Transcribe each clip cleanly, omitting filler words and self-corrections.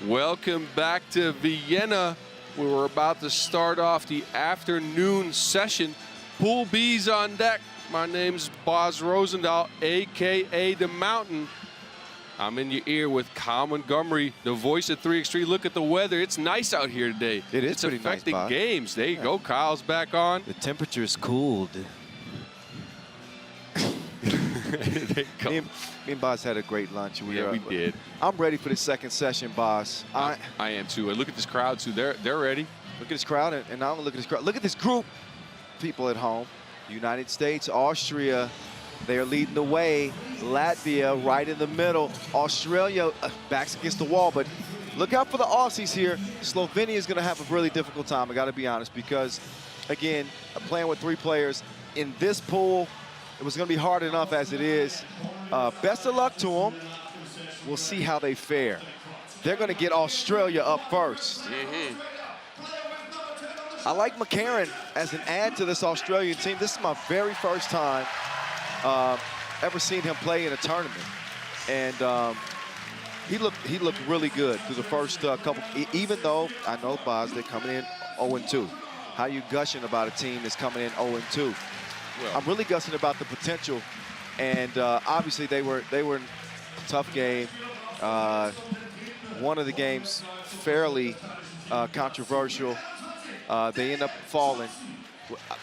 Welcome back to Vienna, where we're about to start off the afternoon session. Pool B's on deck. My name's Boz Rosendahl, a.k.a. The Mountain. I'm in your ear with Kyle Montgomery, the voice of 3x3. Look at the weather. It's nice out here today. It is it's pretty affecting nice, Boz. games. There you go. Kyle's back on. The temperature's cooled. There you go. Me and Boz had a great lunch. We did. I'm ready for the second session, Boz. I am too. And look at this crowd too. They're ready. Look at this crowd, and not only look at this crowd. Look at this group. People at home. United States, Austria, they are leading the way. Latvia right in the middle. Australia backs against the wall, but look out for the Aussies here. Slovenia is going to have a really difficult time, I got to be honest, because, again, playing with 3 players in this pool, it was going to be hard enough as it is. Best of luck to them. We'll see how they fare. They're going to get Australia up first. I like McCarron as an add to this Australian team. This is my very first time ever seeing him play in a tournament. And he looked really good through the first couple, even though I know, Boz, they're coming in 0-2. How you gushing about a team that's coming in 0-2? Well, I'm really gushing about the potential. And obviously they were in a tough game. One of the games fairly controversial. They end up falling.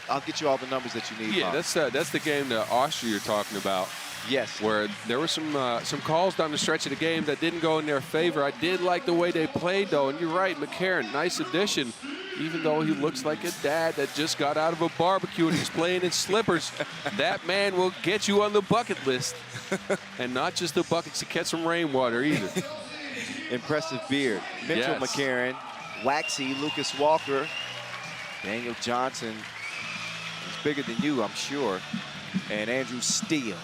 I'll get you all the numbers that you need. Yeah, that's the game that Austria you're talking about. Yes. Where there were some calls down the stretch of the game that didn't go in their favor. I did like the way they played, though, and you're right, McCarron, nice addition. Even though he looks like a dad that just got out of a barbecue and he's playing in slippers, that man will get you on the bucket list. And not just the buckets to catch some rainwater either. Impressive beard. Mitchell McCarron, Waxy, Lucas Walker, Daniel Johnson, he's bigger than you, I'm sure, and Andrew Steele.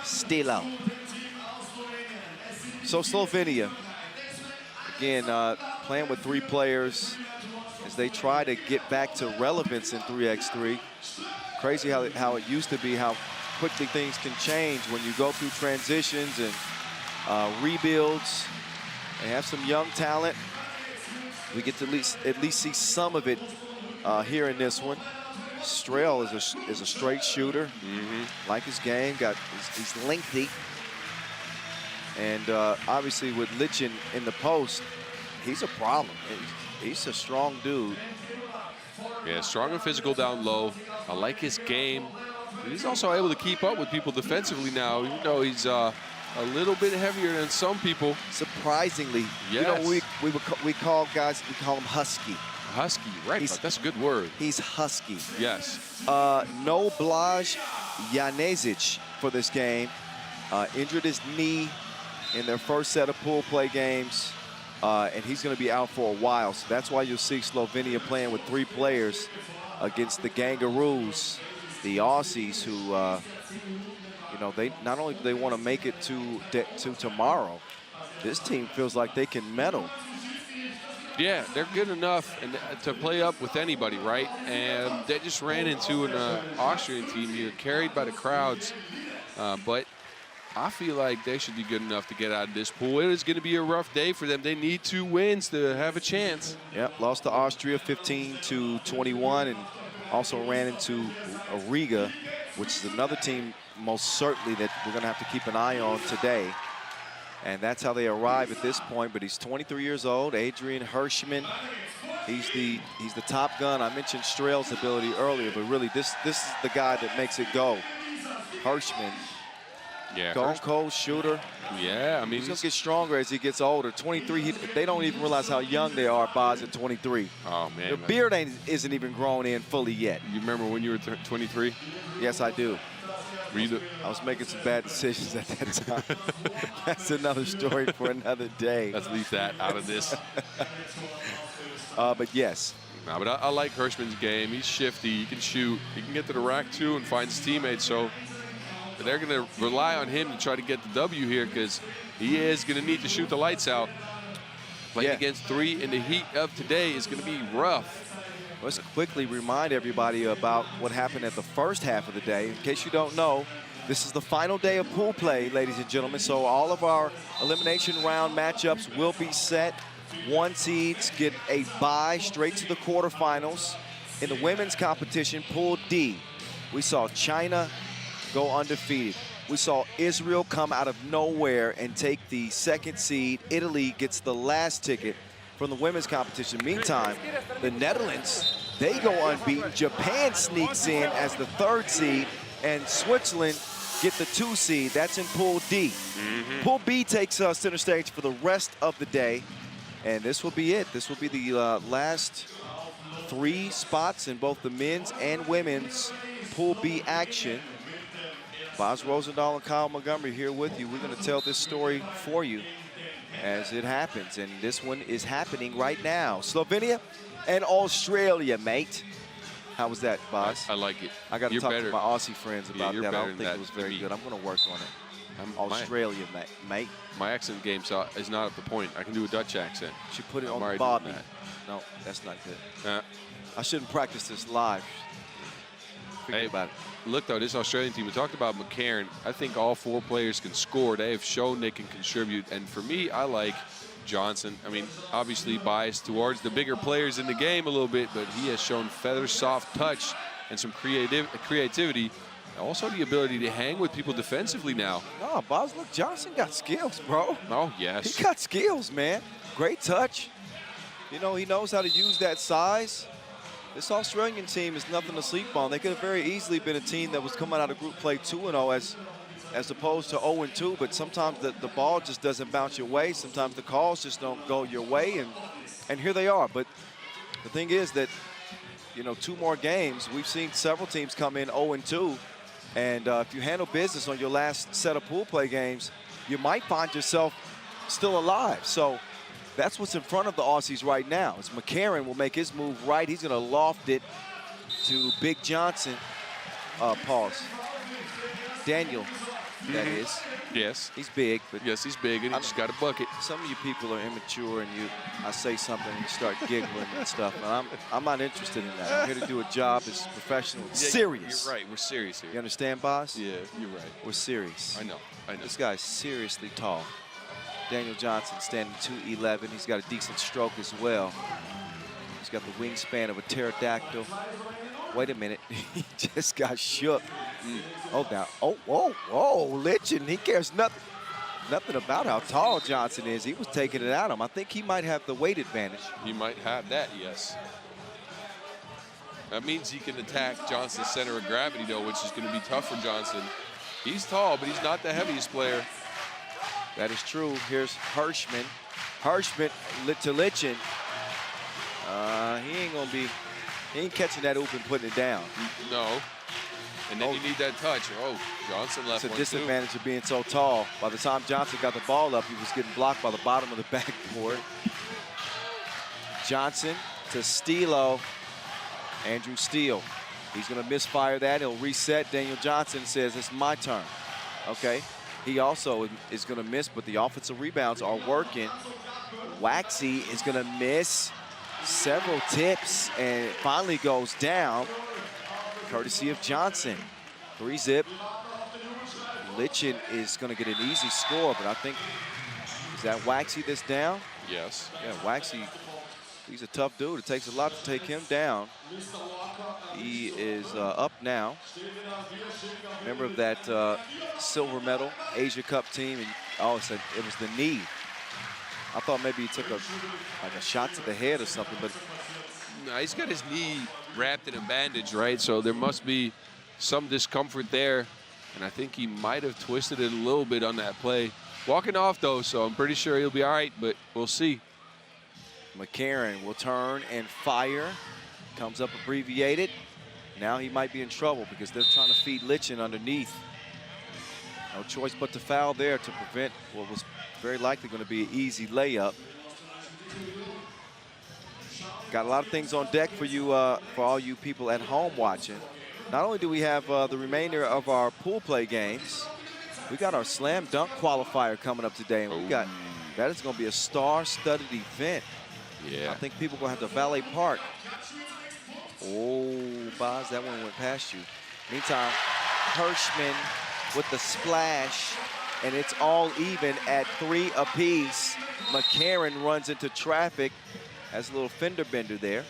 Stilo. So Slovenia, again, playing with 3 players as they try to get back to relevance in 3x3. Crazy how it used to be, how quickly things can change when you go through transitions and rebuilds. They have some young talent. We get to at least see some of it here in this one. Strel is a straight shooter. Like his game, he's lengthy. And obviously with Lichen in the post, he's a problem. He's a strong dude. Yeah, strong and physical down low. I like his game. He's also able to keep up with people defensively now, even though he's a little bit heavier than some people. Surprisingly. Yes. You know, we call him husky. Husky, right? That's a good word. He's husky. Yes. No Blaj Janezic for this game. Injured his knee in their first set of pool play games, and he's going to be out for a while. So that's why you'll see Slovenia playing with 3 players against the Gangaroos, the Aussies, who, you know, they not only do they want to make it to tomorrow, this team feels like they can medal. Yeah, they're good enough to play up with anybody, right? And they just ran into an Austrian team here, carried by the crowds. But I feel like they should be good enough to get out of this pool. It is going to be a rough day for them. They need 2 wins to have a chance. Yep, lost to Austria 15-21, and also ran into Riga, which is another team most certainly that we're going to have to keep an eye on today. And that's how they arrive at this point. But he's 23 years old, Adrian Hirschman. He's the top gun. I mentioned Strel's ability earlier, but really this is the guy that makes it go. Hirschman. Yeah. Gone cold shooter. Yeah, I mean, he's gonna get stronger as he gets older. 23, they don't even realize how young they are, Boz, at 23. Oh, man. The beard isn't even grown in fully yet. You remember when you were 23? Yes, I do. I was making some bad decisions at that time. That's another story for another day. Let's leave that out of this. But yes. No, but I like Hirschman's game. He's shifty. He can shoot. He can get to the rack, too, and find his teammates. So they're going to rely on him to try to get the W here because he is going to need to shoot the lights out. Playing against 3 in the heat of today is going to be rough. Let's quickly remind everybody about what happened at the first half of the day. In case you don't know, this is the final day of pool play, ladies and gentlemen. So all of our elimination round matchups will be set 1 seeds get a bye straight to the quarterfinals. In the women's competition, Pool D, we saw China go undefeated. We saw Israel come out of nowhere and take the 2nd seed. Italy gets the last ticket from the women's competition. Meantime, the Netherlands, they go unbeaten. Japan sneaks in as the 3rd seed, and Switzerland get the 2 seed. That's in Pool D. Pool B takes center stage for the rest of the day, and this will be it. This will be the last 3 spots in both the men's and women's Pool B action. Boz Rosendahl and Kyle Montgomery here with you. We're going to tell this story for you as it happens, and this one is happening right now. Slovenia and Australia, mate. How was that, Boz? I like it. I got to talk to my Aussie friends about that. I don't think it was very good. I'm going to work on it. Australia, mate. My accent game is not at the point. I can do a Dutch accent. You should put it on the Bobby. No, that's not good. I shouldn't practice this live. Forget about it. Look, though, this Australian team, we talked about McCarron. I think all 4 players can score. They have shown they can contribute. And for me, I like Johnson. I mean, obviously biased towards the bigger players in the game a little bit, but he has shown feather soft touch and some creativity. Also the ability to hang with people defensively now. No, Boz, look, Johnson got skills, bro. Oh, yes. He got skills, man. Great touch. You know, he knows how to use that size. This Australian team is nothing to sleep on. They could have very easily been a team that was coming out of group play 2-0 as opposed to 0-2, but sometimes the ball just doesn't bounce your way. Sometimes the calls just don't go your way, and here they are. But the thing is that, you know, 2 more games, we've seen several teams come in 0-2, and if you handle business on your last set of pool play games, you might find yourself still alive. So that's what's in front of the Aussies right now. As McCarron will make his move right. He's going to loft it to Big Johnson. Pause. Daniel, that is. Yes. He's big. But yes, he's big, and he just got a bucket. Some of you people are immature, and I say something, and you start giggling and stuff. And I'm not interested in that. I'm here to do a job that's professional, serious. You're right. We're serious here. You understand, boss? Yeah, you're right. We're serious. I know. This guy's seriously tall. Daniel Johnson standing 2'11". He's got a decent stroke as well. He's got the wingspan of a pterodactyl. Wait a minute. He just got shook. Oh, now. Oh, whoa. Lichen. He cares nothing about how tall Johnson is. He was taking it at him. I think he might have the weight advantage. He might have that, yes. That means he can attack Johnson's center of gravity, though, which is going to be tough for Johnson. He's tall, but he's not the heaviest player. That is true. Here's Hirschman. Hirschman to Lichen. He ain't catching that oop and putting it down. No. And then you need that touch. Oh, Johnson left one too. It's a disadvantage of being so tall. By the time Johnson got the ball up, he was getting blocked by the bottom of the backboard. Johnson to Steele. Andrew Steele. He's going to misfire that. He'll reset. Daniel Johnson says, it's my turn. Okay. He also is going to miss, but the offensive rebounds are working. Waxy is going to miss several tips and it finally goes down, courtesy of Johnson. 3-zip. Lichen is going to get an easy score, but I think, is that Waxy that's down? Yes. Yeah, Waxy, he's a tough dude. It takes a lot to take him down. He is up now. Member of that silver medal Asia Cup team, and it was the knee. I thought maybe he took a shot to the head or something, but no, he's got his knee wrapped in a bandage, right? So there must be some discomfort there, and I think he might have twisted it a little bit on that play. Walking off though, so I'm pretty sure he'll be all right, but we'll see. McCarron will turn and fire. Comes up abbreviated. Now he might be in trouble because they're trying to feed Lichen underneath. No choice but to foul there to prevent what was very likely going to be an easy layup. Got a lot of things on deck for you, for all you people at home watching. Not only do we have the remainder of our pool play games, we got our slam dunk qualifier coming up today, and that is going to be a star-studded event. Yeah. I think people are going to have to valet park. Oh, Boz, that one went past you. Meantime, Hirschman with the splash, and it's all even at 3 apiece. McCarron runs into traffic, has a little fender bender there,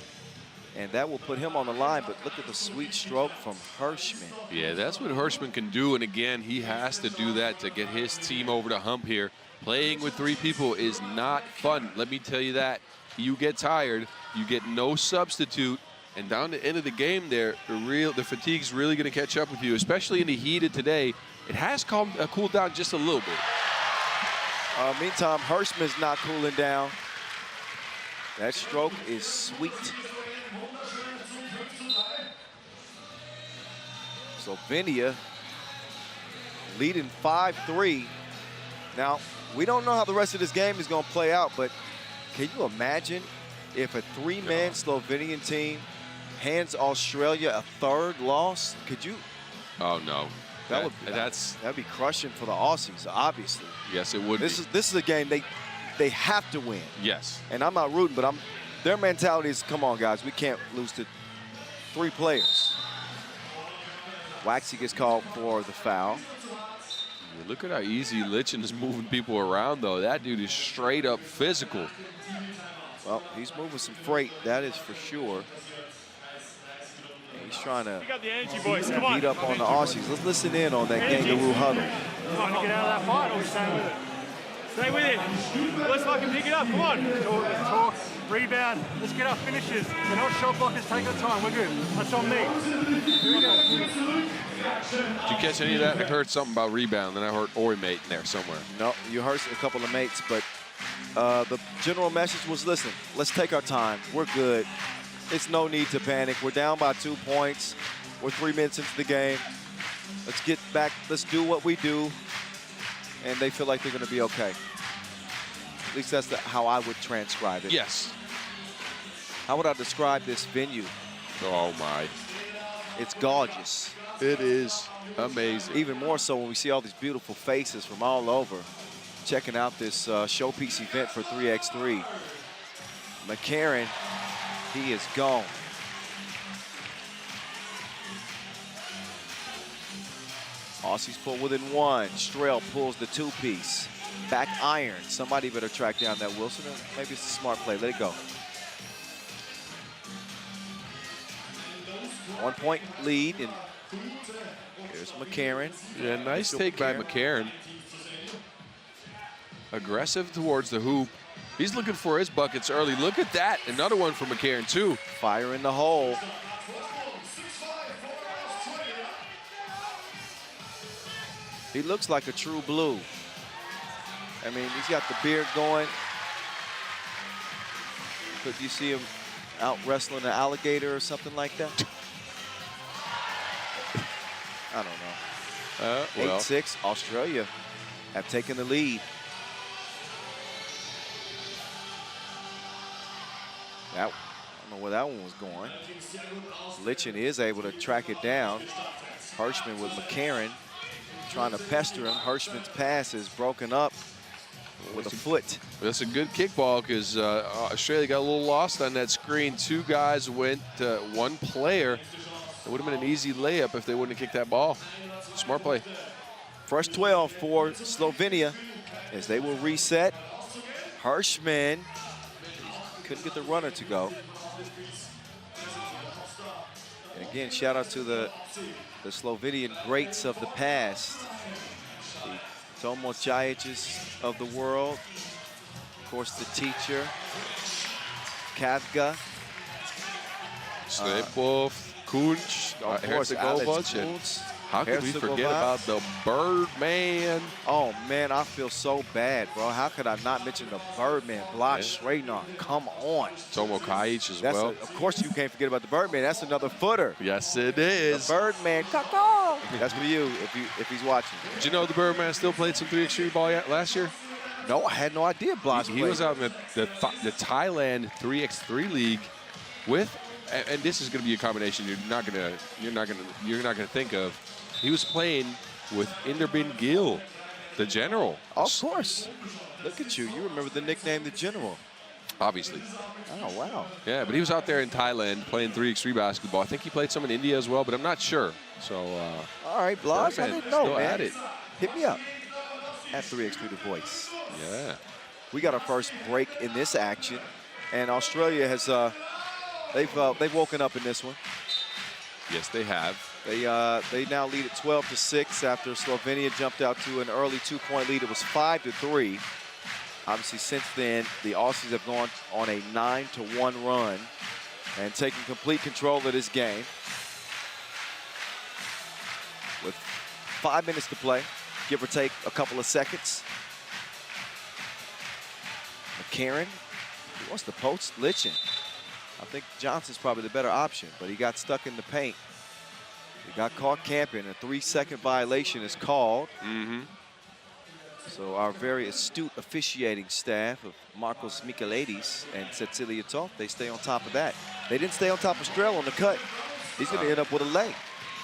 and that will put him on the line. But look at the sweet stroke from Hirschman. Yeah, that's what Hirschman can do, and again, he has to do that to get his team over the hump here. Playing with 3 people is not fun, let me tell you that. You get tired, you get no substitute, and down the end of the game there, the fatigue's really going to catch up with you, especially in the heat of today. It has cooled down just a little bit. Meantime, Hirschman's not cooling down. That stroke is sweet. Slovenia leading 5-3. Now, we don't know how the rest of this game is going to play out, but can you imagine if a 3-man Slovenian team hands Australia a 3rd loss? Could you? Oh, no. That'd be crushing for the Aussies, obviously. Yes, it would. This is a game they have to win. Yes. And I'm not rooting, but their mentality is, come on, guys, we can't lose to 3 players. Waxy gets called for the foul. Yeah, look at how easy Lichen is moving people around, though. That dude is straight up physical. Well, he's moving some freight, that is for sure. He's trying to beat up on the Aussies. Let's listen in on that kangaroo huddle. Trying to get out of that fight, or we staying with it? Stay with it. Let's fucking pick it up. Come on. Talk, rebound. Let's get our finishes. They're not shot blockers. Take our time. We're good. That's on me. Here we go. Did you catch any of that? I heard something about rebound, and I heard Ori mate in there somewhere. No, you heard a couple of mates, but the general message was, listen, let's take our time. We're good. It's no need to panic. We're down by 2 points. We're 3 minutes into the game. Let's get back. Let's do what we do. And they feel like they're going to be okay. At least that's how I would transcribe it. Yes. How would I describe this venue? Oh, my. It's gorgeous. It is amazing. Even more so when we see all these beautiful faces from all over checking out this showpiece event for 3x3. McCarron, he is gone. Aussies pull within 1. Strel pulls the 2-piece. Back iron. Somebody better track down that Wilson. Or maybe it's a smart play. Let it go. 1-point lead. And here's McCarron. Yeah, nice take by McCarron. Aggressive towards the hoop. He's looking for his buckets early. Look at that. Another one for McCarron, too. Fire in the hole. He looks like a true blue. I mean, he's got the beard going. Could you see him out wrestling an alligator or something like that? I don't know. Well. 8-6, Australia have taken the lead. I don't know where that one was going. Lichen is able to track it down. Hirschman with McCarron trying to pester him. Hirschman's pass is broken up with a foot. That's a good kickball because Australia got a little lost on that screen. 2 guys went to 1 player. It would have been an easy layup if they wouldn't have kicked that ball. Smart play. Fresh 12 for Slovenia as they will reset. Hirschman couldn't get the runner to go. And again, shout out to the Slovenian greats of the past. The Tomo Jajic's of the world. Of course, the teacher, Kavga. Slepov, Kunc, Herzegovich. How could we forget about the Birdman? Oh, man, I feel so bad, bro. How could I not mention the Birdman? Block Schrader. Come on. Tomo Kajic as well. Of course, you can't forget about the Birdman. That's another footer. Yes, it is. The Birdman. That's for you if he's watching. Did you know the Birdman still played some 3x3 ball last year? No, I had no idea. He was out in the Thailand 3x3 league with, and this is going to be a combination you're not going to think of. He was playing with Inderbin Gill, the general. Of course. Look at you. You remember the nickname, the general. Obviously. Oh, wow. Yeah, but he was out there in Thailand playing 3x3 basketball. I think he played some in India as well, but I'm not sure. So, all right, Blas, I didn't know, man. At it. Hit me up. at 3x3 The Voice. Yeah. We got our first break in this action, and Australia has they've woken up in this one. Yes, they have. They now lead at 12-6 after Slovenia jumped out to an early 2-point lead. It was 5-3. Obviously, since then, the Aussies have gone on a 9-1 run and taken complete control of this game. With 5 minutes to play, give or take a couple of seconds. McCarron, he wants to post Lichen. I think Johnson's probably the better option, but he got stuck in the paint. He got caught camping. A 3-second violation is called. So our very astute officiating staff of Marcos Michaelides and Cecilia Toth, they stay on top of that. They didn't stay on top of Strel on the cut. He's going to end up with a lay.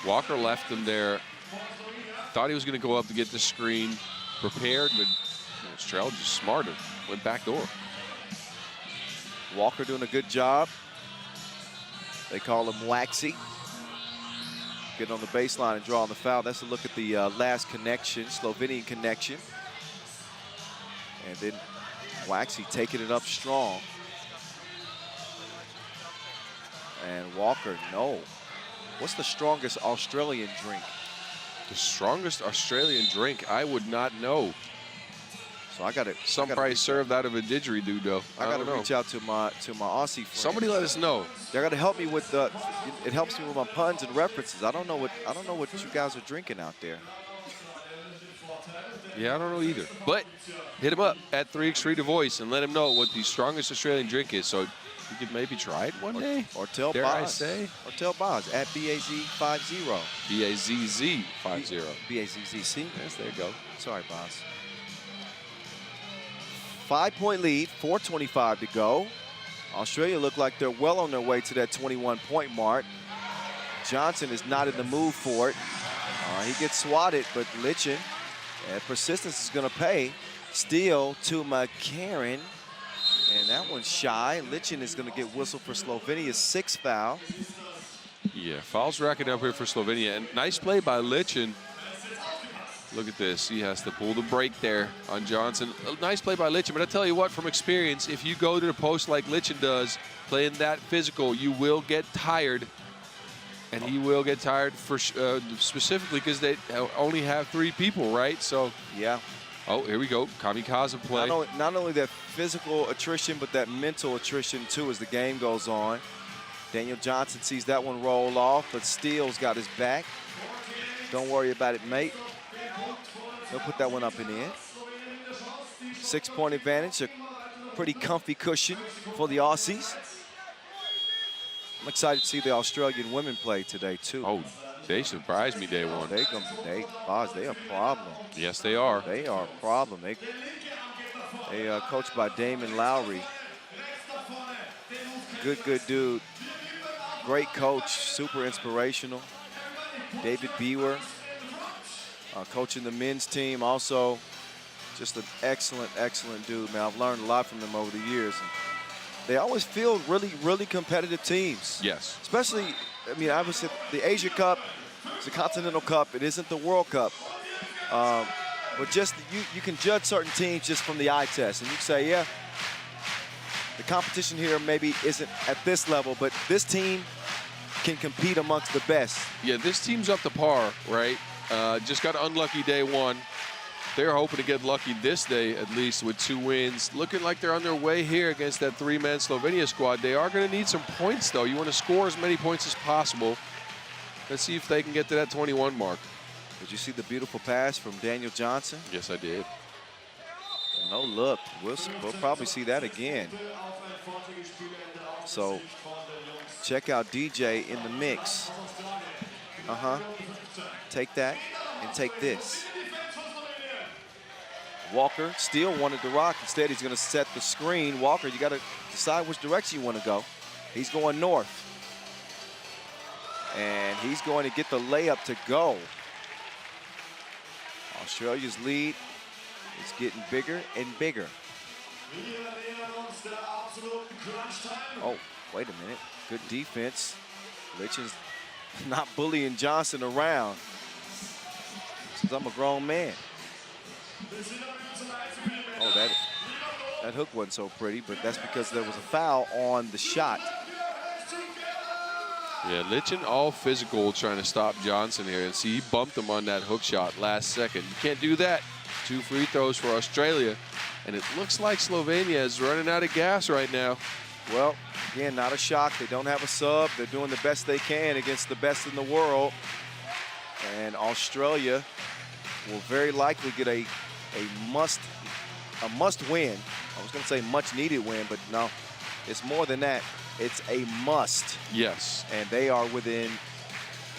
Walker left him there. Thought he was going to go up to get the screen prepared, but Strel just smarter. Went back door. Walker doing a good job. They call him Waxy. Getting on the baseline and drawing the foul. That's a look at the last connection, Slovenian connection. And then Waxy taking it up strong. And Walker, no. What's the strongest Australian drink? The strongest Australian drink? I would not know. So I got to. Some probably served out of a didgeridoo, though. I got to reach out to my Aussie friends. Somebody let us know. They got to help me with the. It helps me with my puns and references. I don't know what you guys are drinking out there. Yeah, I don't know either. But hit him up at 3x3 The Voice and let him know what the strongest Australian drink is, so you could maybe try it one day. Or tell Dare Boz. I say? Or tell Boz at BAZ50. BAZZ50. BAZZC. Yes, there you go. Sorry, Boz. 5-point lead, 4:25 to go. Australia look like they're well on their way to that 21-point mark. Johnson is not in the mood for it. He gets swatted, but Lichen, persistence is going to pay. Steal to McCarron, and that one's shy. Lichen is going to get whistled for Slovenia's 6th foul. Yeah, fouls racking up here for Slovenia. And nice play by Lichen. Look at this. He has to pull the break there on Johnson. A nice play by Lichen, but I tell you what, from experience, if you go to the post like Lichen does, playing that physical, you will get tired. And he will get tired for specifically because they only have 3 people, right? So yeah. Oh, here we go. Kamikaze play. Not only that physical attrition, but that mental attrition, too, as the game goes on. Daniel Johnson sees that one roll off, but Steele's got his back. Don't worry about it, mate. He'll put that one up in the end. 6-point advantage, a pretty comfy cushion for the Aussies. I'm excited to see the Australian women play today, too. Oh, they surprised me day one. They are a problem. Yes, they are. They are a problem. They coached by Damon Lowry. Good dude. Great coach, super inspirational. David Bewer, coaching the men's team, also just an excellent dude, man. I've learned a lot from them over the years. And they always field really competitive teams. Yes. Especially, I mean, obviously the Asia Cup, it's the Continental Cup. It isn't the World Cup. But just you can judge certain teams just from the eye test. And you can say, yeah, the competition here maybe isn't at this level, but this team can compete amongst the best. Yeah, this team's up to par, right? Just got unlucky day one. They're hoping to get lucky this day, at least, with 2 wins. Looking like they're on their way here against that 3-man Slovenia squad. They are going to need some points, though. You want to score as many points as possible. Let's see if they can get to that 21 mark. Did you see the beautiful pass from Daniel Johnson? Yes, I did. No look. We'll probably see that again. So check out DJ in the mix. Take that and take this. Walker still wanted to rock. Instead, he's going to set the screen. Walker, you got to decide which direction you want to go. He's going north. And he's going to get the layup to go. Australia's lead is getting bigger and bigger. Oh, wait a minute. Good defense. Lichen's not bullying Johnson around. Says, I'm a grown man. Oh, that hook wasn't so pretty, but that's because there was a foul on the shot. Yeah, Litchin all physical trying to stop Johnson here. And see, he bumped him on that hook shot last second. You can't do that. 2 free throws for Australia. And it looks like Slovenia is running out of gas right now. Well, again, not a shock. They don't have a sub. They're doing the best they can against the best in the world. And Australia will very likely get a must win. I was going to say much needed win, but no, it's more than that. It's a must. Yes. And they are within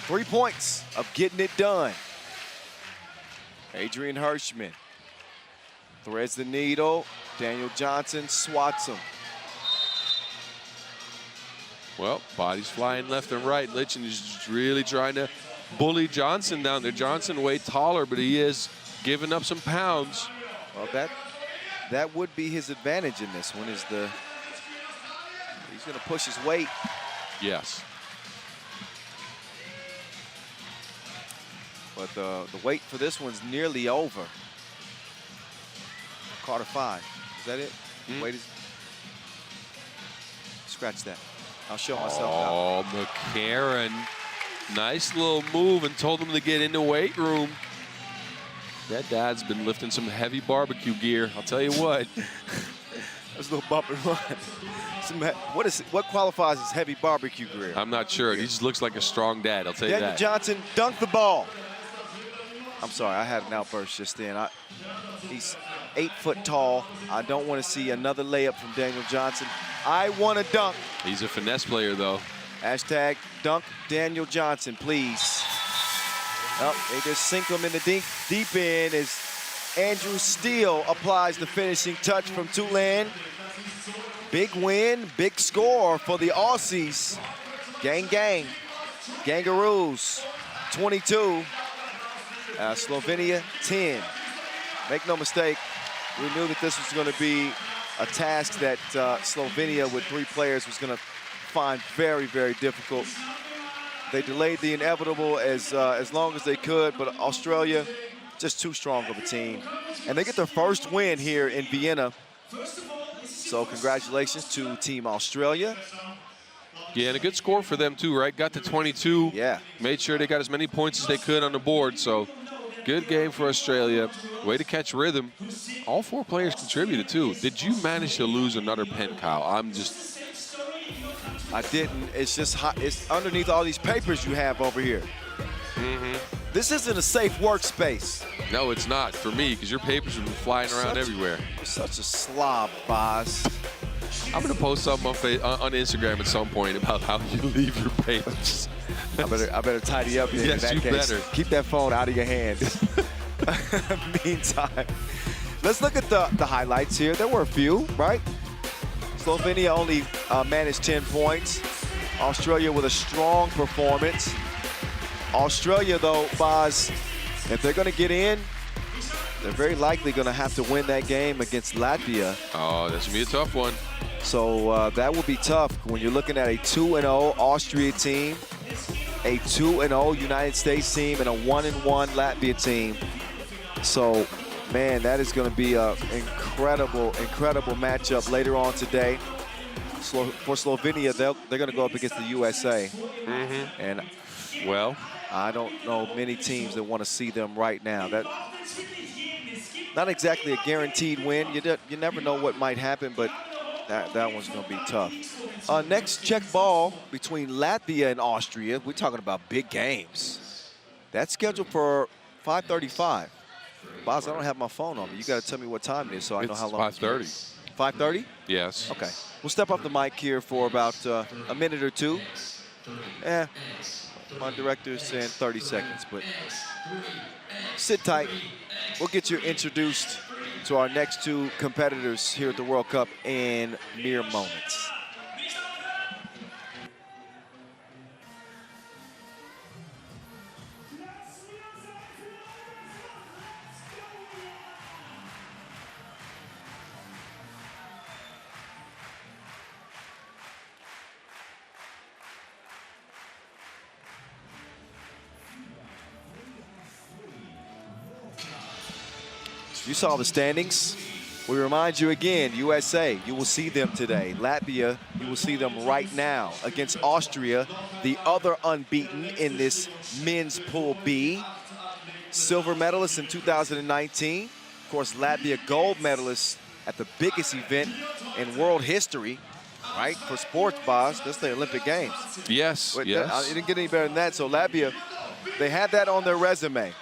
3 points of getting it done. Adrian Hirschman threads the needle. Daniel Johnson swats him. Well, bodies flying left and right. Litchin is really trying to bully Johnson down there. Johnson way taller, but he is giving up some pounds. Well, that would be his advantage in this one, is he's going to push his weight. Yes. But the wait for this one's nearly over. Quarter 5. Is that it? Wait is. Scratch that. I'll show myself now. Oh, McCarron. Nice little move and told him to get in the weight room. That dad's been lifting some heavy barbecue gear. I'll tell you what. There's a little bump and run. What qualifies as heavy barbecue gear? I'm not sure. He just looks like a strong dad. I'll tell you Daniel that. Johnson dunked the ball. I'm sorry, I had an outburst just then. He's 8 foot tall. I don't want to see another layup from Daniel Johnson. I want to dunk. He's a finesse player, though. Hashtag dunk Daniel Johnson, please. Oh, they just sink him in the deep end as Andrew Steele applies the finishing touch from Tulane. Big win, big score for the Aussies. Gang, gang. Gangaroos, 22. Slovenia, 10. Make no mistake, we knew that this was going to be a task that Slovenia with 3 players was going to find very, very difficult. They delayed the inevitable as long as they could, but Australia, just too strong of a team. And they get their first win here in Vienna. So congratulations to Team Australia. Yeah, and a good score for them too, right? Got to 22. Yeah. Made sure they got as many points as they could on the board. So good game for Australia. Way to catch rhythm. All 4 players contributed too. Did you manage to lose another pen, Kyle? I didn't. It's just hot. It's underneath all these papers you have over here. This isn't a safe workspace. No, it's not for me, because your papers have been flying around everywhere. You're such a slob, Boz. I'm going to post something on Instagram at some point about how you leave your papers. I better tidy up here. Yes, in that you case. better. Keep that phone out of your hand. Meantime, let's look at the highlights here. There were a few, right? Slovenia only managed 10 points. Australia with a strong performance. Australia, though, Boz, if they're going to get in, they're very likely going to have to win that game against Latvia. Oh, that's going to be a tough one. So that will be tough when you're looking at a 2-0 Austria team, a 2-0 United States team, and a 1-1 Latvia team. So, man, that is going to be an incredible, incredible matchup later on today. For Slovenia, they're going to go up against the USA. And, well, I don't know many teams that want to see them right now. That not exactly a guaranteed win. You never know what might happen, but that one's going to be tough. Next check ball between Latvia and Austria. We're talking about big games. That's scheduled for 5:35. Boz, I don't have my phone on me. You got to tell me what time it is so I know how long. It's 5:30. 5:30? Yes. Okay. We'll step up the mic here for about a minute or two. My director's saying 30 seconds, but sit tight. We'll get you introduced to our next 2 competitors here at the World Cup in mere moments. You saw the standings. We remind you again, USA, you will see them today. Latvia, you will see them right now against Austria, the other unbeaten in this men's Pool B. Silver medalist in 2019. Of course, Latvia gold medalist at the biggest event in world history, right? For sports, Boz, that's the Olympic Games. Yes, But yes. it didn't get any better than that. So Latvia, they had that on their resume.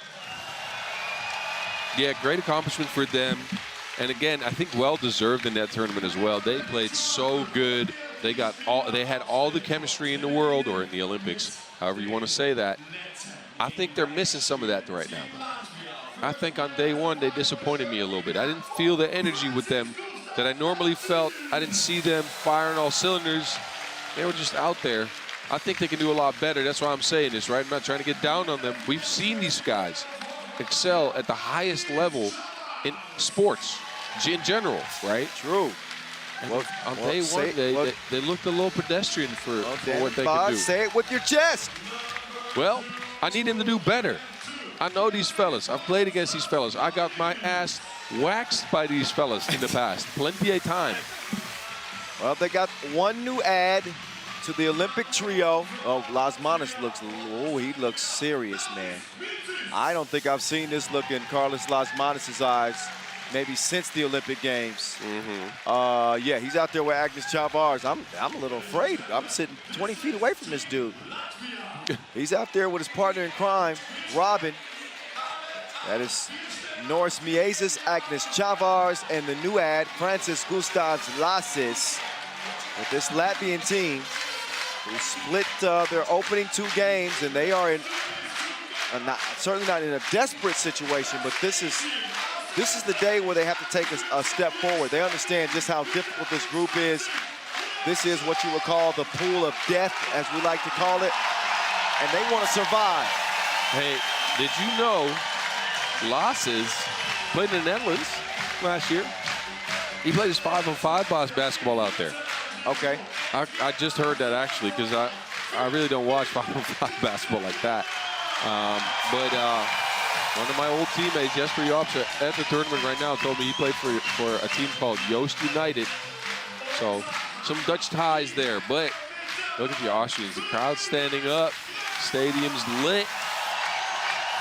Yeah, great accomplishment for them. And again, I think well-deserved in that tournament as well. They played so good. They had all the chemistry in the world, or in the Olympics, however you want to say that. I think they're missing some of that right now. I think on day one, they disappointed me a little bit. I didn't feel the energy with them that I normally felt. I didn't see them firing all cylinders. They were just out there. I think they can do a lot better. That's why I'm saying this, right? I'm not trying to get down on them. We've seen these guys excel at the highest level in sports in general, right? True. Well, on day one, they looked a little pedestrian for what they could do. Say it with your chest. Well, I need him to do better. I know these fellas. I've played against these fellas. I got my ass waxed by these fellas in the past. Plenty of time. Well, they got one new add to the Olympic trio. Oh, Lasmanis he looks serious, man. I don't think I've seen this look in Carlos Lasmanis' eyes maybe since the Olympic Games. Yeah, he's out there with Agnes Chavars. I'm a little afraid. I'm sitting 20 feet away from this dude. He's out there with his partner in crime, Robin. That is Norris Miezis, Agnes Chavars, and the new ad, Francis Gustavs Lasis. With this Latvian team, who split their opening 2 games, and they are in certainly not in a desperate situation, but this is the day where they have to take a step forward. They understand just how difficult this group is. This is what you would call the pool of death, as we like to call it, and they want to survive. Hey, did you know Lasses played in the Netherlands last year? He played his 5-on-5 boss basketball out there. Okay. I just heard that, actually, because I really don't watch 5-on-5 basketball like that. But one of my old teammates, Jesper Jobs, at the tournament right now, told me he played for a team called Joost United. So some Dutch ties there. But look at the Austrians. The crowd standing up. Stadium's lit.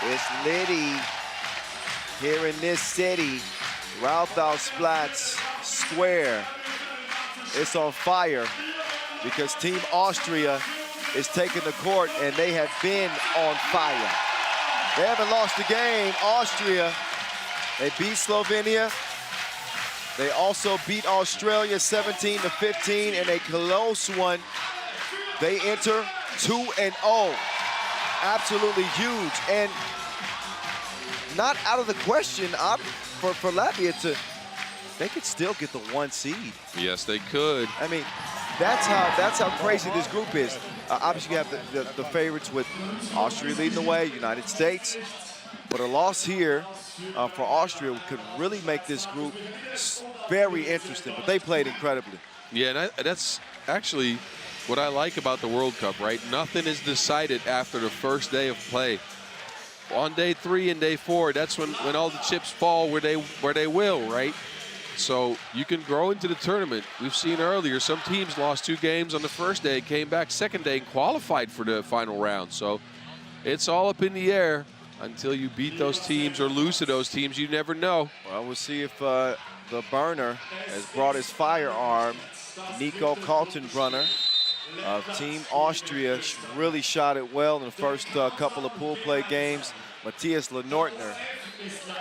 It's litty here in this city. Rathausplatz Square. It's on fire because Team Austria is taking the court, and they have been on fire. They haven't lost a game. Austria, they beat Slovenia. They also beat Australia 17-15 in a close one. They enter 2-0. Absolutely huge, and not out of the question for Latvia they could still get the 1 seed. Yes, they could. I mean, that's how crazy this group is. Obviously, you have the favorites with Austria leading the way, United States. But a loss here for Austria could really make this group very interesting. But they played incredibly. Yeah, and that's actually what I like about the World Cup, right? Nothing is decided after the first day of play. On day 3 and day 4, that's when all the chips fall where they will, right? So you can grow into the tournament. We've seen earlier some teams lost 2 games on the first day, came back second day, and qualified for the final round. So it's all up in the air until you beat those teams or lose to those teams. You never know. Well, we'll see if the burner has brought his firearm. Nico Kaltenbrunner of Team Austria really shot it well in the first couple of pool play games. Matthias Lenortner,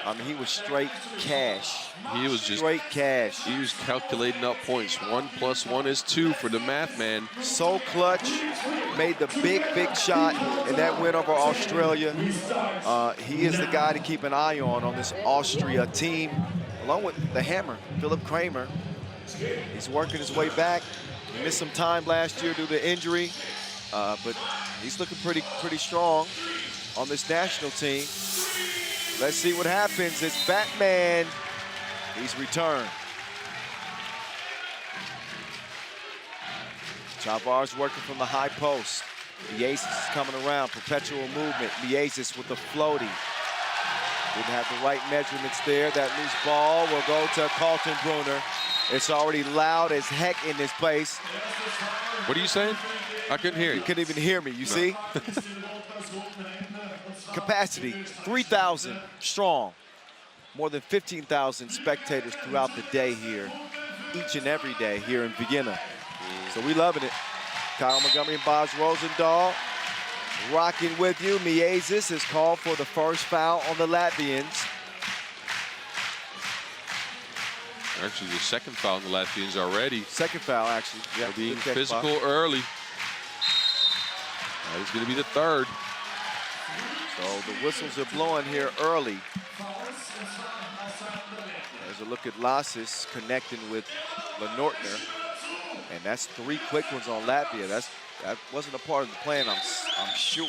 I mean, he was straight cash. He was just straight cash. He was calculating up points. 1 + 1 is 2 for the math man. So clutch, made the big shot in that win over Australia. He is the guy to keep an eye on this Austria team, along with the hammer, Philip Kramer. He's working his way back. He missed some time last year due to injury, but he's looking pretty strong on this national team. Let's see what happens. It's Batman. He's returned. Chavars working from the high post. Miezis is coming around. Perpetual movement. Miezis with the floaty. Didn't have the right measurements there. That loose ball will go to Carlton Bruner. It's already loud as heck in this place. What are you saying? I couldn't hear you. You couldn't even hear me, you see? Capacity, 3,000 strong. More than 15,000 spectators throughout the day here, each and every day here in Vienna. So we loving it. Kyle Montgomery and Boz Rosendahl rocking with you. Miezis has called for the first foul on the Latvians. Actually, the second foul on the Latvians already. Second foul, actually. Yeah, being physical early. That is going to be the third. So the whistles are blowing here early. There's a look at Lassis connecting with Lenortner. And that's 3 quick ones on Latvia. That wasn't a part of the plan, I'm sure.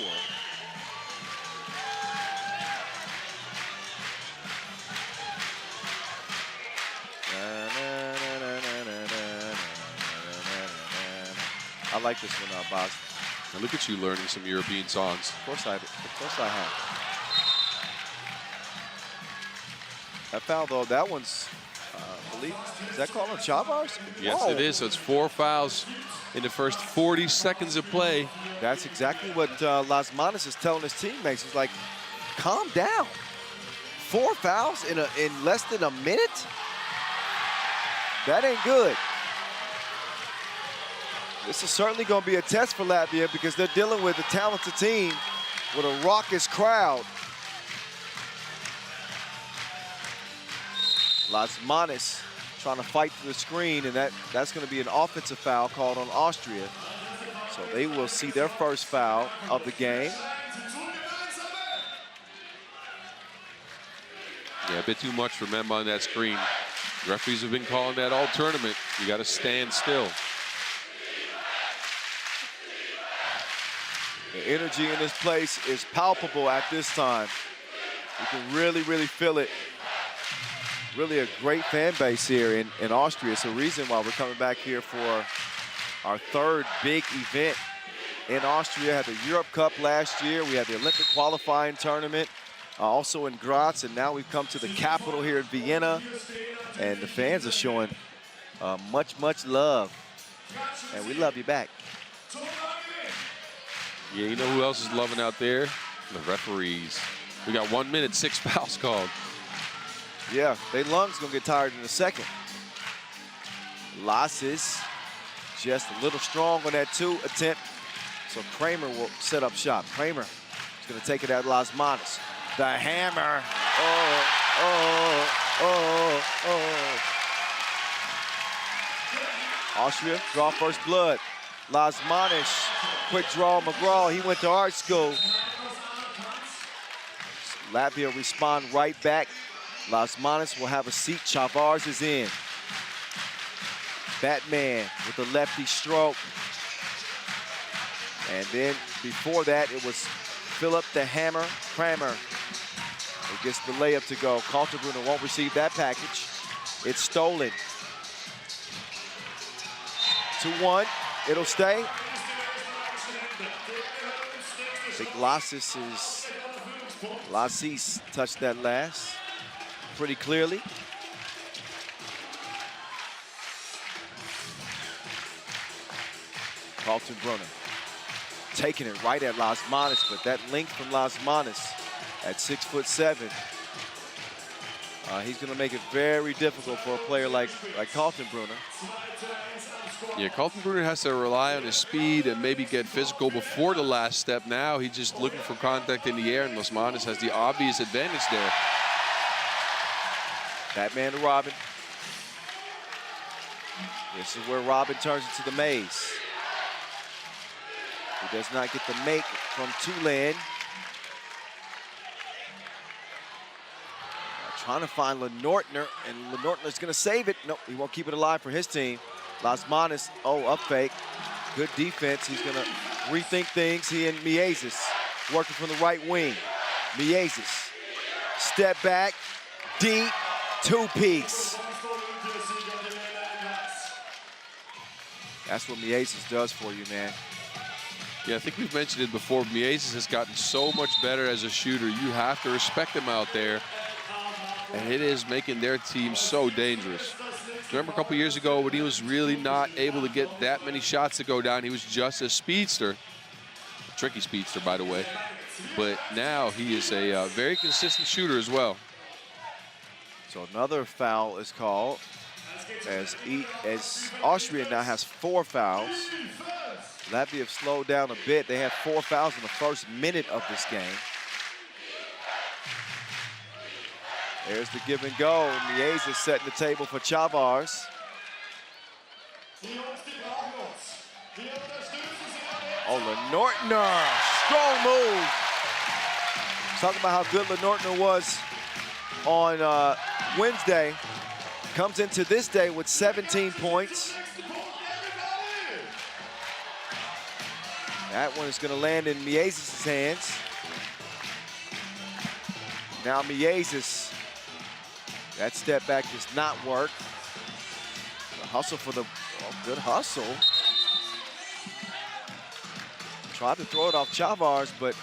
I like this one, Boz. Now look at you learning some European songs. Of course I have. That foul, though, that one's, I believe, is that called on Chavars? Yes, it is. So it's 4 fouls in the first 40 seconds of play. That's exactly what Lasmanis is telling his teammates. He's like, calm down. 4 fouls in less than a minute? That ain't good. This is certainly going to be a test for Latvia because they're dealing with a talented team with a raucous crowd. Lasmanis trying to fight through the screen, and that's going to be an offensive foul called on Austria. So they will see their first foul of the game. Yeah, a bit too much for Memba on that screen. Referees have been calling that all tournament. You got to stand still. The energy in this place is palpable at this time. You can really, really feel it. Really a great fan base here in Austria. It's a reason why we're coming back here for our 3rd big event in Austria. Had the Europe Cup last year. We had the Olympic qualifying tournament also in Graz, and now we've come to the capital here in Vienna. And the fans are showing much, much love. And we love you back. Yeah, you know who else is loving out there? The referees. We got 1 minute, 6 fouls called. Yeah, their lungs gonna get tired in a second. Lassis just a little strong on that 2 attempt. So Kramer will set up shop. Kramer is gonna take it at Lasmanis. The hammer. Austria draw first blood. Lasmanis, quick draw McGraw. He went to art school. Latvia respond right back. Lasmanis will have a seat. Chavars is in. Batman with the lefty stroke. And then before that, it was Philip the Hammer Kramer who gets the layup to go. Kaltenbrunner won't receive that package. It's stolen. 2-1. It'll stay. I think Lassis touched that last pretty clearly. Kaltenbrunner taking it right at Lasmanis, but that length from Lasmanis at 6'7", he's going to make it very difficult for a player like Kaltenbrunner. Yeah, Kaltenbrunner has to rely on his speed and maybe get physical before the last step. Now he's just looking for contact in the air, and Lasmanis has the obvious advantage there. Batman to Robin. This is where Robin turns into the maze. He does not get the make from Tulane. Trying to find Lenortner, and Lenortner's going to save it. Nope, he won't keep it alive for his team. Lasmanis, up fake. Good defense. He's going to rethink things. He and Miezis working from the right wing. Miezis, step back, deep, 2-piece. That's what Miezis does for you, man. Yeah, I think we've mentioned it before. Miezes has gotten so much better as a shooter. You have to respect him out there. And it is making their team so dangerous. Remember a couple years ago when he was really not able to get that many shots to go down, he was just a speedster. A tricky speedster, by the way. But now he is a very consistent shooter as well. So another foul is called as Austria now has 4 fouls. Latvia have slowed down a bit. They had 4 fouls in the first minute of this game. There's the give and go. Miezes setting the table for Chavars. Oh, Lenortner, strong move. Talking about how good Lenortner was on Wednesday. Comes into this day with 17 points. That one is going to land in Miezes' hands. Now Miezes, that step back does not work. The hustle for the, good hustle. Tried to throw it off Chavars, but.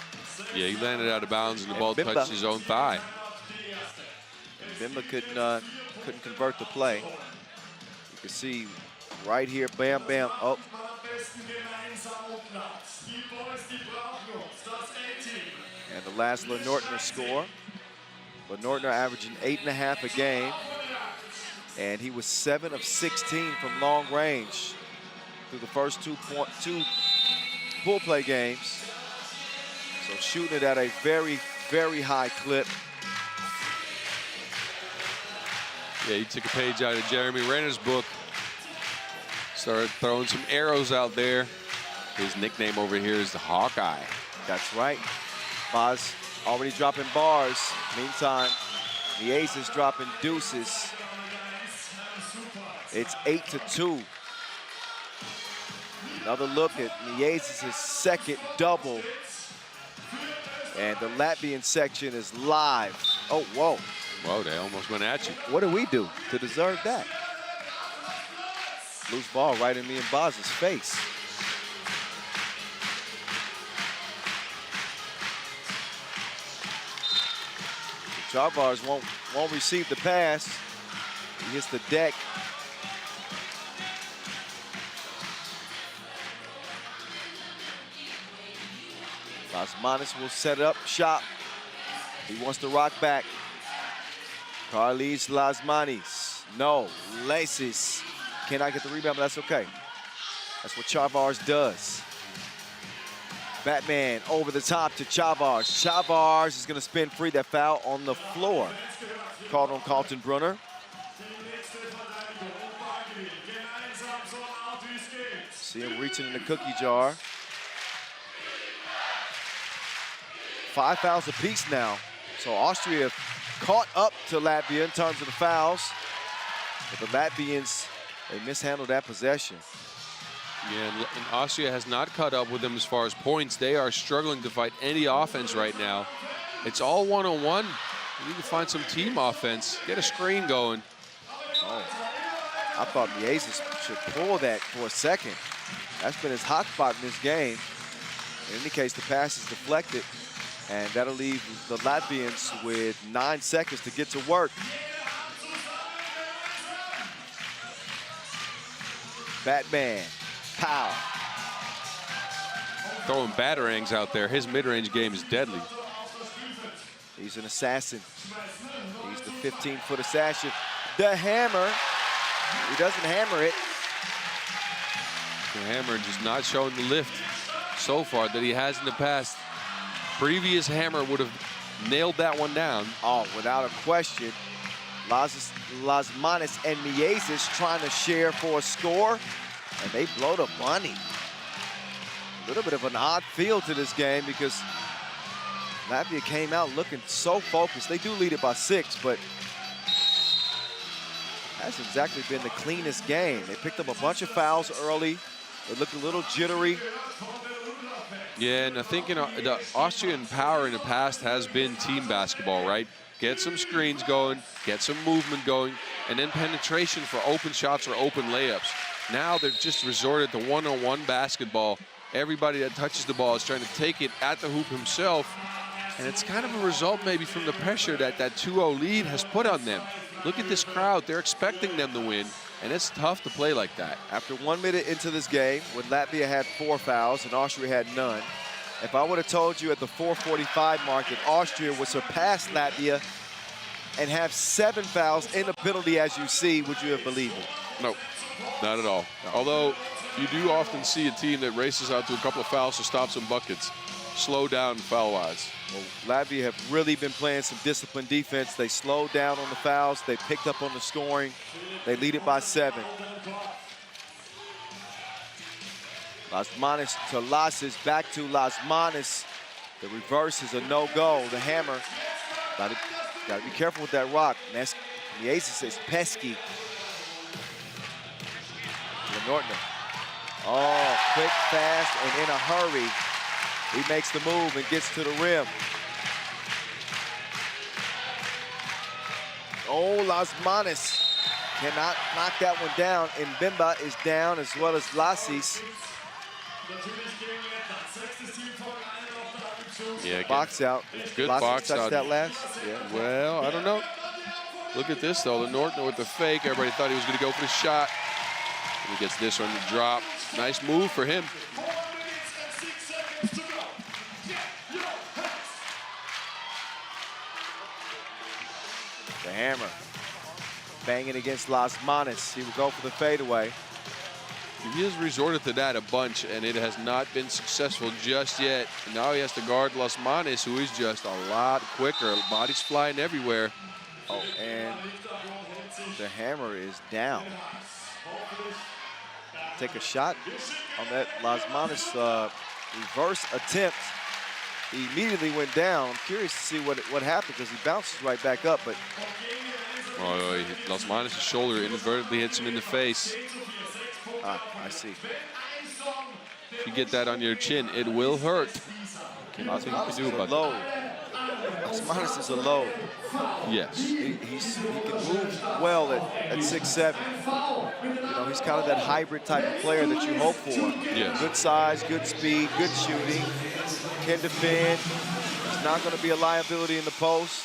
Yeah, he landed out of bounds and the ball touched his own thigh. And Bimba couldn't convert the play. You can see right here, bam, bam, oh. And the last Lenortner score. Lenortner averaging 8.5 a game. And he was 7 of 16 from long range through the first two pool play games. So shooting it at a very, very high clip. Yeah, he took a page out of Jeremy Renner's book. Started throwing some arrows out there. His nickname over here is the Hawkeye. That's right. Boz already dropping bars. Meantime, Miezes dropping deuces. It's 8-2. Another look at Miezes' second double. And the Latvian section is live. Oh, whoa. Whoa, they almost went at you. What do we do to deserve that? Loose ball right in me and Boz's face. Chavars won't receive the pass. He hits the deck. Lasmanis will set up shop. He wants to rock back. Carlis Lasmanis. No, Laces. Cannot get the rebound, but that's okay. That's what Chavars does. Batman over the top to Chavars. Chavars is going to spin free. That foul on the floor. Called on Carlton Brunner. See him reaching in the cookie jar. 5 fouls apiece now. So Austria caught up to Latvia in terms of the fouls. But the Latvians, they mishandled that possession. Yeah, and Austria has not caught up with them as far as points. They are struggling to fight any offense right now. It's all one-on-one. You need to find some team offense. Get a screen going. Oh, I thought Miezes should pull that for a second. That's been his hot spot in this game. In any case, the pass is deflected, and that'll leave the Latvians with 9 seconds to get to work. Batman. Pow. Throwing batarangs out there. His mid-range game is deadly. He's an assassin. He's the 15-foot assassin. The hammer. He doesn't hammer it. The hammer just not showing the lift so far that he has in the past. Previous hammer would have nailed that one down. Oh, without a question. Lasmanis and Miezes trying to share for a score. And they blow the money. A little bit of an odd feel to this game because Latvia came out looking so focused. They do lead it by 6, but hasn't exactly been the cleanest game. They picked up a bunch of fouls early. They looked a little jittery. Yeah, and I think the Austrian power in the past has been team basketball, right? Get some screens going, get some movement going, and then penetration for open shots or open layups. Now they've just resorted to one-on-one basketball, Everybody that touches the ball is trying to take it at the hoop himself. And it's kind of a result maybe from the pressure that 2-0 lead has put on them. Look at this crowd. They're expecting them to win, and it's tough to play like that. After 1 minute into this game, when Latvia had 4 fouls and Austria had none, if I would have told you at the 4:45 mark that Austria would surpass Latvia and have 7 fouls in the penalty as you see, would you have believed it? No, not at all. No. Although you do often see a team that races out to a couple of fouls to stop some buckets, slow down foul-wise. Well, Latvia have really been playing some disciplined defense. They slowed down on the fouls. They picked up on the scoring. They lead it by 7. Lasmanis to Lasis, back to Lasmanis. The reverse is a no-go. The hammer, got to be careful with that rock. The ace says pesky. Lenortner. Oh, quick, fast, and in a hurry. He makes the move and gets to the rim. Oh, Lasmanis cannot knock that one down. And Bimba is down, as well as Lasis. Yeah, box out. Good Lasis box out. That last? Yeah. Well, I don't know. Look at this, though. Lenortner with the fake. Everybody thought he was going to go for the shot. And he gets this one to drop. Nice move for him. The hammer. Banging against Lasmanis. He will go for the fadeaway. He has resorted to that a bunch, and it has not been successful just yet. And now he has to guard Lasmanis, who is just a lot quicker. Bodies flying everywhere. Oh, and the hammer is down. Take a shot on that Lasmanis reverse attempt. He immediately went down. I'm curious to see what happened, because he bounces right back up. But Lasmanis' shoulder inadvertently hits him in the face. I see. If you get that on your chin, it will hurt. Nothing you can do about that. Lasmanis is a load. Yes. He can move well at 6'7". You know, he's kind of that hybrid type of player that you hope for. Yes. Good size, good speed, good shooting, can defend. He's not going to be a liability in the post.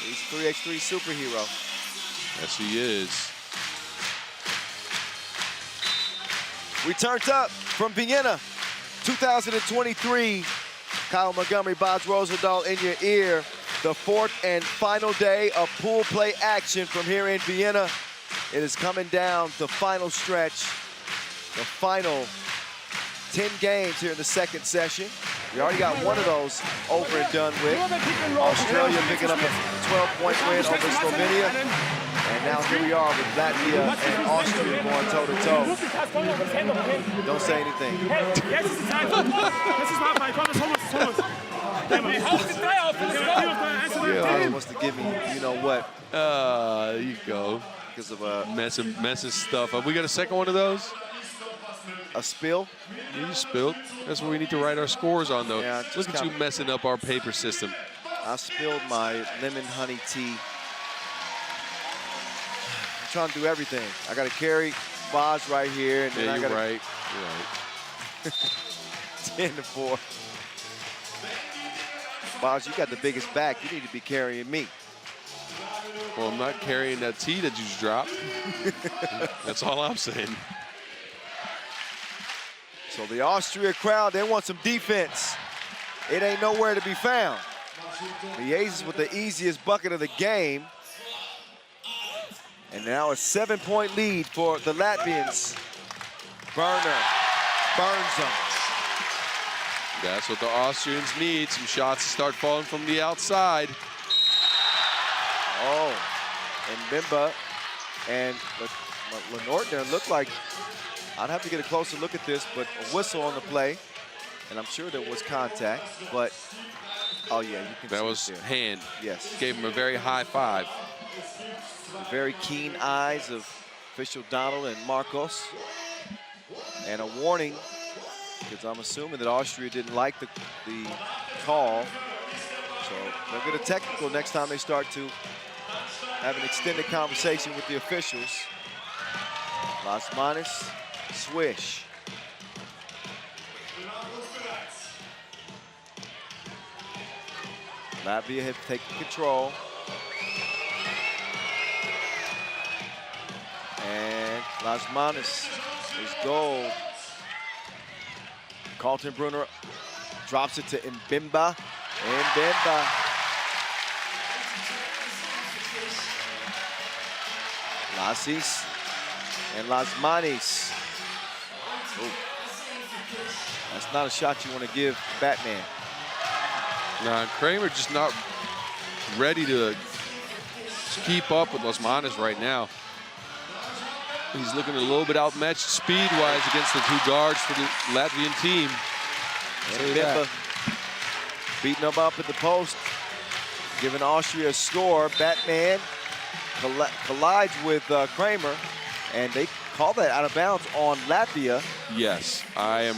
He's a 3x3 superhero. Yes, he is. We turned up from Vienna, 2023. Kyle Montgomery, Boz Rosendahl in your ear. The 4th and final day of pool play action from here in Vienna. It is coming down the final stretch, the final 10 games here in the 2nd session. We already got one of those over and done with. Australia picking up a 12-point win over Slovenia. And now here we are with Latvia and Austria going toe-to-toe. Don't say anything. He wants to give me, you know what? There you go. Because of messing stuff up. We got a second one of those? A spill? Yeah, you spilled. That's what we need to write our scores on, though. Yeah, look at you messing up our paper system. I spilled my lemon honey tea. I'm trying to do everything. I got to carry Boz right here. And then yeah, I gotta... You're right. 10-4. Boz, you got the biggest back. You need to be carrying me. Well, I'm not carrying that tea that you just dropped. That's all I'm saying. So the Austria crowd, they want some defense. It ain't nowhere to be found. The Aces with the easiest bucket of the game. And now a 7-point lead for the Latvians. Burner burns them. That's what the Austrians need. Some shots to start falling from the outside. Oh, and Bimba and Lenortner look like, I'd have to get a closer look at this, but a whistle on the play. And I'm sure there was contact, but, oh yeah, you can see that was there. hand. Yes. Gave him a very high five. The very keen eyes of official Donald and Marcos. And a warning, because I'm assuming that Austria didn't like the call. So they'll get a technical next time they start to have an extended conversation with the officials. Lasmanis, swish. Latvia had taken control. And Lasmanis is goal. Carlton Brunner drops it to Mbimba. Mbimba. Lasis and Lasmanis. Ooh. That's not a shot you want to give Batman. Nah, Kramer just not ready to keep up with Lasmanis right now. He's looking a little bit outmatched speed-wise against the two guards for the Latvian team. And Mbimba beating him up at the post, giving Austria a score. Batman collides with Kramer, and they call that out of bounds on Latvia. Yes, I am.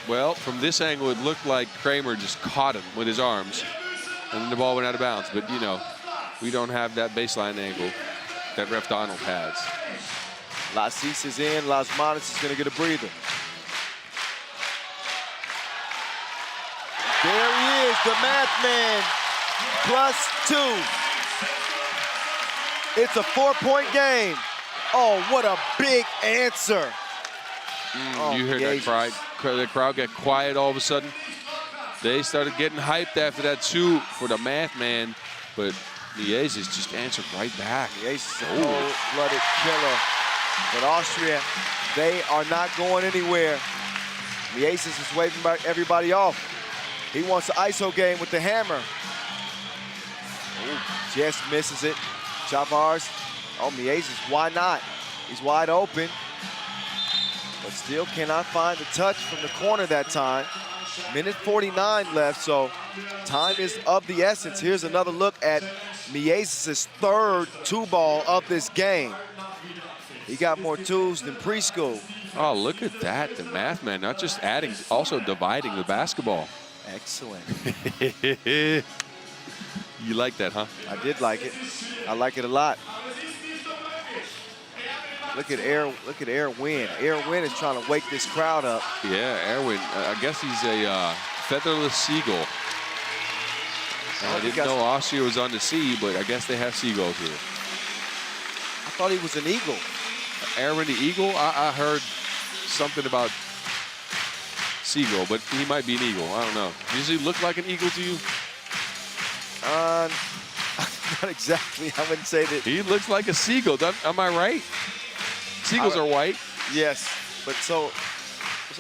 Well, from this angle, it looked like Kramer just caught him with his arms, and then the ball went out of bounds. But, you know, we don't have that baseline angle that Ref Donald has. Lasis is in. Lasmanis is going to get a breather. There he is, the math man, +2. It's a 4-point game. Oh, what a big answer. You heard that crowd. The crowd got quiet all of a sudden. They started getting hyped after that too for the math man, but Miezes just answered right back. Miezes is a cold-blooded killer. But Austria, they are not going anywhere. Miezes is waving everybody off. He wants the ISO game with the hammer. Ooh, just misses it. Chavars. Oh, Miezes, why not? He's wide open. But still cannot find the touch from the corner that time. Minute 49 left, so time is of the essence. Here's another look at Miezes' third two-ball of this game. He got more twos than preschool. Oh, look at that. The math man, not just adding, also dividing the basketball. Excellent. You like that, huh? I did like it. I like it a lot. Look at Erwin. Erwin is trying to wake this crowd up. Yeah, Erwin. I guess he's a featherless seagull. I didn't know Austria was on the sea, but I guess they have seagulls here. I thought he was an eagle. Erwin the eagle? I heard something about seagull, but he might be an eagle. I don't know. Does he look like an eagle to you? Not exactly. I wouldn't say that. He looks like a seagull. Am I right? Seagulls are white. Yes, but so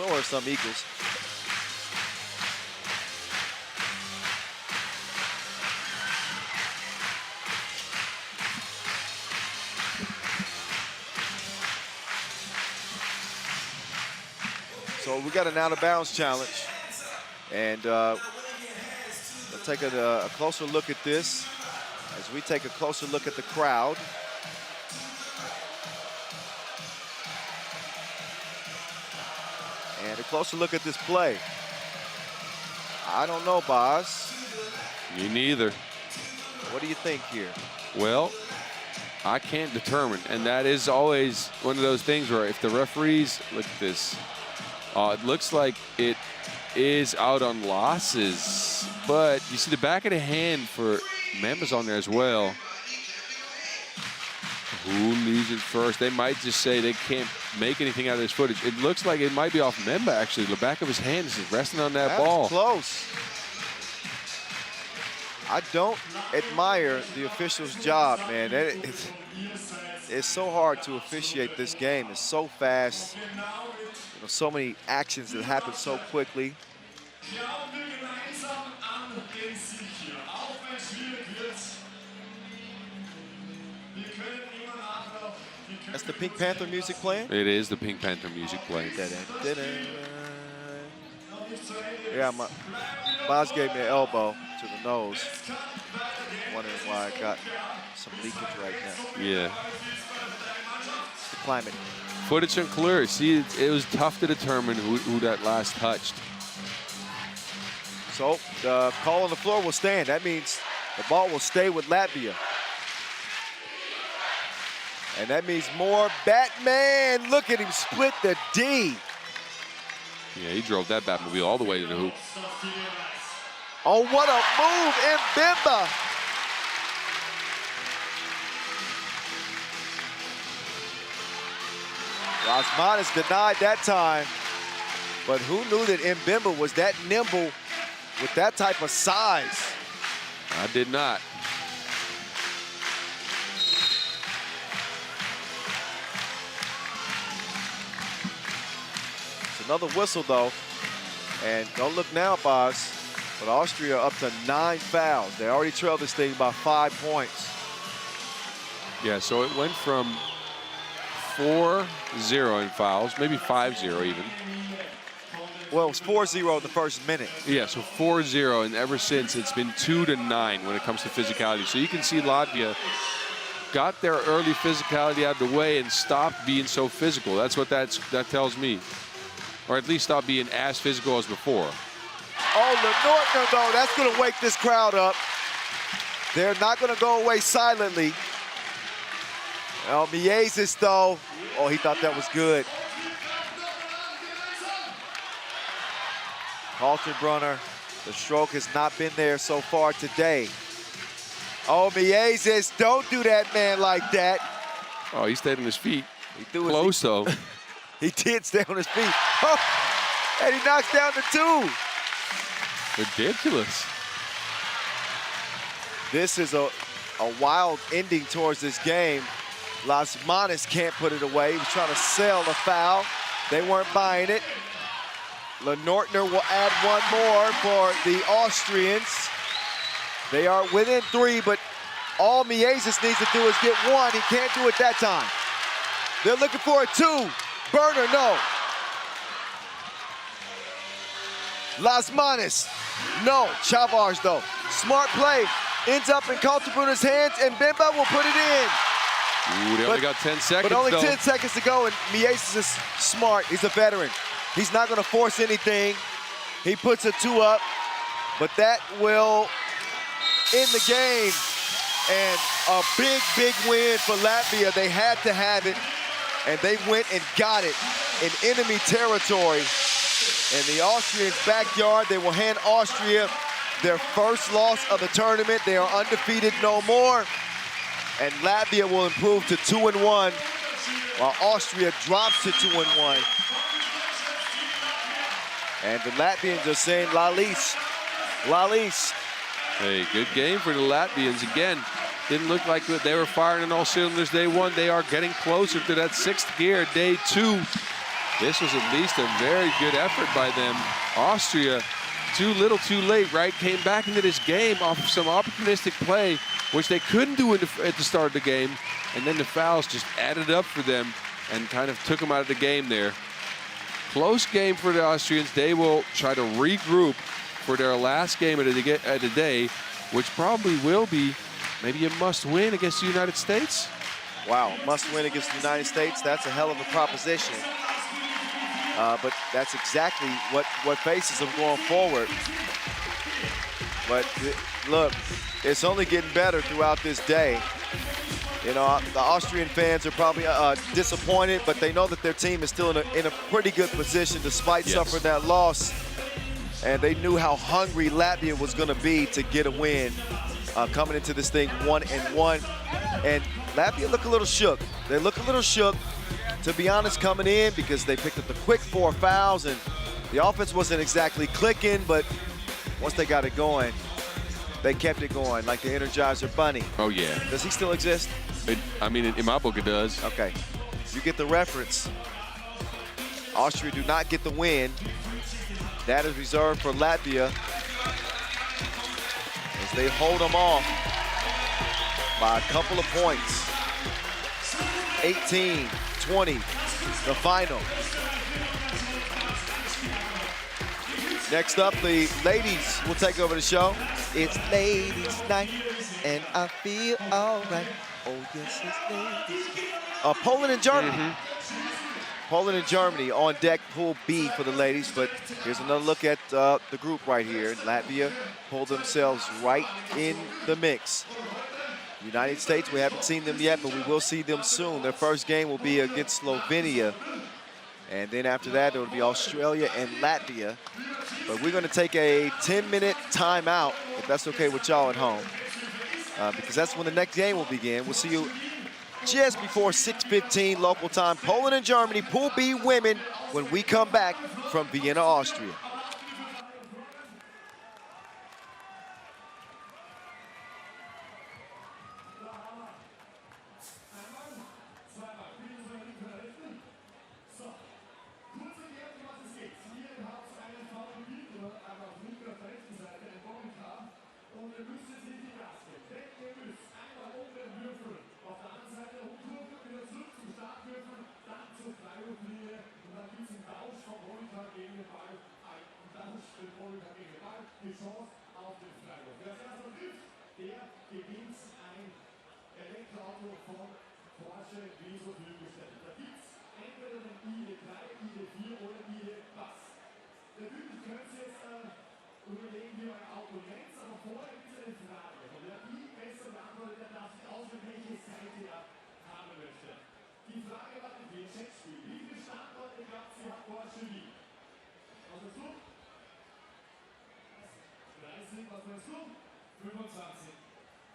are some eagles. So we got an out-of-bounds challenge, and let's take a closer look at this as we take a closer look at the crowd. And a closer look at this play. I don't know, Boz. Me neither. What do you think here? Well, I can't determine, and that is always one of those things where if the referees look at this, it looks like it is out on losses, but you see the back of the hand for Memba's on there as well. Who leaves it first? They might just say they can't make anything out of this footage. It looks like it might be off Memba, actually. The back of his hand is resting on that ball. Close. I don't admire the official's job, man. It's so hard to officiate this game. It's so fast. You know, so many actions that happen so quickly. That's the Pink Panther music playing? It is the Pink Panther music playing. Yeah, Boz gave me an elbow to the nose. Wondering why I got some leakage right now. Yeah. It's the climate. Footage unclear. See, it was tough to determine who that last touched. So the call on the floor will stand. That means the ball will stay with Latvia. And that means more Batman. Look at him split the D. Yeah, he drove that Batmobile all the way to the hoop. Oh, what a move in Bimba. Lasmanis denied that time. But who knew that Mbemba was that nimble with that type of size? I did not. It's another whistle, though. And don't look now, Boz, but Austria up to 9 fouls. They already trail this thing by 5 points. Yeah, so it went from 4-0 in fouls, maybe 5-0 even. Well, it was 4-0 in the first minute. Yeah, so 4-0, and ever since it's been 2-9 when it comes to physicality. So you can see Latvia got their early physicality out of the way and stopped being so physical. That's what that tells me. Or at least stop being as physical as before. Oh, Lenortner, though, that's going to wake this crowd up. They're not going to go away silently. Miezis, though, oh, he thought that was good. Kaltenbrunner, the stroke has not been there so far today. Oh, Miezis, don't do that man like that. Oh, he stayed on his feet. He threw Close, though. He did stay on his feet. Oh, and he knocks down the 2. Ridiculous. This is a wild ending towards this game. Lasmanis can't put it away. He was trying to sell the foul. They weren't buying it. Lenortner will add one more for the Austrians. They are within 3, but all Miezis needs to do is get 1. He can't do it that time. They're looking for a 2. Burner, no. Lasmanis, no. Chavars, though. Smart play. Ends up in Kaltenbrunner's hands, and Bimba will put it in. Ooh, they only got 10 seconds, But only though. 10 seconds to go, and Miezis is smart. He's a veteran. He's not going to force anything. He puts a 2 up, but that will end the game. And a big, big win for Latvia. They had to have it, and they went and got it in enemy territory. In the Austrians' backyard, they will hand Austria their first loss of the tournament. They are undefeated no more. And Latvia will improve to 2-1, while Austria drops to 2-1. And the Latvians are saying, Lalis, Lalis. Hey, good game for the Latvians. Again, didn't look like they were firing on all cylinders day 1. They are getting closer to that 6th gear day 2. This was at least a very good effort by them. Austria, too little, too late, right? Came back into this game off of some opportunistic play, which they couldn't do at the start of the game. And then the fouls just added up for them and kind of took them out of the game there. Close game for the Austrians. They will try to regroup for their last game of the day, which probably will be maybe a must-win against the United States. Wow, must-win against the United States. That's a hell of a proposition. But that's exactly what faces them going forward. But look, it's only getting better throughout this day. You know, the Austrian fans are probably disappointed, but they know that their team is still in a pretty good position despite suffering that loss. And they knew how hungry Latvia was going to be to get a win coming into this thing 1-1. And Latvia look a little shook. They look a little shook, to be honest, coming in because they picked up the quick 4 fouls and the offense wasn't exactly clicking, but once they got it going, they kept it going like the Energizer Bunny. Oh, yeah. Does he still exist? I mean, in my book, it does. Okay. You get the reference. Austria do not get the win. That is reserved for Latvia as they hold them off by a couple of points. 18-20, the final. Next up, the ladies will take over the show. It's ladies' night, and I feel all right. Oh, yes, it's ladies' night. Poland and Germany. Poland and Germany on deck, Pool B for the ladies, but here's another look at the group right here. Latvia pulled themselves right in the mix. United States, we haven't seen them yet, but we will see them soon. Their first game will be against Slovenia. And then after that, it will be Australia and Latvia. But we're going to take a 10-minute timeout, if that's okay with y'all at home, because that's when the next game will begin. We'll see you just before 6:15 local time. Poland and Germany, Pool B women, when we come back from Vienna, Austria.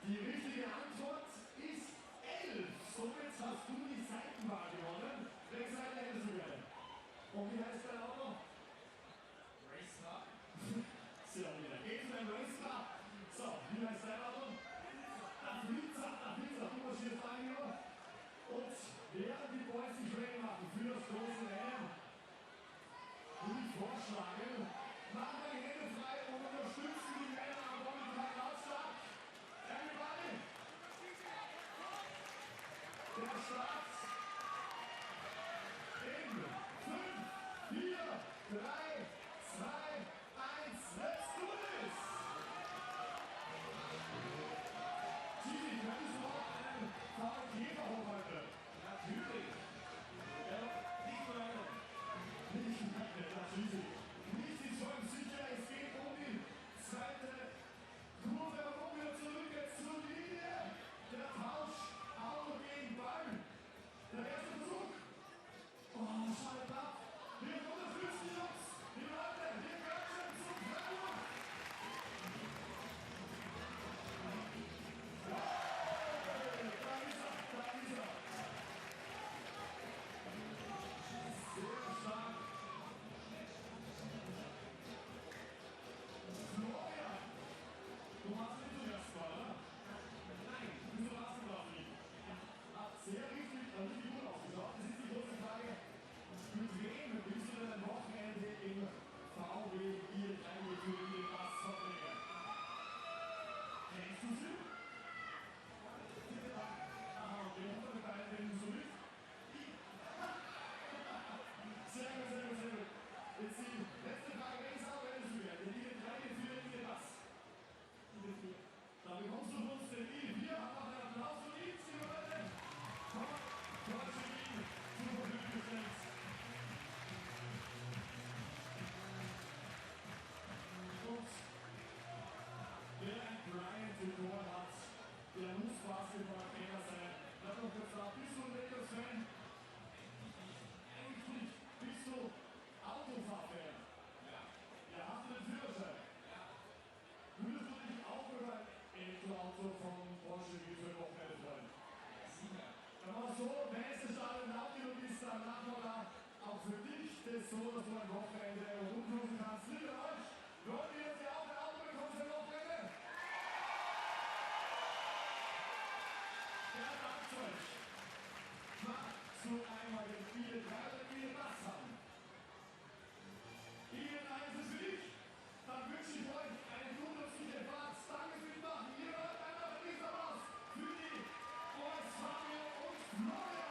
Die richtige Antwort ist 11. Somit hast du die Seitenwahl gewonnen. Welche Seite hättest du gerne? Und wie heißt dein Auto? Racecar. Sehr wieder. Geht für ein Racecar. So, wie heißt dein Auto? Pizza. Du marschierst rein hier. Und während die Boys die Training machen für das große Rennen, würde ich vorschlagen, machen wir die Hände frei und unterstützen die Männer am Vormittag lautstark. Der Start in 5, 4, 3, 2, 1, let's do this! Gigi, könntest du auch einen Fahrradjäger hochhalten? Natürlich. Ja, nicht nur einen. Nicht Gigi. Nicht ist schon sicher, es geht um die zweite Kurve, warum wir zurück jetzt zur Linie. Der Tausch, Auto gegen Ball. Der erste Versuch. Oh, schade ab. Wir unterstützen die Jungs. Die Leute, wir klatschen zum Freiburg. Da ist er. Sehr stark. Florian, du machst nicht zum ersten Mal, oder? Nein, wieso warst du da nicht? Hat sehr richtig gut ausgeschaut. Das ist die große Frage. Mit wem willst du denn ein Wochenende im VW hier reingeführt in den Pass verbringen? Kennst du sie? Ah, okay, und mit beiden nehmen so mit. Sehr gut. Jetzt die letzte Frage, welches Auto hättest du gerne? Die reingeführt in den Pass. Da bekommst du von uns den I. Wir haben noch einen Applaus für ihn, liebe Leute. Deutsche I zur Verfügung gestellt. Und wer ein Brian Trikot hat, der muss Basketball-Trainer sein. Bleib noch kurz da. Bist du ein Lakers-Fan? Eigentlich nicht. Bist du Autofahrfan? Ja. Ja, hast du den Führerschein? Ja. Würdest du dich auch über ein Elektroauto von Porsche wie für ein Wochenende freuen? Ja, sicher. Dann war es so, wenn es das Stadion Latvia du bist, dann machen wir da auch für dich das so, dass du ein Wochenende rumcruisen kannst. Liebe euch, wollt ihr jetzt ja auch ein Auto bekommen für ein Wochenende? Der sagt euch, macht so einmal den Spiel, gerade wenn wir das haben. Irgendein ist für dich. Dann wünsche ich euch eine gute und sichere Fahrt. Danke für die Machen. Ihr hört einmal den Applaus für die Boys, Fabio und Florian.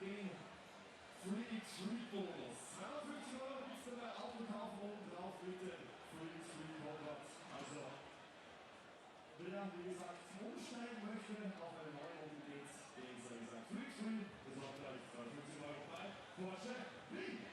den 3x3-Bonus. 250 € gibt's dabei auch gekauft oben drauf, bitte. 3x3-Bonus. Also, wer, wie gesagt, umsteigen möchte auf eine neue Mobilität, den sei gesagt 3x3, besorgt euch 250 € bei Porsche Wien.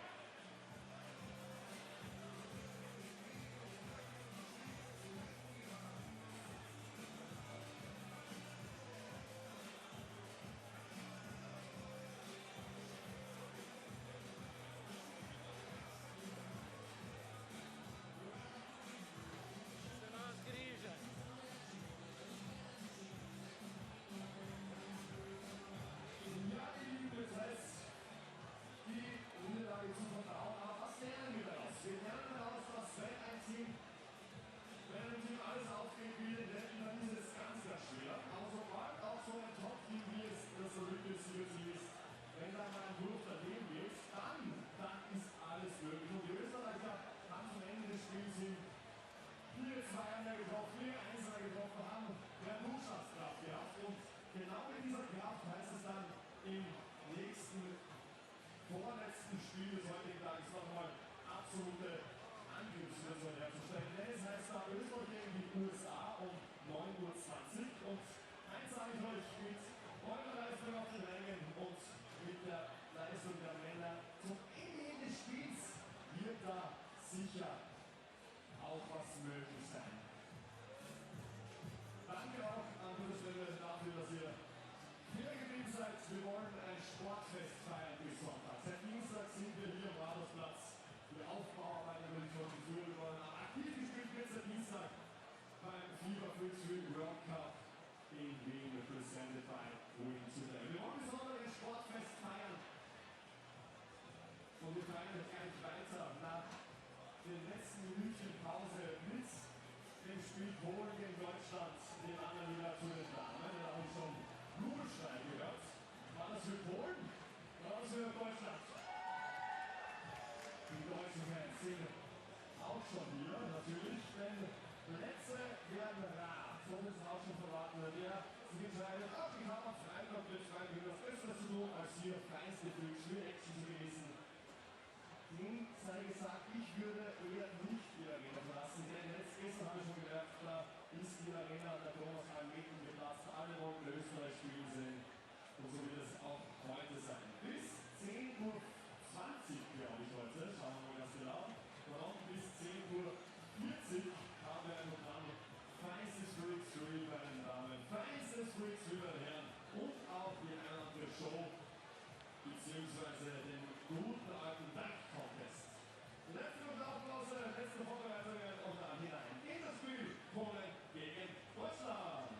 Vorletzten Spiel des heutigen Tages nochmal absolute Angriffsversuche herzustellen. Denn es heißt da Österreich gegen die USA um 9:20 Uhr. Und eins sage ich euch, mit eurer Leistung auf den Rängen und mit der Leistung der Männer zum Ende des Spiels wird da sicher auch was möglich sein. Danke auch an dieser Stelle dafür, dass ihr hier geblieben seid. Wir wollen ein Sportfest feiern bis Sonntag. Seit Dienstag sind wir hier am Rathausplatz für Aufbauarbeiten und Konjunktur. Wir wollen aktiv gespielt wird seit Dienstag beim FIBA 3x3 World Cup in Wien, presented by Win Today. Wir wollen besonders ein Sportfest feiern. Und wir feiern jetzt gleich weiter nach den letzten Minuten Pause mit dem Spiel Polen gegen Deutschland, den anderen wieder zu den Damen. Da habe ich schon Ruheschrei gehört. War das für Polen? War das für Deutschland? Die deutschen Fans sind auch schon hier, natürlich, denn Plätze werden rar. So müssen auch schon verraten, wer sich entscheidet, ach, ich habe am Freitag mit Freitag was Besseres zu tun, als hier feinste Action zu genießen. Dem sei gesagt, ich würde eher nicht die Arena verlassen, denn gestern habe ich schon gemerkt, da ist die Arena an der Thomas Meter geplatzt, alle Runden Österreich spielen sind. Und so wird es auch heute sein. Bis 10:20 Uhr, glaube ich, heute. Schauen wir mal ganz genau. Und bis 10:40 Uhr haben wir ein Programm. Feinstes 3x3 bei den Damen, feinstes 3x3 bei den Herren und auch die eine oder andere Show, beziehungsweise den guten alten Dank-Contest. Letzte Applaus, letzte Vorbereitungen und dann hinein in das Spiel Polen gegen Deutschland.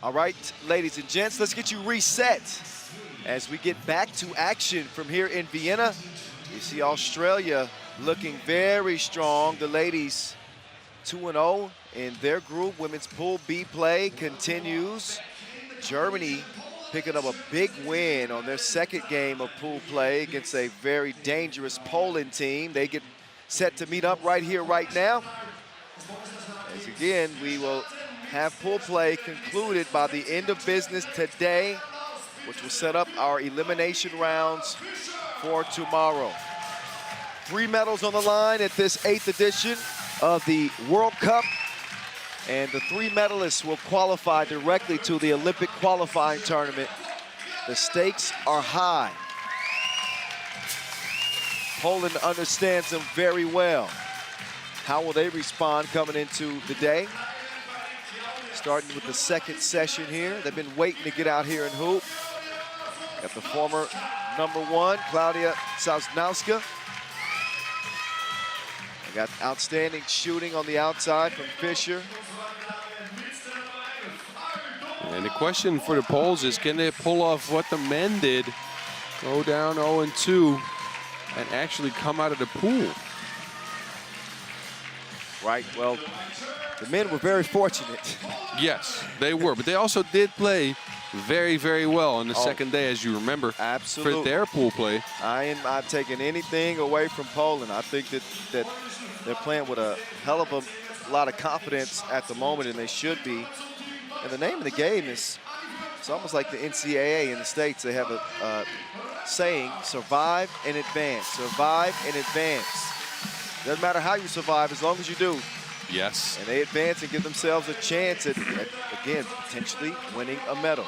All right, ladies and gents, let's get you reset as we get back to action from here in Vienna. You see Australia looking very strong. The ladies 2-0 in their group. Women's Pool B play continues. Germany picking up a big win on their second game of pool play against a very dangerous Poland team. They get set to meet up right here, right now. As again, we will have pool play concluded by the end of business today, which will set up our elimination rounds for tomorrow. 3 medals on the line at this 8th edition of the World Cup. And the 3 medalists will qualify directly to the Olympic qualifying tournament. The stakes are high. Poland understands them very well. How will they respond coming into the day? Starting with the second session here. They've been waiting to get out here and hoop. Got the former #1, Klaudia Sosnowska. They got outstanding shooting on the outside from Fischer. And the question for the Poles is, can they pull off what the men did, go down 0-2, and actually come out of the pool? Right, well, the men were very fortunate. Yes, they were, but they also did play very, very well on the second day, as you remember. Absolutely. For their pool play. I am not taking anything away from Poland. I think that they're playing with a hell of a lot of confidence at the moment, and they should be. And the name of the game is, it's almost like the NCAA in the States. They have a saying, survive and advance. Survive and advance. Doesn't matter how you survive, as long as you do. Yes. And they advance and give themselves a chance at again, potentially winning a medal.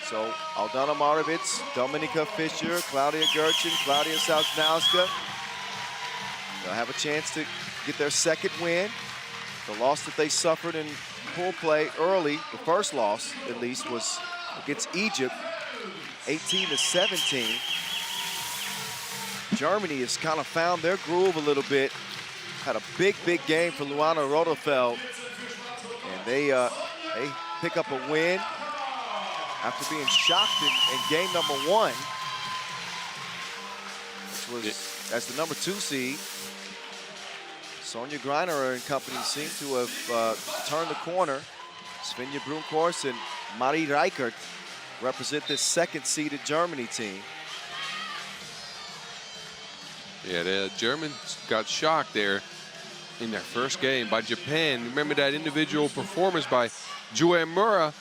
So Aldona Marovic, Dominika Fischer, Claudia Gertchen, Klaudia Sosnowska. They'll have a chance to get their second win. The loss that they suffered in pool play early, the first loss at least, was against Egypt, 18-17. Germany has kind of found their groove a little bit. Had a big, big game for Luana Rodefeld. And they pick up a win after being shocked in game #1, which was as the #2 seed. Sonja Greiner and company seem to have turned the corner. Svenja Brunkhorst and Marie Reichert represent this second-seeded Germany team. Yeah, the Germans got shocked there in their first game by Japan. Remember that individual performance by Jue Mura,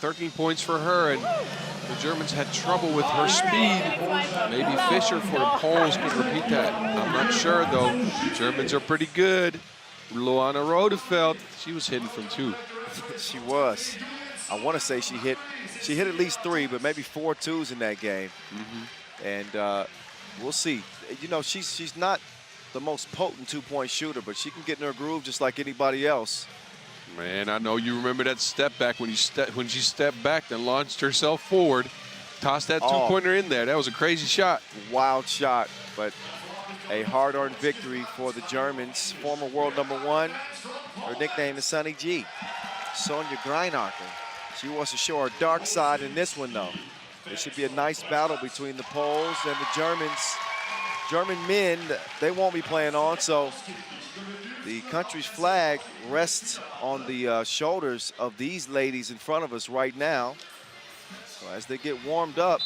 13 points for her, and the Germans had trouble with her speed. Maybe Fischer for the Poles could repeat that. I'm not sure, though. Germans are pretty good. Luana Rodefeld, she was hitting from 2. She was. I want to say she hit at least 3, but maybe 4 twos in that game. And we'll see. You know, she's not the most potent two-point shooter, but she can get in her groove just like anybody else. Man, I know you remember that step back when she stepped back and launched herself forward, tossed that two-pointer in there. That was a crazy shot. Wild shot, but a hard-earned victory for the Germans. Former world #1, her nickname is Sunny G. Sonja Greiner. She wants to show her dark side in this one, though. It should be a nice battle between the Poles and the Germans. German men, they won't be playing on, so the country's flag rests on the shoulders of these ladies in front of us right now. So as they get warmed up,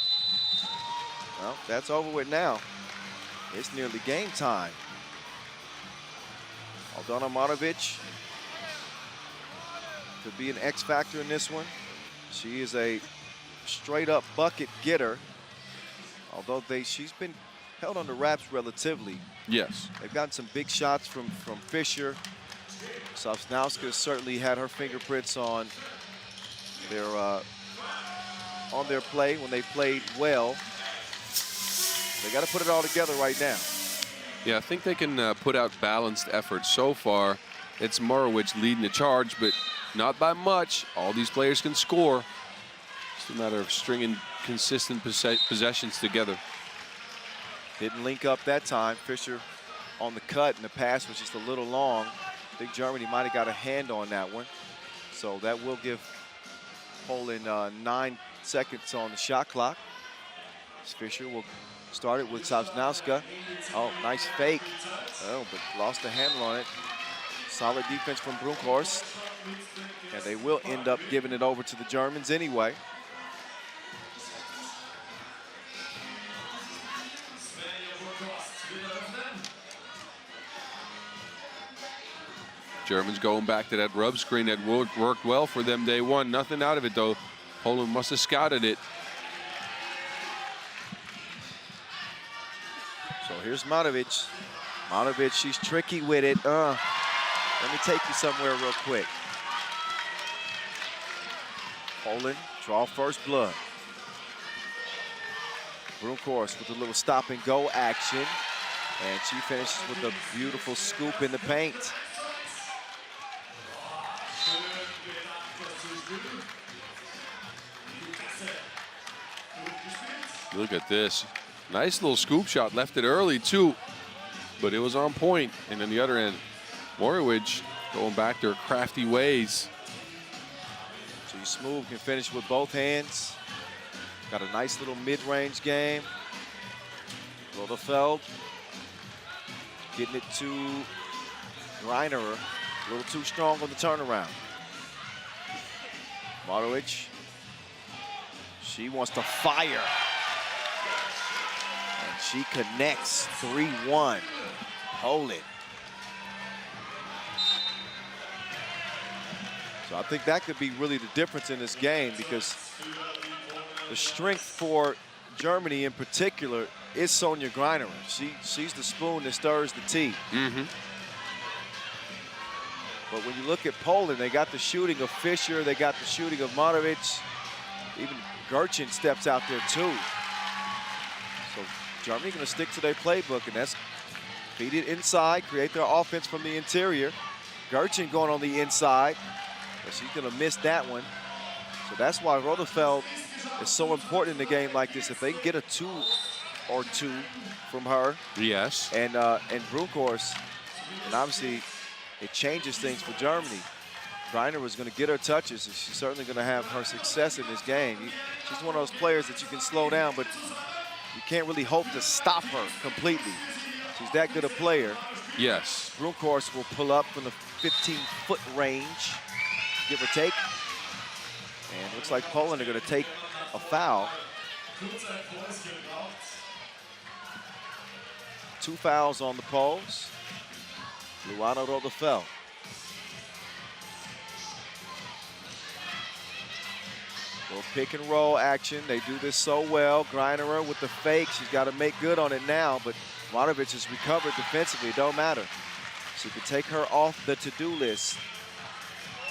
well, that's over with now. It's nearly game time. Aldona Marovic could be an X factor in this one. She is a straight-up bucket getter, although she's been held under wraps relatively. Yes. They've gotten some big shots from Fischer. Sosnowska certainly had her fingerprints on their play when they played well. They got to put it all together right now. Yeah, I think they can put out balanced efforts. So far, it's Morowitz leading the charge, but not by much. All these players can score. It's a matter of stringing consistent possessions together. Didn't link up that time. Fischer on the cut, and the pass was just a little long. I think Germany might have got a hand on that one. So that will give Poland 9 seconds on the shot clock. Fischer will start it with Sosnowska. Oh, nice fake. Oh, but lost the handle on it. Solid defense from Brunkhorst. And they will end up giving it over to the Germans anyway. Germans going back to that rub screen that worked well for them day one. Nothing out of it, though. Poland must have scouted it. So here's Marovic. Marovic, she's tricky with it. Let me take you somewhere real quick. Poland, draw first blood. Broomkhorst with a little stop and go action. And she finishes with a beautiful scoop in the paint. Look at this. Nice little scoop shot. Left it early, too. But it was on point. And on the other end, Morowicz going back to her crafty ways. She's smooth, can finish with both hands. Got a nice little mid-range game. Rodefeld getting it to Greiner. A little too strong on the turnaround. Morowicz. She wants to fire. And she connects 3-1. Poland. So I think that could be really the difference in this game, because the strength for Germany in particular is Sonia Greiner. She's the spoon that stirs the tea. But when you look at Poland, they got the shooting of Fischer, they got the shooting of Morowicz. Even Gerchin steps out there too. So Germany going to stick to their playbook, and that's feed it inside, create their offense from the interior. Gerchin going on the inside, but she's going to miss that one. So that's why Rodefeld is so important in a game like this. If they can get a 2 or 2 from her, yes, and Broomkhorst, and obviously it changes things for Germany. Greiner was going to get her touches, and she's certainly going to have her success in this game. She's one of those players that you can slow down, but you can't really hope to stop her completely. She's that good a player. Yes. Broomkhorst will pull up from the 15-foot range, give or take. And looks like Poland are going to take a foul. 2 fouls on the Poles. Luana Rodefeld. Little pick and roll action. They do this so well. Greiner with the fake. She's got to make good on it now, but Morowicz has recovered defensively. It don't matter. She could take her off the to-do list.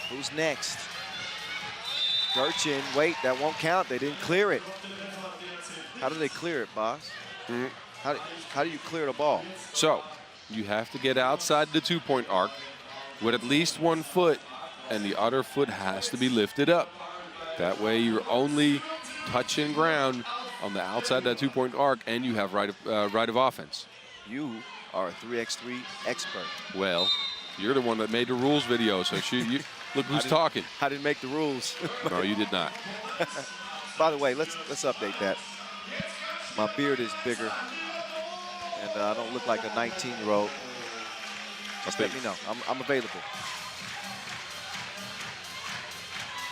Who's next? Gerchin, wait, that won't count. They didn't clear it. How do they clear it, boss? How do you clear the ball? So you have to get outside the 2-point arc with at least 1 foot, and the other foot has to be lifted up. That way you're only touching ground on the outside that 2-point arc, and you have right of offense. You are a 3x3 expert. Well, you're the one that made the rules video, so you look who's talking. I didn't make the rules. No, you did not. By the way, let's update that. My beard is bigger, and I don't look like a 19-year-old. Just let me know. I'm available.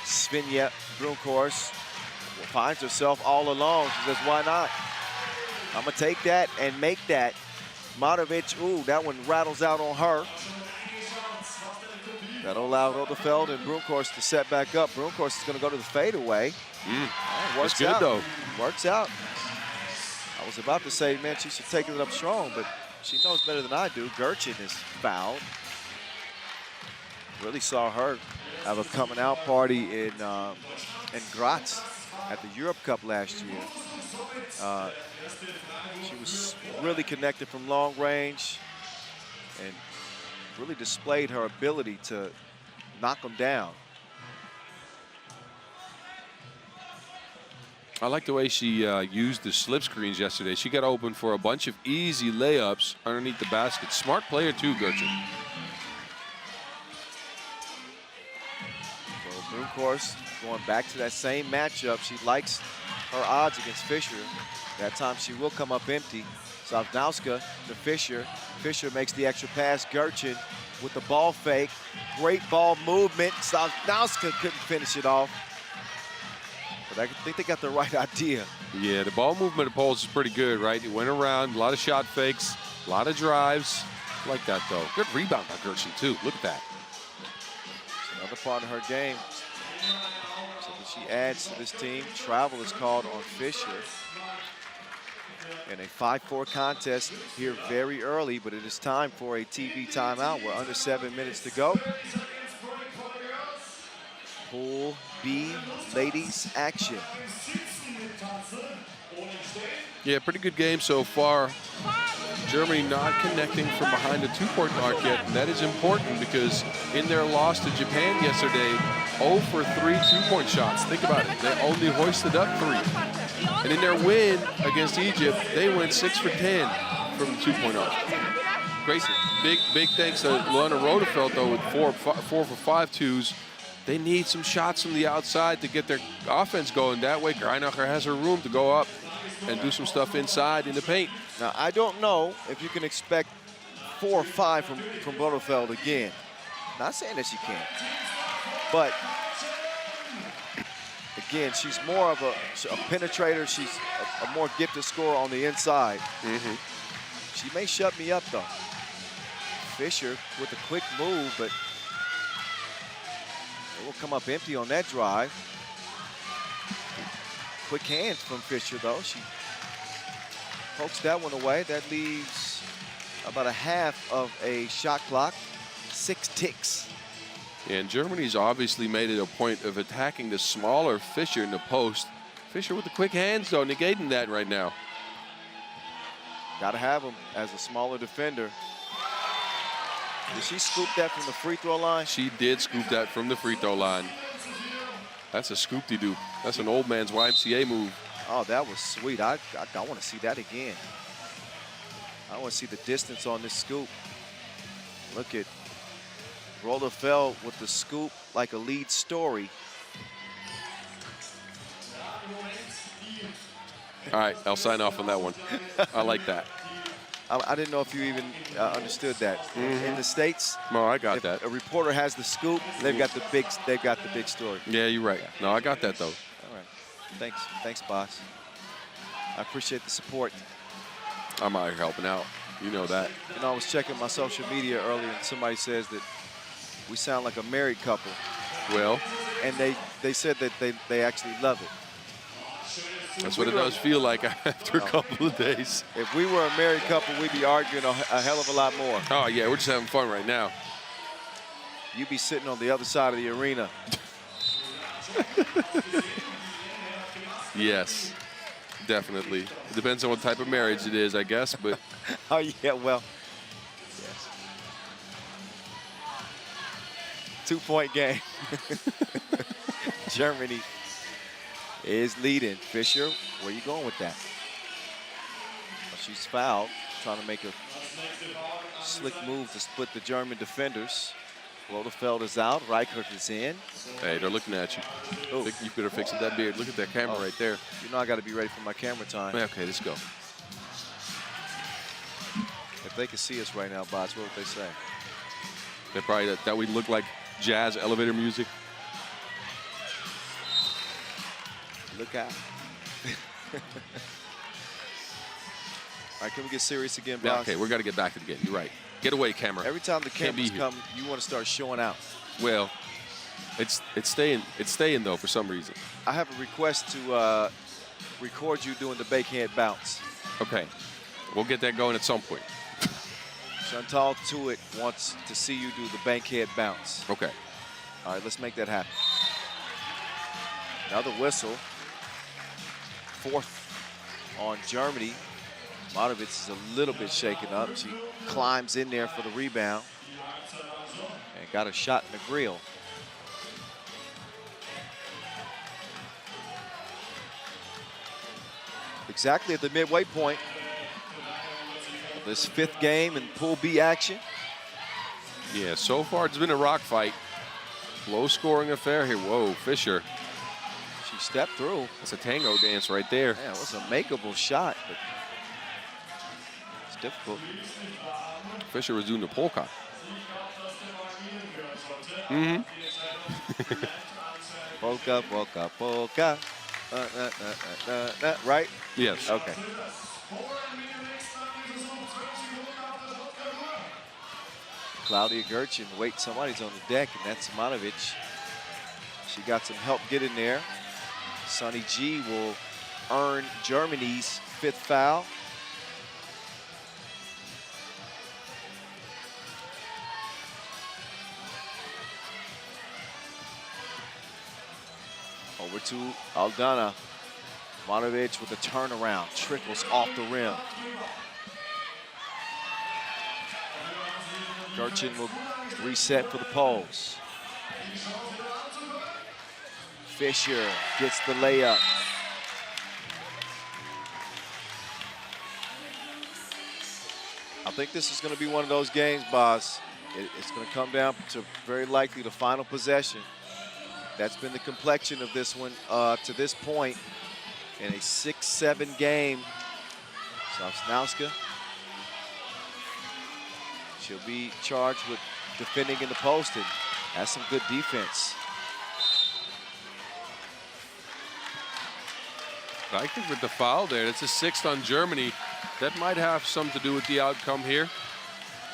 Svenja Broomkhorst finds herself all alone. She says, why not? I'm going to take that and make that. Morowicz, ooh, that one rattles out on her. That'll allow Rodefeld and Broomkhorst to set back up. Broomkhorst is going to go to the fadeaway. Works good, though. Works out. I was about to say, man, she should take it up strong, but she knows better than I do. Gerchin is fouled. Really saw her have a coming out party in Graz at the Europe Cup last year. She was really connected from long range and really displayed her ability to knock them down. I like the way she used the slip screens yesterday. She got open for a bunch of easy layups underneath the basket. Smart player too, Gerchin. So Broomkhorst going back to that same matchup. She likes her odds against Fischer. That time she will come up empty. Sosnowska to Fischer. Fischer makes the extra pass. Gerchin with the ball fake. Great ball movement. Sosnowska couldn't finish it off. But I think they got the right idea. Yeah, the ball movement of Poles is pretty good, right? It went around, a lot of shot fakes, a lot of drives. I like that, though. Good rebound by Gerchin, too. Look at that. Another part of her game. So that she adds to this team. Travel is called on Fischer. In a 5-4 contest here very early, but it is time for a TV timeout. We're under 7 minutes to go. Pool B ladies action. Yeah, pretty good game so far. Germany not connecting from behind the two-point arc yet, and that is important because in their loss to Japan yesterday, 0 for 3 two-point shots. Think about it. They only hoisted up 3. And in their win against Egypt, they went 6 for 10 from the two-point arc. Crazy. Big thanks to Luana Rodefeld, though, with 4 for 5 twos. They need some shots from the outside to get their offense going. That way, Greinacher has her room to go up and do some stuff inside in the paint. Now, I don't know if you can expect 4 or 5 from Rodefeld again. Not saying that she can't. But, again, she's more of a penetrator. She's a more gifted scorer on the inside. She may shut me up, though. Fisher with a quick move, but it will come up empty on that drive. Quick hands from Fisher, though. She pokes that one away. That leaves about a half of a shot clock, 6 ticks. And Germany's obviously made it a point of attacking the smaller Fisher in the post. Fisher with the quick hands, though, negating that right now. Got to have him as a smaller defender. Did she scoop that from the free throw line? She did scoop that from the free throw line. That's a scoop-de-doo. That's an old man's YMCA move. Oh, that was sweet. I want to see that again. I want to see the distance on this scoop. Look at Rodefeld with the scoop like a lead story. All right, I'll sign off on that one. I like that. I didn't know if you even understood that. In the States, No, I got if that. a reporter has the scoop, they've got the big story. Yeah, you're right. No, I got that, though. All right. Thanks, boss. I appreciate the support. I'm out here helping out. You know that. You know, I was checking my social media earlier, and somebody says that we sound like a married couple. Well, And they said that they actually love it. that's what it does feel like after a couple of days. If we were a married couple, we'd be arguing a hell of a lot more. Oh, yeah, we're just having fun right now. You'd be sitting on the other side of the arena. Yes, definitely. It depends on what type of marriage it is, I guess, but Oh, yeah, well. Yes. 2-point game. Germany is leading. Fisher, where you going with that? Well, she's fouled, trying to make a slick move to split the German defenders. Rodefeld is out. Reichert is in. hey, they're looking at you. Oh. You better fix that beard. Look at that camera right there. You know I got to be ready for my camera time. Okay, let's go. If they could see us right now, bots, what would they say? They're probably that we look like jazz elevator music. Look out. All right, can we get serious again, Yeah, boss? okay, we got to get back to the game. You're right. Get away, camera. Every time the Can't be cameras here. come, you want to start showing out. Well, it's staying though for some reason. I have a request to record you doing the backhand bounce. Okay, we'll get that going at some point. Chantal Tuitt wants to see you do the bankhead bounce. Okay. All right, let's make that happen. Another whistle. 4th on Germany. Matovich is a little bit shaken up. She climbs in there for the rebound and got a shot in the grill. Exactly at the midway point of this 5th game in Pool B action. Yeah, so far it's been a rock fight. Low scoring affair here. Whoa, Fisher. She stepped through. That's a tango dance right there. Yeah, it was a makeable shot, but it's difficult. Fisher was doing the polka. Polka, polka, polka. Right? Yes. Okay. Claudia Gertchen, wait, somebody's on the deck, and that's Matovich. She got some help getting there. Sonny G will earn Germany's 5th foul. Over to Aldana. Matovic with a turnaround, trickles off the rim. Gerchin will reset for the Poles. Fisher gets the layup. I think this is going to be one of those games, Boz. It's going to come down to very likely the final possession. That's been the complexion of this one to this point in a 6-7 game. Sosnowska. She'll be charged with defending in the post, and that's some good defense. I think with the foul there, it's a 6th on Germany. That might have something to do with the outcome here.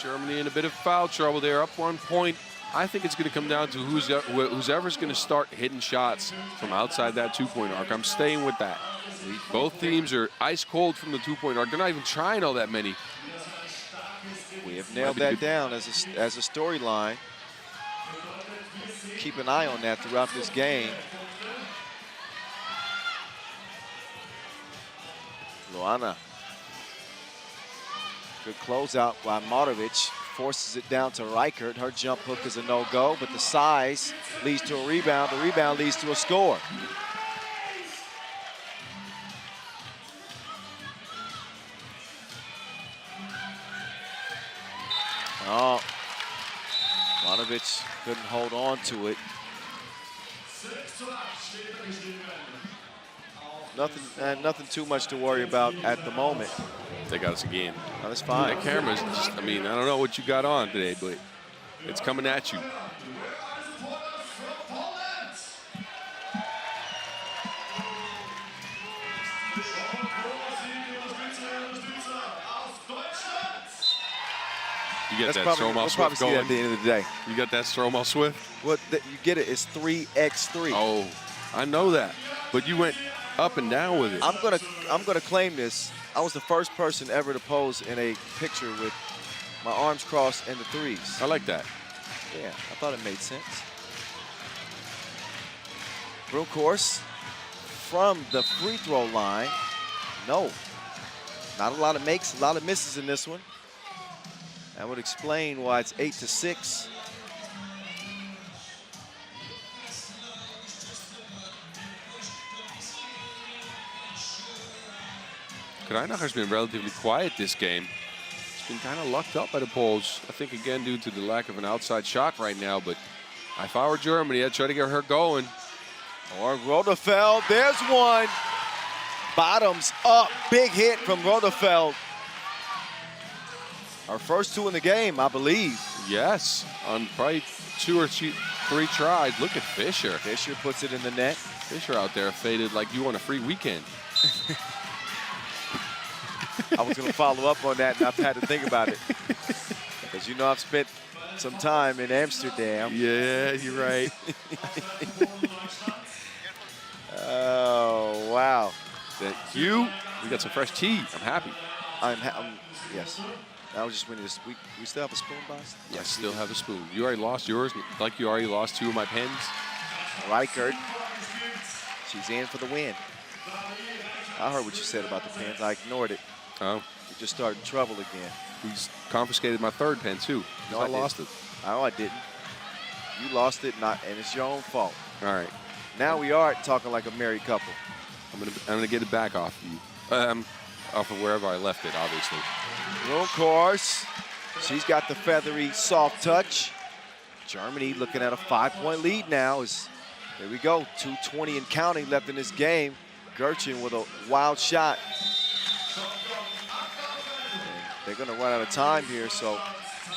Germany in a bit of foul trouble there, up 1 point. I think it's going to come down to whoever's going to start hitting shots from outside that 2-point arc. I'm staying with that. Both teams are ice cold from the 2-point arc. They're not even trying all that many. We have nailed that down as a storyline. Keep an eye on that throughout this game. Luana. Good closeout by Matovic. Forces it down to Reichert. Her jump hook is a no-go, but the size leads to a rebound. The rebound leads to a score. Oh, Matovic couldn't hold on to it. Nothing too much to worry about at the moment. They got us again. No, that's fine. That camera's just, I mean, I don't know what you got on today, but it's coming at you. You get that Stromal Swift going. At the end of the day. You got that Stromal Swift? What you get it is 3x3. Oh, I know that, but you went up and down with it. I'm gonna claim this. I was the first person ever to pose in a picture with my arms crossed and the threes. I like that. Yeah, I thought it made sense. Broom course from the free throw line. No, not a lot of makes, a lot of misses in this one. That would explain why it's 8-6. Krajinacher's been relatively quiet this game. It's been kind of lucked up by the Poles. I think, again, due to the lack of an outside shot right now. But if I were Germany, I'd try to get her going. Or Rodefeld, there's one. Bottoms up, big hit from Rodefeld. Our first 2 in the game, I believe. Yes, on probably 2 or 3 tries. Look at Fisher. Fisher puts it in the net. Fisher out there faded like you on a free weekend. I was going to follow up on that, and I've had to think about it. Because you know I've spent some time in Amsterdam. Yeah, you're right. Oh, wow. Thank you. We got some fresh tea. I'm happy. Yes. I was just winning this. We still have a spoon, boss? Yes, still have a spoon. You already lost yours, like you already lost 2 of my pens. Reichert. She's in for the win. I heard what you said about the pens. I ignored it. Oh. You just started trouble again. He's confiscated my 3rd pen, too. No, I lost it. No, I didn't. You lost it, and it's your own fault. All right. Now we are talking like a married couple. I'm gonna get it back off you. Off of wherever I left it, obviously. Of course. She's got the feathery, soft touch. Germany looking at a 5-point lead now. There we go, 2:20 and counting left in this game. Gerchin with a wild shot. And they're gonna run out of time here, so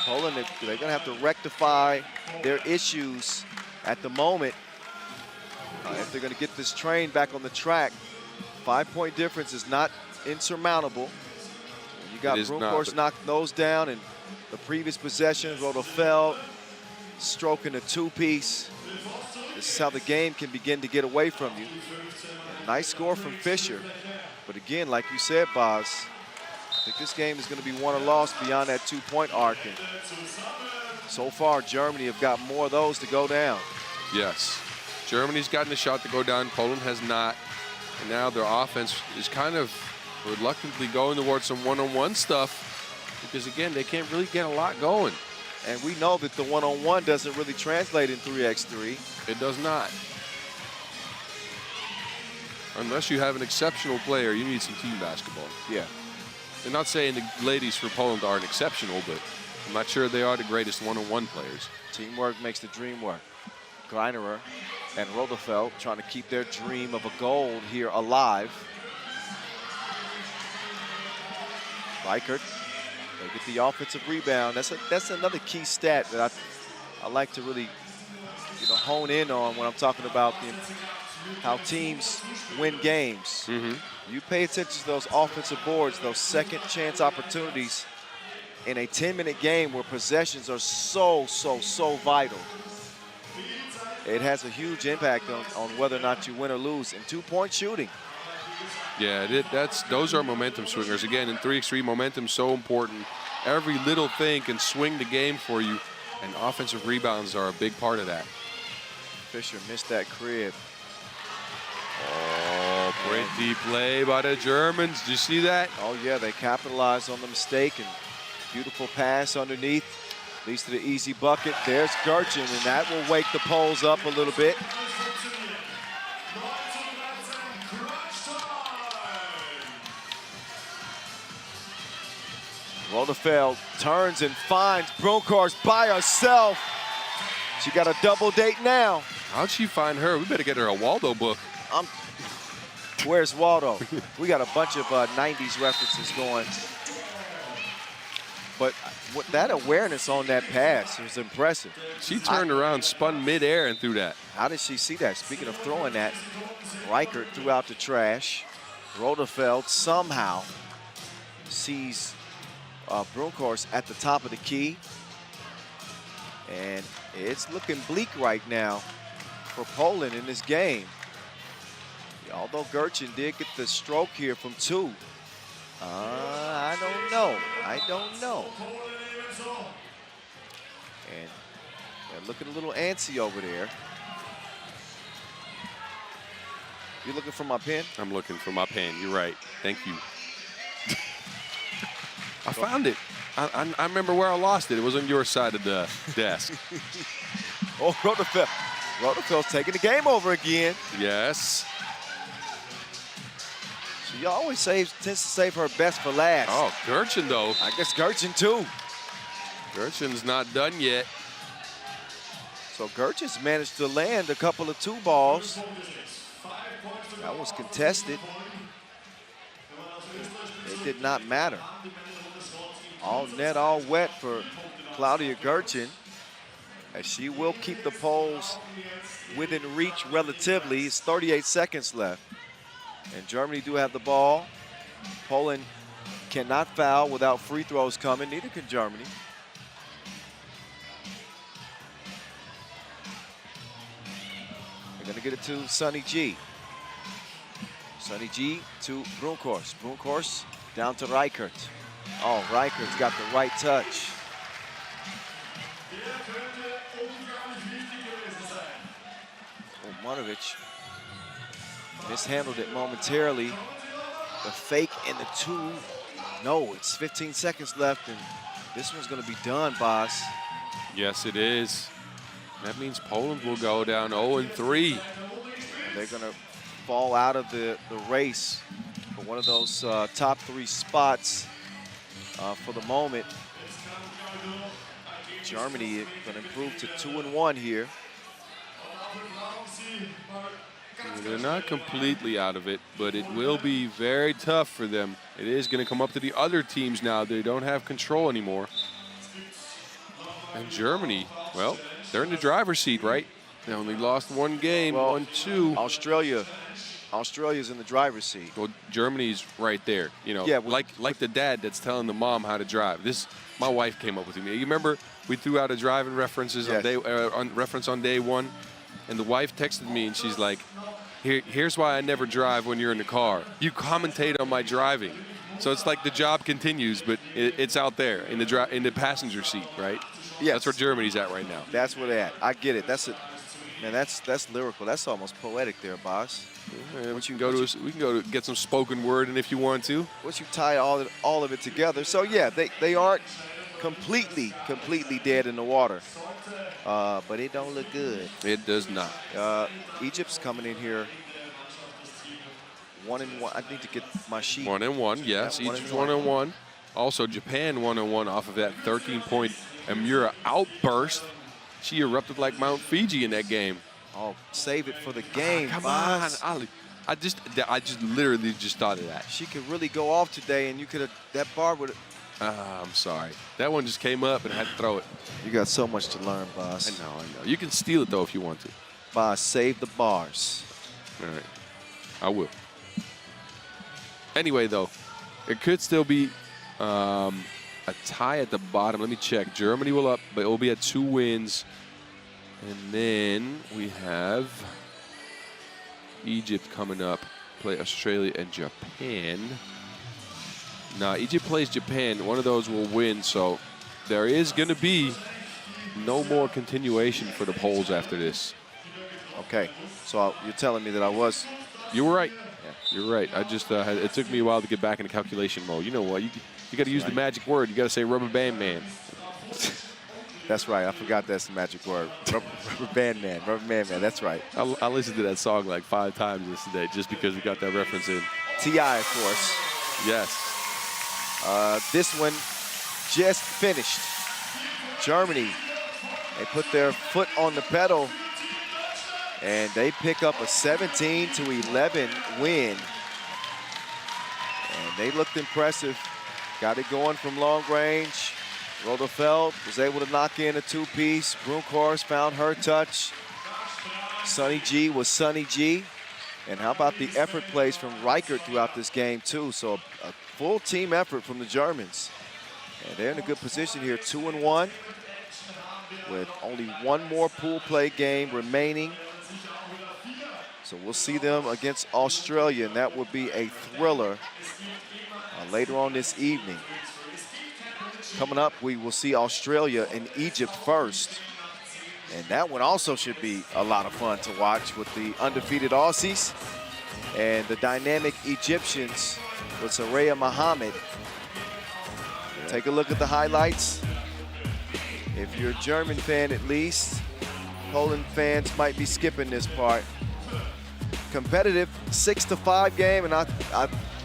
Poland, they're gonna have to rectify their issues at the moment. If they're gonna get this train back on the track. 5-point difference is not insurmountable. You got Broomhorst knocking those down, and the previous possession, Rodefeld stroking a 2-piece. This is how the game can begin to get away from you. Nice score from Fisher. But again, like you said, Boz, I think this game is going to be won or lost beyond that 2-point arc. And so far, Germany have got more of those to go down. Yes. Germany's gotten a shot to go down. Poland has not. And now their offense is kind of reluctantly going towards some one-on-one stuff because, again, they can't really get a lot going. And we know that the one-on-one doesn't really translate in 3x3. It does not. Unless you have an exceptional player, you need some team basketball. Yeah. I'm not saying the ladies for Poland aren't exceptional, but I'm not sure they are the greatest one-on-one players. Teamwork makes the dream work. Greinerer and Rodefeld trying to keep their dream of a gold here alive. Reichert, they get the offensive rebound. That's another key stat that I like to really, hone in on when I'm talking about how teams win games. You pay attention to those offensive boards, those second chance opportunities in a 10-minute game where possessions are so vital. It has a huge impact on whether or not you win or lose. And 2-point shooting. Yeah, those are momentum swingers. Again, in 3x3, momentum's so important. Every little thing can swing the game for you, and offensive rebounds are a big part of that. Fisher missed that crib. Oh, pretty play by the Germans. Did you see that? Oh, yeah, they capitalized on the mistake, and beautiful pass underneath. Leads to the easy bucket. There's Gerchen, and that will wake the Poles up a little bit. Rodefeld turns and finds Bronkhorst by herself. She got a double date now. How'd she find her? We better get her a Waldo book. Where's Waldo? We got a bunch of 90s references going. But that awareness on that pass was impressive. She turned around, spun midair, and threw that. How did she see that? Speaking of throwing that, Reichert threw out the trash. Rodefeld somehow sees Bronkhorst at the top of the key. And it's looking bleak right now for Poland in this game. Although Gerchen did get the stroke here from 2. I don't know. And they're looking a little antsy over there. You looking for my pen? I'm looking for my pen. You're right. Thank you. I found it. I remember where I lost it. It was on your side of the desk. Oh, Rodefeld. Rodefeld's taking the game over again. Yes. She always tends to save her best for last. Oh, Gerchen, though. I guess Gerchen, too. Gerchen's not done yet. So Gerchen's managed to land a couple of 2 balls. That was contested. It did not matter. All net, all wet for Claudia Gerchen, as she will keep the Poles within reach relatively. It's 38 seconds left. And Germany do have the ball. Poland cannot foul without free throws coming. Neither can Germany. They're going to get it to Sonny G. Sonny G to Bronkhorst. Bronkhorst down to Reichert. Oh, Reichert's got the right touch. Omanovic mishandled it momentarily. The fake and the 2. No, it's 15 seconds left, and this one's going to be done, boss. Yes, it is. That means Poland will go down 0-3. And they're going to fall out of the race for one of those top 3 spots for the moment. Germany going to improve to 2-1 here. They're not completely out of it, but it will be very tough for them. It is going to come up to the other teams now. They don't have control anymore. And Germany, well, they're in the driver's seat, right? They only lost 1 game, well, 1-2. Australia's in the driver's seat. Well, Germany's right there. Yeah, like the dad that's telling the mom how to drive. My wife came up with it. You remember we threw out a driving references yes. on day 1, and the wife texted me and she's like, Here's why I never drive when you're in the car. You commentate on my driving. So it's like the job continues, but it's out there in the passenger seat, right? Yes. That's where Germany's at right now. That's where they're at. I get it. Man, that's lyrical. That's almost poetic there, boss. Yeah, we can go to get some spoken word in if you want to. Once you tie all of it together. So yeah, they aren't completely dead in the water, but it don't look good. It does not. Egypt's coming in here 1-1. I need to get my sheet. 1-1, yes. Yeah, Egypt's 1-1. Also, Japan 1-1 off of that 13-point Amira outburst. She erupted like Mount Fiji in that game. Oh, save it for the game, Come boss. on, Ali. I just literally just thought of that. She could really go off today, and you could have, that bar would have. I'm sorry. That one just came up and I had to throw it. You got so much to learn, boss. I know. You can steal it, though, if you want to. Boss, save the bars. All right. I will. Anyway, though, it could still be a tie at the bottom. Let me check. Germany will up, but it will be at 2 wins. And then we have Egypt coming up, play Australia and Japan. Now, Egypt plays Japan. One of those will win, so there is going to be no more continuation for the polls after this. Okay, so you're telling me that I was. You were right. Yeah, you're right. I just it took me a while to get back into calculation mode. You know what? You got to use the magic word. You got to say rubber band man. That's right. I forgot that's the magic word. Rubber band man. Rubber band man. That's right. I listened to that song like 5 times yesterday just because we got that reference in. T.I., of course. Yes. This one just finished. Germany, they put their foot on the pedal, and they pick up a 17-11 win. And they looked impressive. Got it going from long range. Rodefeld was able to knock in a 2-piece. Brunkhorst found her touch. Sunny G was Sunny G. And how about the effort plays from Reichert throughout this game, too? So a full team effort from the Germans. And they're in a good position here, 2-1, with only one more pool play game remaining. So we'll see them against Australia, and that will be a thriller later on this evening. Coming up, we will see Australia and Egypt first. And that one also should be a lot of fun to watch with the undefeated Aussies and the dynamic Egyptians with Saraya Mohammed. Take a look at the highlights. If you're a German fan at least, Poland fans might be skipping this part. Competitive 6-5 game, and I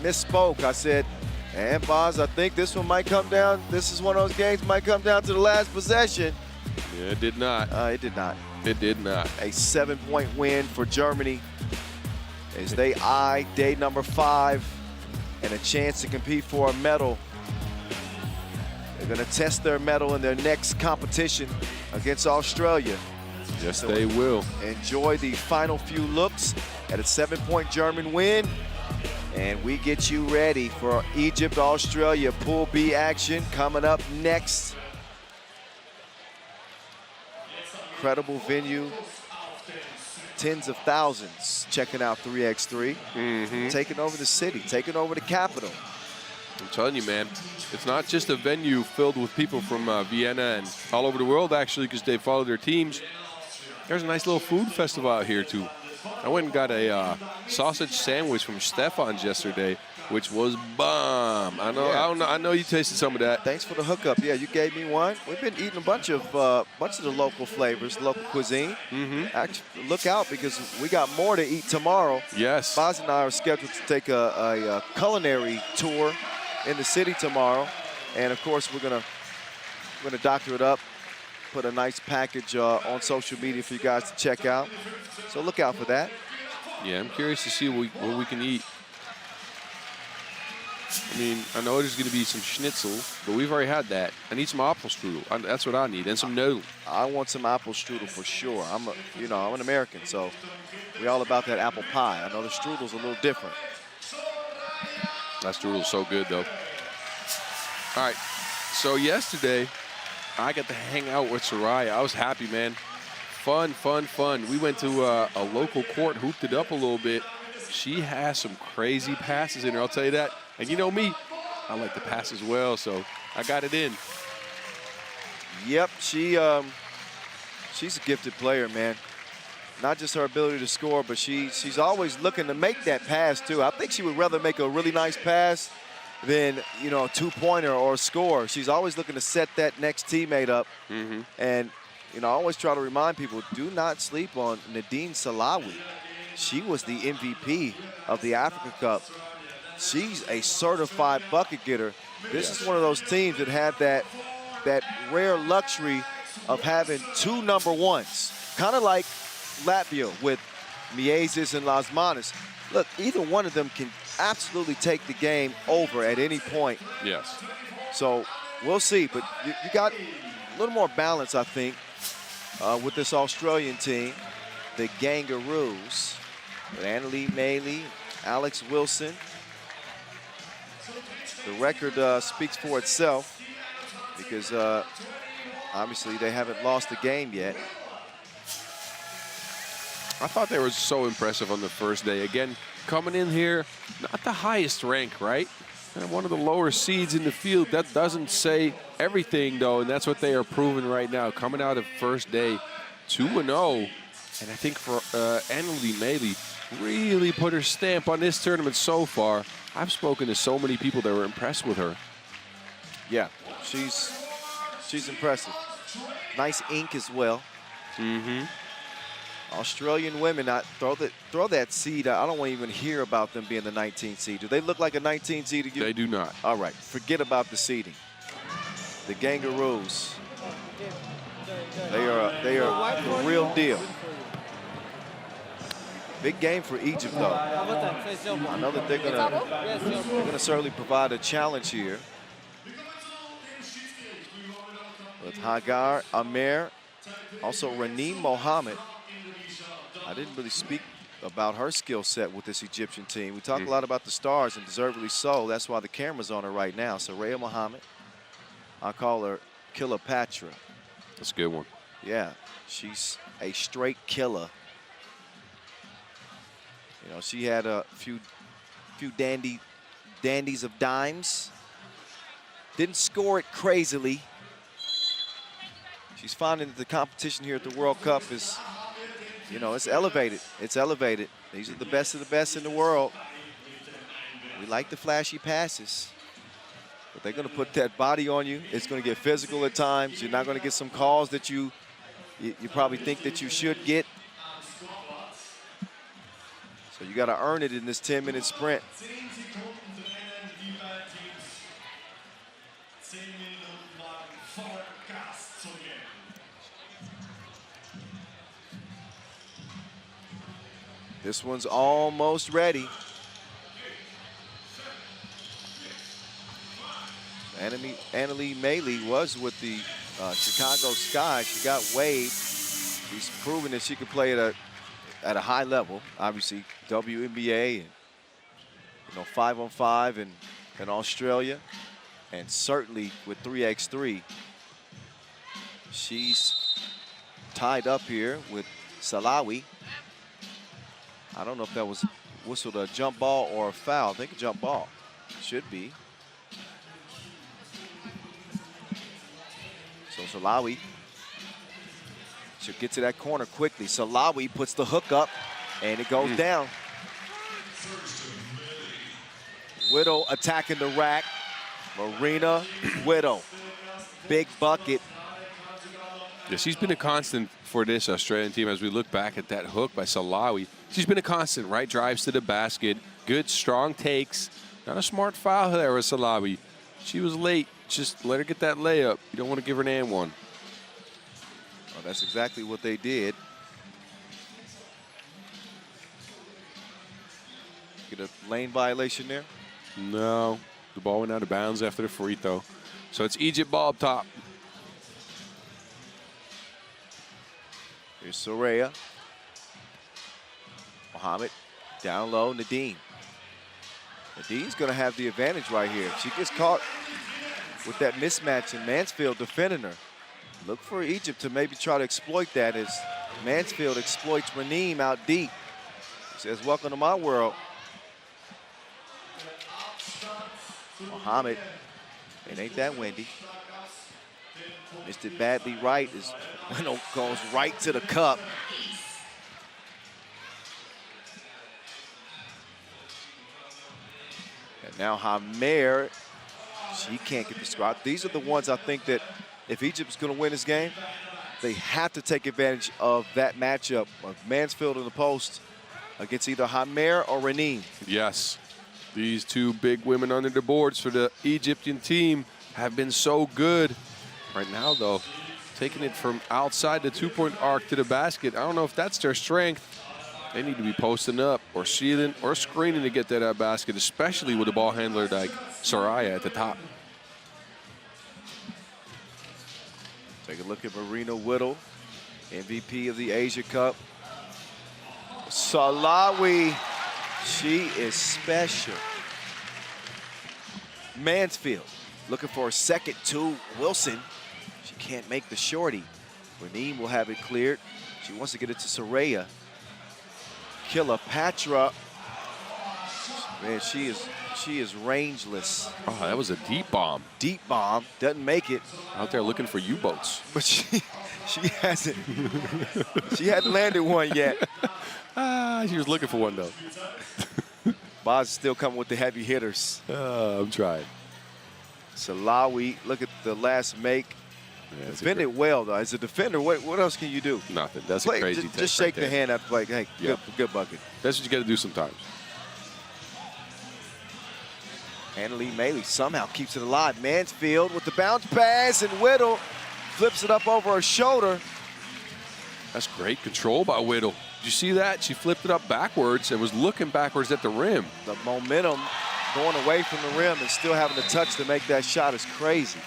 misspoke. I said, and Boz, I think this one might come down. This is one of those games might come down to the last possession. Yeah, it did not. It did not. It did not. A 7-point win for Germany as they eye day number 5 and a chance to compete for a medal. They're going to test their medal in their next competition against Australia. Yes, so they will. Enjoy the final few looks at a 7-point German win. And we get you ready for Egypt-Australia Pool B action coming up next. Incredible venue. Tens of thousands checking out 3x3. Taking over the city, taking over the capital. I'm telling you, man, it's not just a venue filled with people from Vienna and all over the world, actually, because they follow their teams. There's a nice little food festival out here, too. I went and got a sausage sandwich from Stefan's yesterday, which was bomb. I know you tasted some of that. Thanks for the hookup. Yeah, you gave me one. We've been eating a bunch of the local flavors, local cuisine. Actually, look out because we got more to eat tomorrow. Yes. Boz and I are scheduled to take a culinary tour in the city tomorrow, and of course we're gonna doctor it up, put a nice package on social media for you guys to check out. So look out for that. Yeah, I'm curious to see what we can eat. I mean, I know there's going to be some schnitzel, but we've already had that. I need some Apfelstrudel. That's what I need, and some noodle. I want some Apfelstrudel for sure. I'm an American, so we're all about that apple pie. I know the strudel's a little different. That strudel's so good, though. All right, so yesterday, I got to hang out with Saraya. I was happy, man. Fun, fun, fun. We went to a local court, hooped it up a little bit. She has some crazy passes in her, I'll tell you that. And you know me, I like to pass as well, so I got it in. Yep, she's a gifted player, man. Not just her ability to score, but she's always looking to make that pass, too. I think she would rather make a really nice pass than, you know, a two-pointer or a score. She's always looking to set that next teammate up. And, you know, I always try to remind people, do not sleep on Nadine Salawi. She was the MVP of the Africa Cup. She's a certified bucket getter. This is one of those teams that have that rare luxury of having two number ones, kind of like Latvia with Miezis and Lasmanis. Look, either one of them can absolutely take the game over at any point. Yes. So we'll see, but you got a little more balance, I think, with this Australian team, the Gangaroos, with Annalie Maley, Alex Wilson. The record speaks for itself because obviously they haven't lost a game yet. I thought they were so impressive on the first day. Again, coming in here, not the highest rank, right? And one of the lower seeds in the field. That doesn't say everything, though, and that's what they are proving right now. Coming out of first day, 2-0. And I think for Annalie Maley, really put her stamp on this tournament so far. I've spoken to so many people that were impressed with her. Yeah, she's impressive. Nice ink as well. Australian women, throw that seed. I don't want to even hear about them being the 19th seed. Do they look like a 19th seed to you? They do not. All right, forget about the seeding. The Gangaroos, they are the real deal. Big game for Egypt, though. I know that they're gonna certainly provide a challenge here. With Hagar Amer, also Raneem Mohammed. I didn't really speak about her skill set with this Egyptian team. We talk a lot about the stars, and deservedly so. That's why the camera's on her right now. So Rhea Mohammed, I call her Cleopatra. That's a good one. Yeah, she's a straight killer. You know, she had a few dandies of dimes. Didn't score it crazily. She's finding that the competition here at the World Cup is, you know, it's elevated. It's elevated. These are the best of the best in the world. We like the flashy passes, but they're going to put that body on you. It's going to get physical at times. You're not going to get some calls that you probably think that you should get. So you got to earn it in this 10-minute sprint. This one's almost ready. Annalie Maley was with the Chicago Sky. She got waived. She's proven that she can play at a high level. Obviously, WNBA and 5-on-5 in Australia, and certainly with 3x3. She's tied up here with Salawi. I don't know if that was whistled a jump ball or a foul. I think a jump ball. Should be. So Salawi should get to that corner quickly. Salawi puts the hook up, and it goes down. Widow attacking the rack. Marina Widow. Big bucket. Yeah, she's been a constant for this Australian team as we look back at that hook by Salawi. She's been a constant, right? Drives to the basket. Good, strong takes. Not a smart foul there with Salawi. She was late. Just let her get that layup. You don't want to give her an and one. Well, that's exactly what they did. Get a lane violation there? No. The ball went out of bounds after the free throw. So it's Egypt ball up top. Here's Soraya. Mohammed down low, Nadine. Nadine's going to have the advantage right here. If she gets caught with that mismatch and Mansfield defending her, look for Egypt to maybe try to exploit that as Mansfield exploits Raneem out deep. He says, welcome to my world. Muhammad, it ain't that windy. Missed it badly right as Wendell goes right to the cup. And now Hamer, she can't get the squat. These are the ones I think that if Egypt's gonna win this game, they have to take advantage of that matchup of Mansfield in the post against either Hamer or Raneem. Yes. These two big women under the boards for the Egyptian team have been so good. Right now, though, taking it from outside the two-point arc to the basket, I don't know if that's their strength. They need to be posting up or sealing or screening to get to that basket, especially with a ball handler like Soraya at the top. Take a look at Marina Whittle, MVP of the Asia Cup. Salawi, she is special. Mansfield looking for a second to Wilson. She can't make the shorty. Raneem will have it cleared. She wants to get it to Soraya. Kilapatra. Man, she is rangeless. Oh, that was a deep bomb. Deep bomb, doesn't make it. Out there looking for U-boats. But she hasn't landed one yet. She was looking for one, though. Boz is still coming with the heavy hitters. I'm trying. Salawi, look at the last make. Yeah, Defended well, though. As a defender, what else can you do? Nothing. That's a crazy take. Just shake the hand after, like, hey, Yep. good bucket. That's what you got to do sometimes. Annalie Maley somehow keeps it alive. Mansfield with the bounce pass, and Whittle flips it up over her shoulder. That's great control by Whittle. Did you see that? She flipped it up backwards and was looking backwards at the rim. The momentum going away from the rim and still having the touch to make that shot is crazy.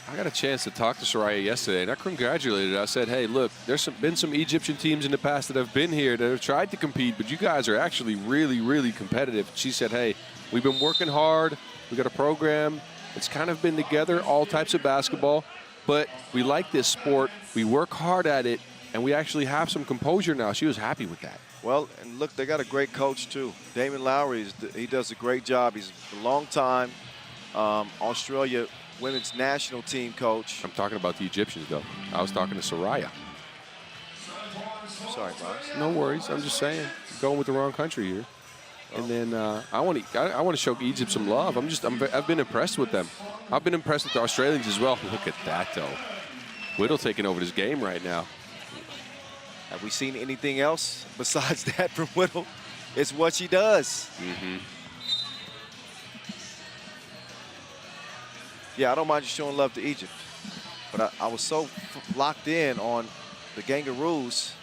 I got a chance to talk to Soraya yesterday, and I congratulated her. I said, hey, look, there's been some Egyptian teams in the past that have been here that have tried to compete, but you guys are actually really, really competitive. She said, hey, we've been working hard. We got a program. It's kind of been together, all types of basketball, but we like this sport. We work hard at it, and we actually have some composure now. She was happy with that. Well, and look, they got a great coach, too. Damon Lowry, he does a great job. He's a long-time Australia women's national team coach. I'm talking about the Egyptians, though. I was talking to Soraya. Sorry, Boz. No worries. I'm just saying, going with the wrong country here. And then I want to show Egypt some love. I've been impressed with them. I've been impressed with the Australians as well. Look at that, though. Whittle taking over this game right now. Have we seen anything else besides that from Whittle? It's what she does. Mm-hmm. Yeah, I don't mind you showing love to Egypt. But I was so locked in on the Gangaroos,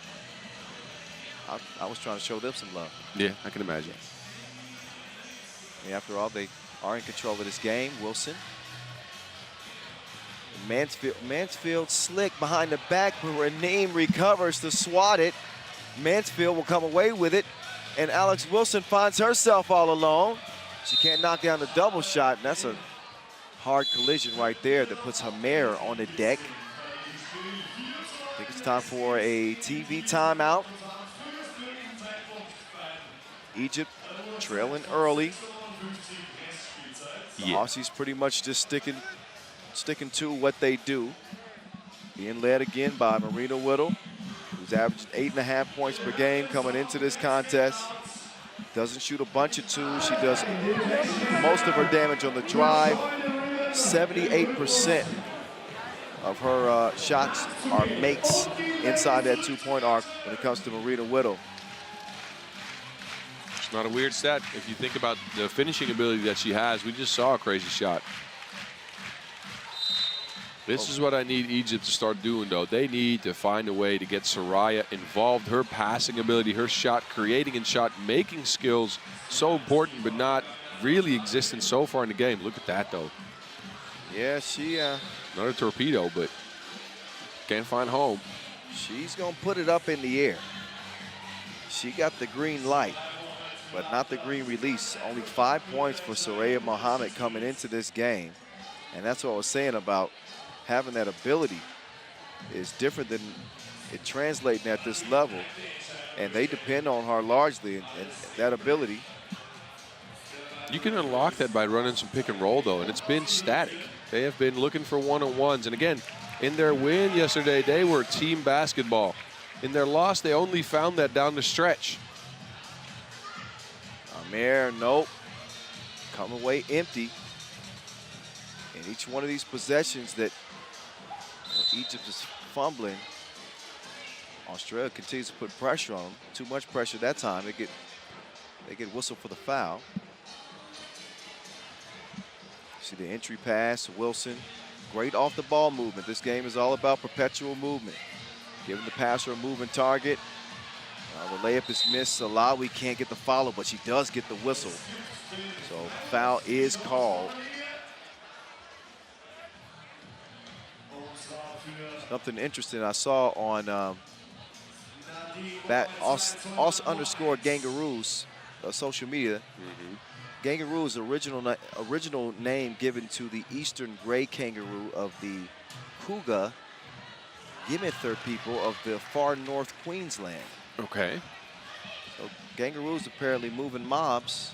I was trying to show them some love. Yeah, I can imagine. And after all, they are in control of this game. Wilson. Mansfield slick behind the back, but Raneem recovers to swat it. Mansfield will come away with it, and Alex Wilson finds herself all alone. She can't knock down the double shot, and that's a hard collision right there that puts Hamer on the deck. I think it's time for a TV timeout. Egypt trailing early. The Aussies pretty much just sticking to what they do. Being led again by Marina Whittle, who's averaging 8.5 points per game coming into this contest. Doesn't shoot a bunch of twos. She does most of her damage on the drive. 78% of her shots are makes inside that two-point arc when it comes to Marina Whittle. It's not a weird stat if you think about the finishing ability that she has. We just saw a crazy shot. This is what I need Egypt to start doing, though. They need to find a way to get Soraya involved. Her passing ability, her shot creating and shot making skills, so important, but not really existent so far in the game. Look at that, though. Yeah, she... Not a torpedo, but can't find home. She's going to put it up in the air. She got the green light, but not the green release. Only 5 points for Soraya Mohammed coming into this game. And that's what I was saying about having that ability is different than it translating at this level. And they depend on her largely and that ability. You can unlock that by running some pick and roll, though, and it's been static. They have been looking for one-on-ones. And again, in their win yesterday, they were team basketball. In their loss, they only found that down the stretch. Amir, nope. Come away empty. In each one of these possessions that Egypt is fumbling, Australia continues to put pressure on them. Too much pressure that time. They get whistled for the foul. See the entry pass, Wilson. Great off the ball movement. This game is all about perpetual movement. Giving the passer a moving target. The layup is missed. Alawi can't get the follow, but she does get the whistle. So foul is called. Something interesting I saw on _Gangaroos social media. Kangaroo's original name given to the eastern gray kangaroo of the Huga Yimithir people of the far north Queensland. Okay. So kangaroos apparently moving mobs.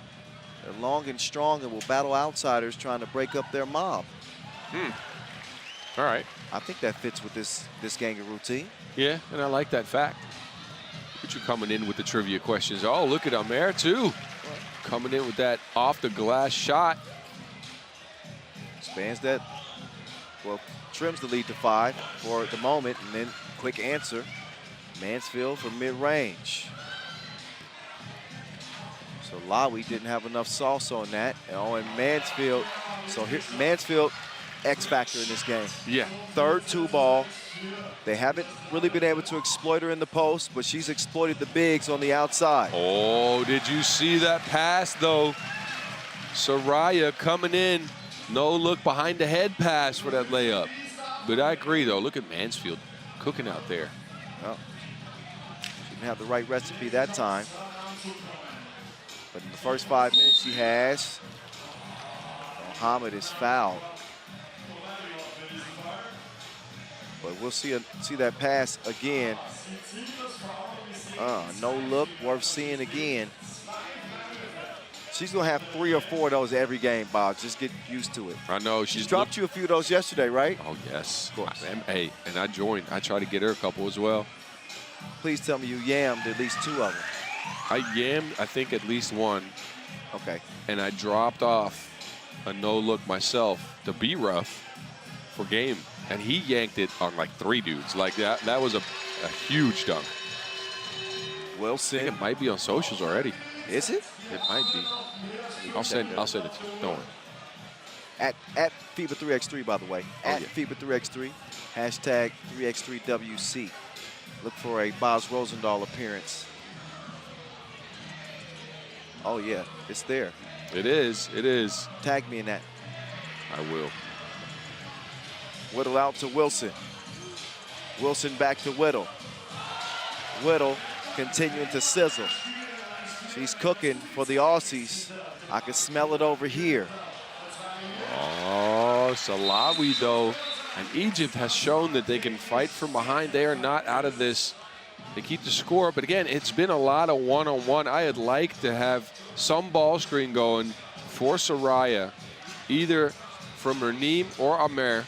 They're long and strong and will battle outsiders trying to break up their mob. All right. I think that fits with this kangaroo team. Yeah, and I like that fact. But you're coming in with the trivia questions. Oh, look at Amer, too. Coming in with that off-the-glass shot. Spans that, well, trims the lead to 5 for the moment, and then quick answer. Mansfield for mid-range. So Lawi didn't have enough sauce on that. And Mansfield, so here, Mansfield, X factor in this game. Yeah. Third 2-ball. They haven't really been able to exploit her in the post, but she's exploited the bigs on the outside. Oh, did you see that pass, though? Soraya coming in. No look behind the head pass for that layup. But I agree, though. Look at Mansfield cooking out there. Well, she didn't have the right recipe that time. But in the first 5 minutes she has. Mohammed is fouled. But we'll see that pass again. No look, worth seeing again. She's going to have 3 or 4 of those every game, Bob. Just get used to it. I know. She's dropped you a few of those yesterday, right? Oh, yes. Of course. Hey, and I joined. I tried to get her a couple as well. Please tell me you yammed at least 2 of them. I yammed, I think, at least 1. Okay. And I dropped off a no-look myself to be rough for game. And he yanked it on like 3 dudes. Like that was a huge dunk. Wilson. I think it might be on socials already. Is it? It might be. I'll send it to you. Don't worry. At FIBA 3x3, by the way. At FIBA 3x3. Hashtag 3x3WC. Look for a Boz Rosendahl appearance. Oh, yeah. It's there. It is. It is. Tag me in that. I will. Whittle out to Wilson. Wilson back to Whittle. Whittle continuing to sizzle. She's cooking for the Aussies. I can smell it over here. Oh, Salawi, though. And Egypt has shown that they can fight from behind. They are not out of this. They keep the score. But again, it's been a lot of one-on-one. I'd like to have some ball screen going for Soraya, either from Raneem or Amer.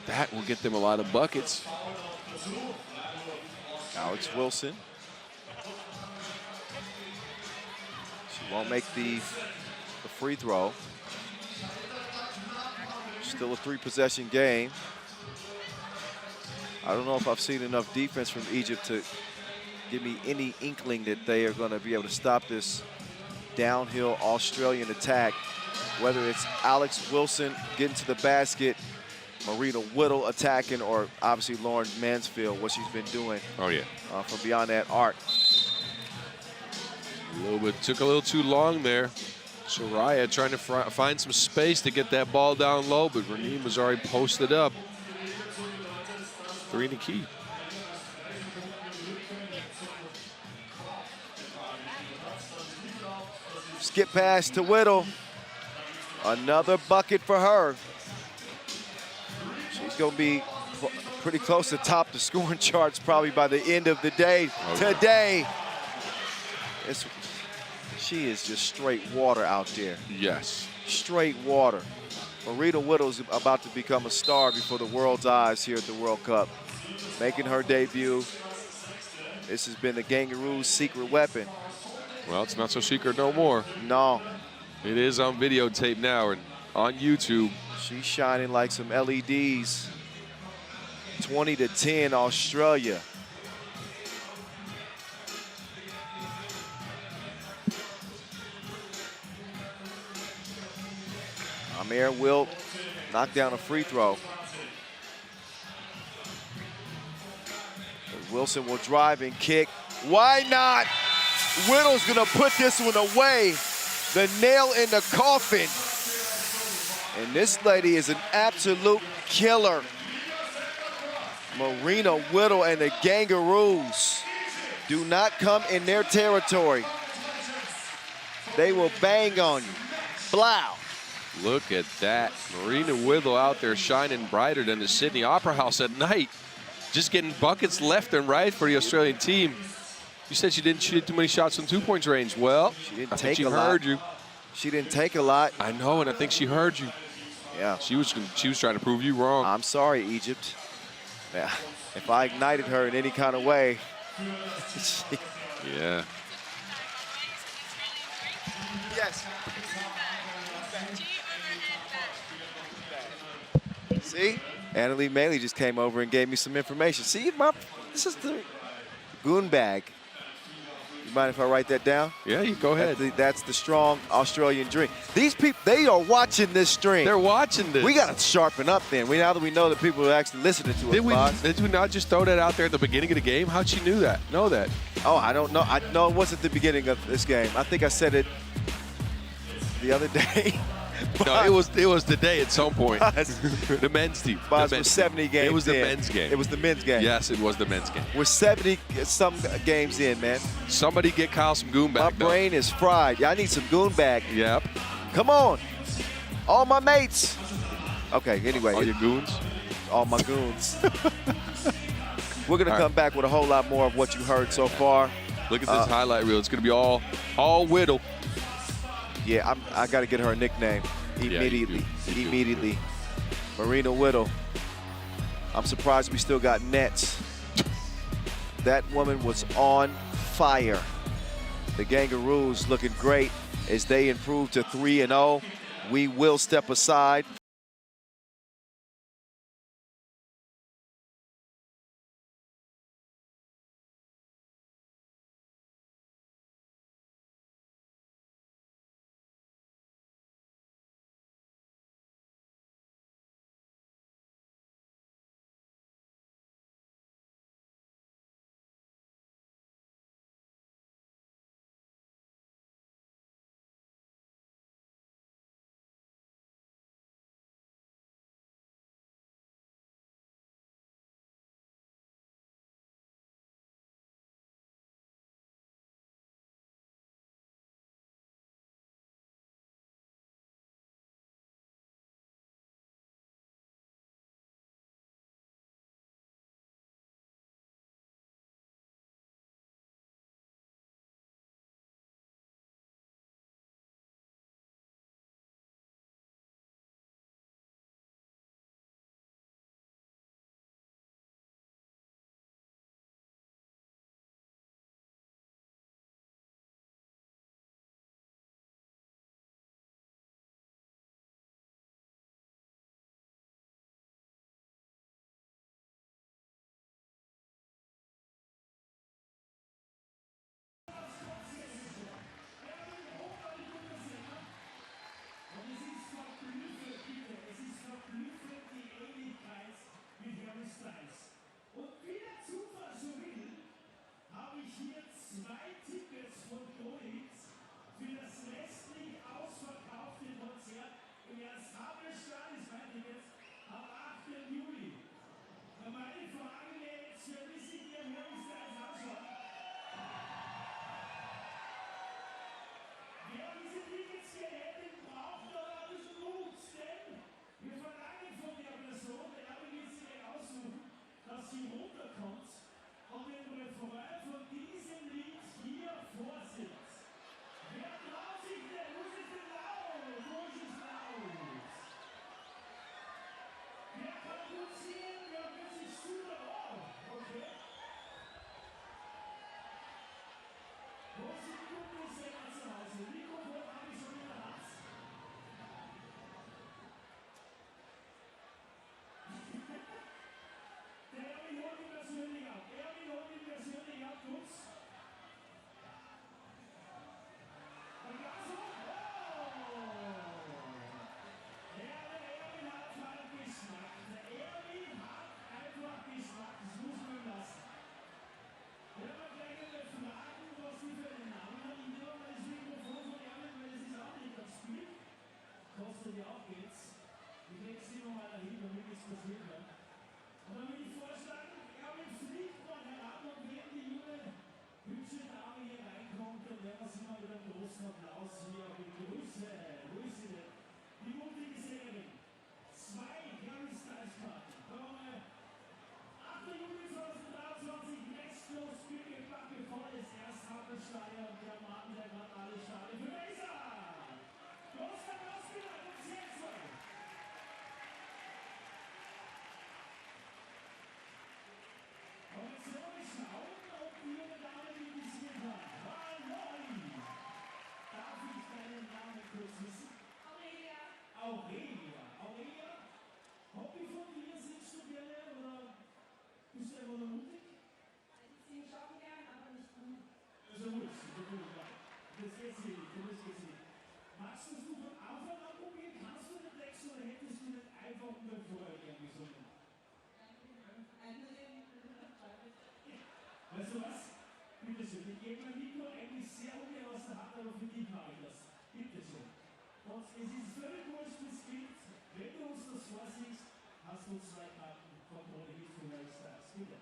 That will get them a lot of buckets. Alex Wilson. She won't make the free throw. Still a 3-possession game. I don't know if I've seen enough defense from Egypt to give me any inkling that they are going to be able to stop this downhill Australian attack. Whether it's Alex Wilson getting to the basket, Marina Whittle attacking, or obviously Lauren Mansfield, what she's been doing. Oh, yeah. From beyond that arc. Took a little too long there. Soraya trying to find some space to get that ball down low, but Raneem was already posted up. 3 in the key. Skip pass to Whittle. Another bucket for her. She's going to be pretty close to top the scoring charts probably by the end of the day today. She is just straight water out there. Yes. Straight water. Marina Whittle's about to become a star before the world's eyes here at the World Cup. Making her debut. This has been the Kangaroos' secret weapon. Well, it's not so secret no more. No. It is on videotape now and on YouTube. She's shining like some LEDs. 20-10 Australia. Amir will knock down a free throw. Wilson will drive and kick. Why not? Whittle's gonna put this one away. The nail in the coffin. And this lady is an absolute killer. Marina Whittle and the Kangaroos do not come in their territory. They will bang on you. Blow. Look at that. Marina Whittle out there shining brighter than the Sydney Opera House at night. Just getting buckets left and right for the Australian team. You said she didn't shoot too many shots from 2-point range. Well, she didn't I think take she a lot. heard you. She didn't take a lot. I know, and I think she heard you. Yeah. She was trying to prove you wrong. I'm sorry, Egypt. Yeah. If I ignited her in any kind of way. Yeah. Yes. See? Annalie Maley just came over and gave me some information. See, this is the goon bag. You mind if I write that down? Yeah, you go ahead. That's the strong Australian drink. These people, they are watching this stream. They're watching this. We got to sharpen up then. Now that we know that people are actually listening to us, Did we not just throw that out there at the beginning of the game? How'd she know that? Oh, I don't know. I know it wasn't the beginning of this game. I think I said it the other day. No, it was the day at some point. The men's team. But it was 70 games. It was the in. men's game. It was the men's game. Yes, it was the men's game. We're 70-some games in, man. Somebody get Kyle some goon My bag. brain is fried. Yeah, I need some goon bag. Yep. Come on. All my mates. Okay, anyway. All your goons? All my goons. We're going to come back with a whole lot more of what you heard so far. Look at this highlight reel. It's going to be all Whittle. Yeah, I got to get her a nickname immediately. Yeah, you do. Immediately. Marina Whittle. I'm surprised we still got nets. That woman was on fire. The Kangaroos looking great as they improve to 3-0. We will step aside. Hast du 2 Karten von Tode History Stars. Bitte.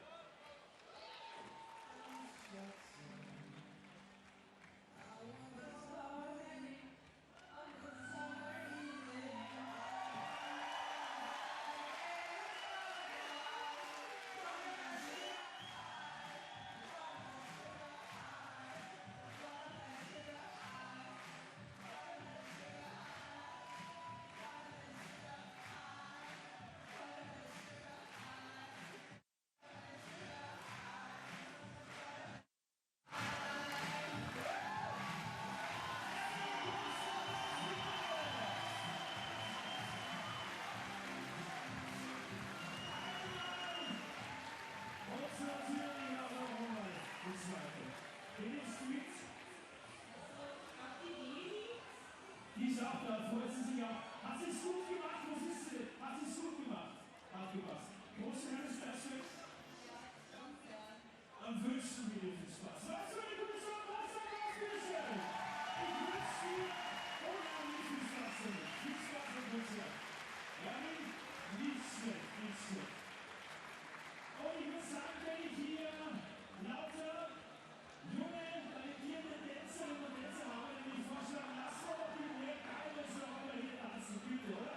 Die ist auch da, freut sie sich auch. Hat sie es gut gemacht? Wo ist sie? Hat sie es gut gemacht? Aufgepasst. Große Hände, dann wünschst du mir viel Spaß. Was für eine gute Sache, was für eine gute Sache. Ich wünsche dir unheimlich viel Spaß damit. Viel Spaß und Konzert. Ja, nichts schlecht, nichts schlecht. Und ich muss sagen, wenn ich hier lauter junge, talentierte Tänzerinnen und Tänzer habe, dann würde ich vorschlagen, lass doch die mehr Geile so hier tanzen, bitte, oder?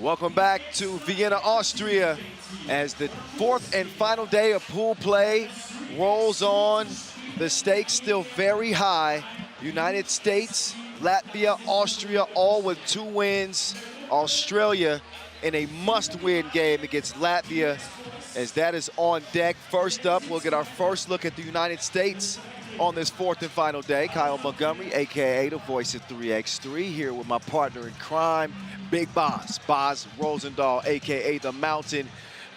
Welcome back to Vienna, Austria, as the fourth and final day of pool play rolls on. The stakes still very high. United States, Latvia, Austria, all with 2 wins. Australia in a must-win game against Latvia, as that is on deck. First up, we'll get our first look at the United States on this fourth and final day. Kyle Montgomery, AKA the voice of 3x3, here with my partner in crime, Big Boz Rosendahl, AKA the Mountain.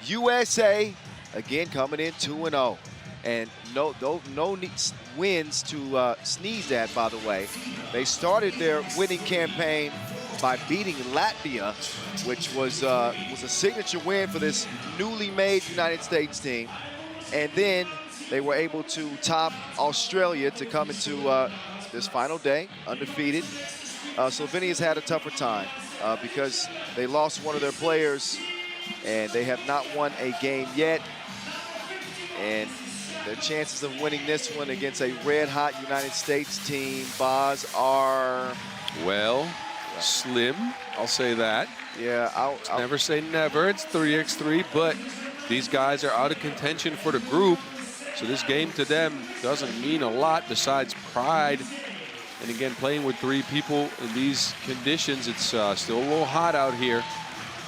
USA, again, coming in 2-0. And no wins to sneeze at, by the way. They started their winning campaign by beating Latvia, which was a signature win for this newly made United States team. And then they were able to top Australia to come into this final day undefeated. Slovenia's had a tougher time because they lost one of their players and they have not won a game yet. And their chances of winning this one against a red-hot United States team, Boz, are... Well, slim, I'll say that. Yeah, I'll never say never. It's 3x3, but these guys are out of contention for the group. So this game to them doesn't mean a lot besides pride. And again, playing with 3 people in these conditions, it's still a little hot out here.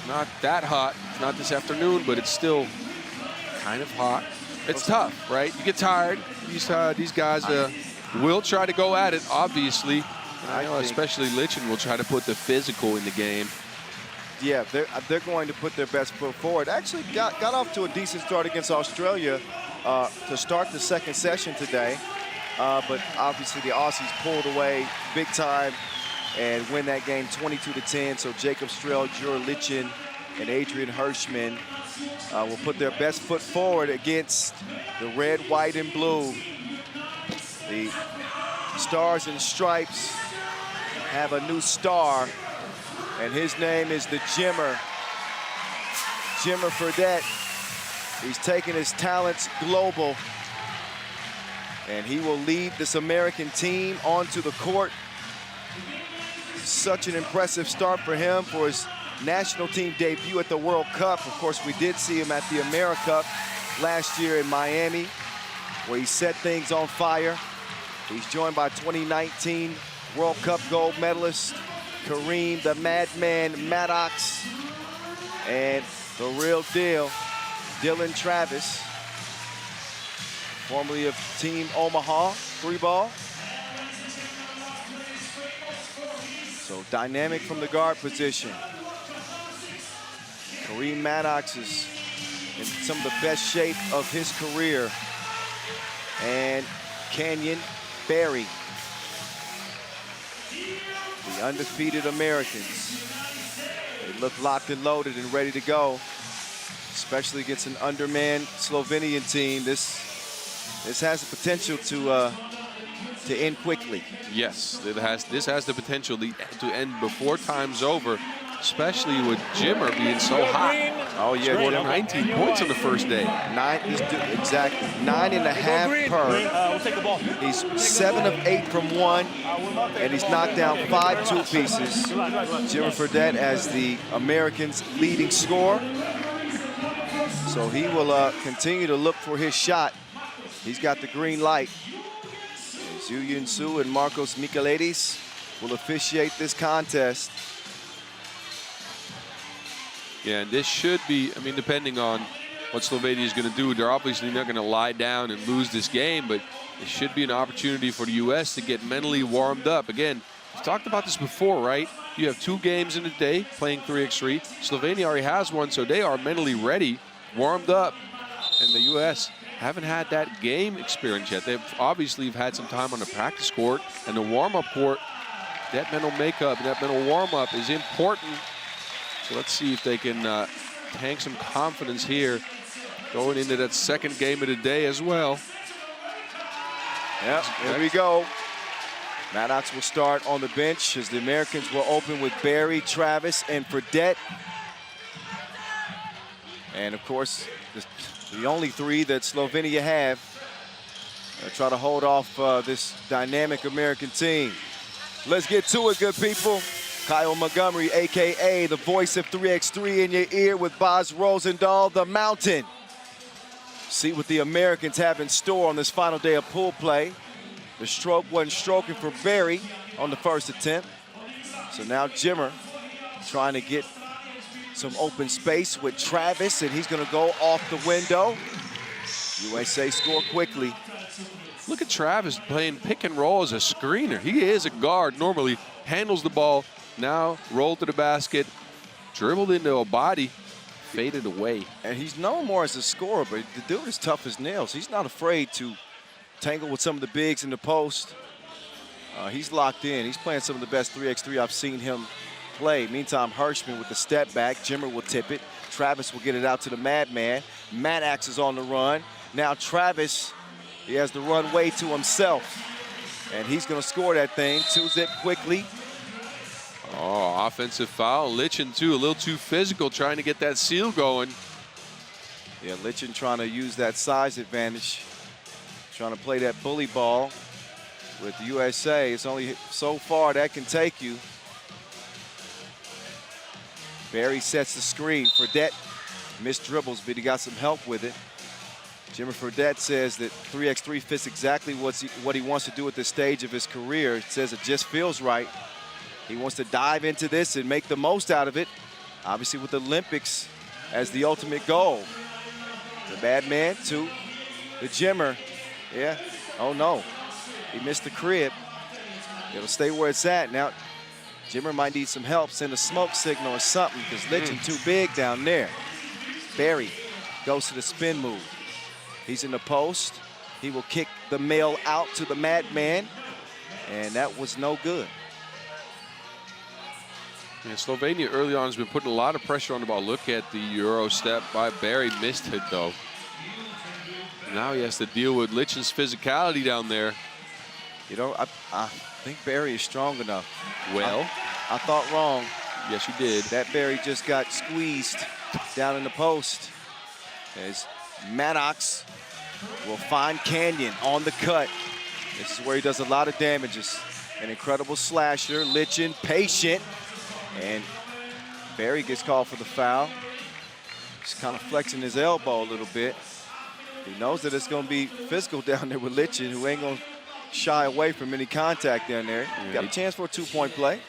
Not that hot, not this afternoon, but it's still kind of hot. It's tough, right? You get tired. These guys will try to go at it, obviously. And I know especially Lichen will try to put the physical in the game. Yeah, they're going to put their best foot forward. Actually got off to a decent start against Australia to start the second session today. But obviously the Aussies pulled away big time and win that game 22-10. So Jacob Strel, Jure Lichen, and Adrian Hirschman will put their best foot forward against the red, white, and blue. The Stars and Stripes have a new star, and his name is the Jimmer. Jimmer Fredette. He's taken his talents global, and he will lead this American team onto the court. Such an impressive start for him for his national team debut at the World Cup. Of course, we did see him at the AmeriCup last year in Miami, where he set things on fire. He's joined by 2019 World Cup gold medalist Kareem the Madman Maddox, and the real deal, Dylan Travis, formerly of Team Omaha 3-ball. So dynamic from the guard position. Kareem Maddox is in some of the best shape of his career. And Canyon Barry, the undefeated Americans. They look locked and loaded and ready to go, especially against an undermanned Slovenian team. This has the potential to end quickly. Yes, this has the potential to end before time's over, especially with Jimmer being so hot. Oh yeah, scored 19 points on the first day. Exactly 9.5 per. We'll take the ball. He's 7 of 8 from 1, and he's knocked down 5 two-pieces. Jimmer Fredette as the Americans' leading scorer. So he will continue to look for his shot. He's got the green light. Zhu Yun Su and Marcos Michaelides will officiate this contest. Yeah, and this should be, I mean, depending on what Slovenia is going to do, they're obviously not going to lie down and lose this game, but it should be an opportunity for the U.S. to get mentally warmed up. Again, we've talked about this before, right? You have 2 games in a day playing 3x3. Slovenia already has one, so they are mentally ready, warmed up, and the U.S. haven't had that game experience yet. They've obviously had some time on the practice court and the warm-up court. That mental makeup and that mental warm-up is important. So let's see if they can tank some confidence here going into that second game of the day as well. Yep, here we go. Maddox will start on the bench as the Americans will open with Barry, Travis, and Fredette. And of course, the only 3 that Slovenia have. They'll try to hold off this dynamic American team. Let's get to it, good people. Kyle Montgomery, AKA the voice of 3x3 in your ear with Boz Rosendahl, the Mountain. See what the Americans have in store on this final day of pool play. The stroke wasn't stroking for Barry on the first attempt. So now Jimmer trying to get some open space with Travis, and he's gonna go off the window. USA score quickly. Look at Travis playing pick and roll as a screener. He is a guard normally, handles the ball, now rolled to the basket, dribbled into a body, faded away. And he's known more as a scorer, but the dude is tough as nails. He's not afraid to tangle with some of the bigs in the post. He's locked in. He's playing some of the best 3x3 I've seen him play. Meantime, Hirschman with the step back. Jimmer will tip it. Travis will get it out to the Madman. Maddox is on the run. Now Travis, he has the runway to himself. And he's going to score that thing. 2-zip quickly. Oh, offensive foul. Lichen, too, a little too physical, trying to get that seal going. Yeah, Lichen trying to use that size advantage. Trying to play that bully ball with the USA. It's only so far that can take you. Barry sets the screen. Fredette missed dribbles, but he got some help with it. Jimmer Fredette says that 3x3 fits exactly what he wants to do at this stage of his career. He says it just feels right. He wants to dive into this and make the most out of it, obviously with the Olympics as the ultimate goal. The bad man to the Jimmer. Yeah, oh no, he missed the crib. It'll stay where it's at. Now, Jimmer might need some help, send a smoke signal or something, because Lichen too big down there. Barry goes to the spin move. He's in the post. He will kick the mail out to the Madman, and that was no good. Yeah, Slovenia early on has been putting a lot of pressure on the ball. Look at the Euro step by Barry. Missed it, though. Now he has to deal with Lichen's physicality down there. You know, I think Barry is strong enough. Well, I thought wrong. yes, you did. That Barry just got squeezed down in the post. As Maddox will find Canyon on the cut. This is where he does a lot of damages. An incredible slasher. Lichen patient. And Barry gets called for the foul. He's kind of flexing his elbow a little bit. He knows that it's going to be physical down there with Lichen, who ain't going to shy away from any contact down there. Yeah. Got a chance for a two-point play.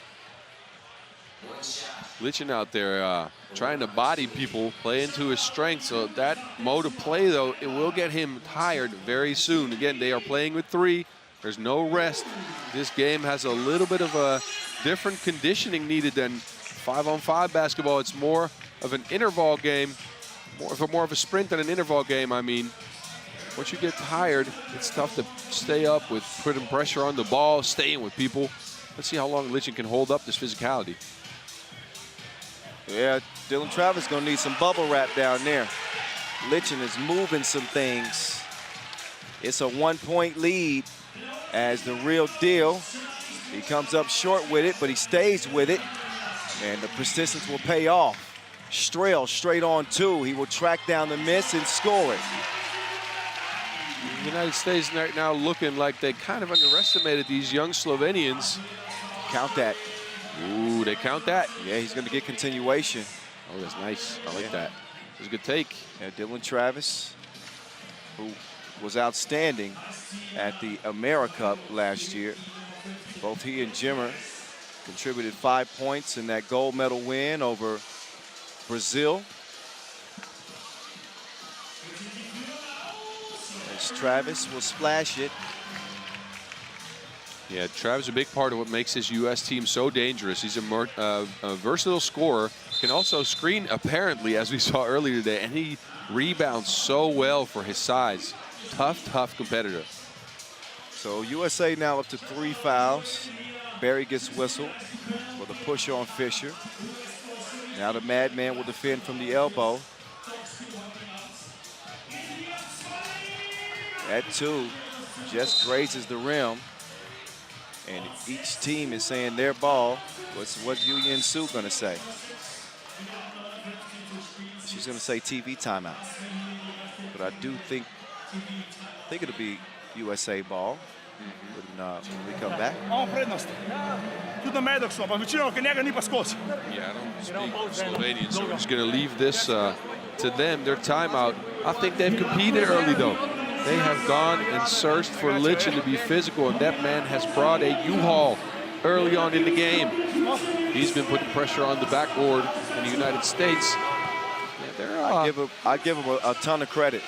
Lichen out there trying to body people, play into his strength. So that mode of play, though, it will get him tired very soon. Again, they are playing with 3. There's no rest. This game has a little bit of a different conditioning needed than 5-on-5 basketball. It's more of an interval game, more of a sprint than an interval game, I mean. Once you get tired, it's tough to stay up with putting pressure on the ball, staying with people. Let's see how long Lichen can hold up this physicality. Yeah, Dylan Travis gonna need some bubble wrap down there. Lichen is moving some things. It's a 1-point lead as the real deal. He comes up short with it, but he stays with it. And the persistence will pay off. Strail straight on 2. He will track down the miss and score it. The United States right now looking like they kind of underestimated these young Slovenians. Count that. Ooh, they count that? Yeah, he's going to get continuation. Oh, that's nice. I like that. It was a good take. Yeah, Dylan Travis, who was outstanding at the AmeriCup last year. Both he and Jimmer contributed 5 points in that gold medal win over Brazil. As Travis will splash it. Yeah, Travis is a big part of what makes this U.S. team so dangerous. He's a versatile scorer, can also screen, apparently, as we saw earlier today, and he rebounds so well for his size. Tough, tough competitor. So USA now up to 3 fouls. Barry gets whistled for the push on Fisher. Now the Madman will defend from the elbow. That 2 just grazes the rim. And each team is saying their ball. What's Yu Yin Su going to say? She's going to say TV timeout. But I do think it'll be USA ball. When we come back. On prednost. Tu na medok smo, pa većinom kad njega ni pa skos. Yeah, I don't speak Slovenian, so we're just going to leave this to them, their timeout. I think they've competed early, though. They have gone and searched for Lichen to be physical, and that man has brought a U-Haul early on in the game. He's been putting pressure on the backboard in the United States. Yeah, I give him a ton of credit.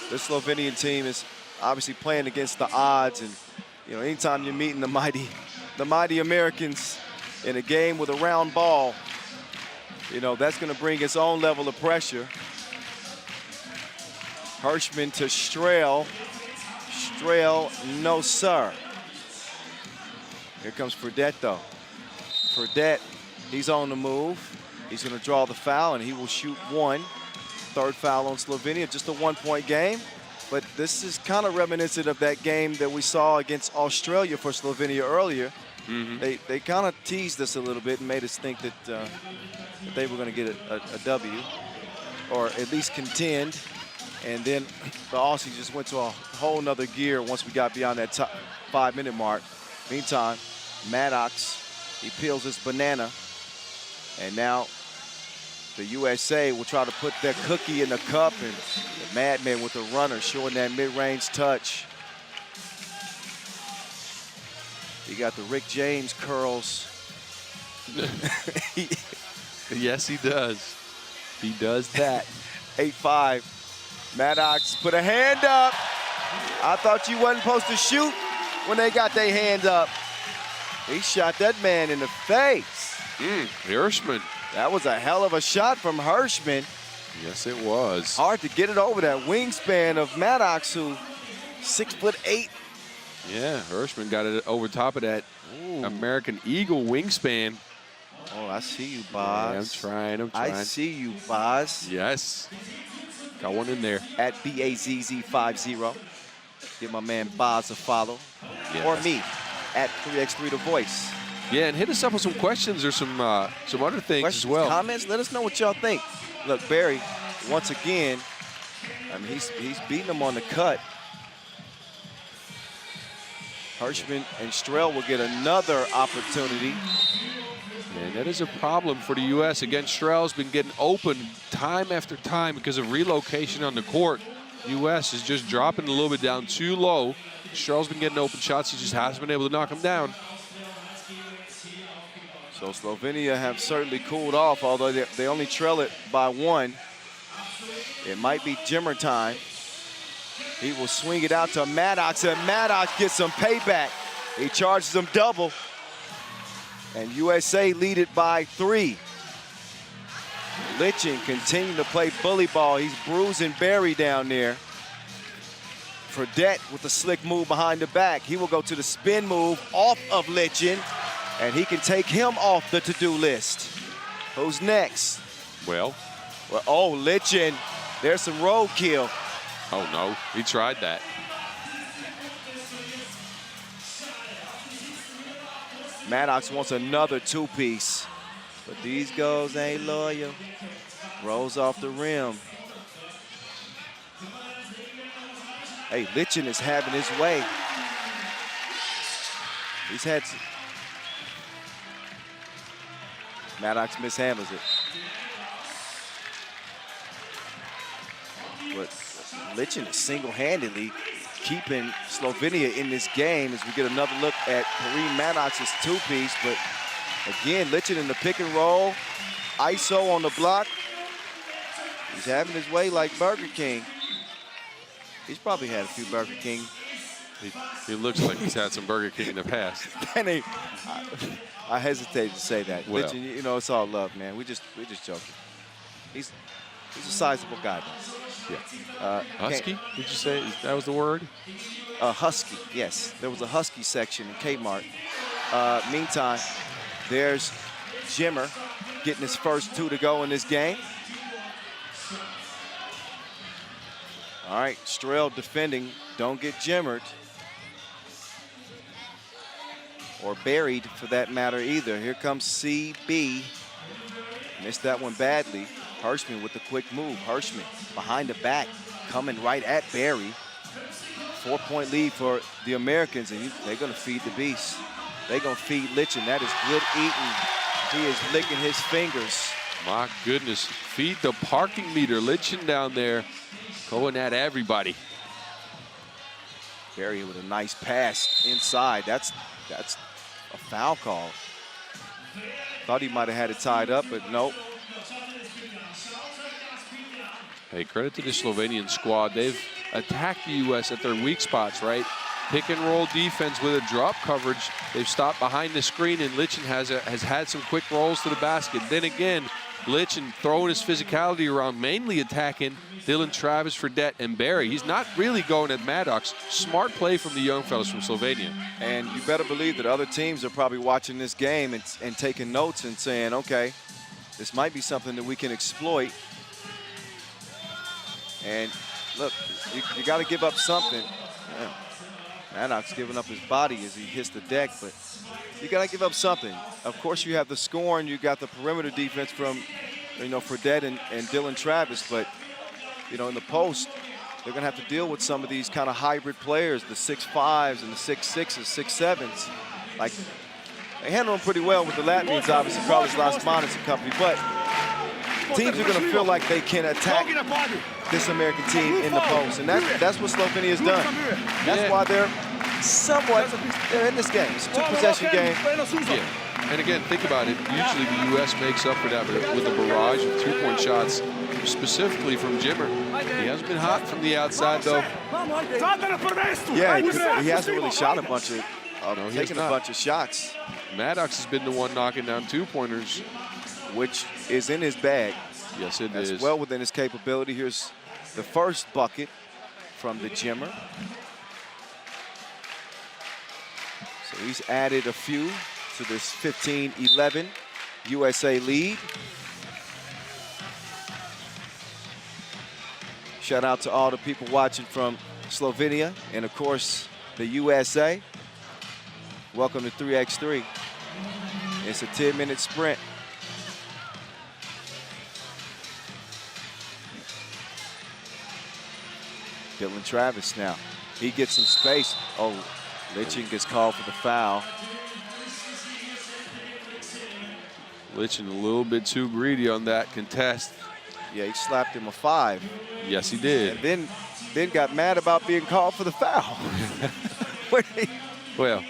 This Slovenian team is obviously playing against the odds, and you know, anytime you're meeting the mighty Americans in a game with a round ball, you know, that's going to bring its own level of pressure. Hirschman to Strel. Strel, no sir. Here comes Fredette, though. Fredette, he's on the move. He's going to draw the foul, and he will shoot one. Third foul on Slovenia, just a one-point game. But this is kind of reminiscent of that game that we saw against Australia for Slovenia earlier. They kind of teased us a little bit and made us think that, that they were going to get a W, or at least contend. And then the Aussies just went to a whole nother gear once we got beyond that 5-minute mark. Meantime, Maddox, he peels his banana. And now the USA will try to put their cookie in the cup, and the Madman with the runner showing that mid-range touch. He got the Rick James curls. yes, he does. He does that. 8-5. Maddox put a hand up. I thought you wasn't supposed to shoot when they got their hands up. He shot that man in the face. Hirschman. That was a hell of a shot from Hirschman. Yes, it was. Hard to get it over that wingspan of Maddox, who 6'8". Yeah, Hirschman got it over top of that American Eagle wingspan. Oh, I see you, Boz. Yeah, I'm trying. I see you, Boz. Yes. Got one in there. At BAZZ50. Give my man Boz a follow. Yes. Or me, at 3x3 The Voice. Yeah, and hit us up with some questions or some other things questions, as well. Comments, let us know what y'all think. Look, Barry, once again, I mean, he's beating them on the cut. Hirschman and Strel will get another opportunity. And that is a problem for the U.S. Again, Strel's been getting open time after time because of relocation on the court. U.S. is just dropping a little bit down too low. Strel's been getting open shots. He just hasn't been able to knock them down. So Slovenia have certainly cooled off, although they only trail it by one. It might be Jimmer time. He will swing it out to Maddox, and Maddox gets some payback. He charges him double. And USA lead it by 3. Lichen continuing to play bully ball. He's bruising Barry down there. Fredette with a slick move behind the back. He will go to the spin move off of Lichen, and he can take him off the to-do list. Who's next? Well, oh, Lichen. There's some roadkill. Oh, no. He tried that. Maddox wants another two-piece, but these goals ain't loyal. Rolls off the rim. Hey, Lichen is having his way. He's had some. Maddox mishandles it. But Lichen is single-handedly keeping Slovenia in this game as we get another look at Kareem Maddox's two-piece. But again, Lichen in the pick and roll, ISO on the block. He's having his way like Burger King. He's probably had a few Burger King. He looks like he's had some Burger King in the past. I hesitate to say that. Well. Lichen, you know, it's all love, man. We just joking. He's a sizable guy. Yeah. Husky? Did you say that was the word? Husky, yes. There was a Husky section in Kmart. Meantime, there's Jimmer getting his first 2 to go in this game. All right, Strel defending. Don't get Jimmered. Or buried, for that matter, either. Here comes CB. Missed that one badly. Hirschman with the quick move. Hirschman behind the back, coming right at Barry. 4-point lead for the Americans, and they're going to feed the beast. They're going to feed Lichen. That is good eating. He is licking his fingers. My goodness, feed the parking meter. Lichen down there going at everybody. Barry with a nice pass inside. That's a foul call. Thought he might have had it tied up, but nope. Hey, credit to the Slovenian squad. They've attacked the U.S. at their weak spots, right? Pick and roll defense with a drop coverage. They've stopped behind the screen, and Lichen has had some quick rolls to the basket. Then again, Lichen throwing his physicality around, mainly attacking Dylan, Travis, Fredette, and Barry. He's not really going at Maddox. Smart play from the young fellas from Slovenia. And you better believe that other teams are probably watching this game and taking notes and saying, okay, this might be something that we can exploit. And look, you got to give up something. Yeah. Maddox giving up his body as he hits the deck, but you got to give up something. Of course, you have the scoring. You got the perimeter defense from, Fredette and Dylan Travis, but, in the post, they're going to have to deal with some of these kind of hybrid players, the 6'5s and the 6'6s, 6'7s. Like, they handle them pretty well with the Latvians, obviously, Carlos Lasmanis and company, but teams are going to feel like they can attack this American team in the post, and that's what Slovenia has done. That's why they're in this game. It's a two-possession game. Yeah. And again, think about it. Usually the U.S. makes up for that with a barrage of two-point shots, specifically from Jimmer. He hasn't been hot from the outside, though. Yeah, he hasn't really shot a bunch of, taken a bunch of shots. Maddox has been the one knocking down two-pointers, which is in his bag. Yes, it is. Well within his capability. Here's the first bucket from the Jimmer. So he's added a few to this 15-11 USA lead. Shout out to all the people watching from Slovenia and, of course, the USA. Welcome to 3x3. It's a 10-minute sprint. Dylan Travis now. He gets some space. Oh, Lichen gets called for the foul. Lichen a little bit too greedy on that contest. Yeah, he slapped him a 5. Yes, he did. And then got mad about being called for the foul. Well,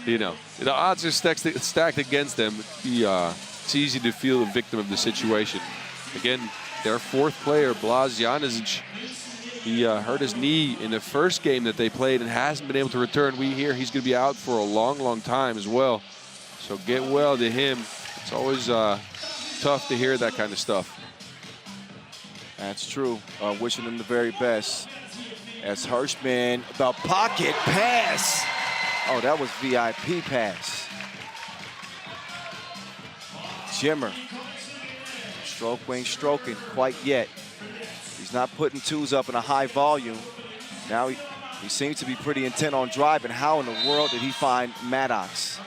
the odds are stacked against them. It's easy to feel a victim of the situation. Again, their fourth player, Blas Janisic, he hurt his knee in the first game that they played and hasn't been able to return. We hear he's going to be out for a long, long time as well. So get well to him. It's always tough to hear that kind of stuff. That's true. Wishing him the very best. As Hirschman, the pocket pass. Oh, that was VIP pass. Jimmer. Stroke ain't stroking quite yet. He's not putting twos up in a high volume. Now he seems to be pretty intent on driving. How in the world did he find Maddox?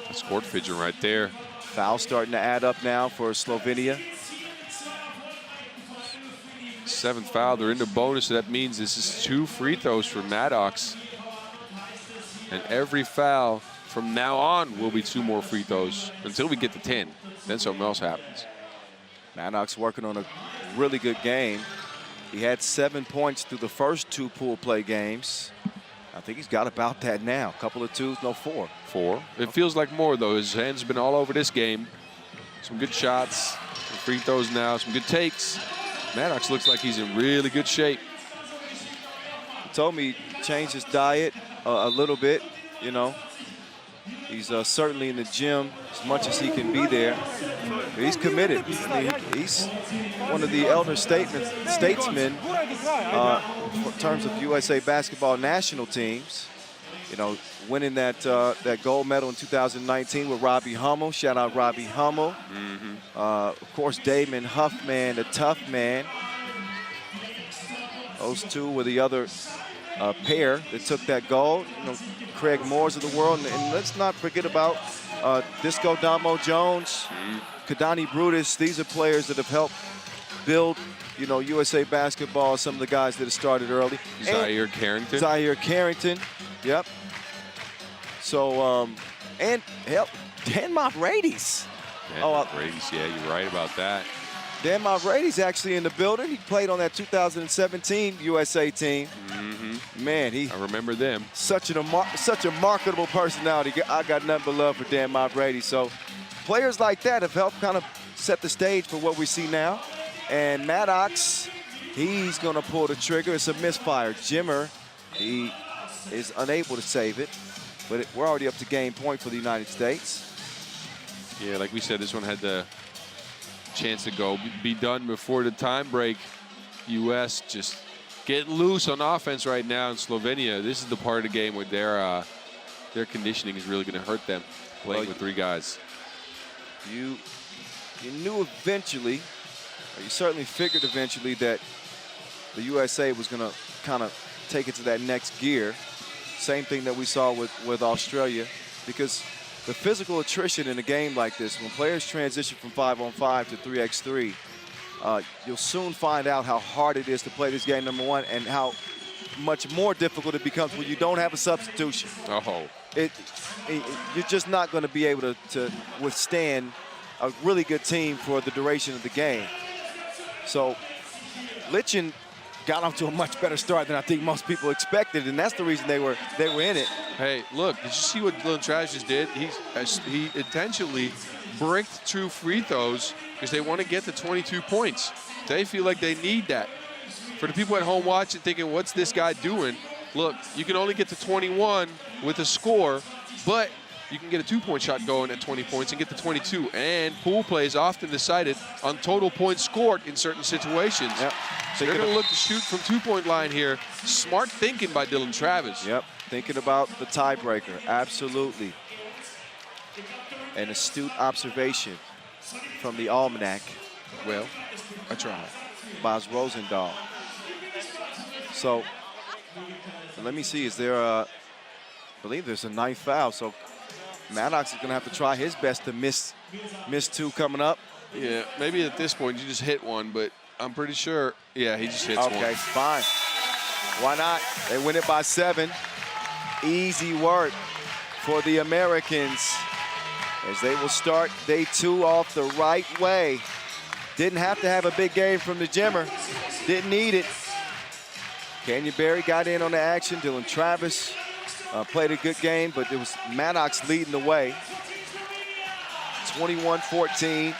That's court fidgeting right there. Foul starting to add up now for Slovenia. 7th foul, they're into bonus, so that means this is 2 free throws for Maddox. And every foul from now on will be 2 more free throws until we get to 10. Then something else happens. Maddox working on a really good game. He had 7 points through the first 2 pool play games. I think he's got about that now. A couple of 2s, no 4. 4. It feels like more, though. His hands have been all over this game. Some good shots, some free throws now, some good takes. Maddox looks like he's in really good shape. He told me he changed his diet a little bit, He's certainly in the gym as much as he can be there. But he's committed. I mean, he's one of the elder statesmen in terms of USA basketball national teams. Winning that gold medal in 2019 with Robbie Hummel. Shout out Robbie Hummel. Of course, Damon Huffman, the tough man. Those two were the other pair that took that gold. Craig Moores of the world. And let's not forget about Disco Damo Jones, Kadani Brutus. These are players that have helped build you know, USA basketball, some of the guys that have started early. Zaire Carrington. Zaire Carrington, yep. So, and hell, Dan Mavridis. Brady's, yeah, you're right about that. Dan Mavridis actually in the building. He played on that 2017 USA team. Man, I remember them. Such a marketable personality. I got nothing but love for Dan Mavridis. So players like that have helped kind of set the stage for what we see now. And Maddox, he's going to pull the trigger. It's a misfire. Jimmer, he is unable to save it. But we're already up to game point for the United States. Yeah, like we said, this one had the chance to be done before the time break. U.S. just getting loose on offense right now in Slovenia. This is the part of the game where their conditioning is really going to hurt them, playing with 3 guys. You knew eventually, or you certainly figured eventually, that the USA was going to kind of take it to that next gear. Same thing that we saw with Australia, because the physical attrition in a game like this, when players transition from 5-on-5 to 3x3, you'll soon find out how hard it is to play this game, number one, and how much more difficult it becomes when you don't have a substitution. You're just not going to be able to withstand a really good team for the duration of the game. So Litchin got off to a much better start than I think most people expected, and that's the reason they were in it. Hey, look, did you see what Dylan Travis just did? He intentionally bricked 2 free throws because they want to get to 22 points. They feel like they need that. For the people at home watching, thinking, what's this guy doing? Look, you can only get to 21 with a score, but you can get a 2-point shot going at 20 points and get to 22. And pool play is often decided on total points scored in certain situations. Yep. So they're going to look to shoot from 2-point line here. Smart thinking by Dylan Travis. Yep, thinking about the tiebreaker, absolutely. An astute observation from the Almanac. Well, I tried. Bas Rosendahl. So, let me see, is there I believe there's a 9th foul, so Maddox is going to have to try his best to miss 2 coming up. Yeah, maybe at this point you just hit one, but I'm pretty sure, yeah, he just hits one. Okay, fine. Why not? They win it by 7. Easy work for the Americans as they will start day 2 off the right way. Didn't have to have a big game from the Jimmer. Didn't need it. Canyon Berry got in on the action. Dylan Travis played a good game, but it was Maddox leading the way. 21-14.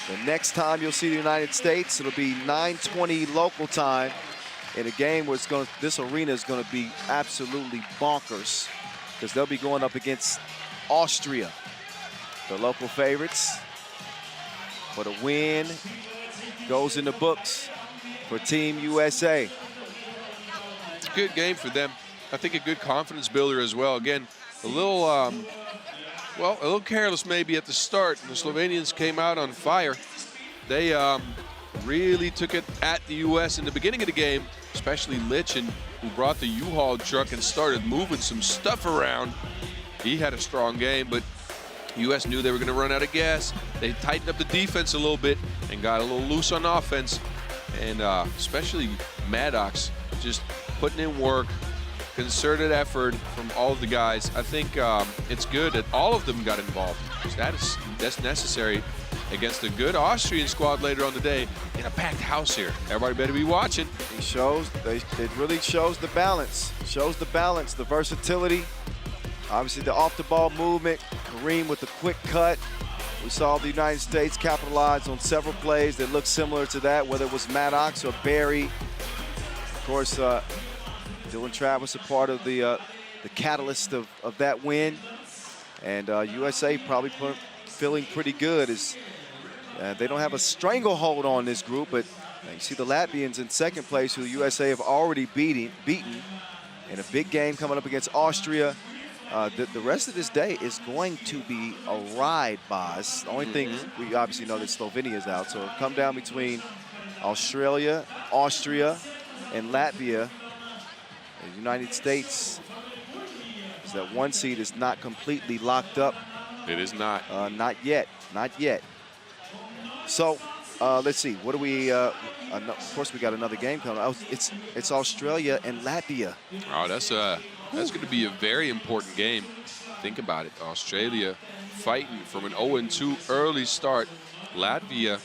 The next time you'll see the United States, it'll be 9:20 local time in a game where this arena is going to be absolutely bonkers because they'll be going up against Austria, the local favorites. But a win goes in the books for Team USA. It's a good game for them. I think a good confidence builder as well. Again, a little, a little careless maybe at the start. The Slovenians came out on fire. They really took it at the U.S. in the beginning of the game, especially Litchin, who brought the U-Haul truck and started moving some stuff around. He had a strong game, but U.S. knew they were going to run out of gas. They tightened up the defense a little bit and got a little loose on offense. And especially Maddox just putting in work, concerted effort from all of the guys. I think it's good that all of them got involved. That's necessary against a good Austrian squad later on the day in a packed house here. Everybody better be watching. It really shows the balance. Shows the balance, the versatility. Obviously the off-the-ball movement. Kareem with the quick cut. We saw the United States capitalize on several plays that looked similar to that, whether it was Maddox or Berry. Of course, Dylan Travis a part of the catalyst of that win. And USA probably feeling pretty good as they don't have a stranglehold on this group, but you see the Latvians in second place, who the USA have already beaten in a big game coming up against Austria. The rest of this day is going to be a ride, Boz. The only thing we obviously know that Slovenia is out, so it'll come down between Australia, Austria, and Latvia. The United States is that 1 seed is not completely locked up. It is not. Not yet. Not yet. So let's see. What do we? Of course, we got another game coming. It's Australia and Latvia. Oh, that's going to be a very important game. Think about it. Australia fighting from an 0-2 early start. Latvia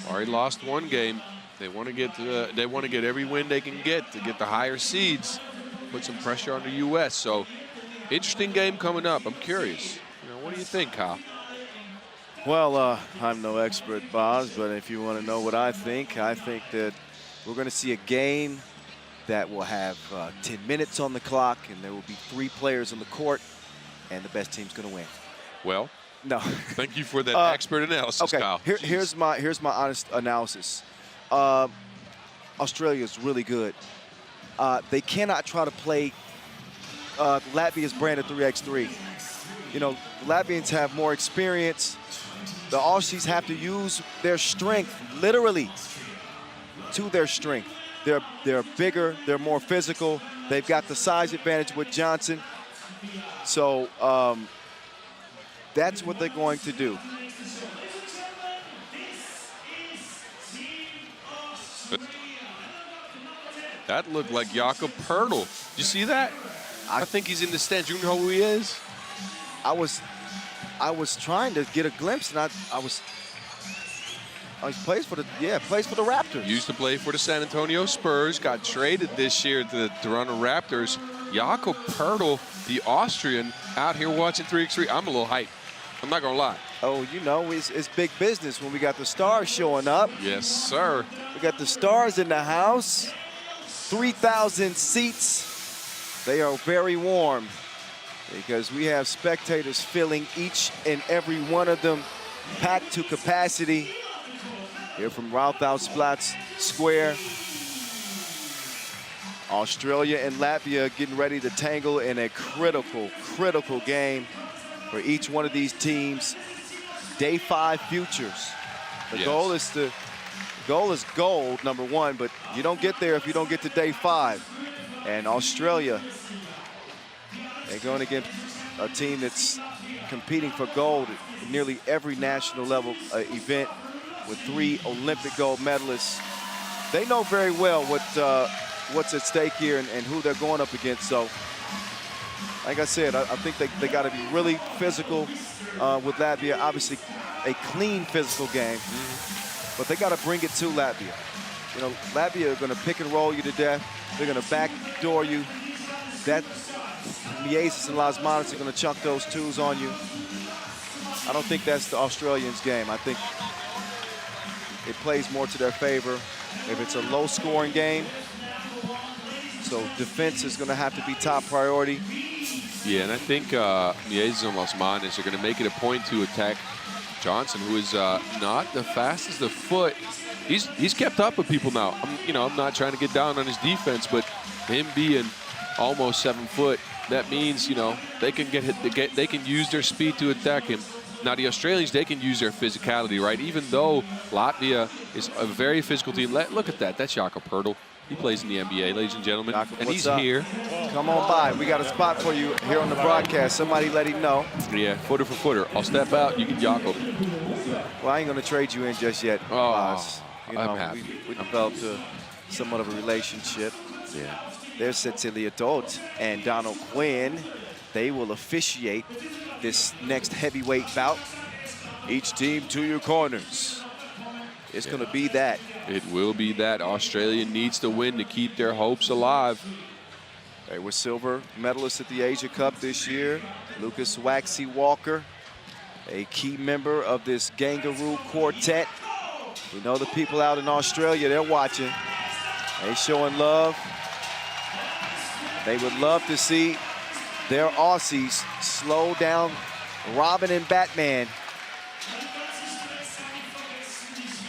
already lost one game. They want to get every win they can get to get the higher seeds, put some pressure on the U.S. So, interesting game coming up. I'm curious. What do you think, Kyle? Well, I'm no expert, Boz, but if you want to know what I think that we're going to see a game that will have 10 minutes on the clock, and there will be 3 players on the court, and the best team's going to win. Well, no. Thank you for that expert analysis, okay. Kyle. Here's my honest analysis. Australia is really good. They cannot try to play Latvia's brand of 3x3. Latvians have more experience. The Aussies have to use their strength, literally, to their strength. They're bigger, they're more physical. They've got the size advantage with Johnson. So that's what they're going to do. That looked like Jakob Pertl. Did you see that? I think he's in the stands. You know who he is? I was trying to get a glimpse, and I plays for the Raptors. Used to play for the San Antonio Spurs. Got traded this year to the Toronto Raptors. Jakob Pertl, the Austrian, out here watching 3x3. I'm a little hyped. I'm not gonna lie. Oh, it's big business when we got the stars showing up. Yes, sir. We got the stars in the house. 3,000 seats. They are very warm because we have spectators filling each and every one of them, packed to capacity. Here from Rathausplatz Square. Australia and Latvia getting ready to tangle in a critical game for each one of these teams. Day 5 futures. The goal is gold, number 1, but you don't get there if you don't get to day 5. And Australia, they're going against a team that's competing for gold at nearly every national level event with 3 Olympic gold medalists. They know very well what's at stake here and who they're going up against. So, like I said, I think they got to be really physical with Latvia. Obviously, a clean physical game, but they got to bring it to Latvia. Latvia are going to pick and roll you to death. They're going to backdoor you. That Miezis and Lasmanis are going to chunk those 2s on you. I don't think that's the Australians' game. I think it plays more to their favor if it's a low-scoring game. So defense is going to have to be top priority. Yeah, and I think Miezis and Lasmanis are going to make it a point to attack Johnson, who is not the fastest of foot. He's kept up with people now. I'm not trying to get down on his defense, but him being almost 7 foot, that means they can they can use their speed to attack him. Now the Australians, they can use their physicality, right? Even though Latvia is a very physical team. Look at that. That's Jakob Pertl. He plays in the NBA, ladies and gentlemen, and he's here. Come on by. We got a spot for you here on the broadcast. Somebody let him know. Yeah, footer for footer. I'll step out. You get Jakob. Well, I ain't going to trade you in just yet. I'm happy. We developed somewhat of a relationship. Yeah. There's Cecilia Dodds and Donald Quinn. They will officiate this next heavyweight bout. Each team to your corners. It's going to be that. It will be that. Australia needs to win to keep their hopes alive. They were silver medalists at the Asia Cup this year. Lucas Waxy Walker, a key member of this Kangaroo Quartet. We know the people out in Australia, they're watching. They showing love. They would love to see their Aussies slow down Robin and Batman.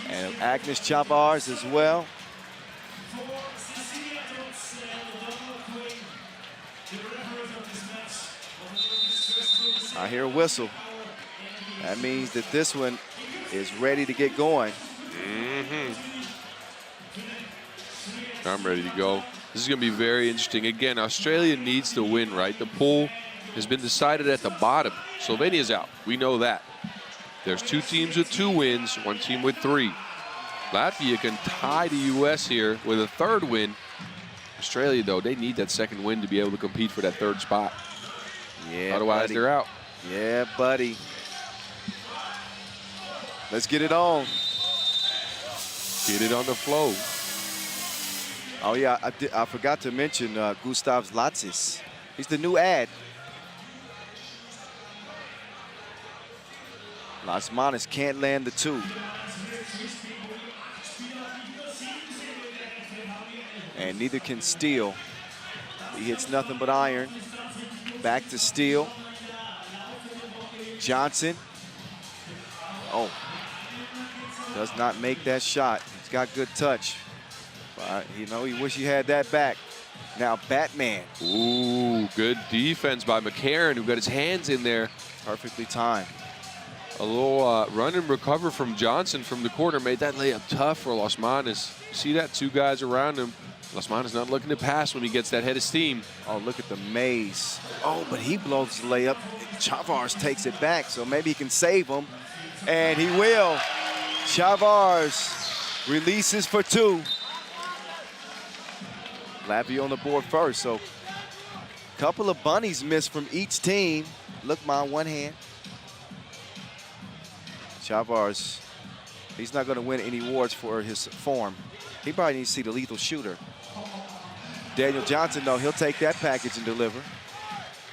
And Agnes Chavars as well. I hear a whistle. That means that this one is ready to get going. I'm ready to go. This is going to be very interesting. Again, Australia needs to win, right? The pool has been decided at the bottom. Slovenia's out. We know that. There's 2 teams with 2 wins, 1 team with 3. Latvia can tie the U.S. here with a third win. Australia, though, they need that second win to be able to compete for that third spot. Yeah, Otherwise, buddy. they're out. Yeah, buddy. Let's get it on. Get it on the flow. Oh, yeah, I forgot to mention Gustav Latzis. He's the new ad. Las Manas can't land the two. And neither can Steele. He hits nothing but iron. Back to Steele. Johnson. Oh. Does not make that shot. He's got good touch. But, you know, he wish he had that back. Now Batman. Ooh, good defense by McCarron, who got his hands in there. Perfectly timed. A little run and recover from Johnson from the corner made that layup tough for Las Manas. You see that? Two guys around him. Las Manas not looking to pass when he gets that head of steam. Oh, look at the maze. Oh, but he blows the layup. Chavars takes it back, so maybe he can save him. And he will. Chavars releases for two. Latvia on the board first, so a couple of bunnies missed from each team. Look, my one hand. Chavars, he's not going to win any awards for his form. He probably needs to see the lethal shooter. Daniel Johnson, though, he'll take that package and deliver.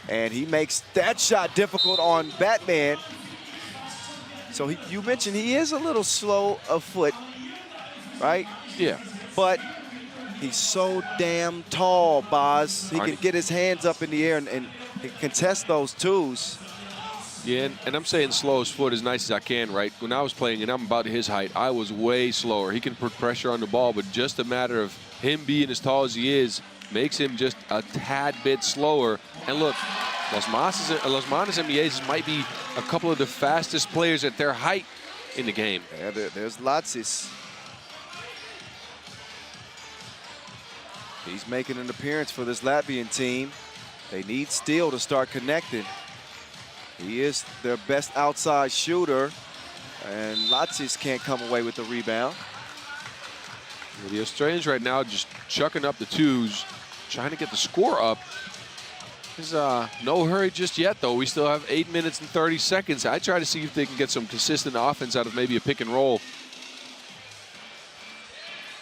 And he makes that shot difficult on Batman. So you mentioned he is a little slow of foot, right? Yeah. But he's so damn tall, Boz. He can get his hands up in the air and contest those twos. Yeah, and I'm saying slow his foot as nice as I can, right? When I was playing and I'm about his height, I was way slower. He can put pressure on the ball, but just a matter of him being as tall as he is makes him just a tad bit slower. And look, Las Manas and Mieses might be a couple of the fastest players at their height in the game. Yeah, there's Latzis. He's making an appearance for this Latvian team. They need Steele to start connecting. He is their best outside shooter, and Latzis can't come away with the rebound. The Australians right now just chucking up the twos, trying to get the score up. There's no hurry just yet, though. We still have 8 minutes and 30 seconds. I try to see if they can get some consistent offense out of maybe a pick and roll.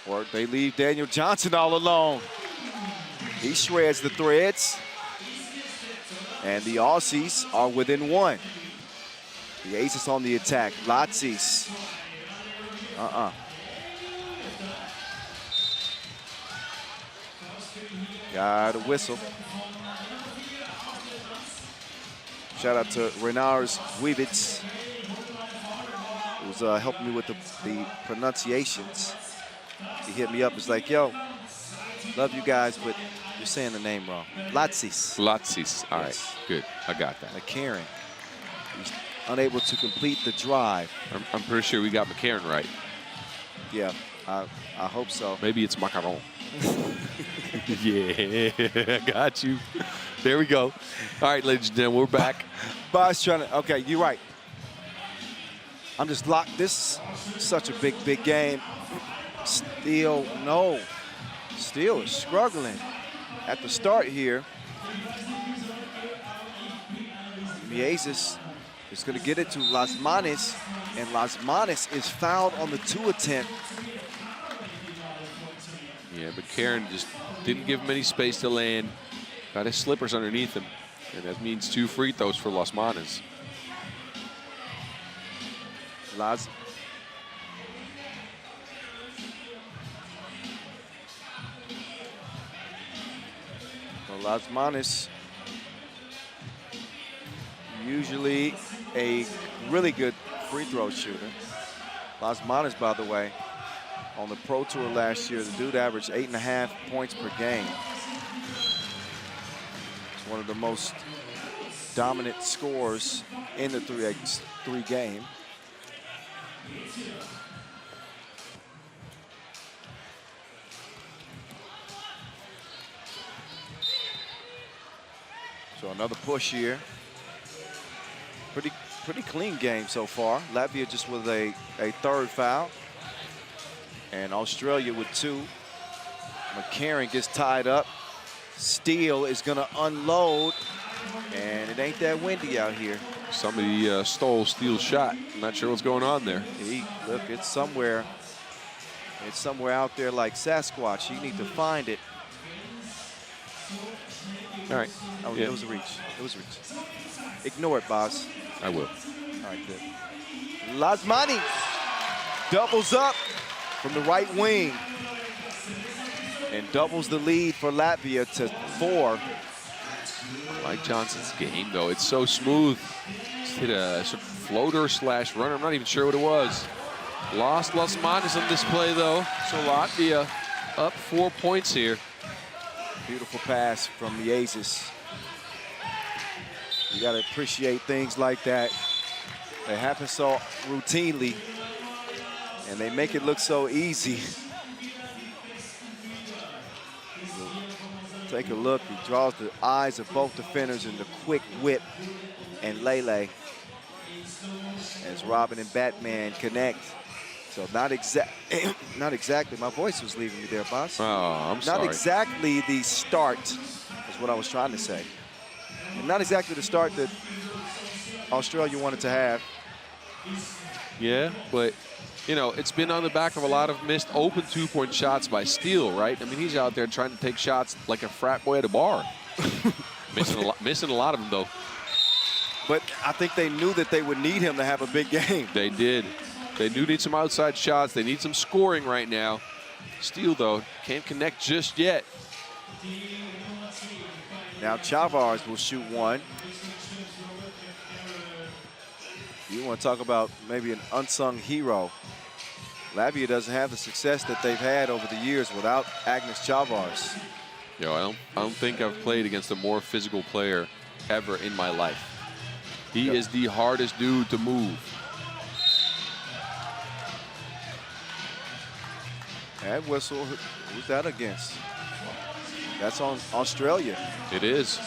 Or they leave Daniel Johnson all alone. He shreds the threads. And the Aussies are within one. The Aces on the attack. Latzis. Got a whistle. Shout out to Renars Wiewicz, who's helping me with the pronunciations. He hit me up. He's like, yo, love you guys, but you're saying the name wrong. Latzis. Latzis. All right, good. I got that. McCarron. He's unable to complete the drive. I'm pretty sure we got McCarron right. Yeah, I hope so. Maybe it's Macaron. Yeah, I got you. There we go. All right, ladies and gentlemen, we're back. Boss trying to, okay, you're right. I'm just locked. This is such a big game. Steele, no. Steele is struggling at the start here. Mieses is going to get it to Las Manas, and Las Manas is fouled on the two attempt. Yeah, but Karen just didn't give him any space to land. Got his slippers underneath him, and that means 2 free throws for Las Manas. Las Manas, usually a really good free throw shooter. Las Manas, by the way, on the Pro Tour last year, the dude averaged 8.5 points per game. It's one of the most dominant scorers in the 3x3 game. So another push here. Pretty clean game so far. Latvia just with a third foul. And Australia with 2. McCarron gets tied up. Steele is going to unload. And it ain't that windy out here. Somebody stole Steele's shot. I'm not sure what's going on there. Look, it's somewhere. It's somewhere out there like Sasquatch. You need to find it. All right. Oh, yeah. It was a reach. It was a reach. Ignore it, boss. I will. All right, good. Lasmani doubles up from the right wing and doubles the lead for Latvia to 4. Mike Johnson's game, though, it's so smooth. Just hit a sort of floater slash runner. I'm not even sure what it was. Lost Lasmanis on this play, though. So Latvia up 4 points here. Beautiful pass from the Aces. You got to appreciate things like that. They happen so routinely, and they make it look so easy. Take a look. He draws the eyes of both defenders in the quick whip, and Lele as Robin and Batman connect. So not exactly. My voice was leaving me there, boss. Oh, I'm sorry. Not exactly the start is what I was trying to say. And not exactly the start that Australia wanted to have. Yeah, but, you know, it's been on the back of a lot of missed open 2-point shots by Steele, right? I mean, he's out there trying to take shots like a frat boy at a bar. missing a lot of them, though. But I think they knew that they would need him to have a big game. They did. They do need some outside shots. They need some scoring right now. Steele, though, can't connect just yet. Now Chavars will shoot 1. You want to talk about maybe an unsung hero. Latvia doesn't have the success that they've had over the years without Agnes Chavars. Yo, I don't think I've played against a more physical player ever in my life. He is the hardest dude to move. That whistle, who's that against? That's on Australia. It is.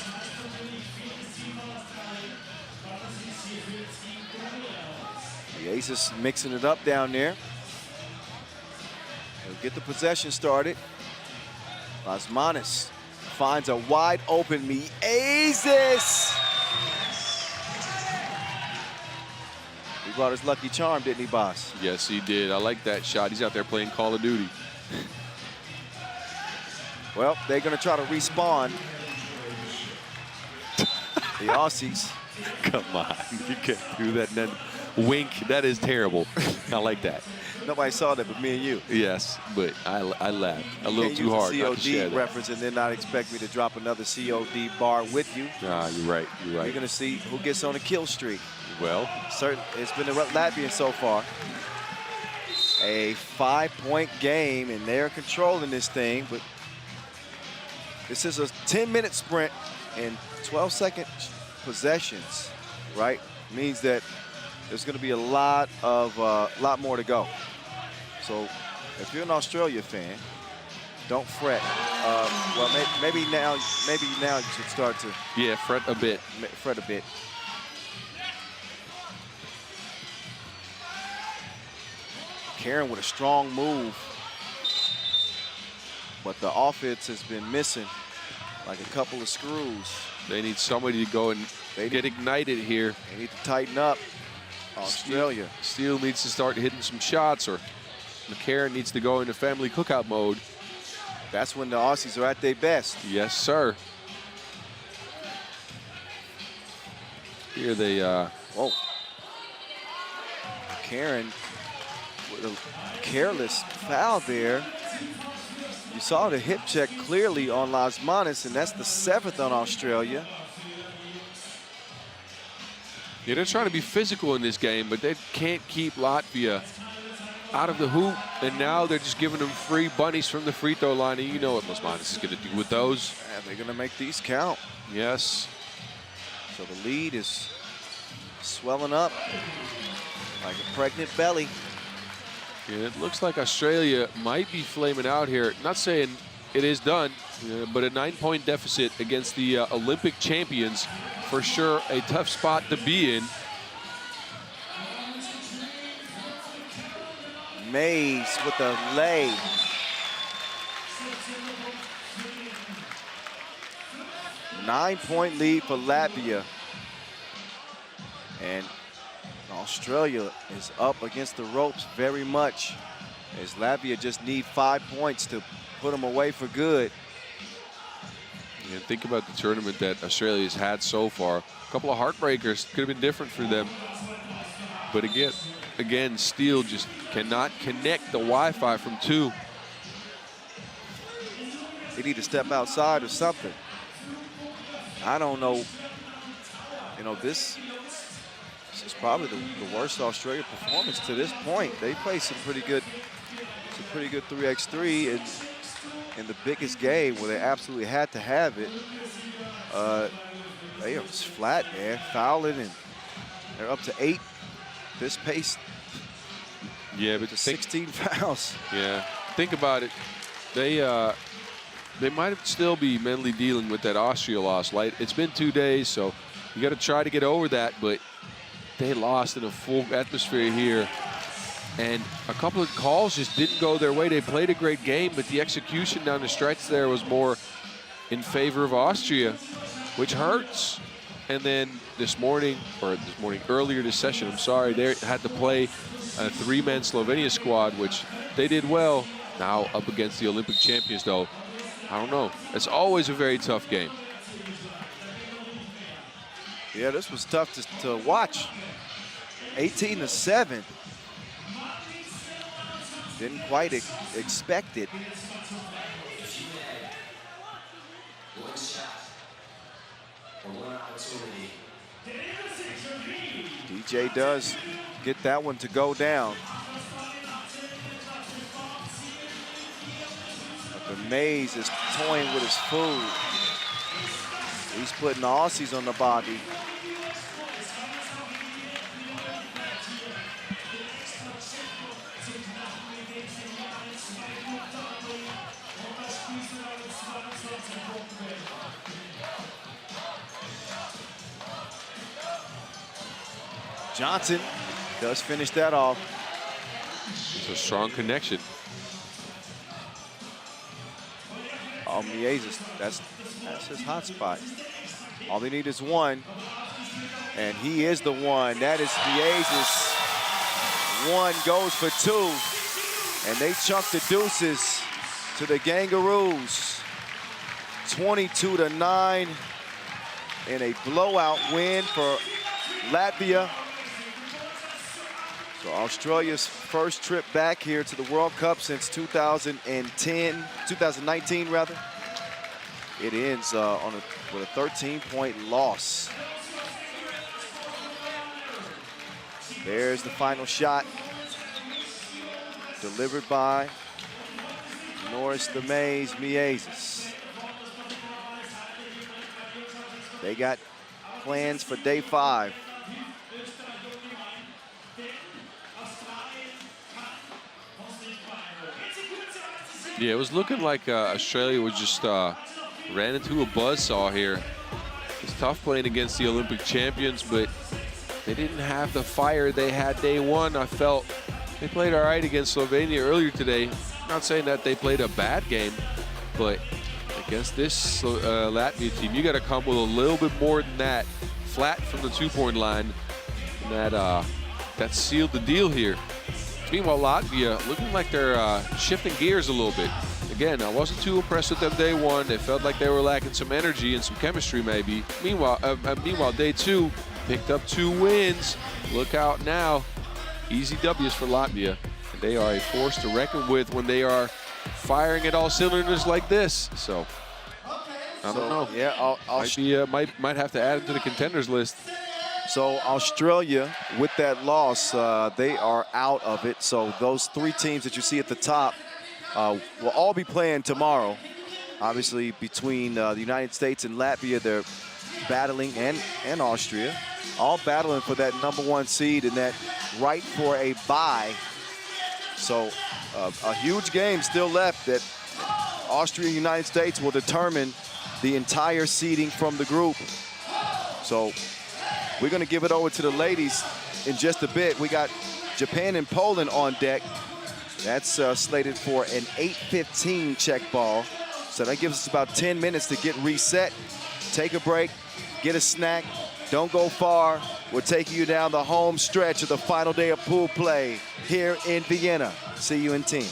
The Aces mixing it up down there. They'll get the possession started. Lasmanis finds a wide open Aces. He brought his lucky charm, didn't he, boss? Yes, he did. I like that shot. He's out there playing Call of Duty. Well, they're going to try to respawn. The Aussies. Come on. You can't do that and then wink. That is terrible. I like that. Nobody saw that but me and you. Yes, but I laughed a little too hard. Can't use a COD reference and then not expect me to drop another COD bar with you. Nah, you're right. You're right. You're going to see who gets on a kill streak. Well, it's been the Latvian so far. A 5-point game, and they're controlling this thing, but this is a 10-minute sprint and 12-second possessions, right? Means that there's going to be a lot more to go. So if you're an Australia fan, don't fret. Well, maybe now you should start to. Yeah, fret a bit. Fret a bit. Karen with a strong move, but the offense has been missing like a couple of screws. They need somebody to go and get ignited here. They need to tighten up. Australia. Steele needs to start hitting some shots, or McCarron needs to go into family cookout mode. That's when the Aussies are at their best. Yes, sir. Here they, whoa. Karen with a careless foul there. You saw the hip check clearly on Lasmanis, and that's the 7th on Australia. Yeah, they're trying to be physical in this game, but they can't keep Latvia out of the hoop, and now they're just giving them free bunnies from the free throw line, and you know what Lasmanis is going to do with those. Yeah, they're going to make these count. Yes. So the lead is swelling up like a pregnant belly. Yeah, it looks like Australia might be flaming out here. Not saying it is done, but a 9-point deficit against the Olympic champions. For sure, a tough spot to be in. Mays with the lay. Nine-point lead for Latvia. And Australia is up against the ropes very much, as Latvia just need 5 points to put them away for good. Yeah, think about the tournament that Australia's had so far. A couple of heartbreakers, could have been different for them. But again, Steele just cannot connect the Wi-Fi from 2. They need to step outside or something. I don't know. You know, this is probably the worst Australia performance to this point. They played some pretty good 3x3 in the biggest game where they absolutely had to have it. They are just flat, man, fouling, and they're up to 8. This pace, yeah, but 16 fouls. Yeah, think about it. They might still be mentally dealing with that Austria loss. It's been 2 days, so you got to try to get over that. But they lost in a full atmosphere here, and a couple of calls just didn't go their way. They played a great game, but the execution down the stretch there was more in favor of Austria, which hurts. And then earlier this session, I'm sorry, they had to play a 3-man Slovenia squad, which they did well. Now up against the Olympic champions, though, I don't know. It's always a very tough game. Yeah, this was tough to watch. 18-7. Didn't quite expect it. DJ does get that one to go down. But Mays is toying with his food. He's putting the Aussies on the body. Johnson does finish that off. It's a strong connection. Oh, Miezes, that's his hot spot. All they need is one, and he is the one. That is Miezes. One goes for 2, and they chunk the deuces to the Kangaroos. 22-9 in a blowout win for Latvia. So Australia's first trip back here to the World Cup since 2019 rather. It ends with a 13-point loss. There's the final shot, delivered by Norris the Maze Miezes. They got plans for day 5. Yeah, it was looking like Australia was just ran into a buzzsaw here. It's tough playing against the Olympic champions, but they didn't have the fire they had day 1. I felt they played all right against Slovenia earlier today. Not saying that they played a bad game, but against this Latvia team, you got to come with a little bit more than that. Flat from the 2-point line, and that sealed the deal here. Meanwhile, Latvia looking like they're shifting gears a little bit. Again, I wasn't too impressed with them day 1. They felt like they were lacking some energy and some chemistry maybe. Meanwhile, day 2 picked up 2 wins. Look out now. Easy W's for Latvia. And they are a force to reckon with when they are firing at all cylinders like this. So, I don't know. Yeah, might have to add them to the contenders list. So Australia, with that loss, they are out of it. So those 3 teams that you see at the top will all be playing tomorrow. Obviously, between the United States and Latvia, they're battling, and Austria, all battling for that #1 seed and that right for a bye. So a huge game still left that Austria and United States will determine the entire seeding from the group. So we're going to give it over to the ladies in just a bit. We got Japan and Poland on deck. That's slated for an 8:15 check ball. So that gives us about 10 minutes to get reset, take a break, get a snack. Don't go far. We're taking you down the home stretch of the final day of pool play here in Vienna. See you in team.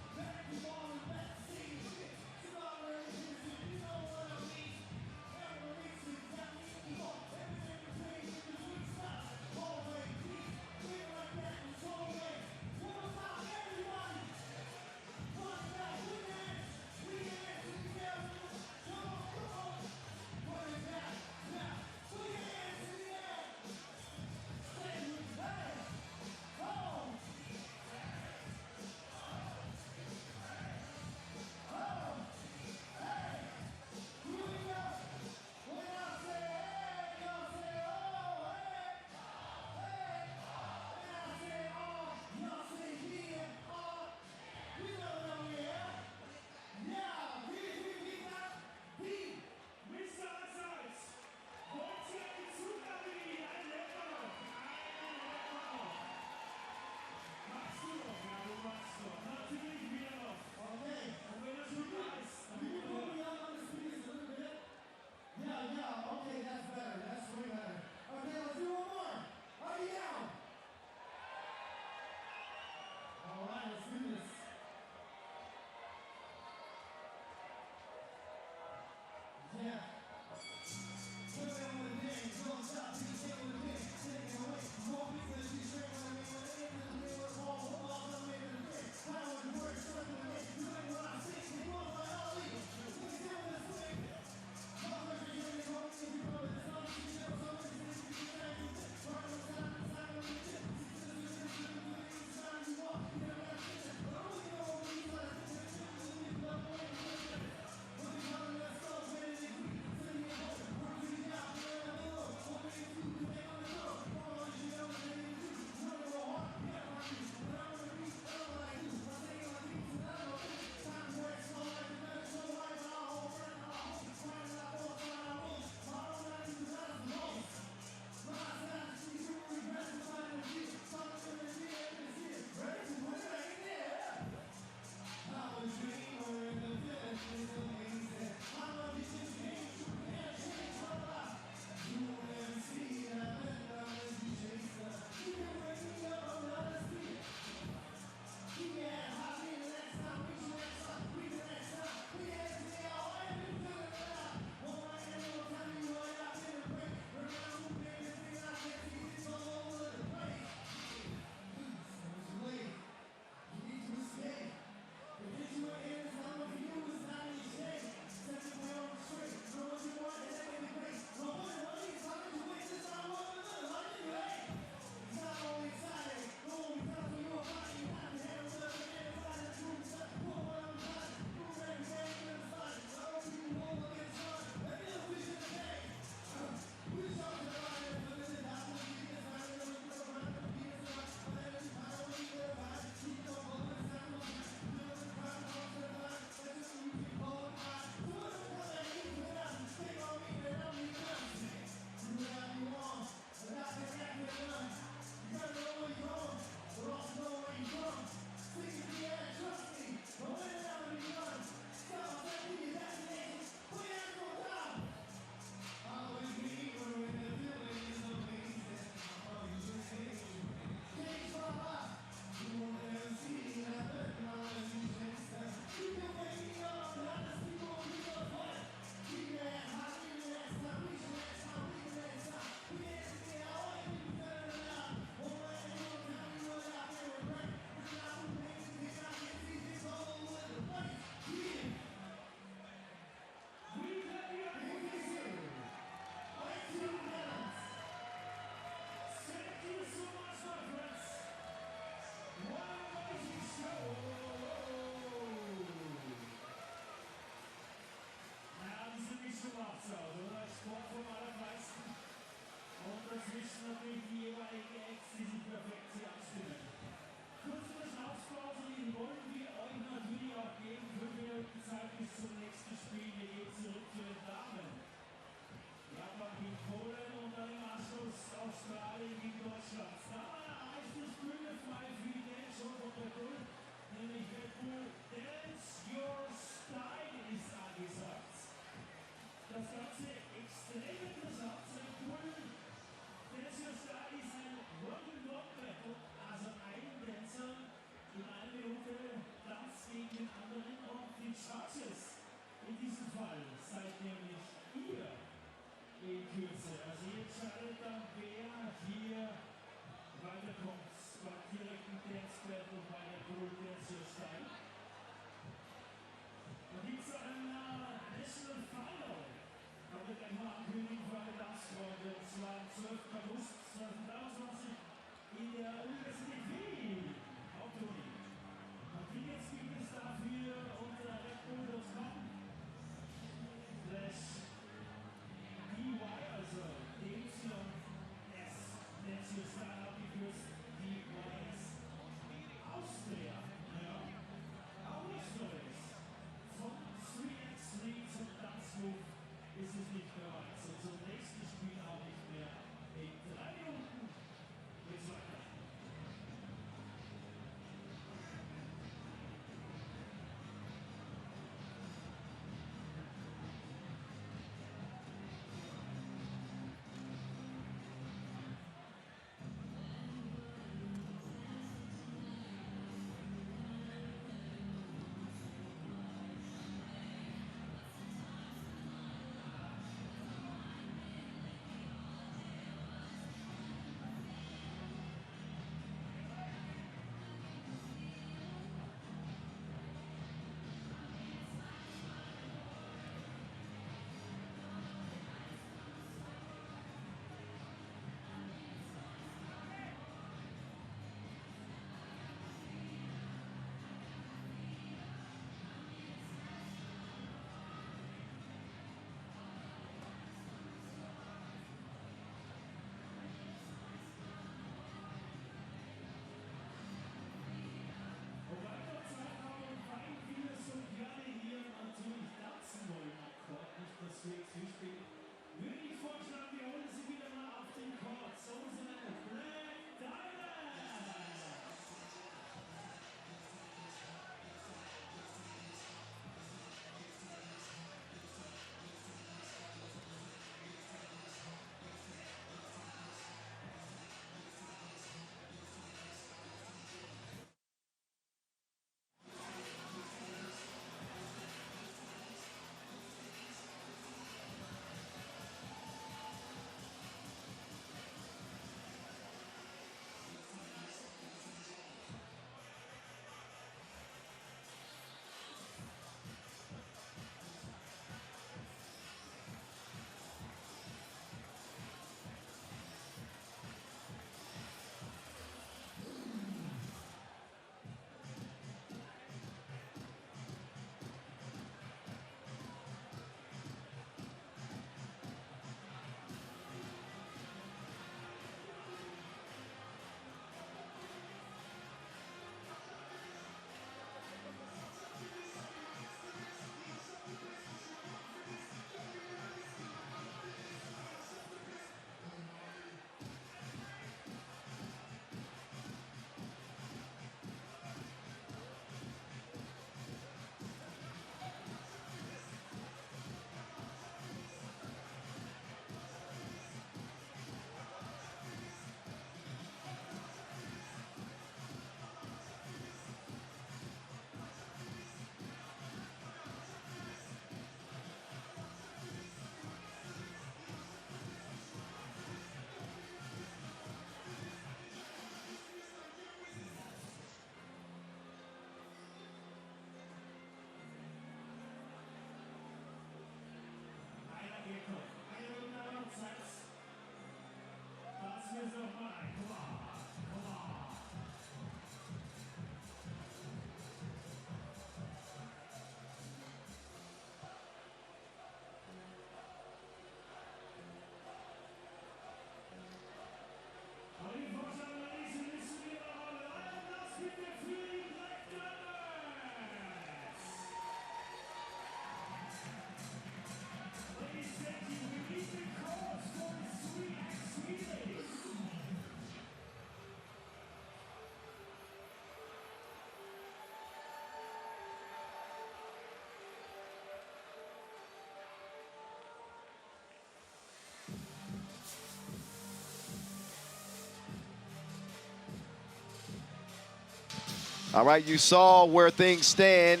All right, you saw where things stand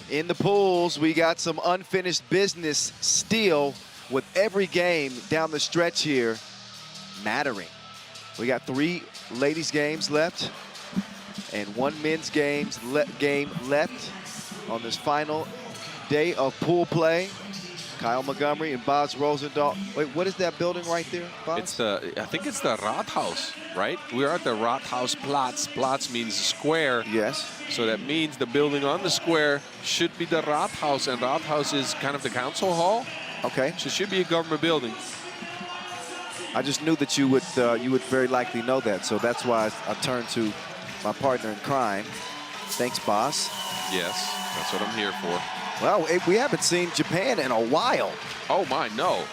in the pools. We got some unfinished business still with every game down the stretch here mattering. We got 3 ladies games left and 1 men's game left on this final day of pool play. Kyle Montgomery and Boz Rosendahl. Wait, what is that building right there, Boz? I think it's the Rathaus, right? We're at the Rathausplatz. Platz means square. Yes. So that means the building on the square should be the Rathaus, and Rathaus is kind of the council hall. Okay. So it should be a government building. I just knew that you would very likely know that, so that's why I turned to my partner in crime. Thanks, Boz. Yes, that's what I'm here for. Well, we haven't seen Japan in a while. Oh my, no.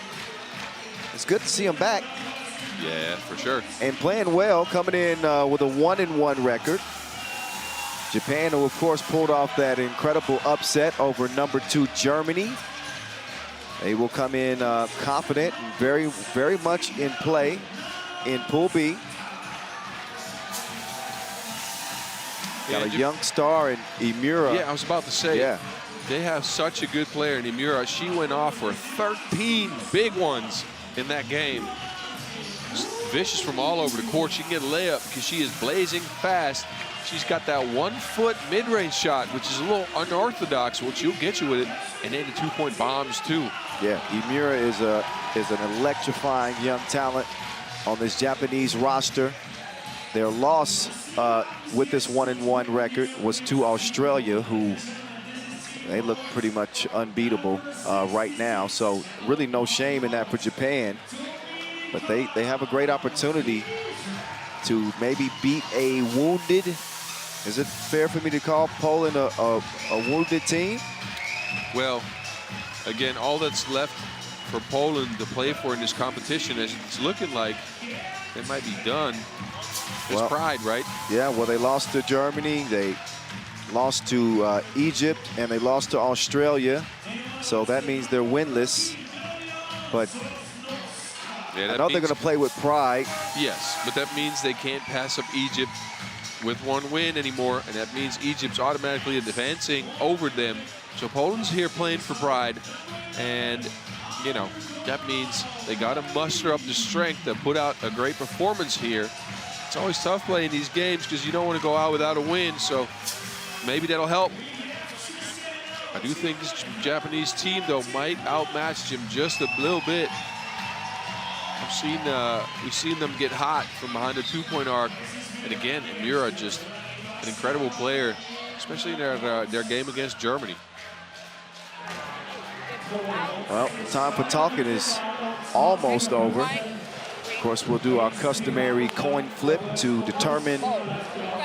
It's good to see them back. Yeah, for sure. And playing well, coming in with a 1-1 record. Japan, who of course pulled off that incredible upset over number 2 Germany. They will come in confident and very, very much in play in Pool B. Got a young star in Imura. Yeah, I was about to say. Yeah. They have such a good player in Imura. She went off for 13 big ones in that game. Just vicious from all over the court. She can get a layup because she is blazing fast. She's got that 1-foot mid-range shot, which is a little unorthodox, which she'll get you with it, and then the 2-point bombs too. Yeah, Imura is an electrifying young talent on this Japanese roster. Their loss with this 1-1 record was to Australia, who they look pretty much unbeatable right now. So really no shame in that for Japan. But they have a great opportunity to maybe beat a wounded, is it fair for me to call Poland a wounded team? Well, again, all that's left for Poland to play for in this competition, as it's looking like they might be done, is pride, right? Yeah, well, they lost to Germany. They lost to Egypt, and they lost to Australia. So that means they're winless. But yeah, I know they're going to play with pride. Yes, but that means they can't pass up Egypt with 1 win anymore, and that means Egypt's automatically advancing over them. So Poland's here playing for pride, and, you know, that means they got to muster up the strength to put out a great performance here. It's always tough playing these games because you don't want to go out without a win, so maybe that'll help. I do think this Japanese team, though, might outmatch them just a little bit. We've seen them get hot from behind the 2-point arc. And again, Imura, just an incredible player, especially in their game against Germany. Well, time for talking is almost over. Of course, we'll do our customary coin flip to determine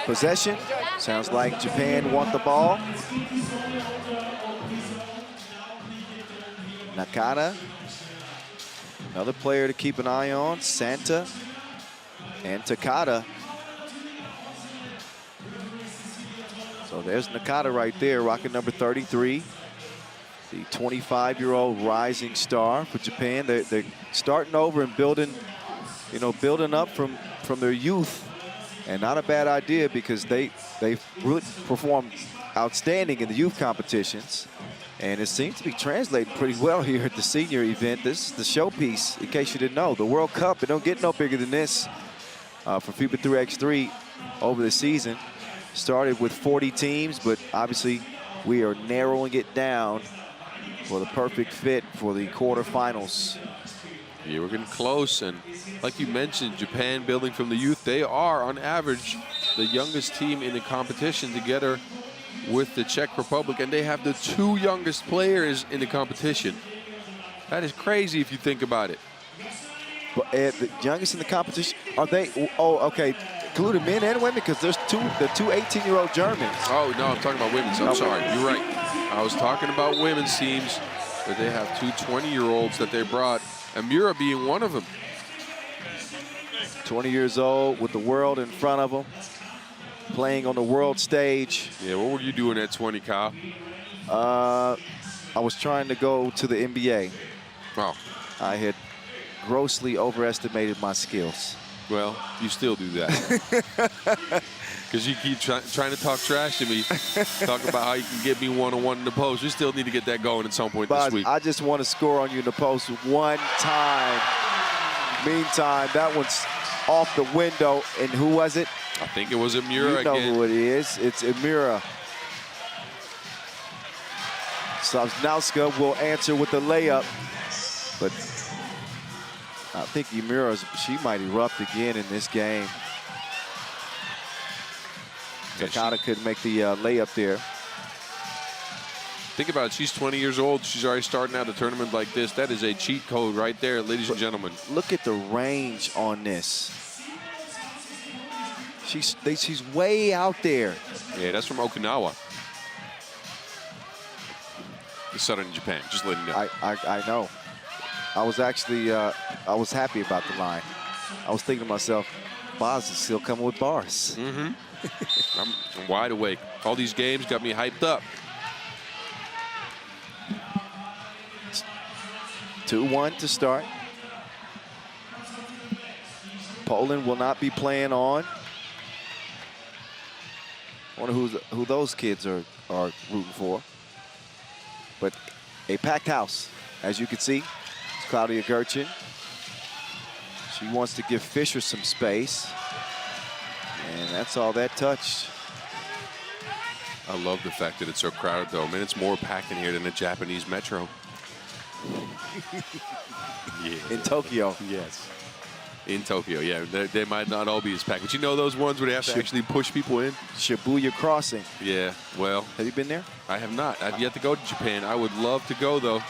possession. Sounds like Japan want the ball. Nakata, another player to keep an eye on. Santa and Takada. So there's Nakata right there, rocking number 33. The 25-year-old rising star for Japan. They're starting over and building, you know, building up from their youth. And not a bad idea because they've really performed outstanding in the youth competitions. And it seems to be translating pretty well here at the senior event. This is the showpiece, in case you didn't know. The World Cup, it don't get no bigger than this for FIBA 3x3 over the season. Started with 40 teams, but obviously we are narrowing it down for the perfect fit for the quarterfinals. Yeah, we're getting close, and like you mentioned, Japan building from the youth, they are on average the youngest team in the competition together with the Czech Republic, and they have the 2 youngest players in the competition. That is crazy if you think about it. But the youngest in the competition, are they? Oh, okay. Including men and women, because there's the two 18-year-old Germans. Oh, no, I'm talking about women's. I'm sorry. You're right. I was talking about women's teams, but they have 2 20-year-olds that they brought, Imura being one of them. 20 years old with the world in front of them, playing on the world stage. Yeah, what were you doing at 20, Kyle? I was trying to go to the NBA. Oh. I had grossly overestimated my skills. Well, you still do that. Because you keep trying to talk trash to me, talk about how you can get me one-on-one in the post. We still need to get that going at some point this week. I just want to score on you in the post one time. Meantime, that one's off the window. And who was it? I think it was Amira again. You know who it is. It's Amira. Sosnowska will answer with the layup. But I think she might erupt again in this game. Takata couldn't make the layup there. Think about it. She's 20 years old. She's already starting out a tournament like this. That is a cheat code right there, ladies and gentlemen. Look at the range on this. She's way out there. Yeah, that's from Okinawa. It's southern Japan. Just letting you know. I know. I was actually I was happy about the line. I was thinking to myself, Boz is still coming with bars. Mm-hmm. I'm wide awake. All these games got me hyped up. 2-1 to start. Poland will not be playing on. I wonder who those kids are rooting for. But a packed house, as you can see. It's Claudia Gertchen. She wants to give Fisher some space. And that's all that touched. I love the fact that it's so crowded, though. Man, it's more packed in here than a Japanese metro. Yeah. In Tokyo. Yes. In Tokyo, yeah. They might not all be as packed. But you know those ones where they have to actually push people in? Shibuya Crossing. Yeah, well. Have you been there? I have not. I've yet to go to Japan. I would love to go, though.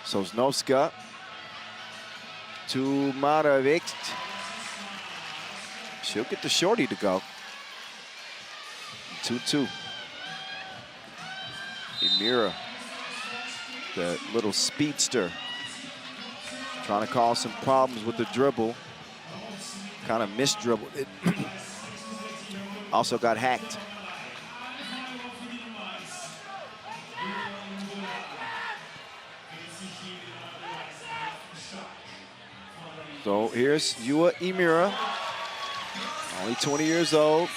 Sosnowska to Maravic. She'll get the shorty to go. 2-2. Amira, the little speedster, trying to cause some problems with the dribble. Kind of misdribbled it. Also got hacked. So here's Yua Amira, only 20 years old.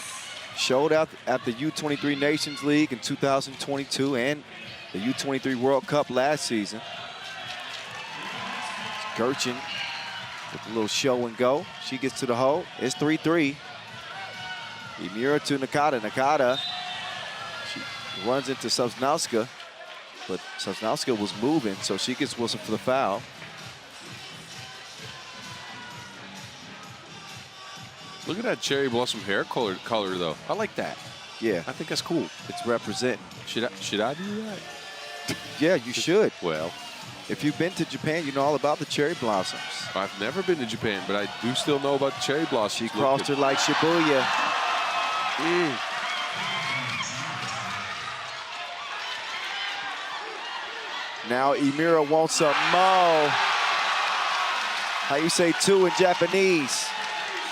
Showed out at the U23 Nations League in 2022 and the U23 World Cup last season. Gertchen with a little show and go. She gets to the hole. It's 3-3. Amira to Nakata. Nakata, she runs into Sosnowska, but Sosnowska was moving, so she gets Wilson for the foul. Look at that cherry blossom hair color though. I like that. Yeah. I think that's cool. It's representing. Should I do that? Yeah, you should. Well, if you've been to Japan, you know all about the cherry blossoms. I've never been to Japan, but I do still know about the cherry blossoms. She crossed her like Shibuya. Now Amira wants some more. How you say two in Japanese?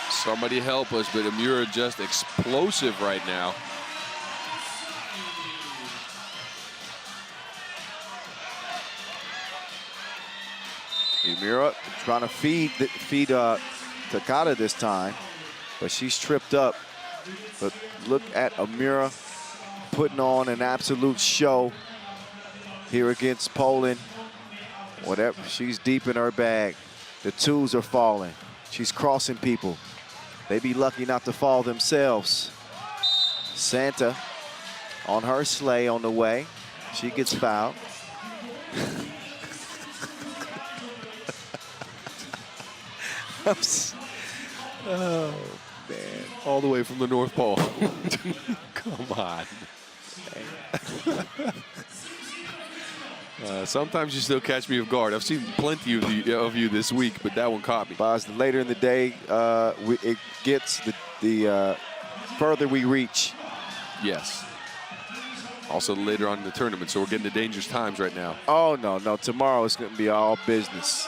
Somebody help us, but Amira just explosive right now. Amira trying to feed Takata this time, but she's tripped up. But look at Amira putting on an absolute show here against Poland. Whatever, she's deep in her bag. The twos are falling. She's crossing people. They be lucky not to fall themselves. Santa on her sleigh on the way. She gets fouled. Oh, man. All the way from the North Pole. Come on. Sometimes you still catch me off guard. I've seen plenty of you this week, but that one caught me. Boz, later in the day, it gets the further we reach. Yes. Also later on in the tournament, so we're getting to dangerous times right now. Oh, no. Tomorrow it's going to be all business.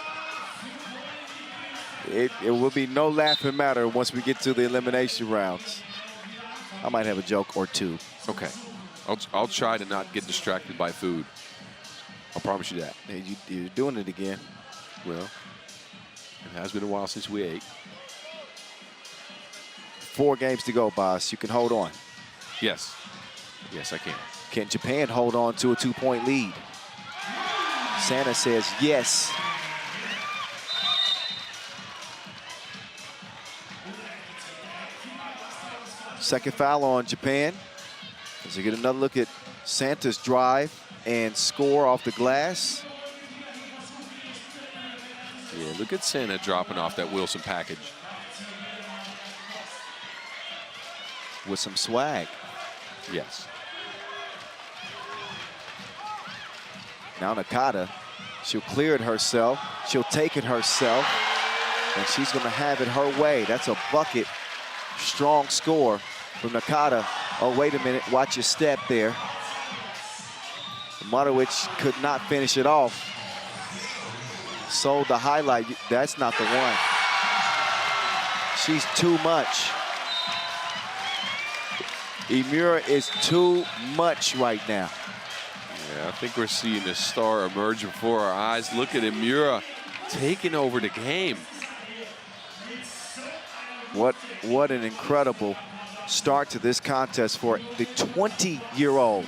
It will be no laughing matter once we get to the elimination rounds. I might have a joke or two. Okay. I'll try to not get distracted by food. I'll promise you that. Hey, you're doing it again. Well, It has been a while since we ate. 4 games to go, boss. You can hold on. Yes. Yes, I can. Can Japan hold on to a 2-point lead? Santa says yes. Second foul on Japan. As we get another look at Santa's drive and score off the glass. Yeah, look at Santa dropping off that Wilson package. With some swag. Yes. Now Nakata, she'll clear it herself. She'll take it herself. And she's going to have it her way. That's a bucket. Strong score from Nakata. Oh, wait a minute. Watch your step there. Matovic could not finish it off. Sold the highlight. That's not the one. She's too much. Imura is too much right now. Yeah, I think we're seeing a star emerge before our eyes. Look at Imura taking over the game. What an incredible start to this contest for the 20-year-old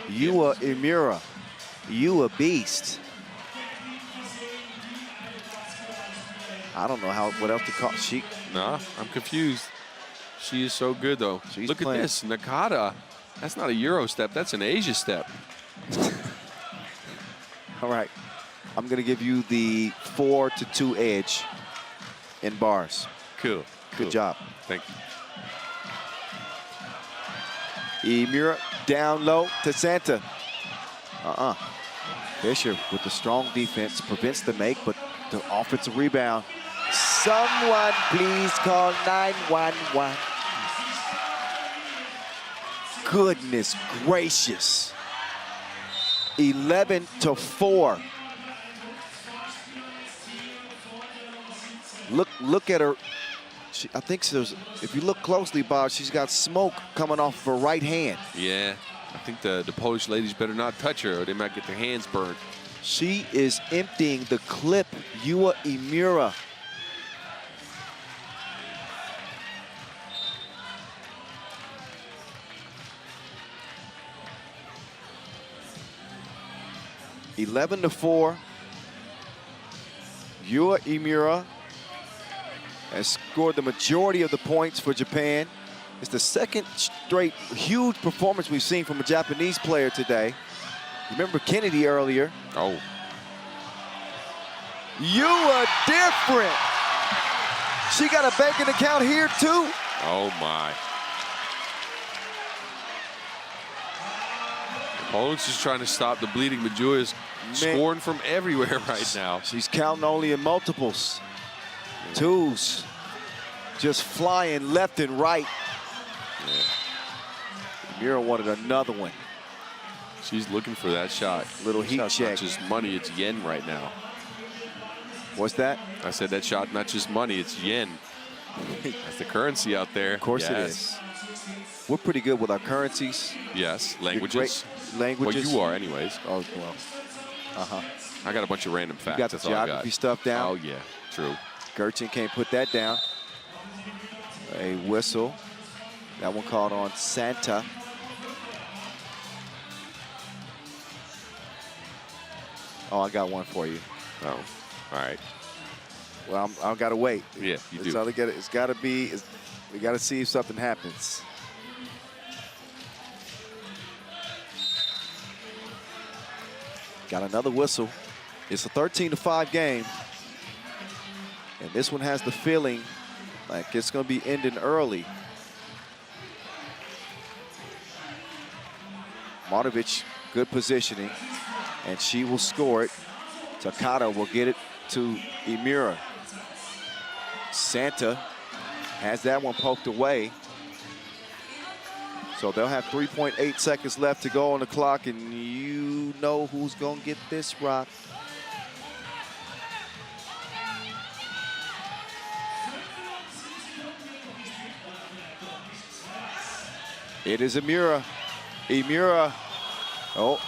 Yua Imura. You a beast. I don't know what else to call. Nah, I'm confused. She is so good, though. Look at this, Nakata. That's not a Euro step. That's an Asia step. All right. I'm going to give you the 4-2 edge in bars. Cool. Good job. Thank you. Imura down low to Santa. Fisher with the strong defense prevents the make, but the offensive rebound. Someone please call 911. Goodness gracious. 11-4. Look at her. I think if you look closely, Bob, she's got smoke coming off of her right hand. Yeah, I think the Polish ladies better not touch her or they might get their hands burned. She is emptying the clip. Yua Imura. (11-4). Yua Imura has scored the majority of the points for Japan. It's the second straight huge performance we've seen from a Japanese player today. Remember Kennedy earlier. Oh. Yua different. She got a banking account here too. Oh my. Poland's just trying to stop the bleeding. Majua's scoring from everywhere right now. She's counting only in multiples. Twos. Just flying left and right. Yeah. Mira wanted another one. She's looking for that shot. Little heat check. Not just money, it's yen right now. What's that? I said that shot, not just money, it's yen. That's the currency out there. Of course it is. We're pretty good with our currencies. Yes, languages. Languages. Well, you are anyways. Oh, well. I got a bunch of random facts. You got the geography stuff down. Oh, yeah, true. Gertchen can't put that down. A whistle. That one called on Santa. Oh, I got one for you. Oh, all right. Well, I've got to wait. Yeah, you do. It's got to be, we got to see if something happens. Got another whistle. It's a 13-5 game. And this one has the feeling like it's going to be ending early. Matovic, good positioning. And she will score it. Takata will get it to Imura. Santa has that one poked away. So they'll have 3.8 seconds left to go on the clock, and you know who's going to get this rock. It is Imura. Imura. Oh,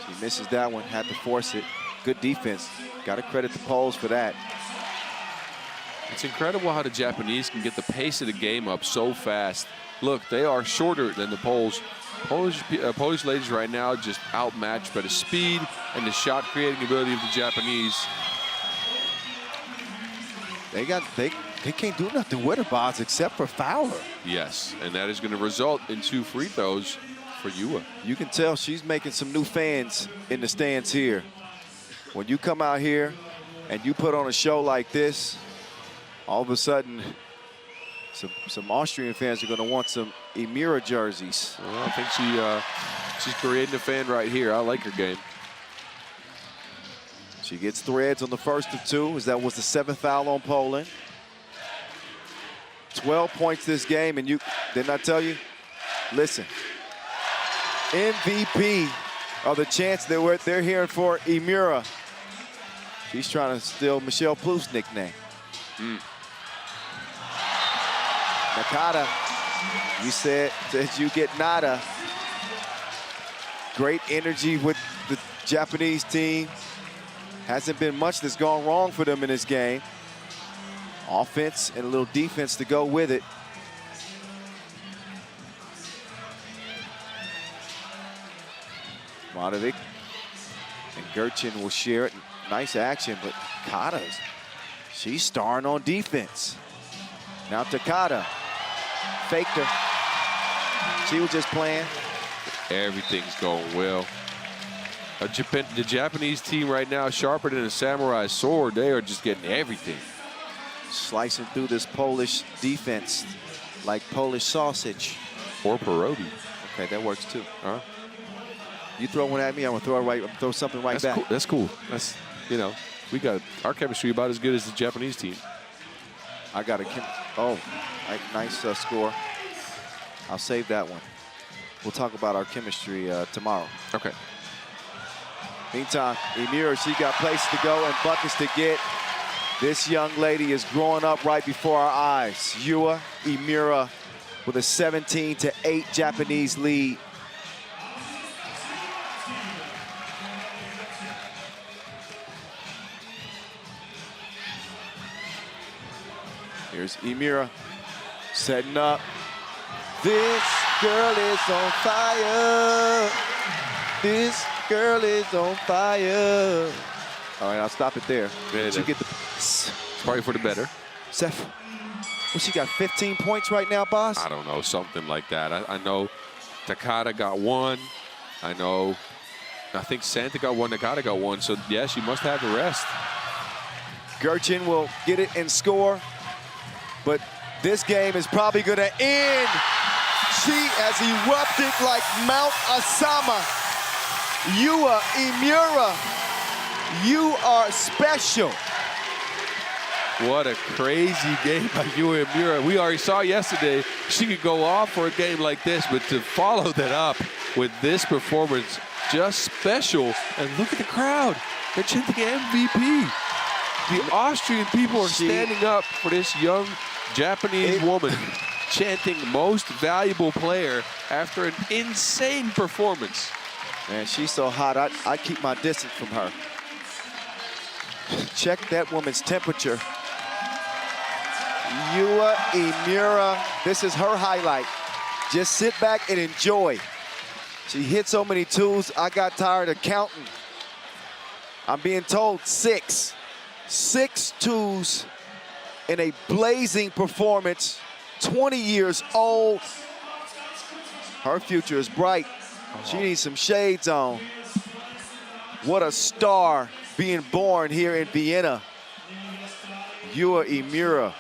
she misses that one, had to force it. Good defense. Got to credit the Poles for that. It's incredible how the Japanese can get the pace of the game up so fast. Look, they are shorter than the Poles. Polish ladies right now just outmatched by the speed and the shot creating ability of the Japanese. They can't do nothing with her, Boz, except for foul her. Yes, and that is going to result in 2 free throws for Yua. You can tell she's making some new fans in the stands here. When you come out here and you put on a show like this, all of a sudden, some Austrian fans are going to want some Emira jerseys. Well, I think she's creating a fan right here. I like her game. She gets threads on the first of 2, as that was the 7th foul on Poland. 12 points this game, and didn't I tell you? Listen, MVP of the chance they're hearing for Emira. She's trying to steal Michelle Plouffe's nickname. Nakata, you said you get nada. Great energy with the Japanese team. Hasn't been much that's gone wrong for them in this game. Offense and a little defense to go with it. Modovic and Gerchin will share it. Nice action, but Kata's, she's starring on defense. Now Takada, faked her. She was just playing. Everything's going well. The Japanese team right now, sharper than a samurai sword. They are just getting everything. Slicing through this Polish defense like Polish sausage. Or pierogi. Okay, that works too. Huh? You throw one at me, I'm gonna throw something right back. Cool. That's cool. That's, you know, we got our chemistry about as good as the Japanese team. I got a nice score. I'll save that one. We'll talk about our chemistry tomorrow. Okay. Meantime, Emira, she got places to go and buckets to get. This young lady is growing up right before our eyes. Yua Emira with a 17-8 Japanese lead. Here's Emira setting up. This girl is on fire. This girl is on fire. All right, I'll stop it there. Yeah, Did you get the... It's probably for the better. Seth, well, she got 15 points right now, boss? I don't know, something like that. I know Takada got 1. I think Santa got 1, Nakata got 1. So, yeah, she must have the rest. Gerchin will get it and score. But this game is probably going to end. She has erupted like Mount Asama. Yua Emira, you are special. What a crazy game by Yua Emira. We already saw yesterday she could go off for a game like this, but to follow that up with this performance, just special. And look at the crowd. They're chanting MVP. The Austrian people are standing up for this young Japanese woman, chanting most valuable player after an insane performance. Man, she's so hot, I keep my distance from her. Check that woman's temperature. Yua Emira, this is her highlight. Just sit back and enjoy. She hit so many twos, I got tired of counting. I'm being told 6. 6 twos in a blazing performance. 20 years old. Her future is bright. She needs some shades on. What a star being born here in Vienna. Yua Emira.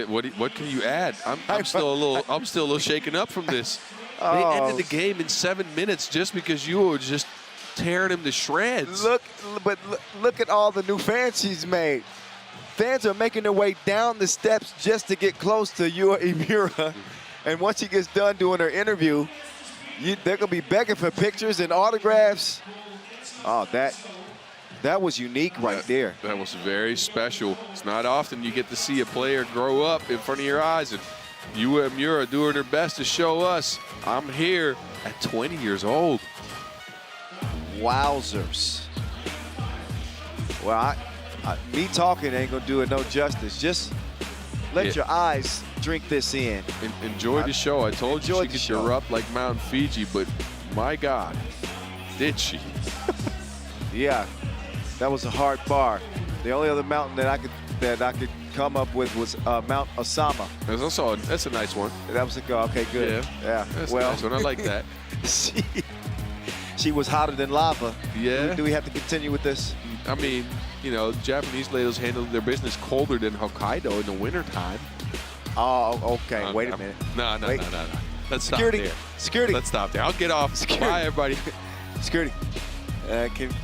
What can you add? I'm still a little shaken up from this. They ended the game in 7 minutes just because Yua was just tearing him to shreds. Look at all the new fans she's made. Fans are making their way down the steps just to get close to Yua Emira. And once she gets done doing her interview, they're going to be begging for pictures and autographs. Oh, that was unique right there. That was very special. It's not often you get to see a player grow up in front of your eyes. And Yua Emira doing her best to show us, I'm here at 20 years old. Wowzers. Well, Me talking ain't gonna do it no justice. Just let your eyes drink this in. Enjoy the show. I told you she could erupt like Mount Fiji, but my God, did she? Yeah, that was a hard bar. The only other mountain that I could come up with was Mount Osama. That's a nice one. That was okay, good. Yeah. That's well, a nice one. I like that. she was hotter than lava. Yeah. Do we have to continue with this? I mean, you know, Japanese ladies handle their business colder than Hokkaido in the wintertime. Oh, okay. Wait a minute. No. Let's Security. stop there. Security. Let's stop there. I'll get off. Security. Bye, everybody. Security.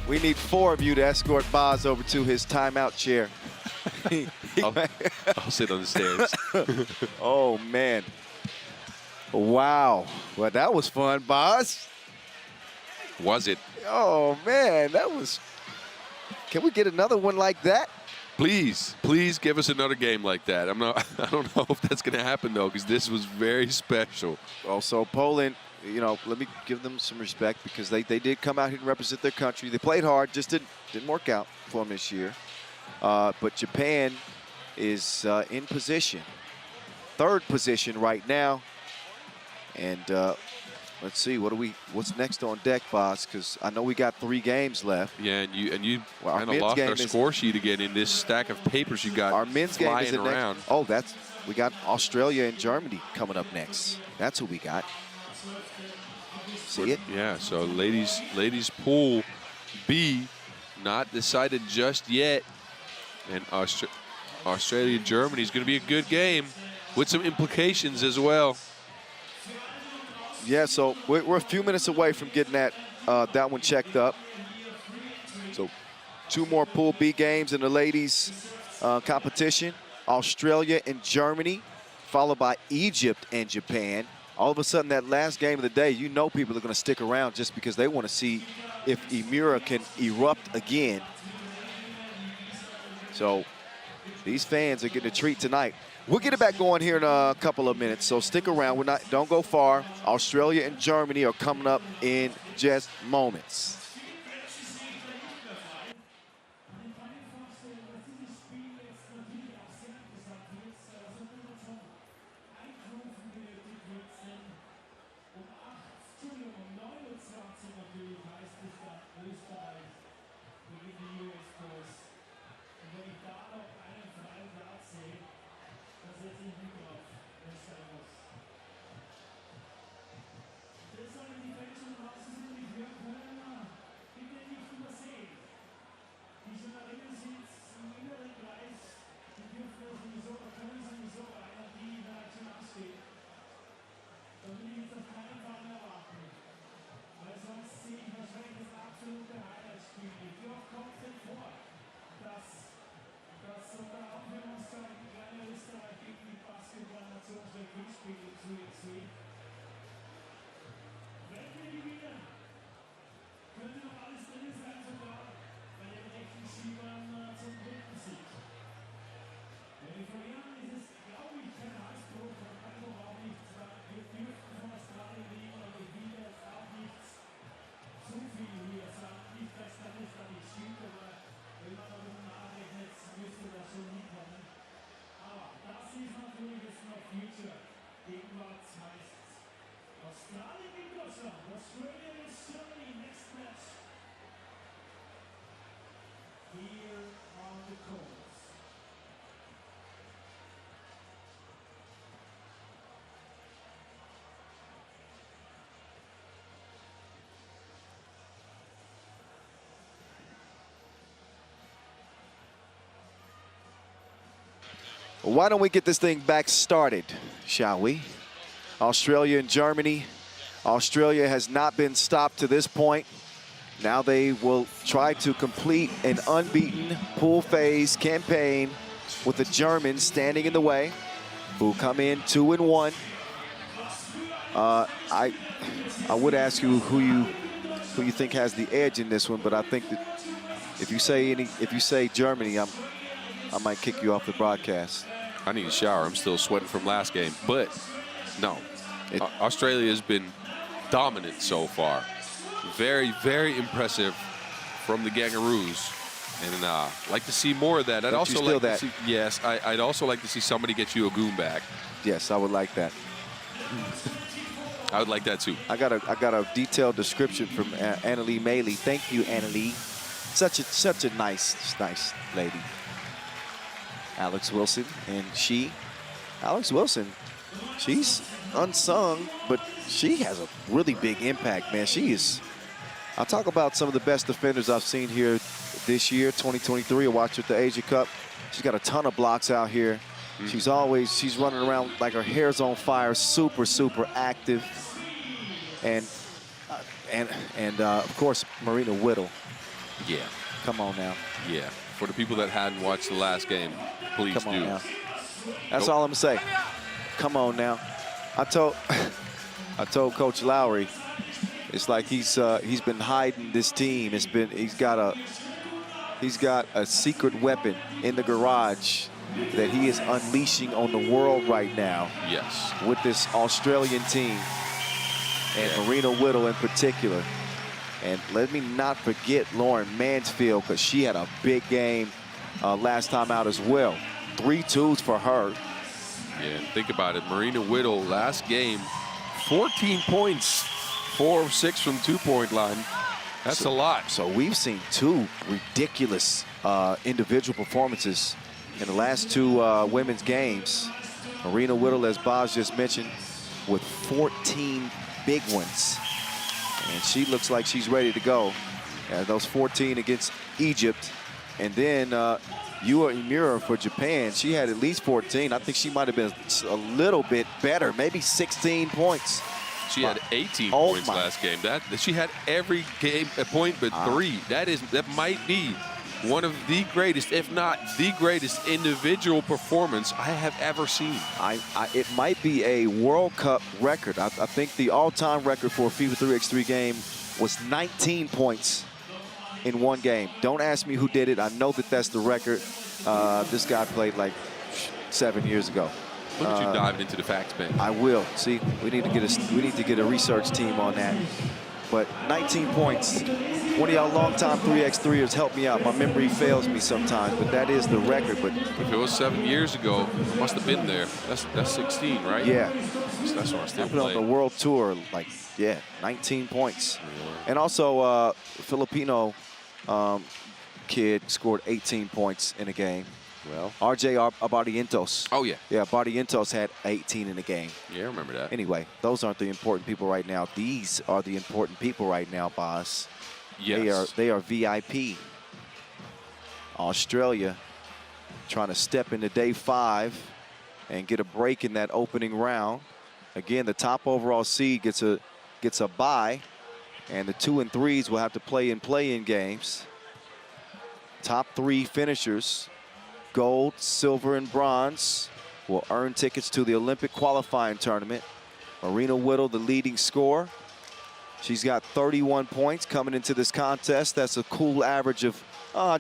We need 4 of you to escort Boz over to his timeout chair. I'll sit on the stairs. Oh, man. Wow. Well, that was fun, Boz. Was it? Oh, man. That was... Can we get another one like that? Please give us another game like that. I don't know if that's going to happen, though, because this was very special. Also, Poland, you know, let me give them some respect because they did come out here and represent their country. They played hard, just didn't work out for them this year. But Japan is in position, 3rd position right now. And let's see, what's next on deck, Boz? Because I know we got 3 games left. Yeah, and you kind of lost our score sheet again in this stack of papers you got. Our men's game is around. Next. Oh, we got Australia and Germany coming up next. That's who we got. See it? Yeah. So ladies pool B, not decided just yet, and Australia Germany is going to be a good game with some implications as well. Yeah, so we're a few minutes away from getting that one checked up. So 2 more Pool B games in the ladies competition. Australia and Germany, followed by Egypt and Japan. All of a sudden, that last game of the day, you know people are going to stick around just because they want to see if Emira can erupt again. So these fans are getting a treat tonight. We'll get it back going here in a couple of minutes, so stick around. Don't go far. Australia and Germany are coming up in just moments. Why don't we get this thing back started, shall we? Australia and Germany. Australia has not been stopped to this point. Now they will try to complete an unbeaten pool phase campaign with the Germans standing in the way, who come in 2-1. I would ask you who you think has the edge in this one, but I think that if you say Germany, I might kick you off the broadcast. I need a shower. I'm still sweating from last game. But, no. Australia has been dominant so far. Very, very impressive from the Kangaroos. And like to see more of that. I'd Don't also you steal like that? to see, yes, I'd also like to see somebody get you a goon bag. Yes, I would like that. I would like that too. I got a detailed description from Annalie Maley. Thank you, Annalie. Such a nice lady. Alex Wilson, and Alex Wilson, she's unsung, but she has a really big impact, man. I'll talk about some of the best defenders I've seen here this year, 2023. I watched her at the Asia Cup. She's got a ton of blocks out here. She's running around like her hair's on fire, super active. And of course, Marina Whittle. Yeah. Come on now. Yeah. For the people that hadn't watched the last game, please Come on do. now. That's all I'm gonna say. Come on now. I told Coach Lowry, it's like he's been hiding this team. He's got a secret weapon in the garage that he is unleashing on the world right now. Yes. With this Australian team and Marina Whittle in particular. And let me not forget Lauren Mansfield, because she had a big game last time out as well. 3 twos for her. Yeah, think about it. Marina Whittle, last game, 14 points, 4 of 6 from two-point line. That's a lot. So we've seen 2 ridiculous individual performances in the last 2 women's games. Marina Whittle, as Boz just mentioned, with 14 big ones. And she looks like she's ready to go. Those 14 against Egypt. And then Yua Imura for Japan. She had at least 14. I think she might have been a little bit better, maybe 16 points. She had 18 points last game. She had every game a point but 3. That might be one of the greatest, if not the greatest, individual performance I have ever seen. It might be a World Cup record. I think the all-time record for a FIBA 3x3 game was 19 points in one game. Don't ask me who did it. I know that that's the record. This guy played like 7 years ago. Look at you diving into the facts, Ben. I will. See, we need to get a research team on that. But 19 points. One of y'all longtime 3x3ers, help me out. My memory fails me sometimes, but that is the record. But if it was 7 years ago, it must have been there. That's 16, right? Yeah. So that's when I still played on the world tour, 19 points. Yeah. And also, Filipino kid scored 18 points in a game. Well, RJ Abadientos. Oh, yeah. Yeah, Abadientos had 18 in the game. Yeah, I remember that. Anyway, those aren't the important people right now. These are the important people right now, boss. Yes. They are VIP. Australia trying to step into day 5 and get a break in that opening round. Again, the top overall seed gets a bye, and the 2 and 3s will have to play in play-in games. Top 3 finishers, gold, silver, and bronze, will earn tickets to the Olympic qualifying tournament. Marina Whittle, the leading scorer. She's got 31 points coming into this contest. That's a cool average of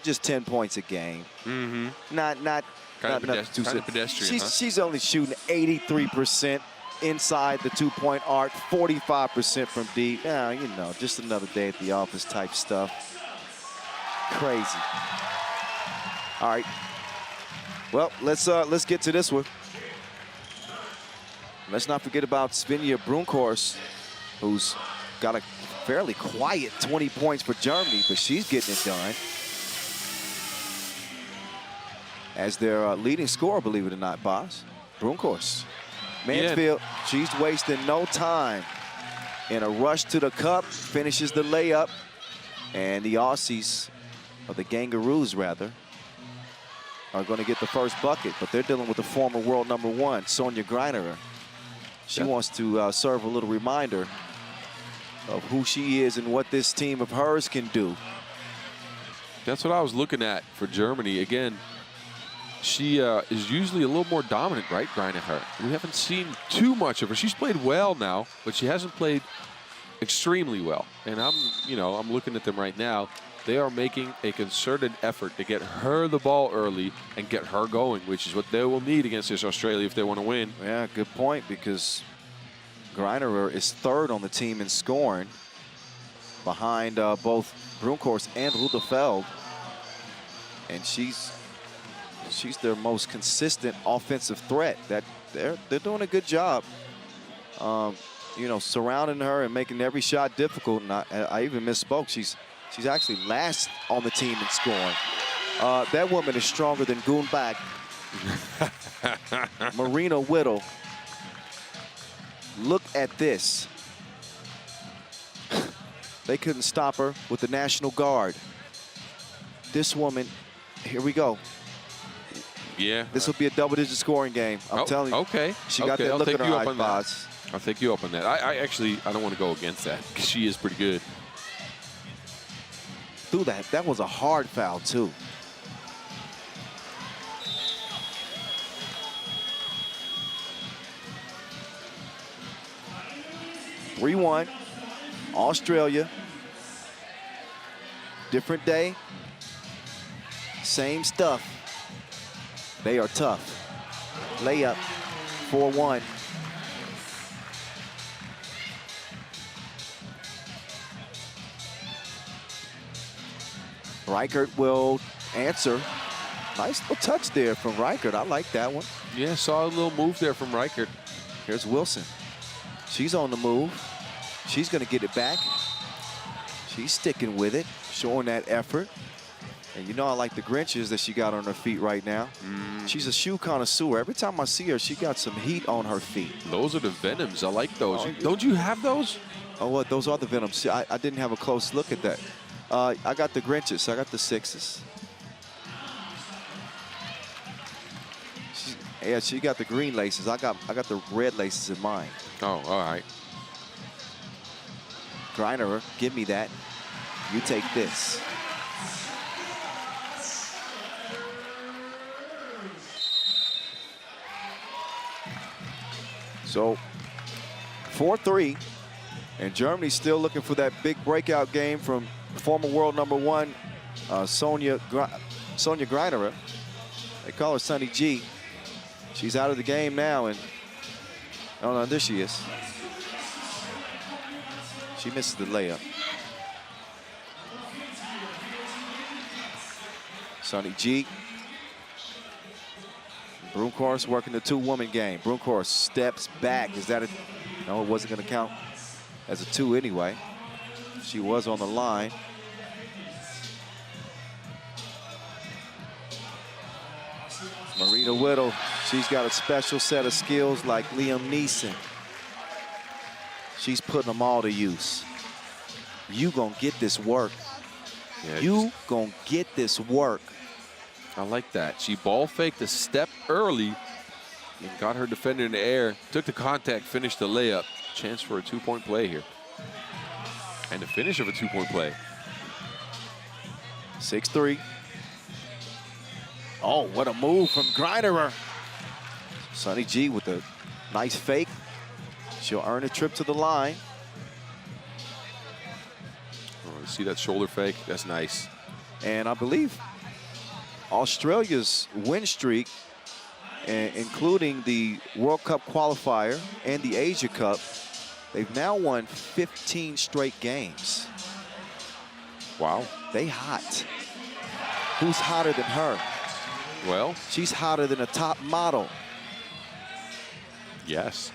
just 10 points a game. Mm-hmm. Not kind of pedestrian. She's only shooting 83% inside the 2-point arc, 45% from deep. Just another day at the office type stuff. Crazy. All right. Well, let's get to this one. Let's not forget about Svenja Brunkhorst, who's got a fairly quiet 20 points for Germany, but she's getting it done. As their leading scorer, believe it or not, boss. Brunkhorst. Mansfield, she's wasting no time. In a rush to the cup, finishes the layup. And the Aussies, or the Gangaroos rather, are going to get the first bucket, but they're dealing with the former world #1, Sonia Greinerer. She wants to serve a little reminder of who she is and what this team of hers can do. That's what I was looking at for Germany. Again, she is usually a little more dominant, right, Greinerer? We haven't seen too much of her. She's played well now, but she hasn't played extremely well. And I'm looking at them right now. They are making a concerted effort to get her the ball early and get her going, which is what they will need against this Australia if they want to win. Yeah, good point, because Greinerer is 3rd on the team in scoring, behind both Brunkhorst and Rudefeld. And she's their most consistent offensive threat. That they're doing a good job, you know, surrounding her and making every shot difficult. And I even misspoke. She's actually last on the team in scoring. That woman is stronger than Goonbag. Marina Whittle. Look at this. They couldn't stop her with the National Guard. This woman, here we go. Yeah. This will be a double-digit scoring game. I'm telling you. Okay. She got that look in her eyes, Boz. I'll take you up on that. I don't want to go against that because she is pretty good. Through that. That was a hard foul, too. (3-1). Australia. Different day. Same stuff. They are tough. Layup. 4-1. Reichert will answer. Nice little touch there from Reichert. I like that one. Yeah, saw a little move there from Reichert. Here's Wilson. She's on the move. She's going to get it back. She's sticking with it, showing that effort. And you know I like the Grinches that she got on her feet right now. She's a shoe connoisseur. Every time I see her, she got some heat on her feet. Those are the Venoms. I like those. Don't you have those? Oh, what? Those are the Venoms. See, I didn't have a close look at that. I got the Grinches. I got the 6s. Yeah, she got the green laces. I got the red laces in mine. Oh, all right. Greiner, give me that. You take this. So 4-3, and Germany's still looking for that big breakout game from former world #1 Sonia Greiner. They call her Sunny G. She's out of the game now, and oh no, there she is. She misses the layup. Sunny G. Broomkhorst working the 2-woman game. Broomkhorst steps back. Is that a... No, it wasn't going to count as a 2 anyway. She was on the line. Marina Whittle, she's got a special set of skills like Liam Neeson. She's putting them all to use. You gonna get this work. Yeah, you gonna get this work. I like that. She ball faked a step early and got her defender in the air, took the contact, finished the layup. Chance for a 2-point play here. And the finish of a 2-point play. 6-3. Oh, what a move from Greinerer. Sunny G with a nice fake. She'll earn a trip to the line. Oh, see that shoulder fake? That's nice. And I believe Australia's win streak, including the World Cup qualifier and the Asia Cup, they've now won 15 straight games. Wow. They hot. Who's hotter than her? Well, she's hotter than a top model. Yes.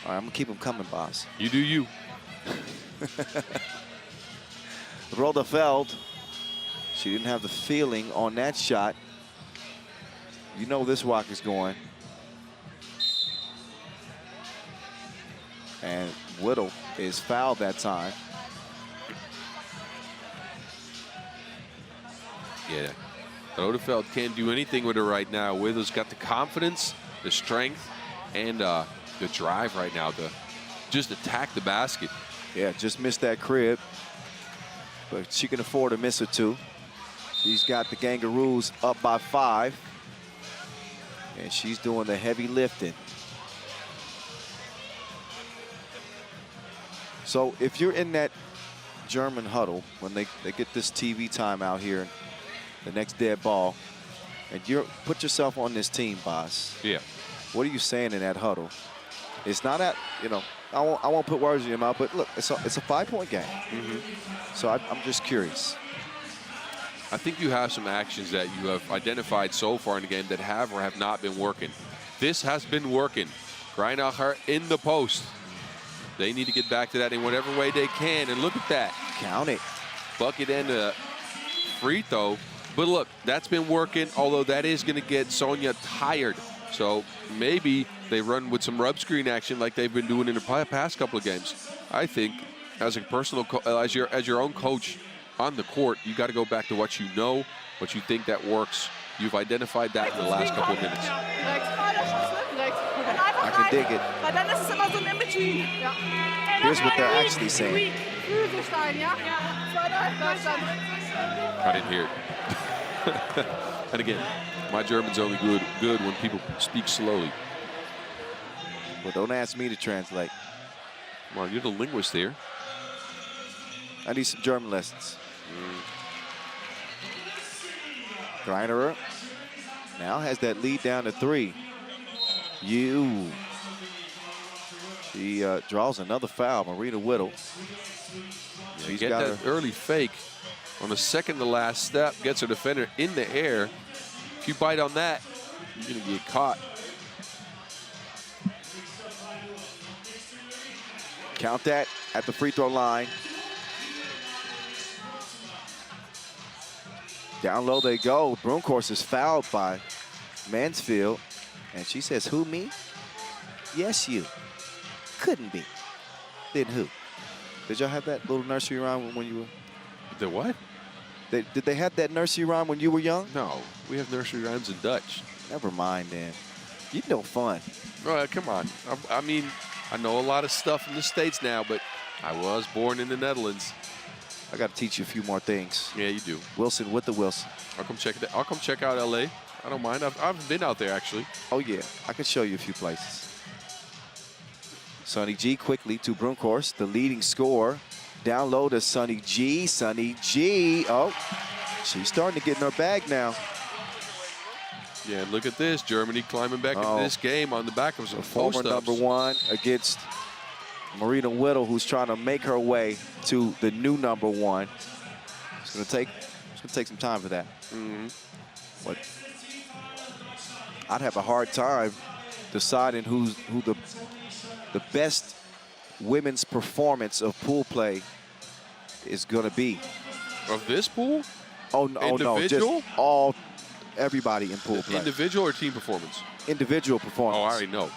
All right, I'm going to keep them coming, boss. You do you. Rodefeld. She didn't have the feeling on that shot. You know this rock is going. And Whittle is fouled that time. Yeah. Rodefeld can't do anything with her right now. Whittle's got the confidence, the strength, and the drive right now to just attack the basket. Yeah, just missed that crib. But she can afford to miss it too. She's got the Kangaroos up by 5. And she's doing the heavy lifting. So if you're in that German huddle, when they get this TV time out here, the next dead ball, and you put yourself on this team, boss. Yeah. What are you saying in that huddle? It's not at, you know, I won't put words in your mouth, but look, it's a 5-point game. So I'm just curious. I think you have some actions that you have identified so far in the game that have or have not been working. This has been working. Greinacher in the post. They need to get back to that in whatever way they can. And look at that. Count it. Bucket and a free throw. But look, that's been working, although that is going to get Sonia tired. So maybe they run with some rub screen action like they've been doing in the past couple of games. I think as a personal, as your own coach on the court, you got to go back to what you know, what you think that works. You've identified that in the last couple of minutes. I can dig it. Here's what they're actually saying. I didn't hear it. And again, my German's only good when people speak slowly. Well, don't ask me to translate. Come on, you're the linguist here. I need some German lessons. Greiner now has that lead down to 3. She draws another foul, Marina Whittle. She's got that early fake on the second to last step, gets her defender in the air. If you bite on that, you're going to get caught. Count that at the free throw line. Down low they go. Broomkhorst is fouled by Mansfield. And she says, who, me? Yes, you. Couldn't be. Then who? Did y'all have that little nursery rhyme when you were? The what? Did they have that nursery rhyme when you were young? No, we have nursery rhymes in Dutch. Never mind, then. You know fun. Come on. I mean, I know a lot of stuff in the States now, but I was born in the Netherlands. I got to teach you a few more things. Yeah, you do. Wilson with the Wilson. I'll come check it. I'll come check out LA. I don't mind. I've been out there actually. Oh yeah, I can show you a few places. Sonny G quickly to Broomkhorst, the leading scorer. Down low to Sonny G. Sonny G. Oh, she's starting to get in her bag now. Yeah, and look at this. Germany climbing back into this game on the back of some former post-ups. #1 against Marina Whittle, who's trying to make her way to the new #1. It's gonna take some time for that. But I'd have a hard time deciding who the best women's performance of pool play is gonna be. Of this pool? Oh no, just everybody in pool play. Individual or team performance? Individual performance. Oh, I already know.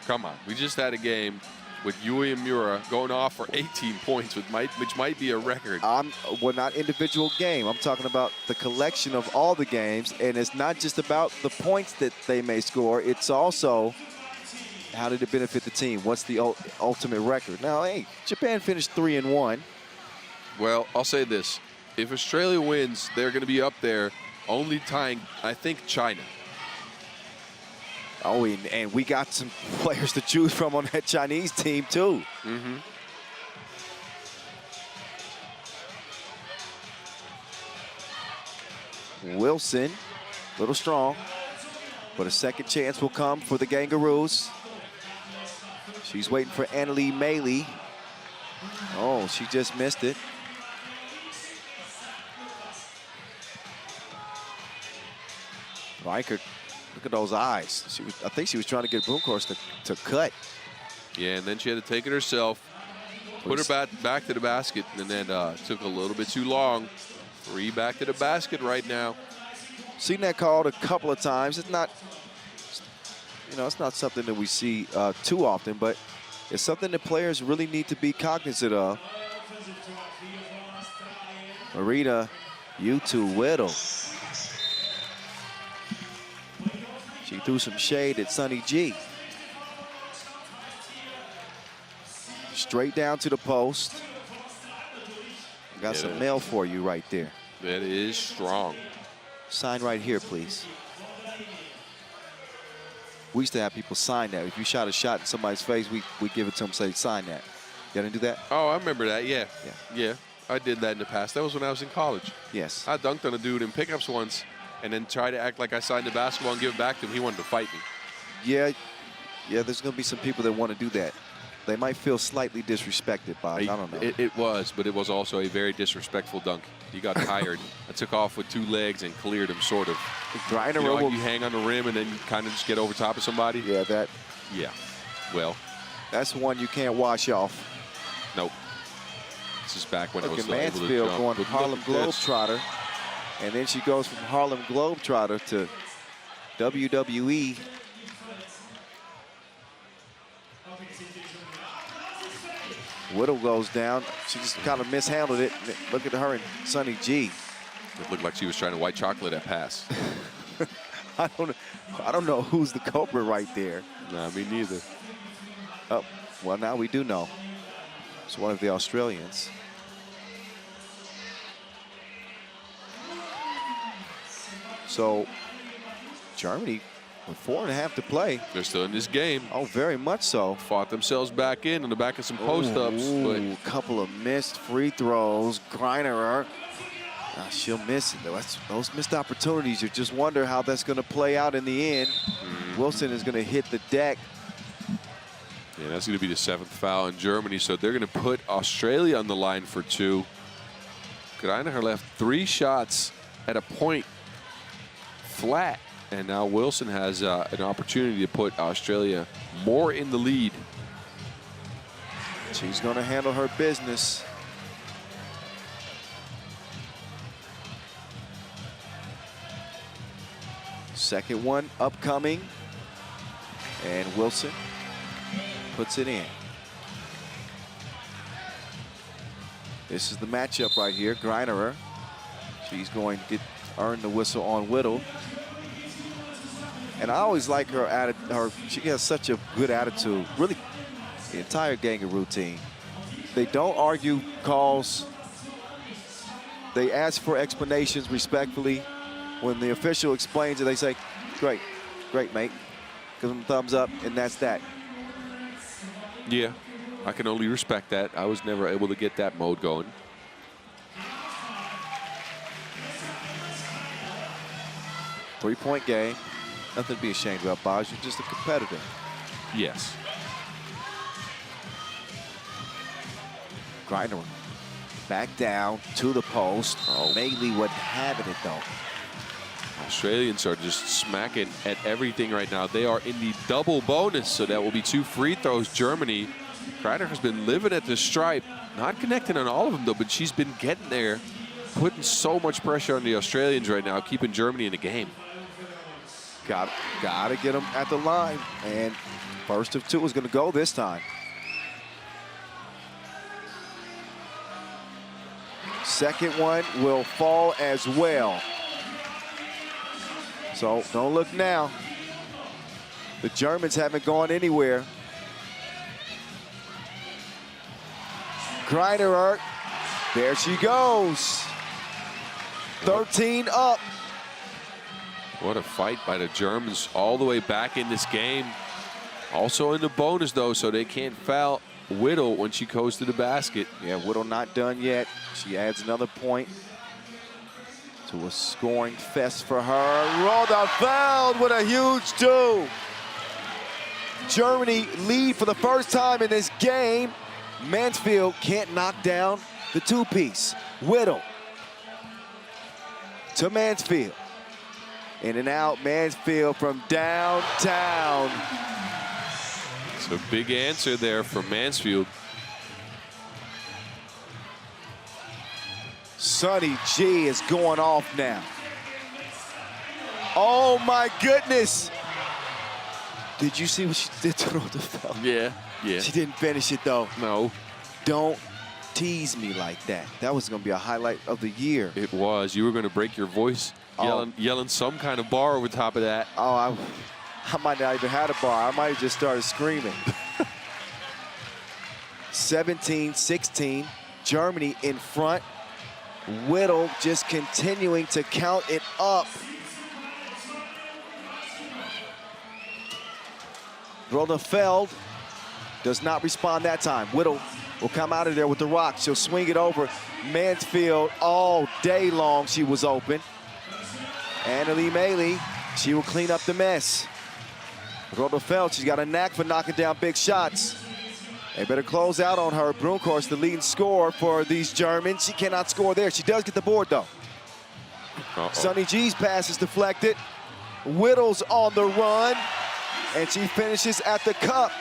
Come on. We just had a game with Yui and Mura going off for 18 points, which might be a record. Well, not individual game. I'm talking about the collection of all the games, and it's not just about the points that they may score. It's also how did it benefit the team? What's the ultimate record? Now, hey, Japan finished 3-1. Well, I'll say this. If Australia wins, they're going to be up there, only tying, I think, China. Oh, and we got some players to choose from on that Chinese team, too. Wilson, a little strong, but a second chance will come for the Kangaroos. She's waiting for Annalie Maley. Oh, she just missed it. Reichert, look at those eyes. I think she was trying to get Broomkhorst to cut. Yeah, and then she had to take it herself, put her back to the basket, and then took a little bit too long. 3 back to the basket right now. Seen that called a couple of times. It's not, it's not something that we see too often, but it's something that players really need to be cognizant of. Marina, you to Whittle. She threw some shade at Sonny G. Straight down to the post. Got some mail for you right there. That is strong. Sign right here, please. We used to have people sign that. If you shot a shot in somebody's face, we give it to them, say, sign that. You didn't do that? Oh, I remember that, yeah. I did that in the past. That was when I was in college. Yes. I dunked on a dude in pickups once and then tried to act like I signed the basketball and give it back to him. He wanted to fight me. Yeah, there's going to be some people that want to do that. they might feel slightly disrespected by it. I don't know. It was, but it was also a very disrespectful dunk. He got tired. I took off with 2 legs and cleared him, sort of. Griner, you know, like you hang on the rim and then you kind of just get over top of somebody. Yeah, that. Yeah. Well, that's one you can't wash off. Nope. This is back when I was Mansfield going to Harlem Globetrotter. And then she goes from Harlem Globetrotter to WWE. Whittle goes down. She just kind of mishandled it. Look at her and Sunny G. It looked like she was trying to white chocolate that pass. I don't know who's the culprit right there. Nah, me neither. Oh, well, now we do know. It's one of the Australians. So, Germany with 4.5 to play. They're still in this game. Oh, very much so. Fought themselves back in on the back of some post-ups. But a couple of missed free throws. Griner, she'll miss it. Those missed opportunities, you just wonder how that's going to play out in the end. Wilson is going to hit the deck. Yeah, that's going to be the 7th foul in Germany. So they're going to put Australia on the line for 2. Griner left 3 shots at a point flat. And now Wilson has an opportunity to put Australia more in the lead. She's going to handle her business. Second one upcoming. And Wilson puts it in. This is the matchup right here. Griner. She's going to earn the whistle on Whittle. And I always like her attitude. She has such a good attitude. Really, the entire Gangaroo team. They don't argue calls. They ask for explanations respectfully. When the official explains it, they say, "Great, great, mate." Give them a thumbs up, and that's that. Yeah, I can only respect that. I was never able to get that mode going. Three-point game. Nothing to be ashamed about, Boz. You're just a competitor. Yes. Griner back down to the post. Oh, Mailey wasn't having it, though. Australians are just smacking at everything right now. They are in the double bonus, so that will be 2 free throws. Germany. Griner has been living at the stripe. Not connecting on all of them, though, but she's been getting there. Putting so much pressure on the Australians right now, keeping Germany in the game. Got to get them at the line. And first of 2 is going to go this time. Second one will fall as well. So don't look now. The Germans haven't gone anywhere. Griner, there she goes. 13 up. What a fight by the Germans all the way back in this game. Also in the bonus, though, so they can't foul Whittle when she goes to the basket. Yeah, Whittle not done yet. She adds another point to a scoring fest for her. Roda fouled with a huge 2. Germany lead for the first time in this game. Mansfield can't knock down the 2-piece. Whittle to Mansfield. In and out, Mansfield from downtown. It's a big answer there for Mansfield. Sunny G is going off now. Oh my goodness. Did you see what she did to Roosevelt? Yeah. She didn't finish it though. No. Don't tease me like that. That was gonna be a highlight of the year. It was. You were gonna break your voice yelling some kind of bar over top of that. Oh, I might not even had a bar. I might have just started screaming. 17-16, Germany in front. Whittle just continuing to count it up. Rodefeld does not respond that time. Whittle will come out of there with the rock. She'll swing it over. Mansfield all day long, she was open. Annalie Mailey, she will clean up the mess. Rodefeld, she's got a knack for knocking down big shots. They better close out on her. Brunkhorst, the leading scorer for these Germans. She cannot score there. She does get the board, though. Sunny G's pass is deflected. Whittle's on the run, and she finishes at the cup.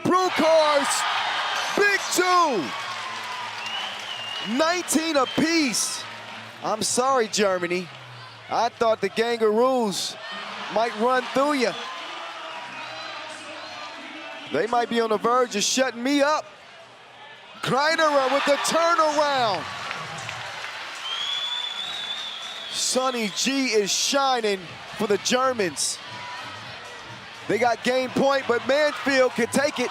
Brunkhorst, big two. 19 apiece. I'm sorry, Germany. I thought the Kangaroos might run through you. They might be on the verge of shutting me up. Greiner with the turnaround. Sunny G is shining for the Germans. They got game point, but Mansfield can take it.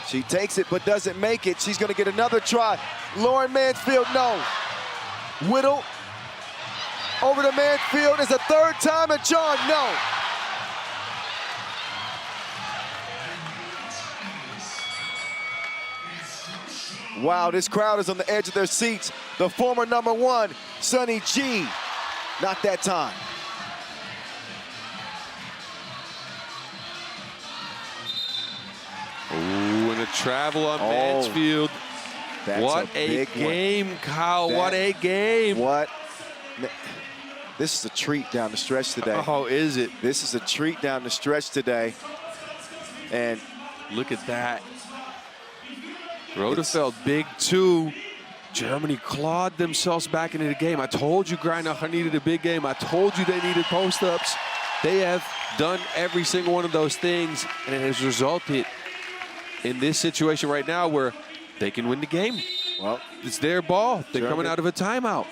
She takes it, but doesn't make it. She's gonna get another try. Lauren Mansfield, no. Whittle over to Mansfield. It's a third time, and John, no. Wow, this crowd is on the edge of their seats. The former #1, Sunny G, not that time. Ooh, and a travel on Mansfield. What a game, Kyle. What a game. What? This is a treat down the stretch today. Oh, is it? This is a treat down the stretch today. And look at that. Rodefeld, big two. Germany clawed themselves back into the game. I told you Greinacher needed a big game. I told you they needed post-ups. They have done every single one of those things, and it has resulted in this situation right now where they can win the game. Well, it's their ball. They're coming out of a timeout.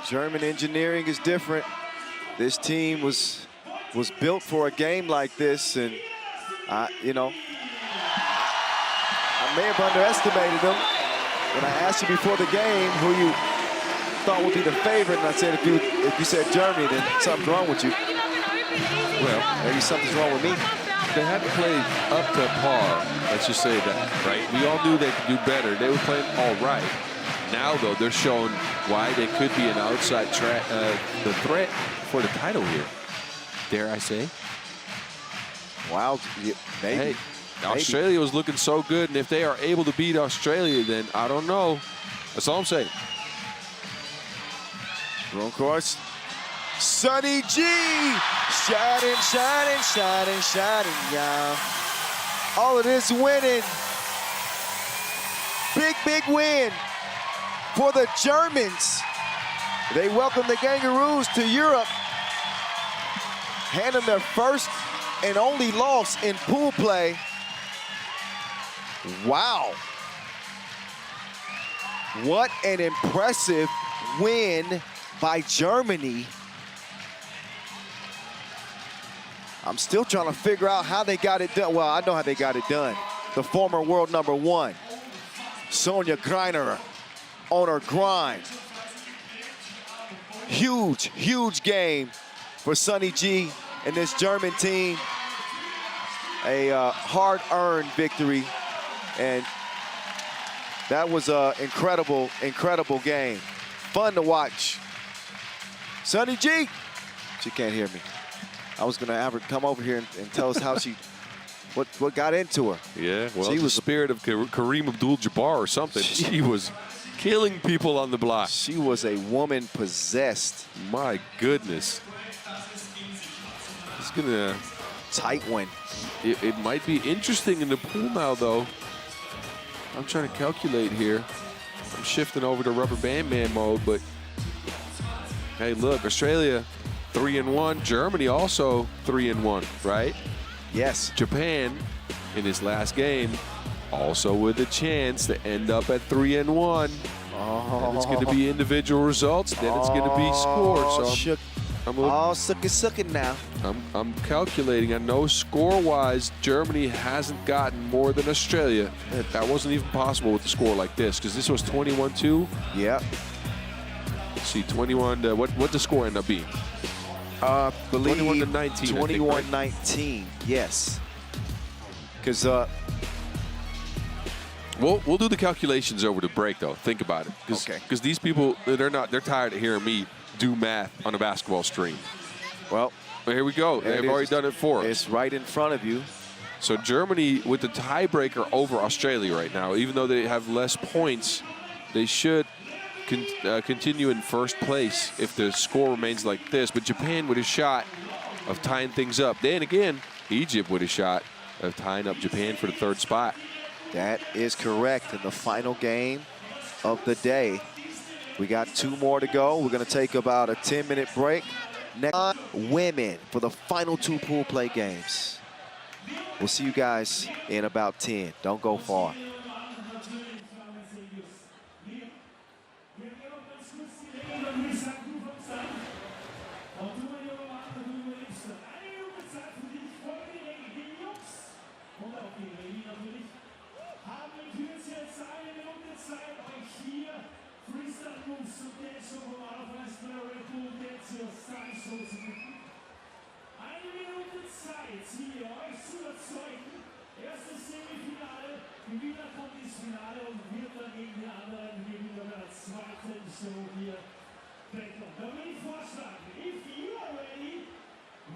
German engineering is different. This team was built for a game like this, and you know, I may have underestimated them. When I asked you before the game who you thought would be the favorite, and I said if you said Germany, then something's wrong with you. Well, maybe something's wrong with me. They haven't played up to par, let's just say that, right? We all knew they could do better. They were playing all right. Now, though, they're showing why they could be an outside the threat for the title here. Dare I say? Wow, maybe. Hey, Australia was looking so good, and if they are able to beat Australia, then I don't know. That's all I'm saying. Brunkhorst. Sunny G, shining, shining, shining, shining, yeah. All of this winning. Big, big win for the Germans. They welcome the Kangaroos to Europe. Hand them their first and only loss in pool play. Wow. What an impressive win by Germany. I'm still trying to figure out how they got it done. Well, I know how they got it done. The former world #1, Sonja Greiner, on her grind. Huge, huge game for Sunny G and this German team. A hard-earned victory, and that was an incredible, incredible game. Fun to watch. Sunny G, she can't hear me. I was gonna have her come over here and tell us how she, what got into her. Yeah, well, she was the spirit of Kareem Abdul-Jabbar or something. She was killing people on the block. She was a woman possessed. My goodness. It's gonna tight win. It might be interesting in the pool now, though. I'm trying to calculate here. I'm shifting over to rubber band man mode, but hey, look, Australia 3-1. Germany also 3-1, right? Yes. Japan in his last game also with a chance to end up at 3-1. Oh. And it's going to be individual results. Then it's going to be score. So I'm sucking now. I'm calculating. I know score-wise, Germany hasn't gotten more than Australia. That wasn't even possible with a score like this, because this was 21-2. Yeah. Let's see, 21 to, what the score end up being? Believe 21-19. 21-19. Yes. Because We'll do the calculations over the break, though. Think about it. Because these people, they're tired of hearing me do math on a basketball stream. Well, here we go. They've already done it for us. It's right in front of you. So Germany with the tiebreaker over Australia right now, even though they have less points, they should continue in first place if the score remains like this. But Japan with a shot of tying things up. Then again, Egypt with a shot of tying up Japan for the third spot. That is correct. In the final game of the day, we got 2 more to go. We're going to take about a 10-minute break. Next, women for the final 2 pool play games. We'll see you guys in about 10. Don't go far. Erstes Semifinale, die Wiener kommt ins Finale und wird dann gegen die anderen hier wieder bei der zweiten Show hier wegkommen. Da würde ich vorschlagen, if you are ready,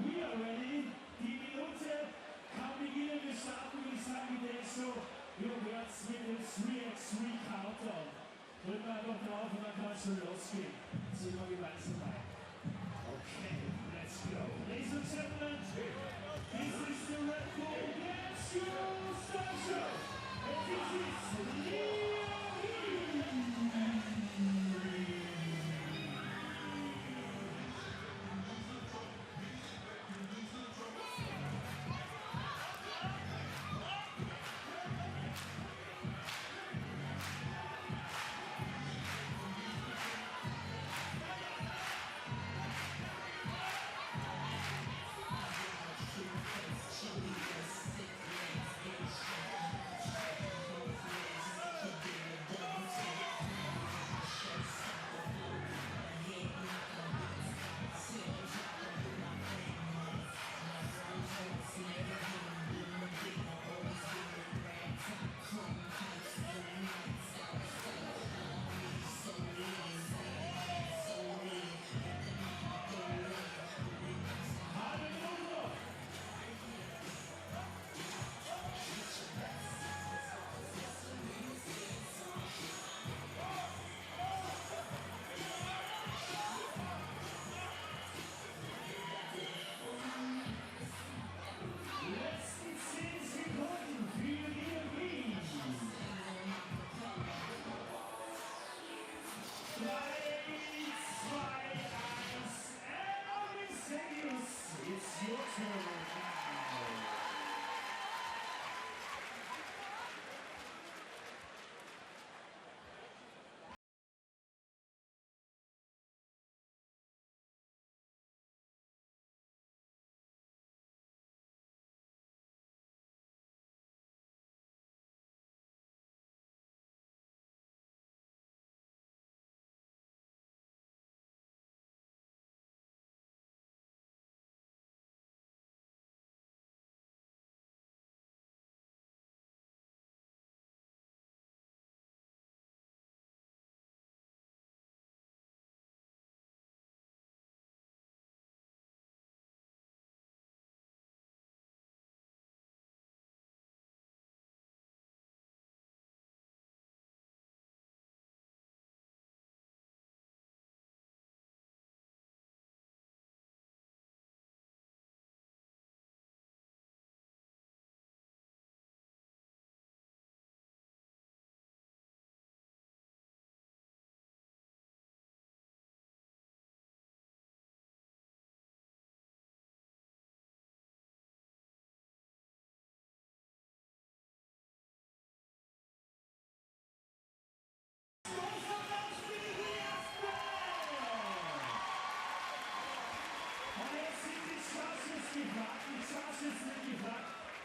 we are ready. Die Minute kann beginnen, wir starten, würde ich sagen, die Show. Ihr hört es mit dem 3x3 Countdown. Drücken wir einfach drauf und dann kann es schon losgehen. Sehen wir, wie weit es dabei. Okay, let's go. Ladies and gentlemen, this is the Red Bull Dance Show Special. And this is Leo.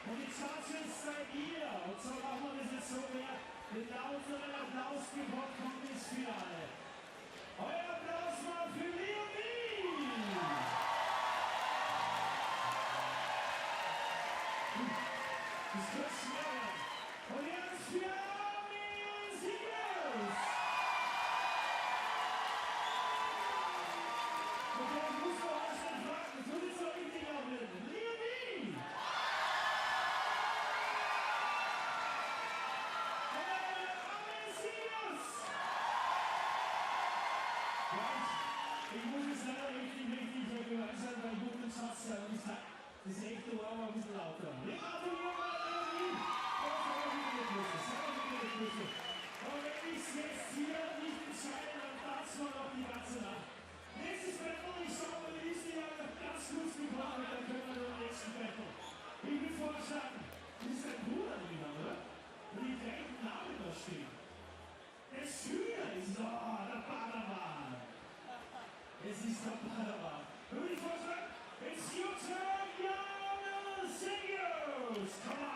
Und die Charges seid ihr. Und so machen wir das jetzt so mehr. Den lauteren Applaus gebracht kommt ins Finale. Euer Applaus mal für Leo. Das wird schwer. Und jetzt für Ich muss jetzt leider richtig gehört sein, weil ich guten Satz sein. Und ich sag, das rechte Ohr war ein bisschen lauter. Wir gratulieren mal Berlin. Aber wenn ich es jetzt hier nicht entscheide, dann tanzt man auch die ganze Nacht. Nächstes Battle, ich schaue mal die Liste ja ganz kurz gebracht, dann können wir den nächsten Battle. Ich will vorschlagen, das ist ein Bruder drin, oder? Und die gleichen Namen da stehen. Der Schüler ist da, der Padawan. Es ist der Padawan. Und ich vorschlagen, it's your turn, young seniors. Come on.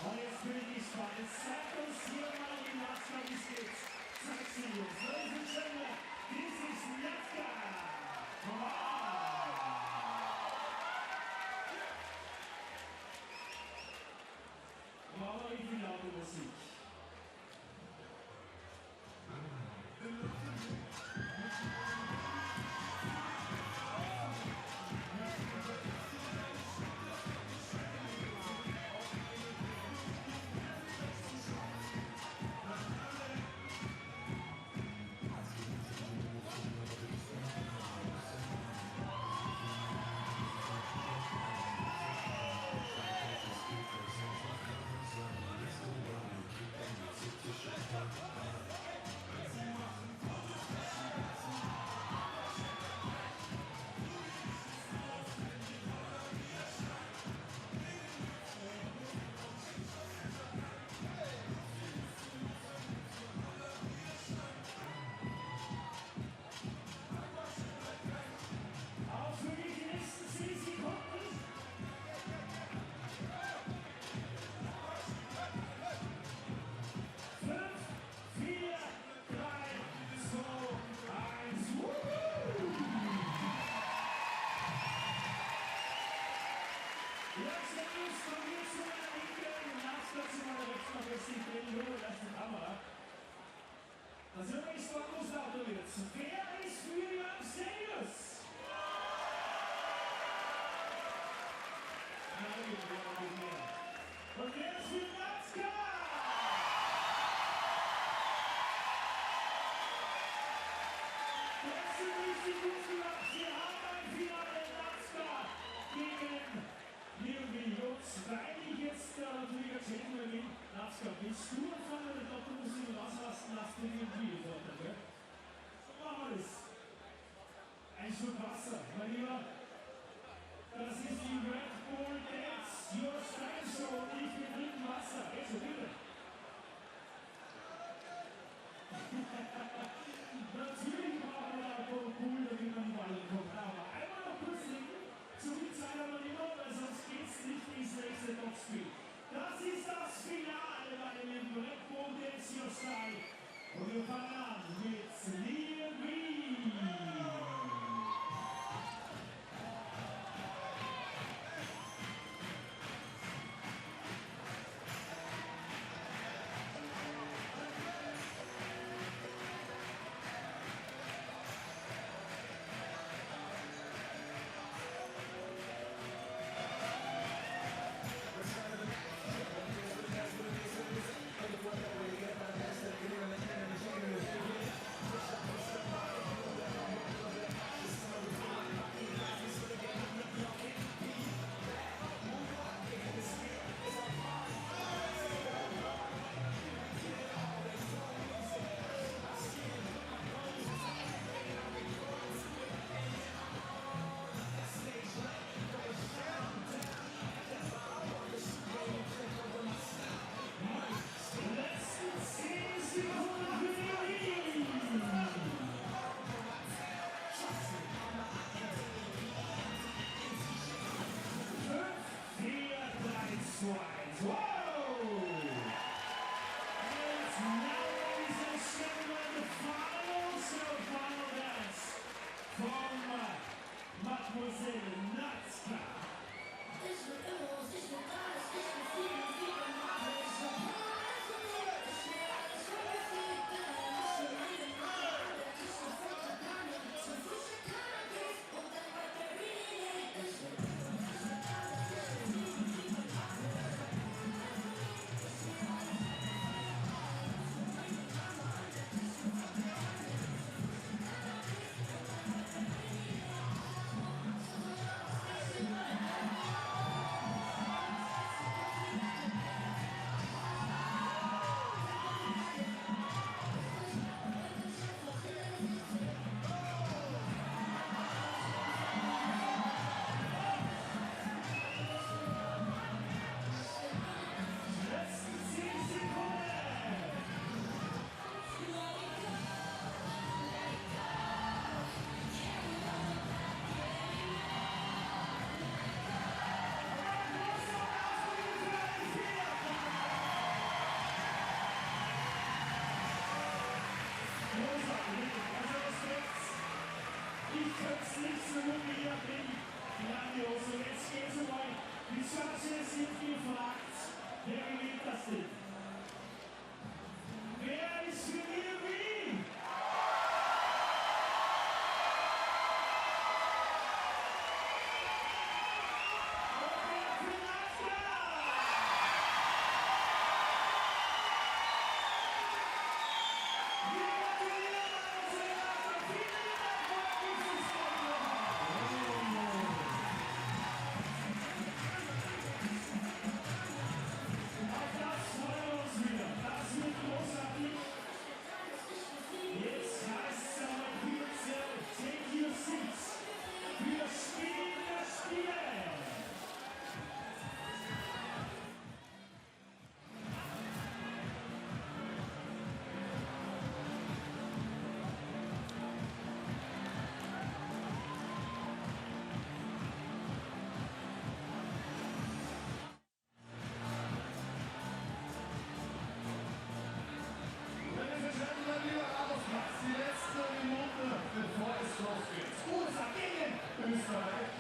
Und jetzt bin ich gespannt. Jetzt zeigt uns hier mal die Latvia, wie es geht. Zeigt sie uns. Ladies and gentlemen, this is Latvia. Come on! Machen wir richtig laute Musik. Also wenn ich so groß lauter wird, wer ist für die Seniors? Und wer ist für Latvia? Das ist richtig gut gemacht. Wir haben ein Finale Latvia gegen Jungs, weil ich jetzt natürlich erzählen will, Latvia, willst du anfangen oder doch, du musst ihn rauslassen, lass den irgendwie vorne, gell? So machen wir das. Ein Schluck Wasser, mein Lieber. Das ist die Red Bull Dance, Your Style Show und ich will trinken Wasser. Also bitte. Natürlich brauchen wir Red Bull, damit wir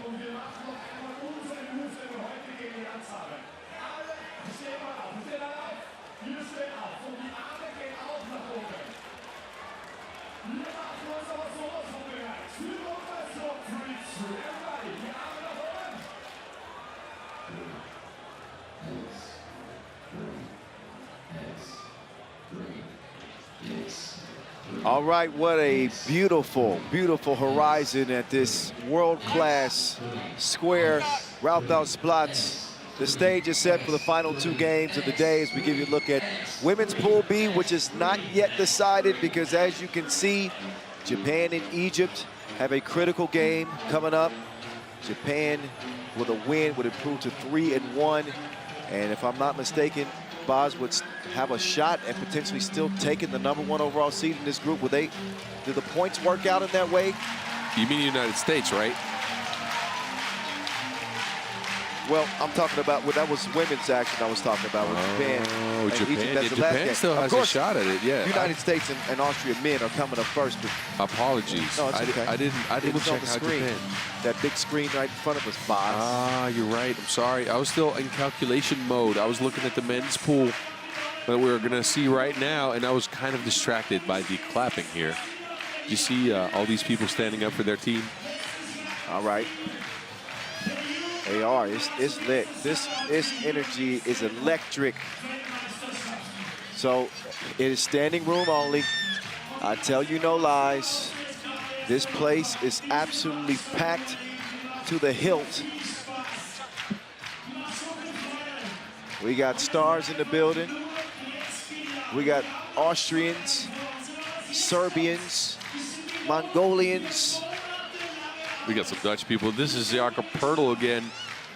Und wir machen noch einmal unsere Moves, die wir heute gelernt haben. Alle stehen mal auf. Stehen alle auf. Wir stehen auf. Und die Arme gehen auch nach oben. Wir machen uns aber sowas von bereit. FIBA 3x3. Everybody, die Arme nach oben. All right, what a beautiful, beautiful horizon at this world-class square Rauthaus. The stage is set for the final 2 games of the day as we give you a look at Women's Pool B, which is not yet decided because, as you can see, Japan and Egypt have a critical game coming up. Japan, with a win, would improve to 3-1. And if I'm not mistaken, Boz would have a shot at potentially still taking the #1 overall seed in this group. Do the points work out in that way? You mean the United States, right? Well, I'm talking about, that was women's action I was talking about with Japan. Oh, and Japan, Egypt. That's the yeah, last Japan game. still Of has a course, shot at it, yeah. United States and Austria men are coming up first. But Apologies. no, it's okay. I didn't was on check the how screen. Japan. That big screen right in front of us, Boz. Ah, you're right. I'm sorry. I was still in calculation mode. I was looking at the men's pool that we're going to see right now, and I was kind of distracted by the clapping here. You see all these people standing up for their team? All right. They are. It's lit. This energy is electric. So it is standing room only. I tell you no lies. This place is absolutely packed to the hilt. We got stars in the building. We got Austrians, Serbians, Mongolians. We got some Dutch people. This is Jakob Pertl again.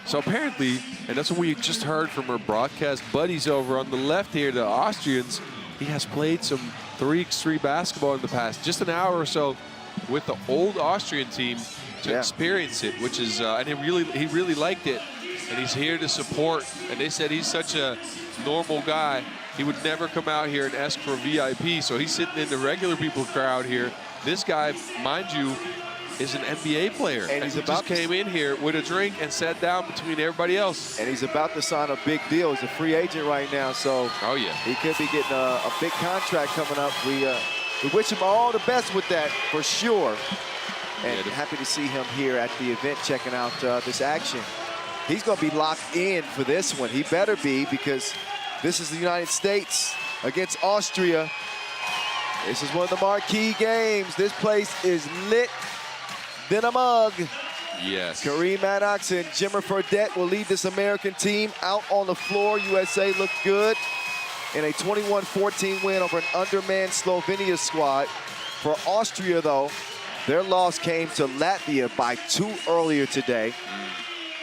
So apparently, and that's what we just heard from our broadcast buddies over on the left here, the Austrians, he has played some 3x3 basketball in the past, just an hour or so with the old Austrian team to experience it, which is, and he really liked it. And he's here to support. And they said he's such a normal guy. He would never come out here and ask for a VIP. So he's sitting in the regular people crowd here. This guy, mind you, is an NBA player. And he just came in here with a drink and sat down between everybody else. And he's about to sign a big deal. He's a free agent right now, so he could be getting a big contract coming up. We wish him all the best with that, for sure. And happy to see him here at the event checking out this action. He's going to be locked in for this one. He better be, because this is the United States against Austria. This is one of the marquee games. This place is lit than a mug. Yes. Kareem Maddox and Jimmer Fredette will lead this American team out on the floor. USA looked good in a 21-14 win over an undermanned Slovenia squad. For Austria, though, their loss came to Latvia by 2 earlier today.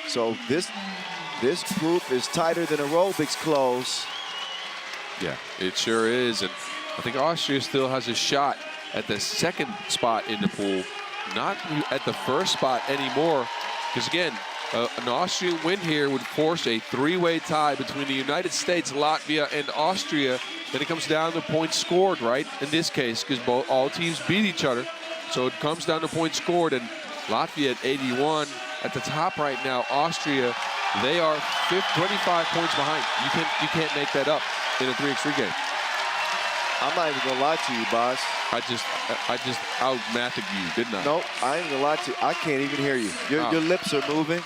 So this group is tighter than aerobics clothes. Yeah, it sure is. And I think Austria still has a shot at the second spot in the pool, not at the first spot anymore. Because again, an Austrian win here would force a 3-way tie between the United States, Latvia, and Austria. Then it comes down to points scored, right? In this case, because all teams beat each other. So it comes down to points scored, and Latvia at 81. At the top right now, Austria, they are 25 points behind. You can't make that up in a 3x3 game. I'm not even gonna lie to you, Boz. I just out-mathed you, didn't I? No, I ain't gonna lie to you. I can't even hear you. Your lips are moving,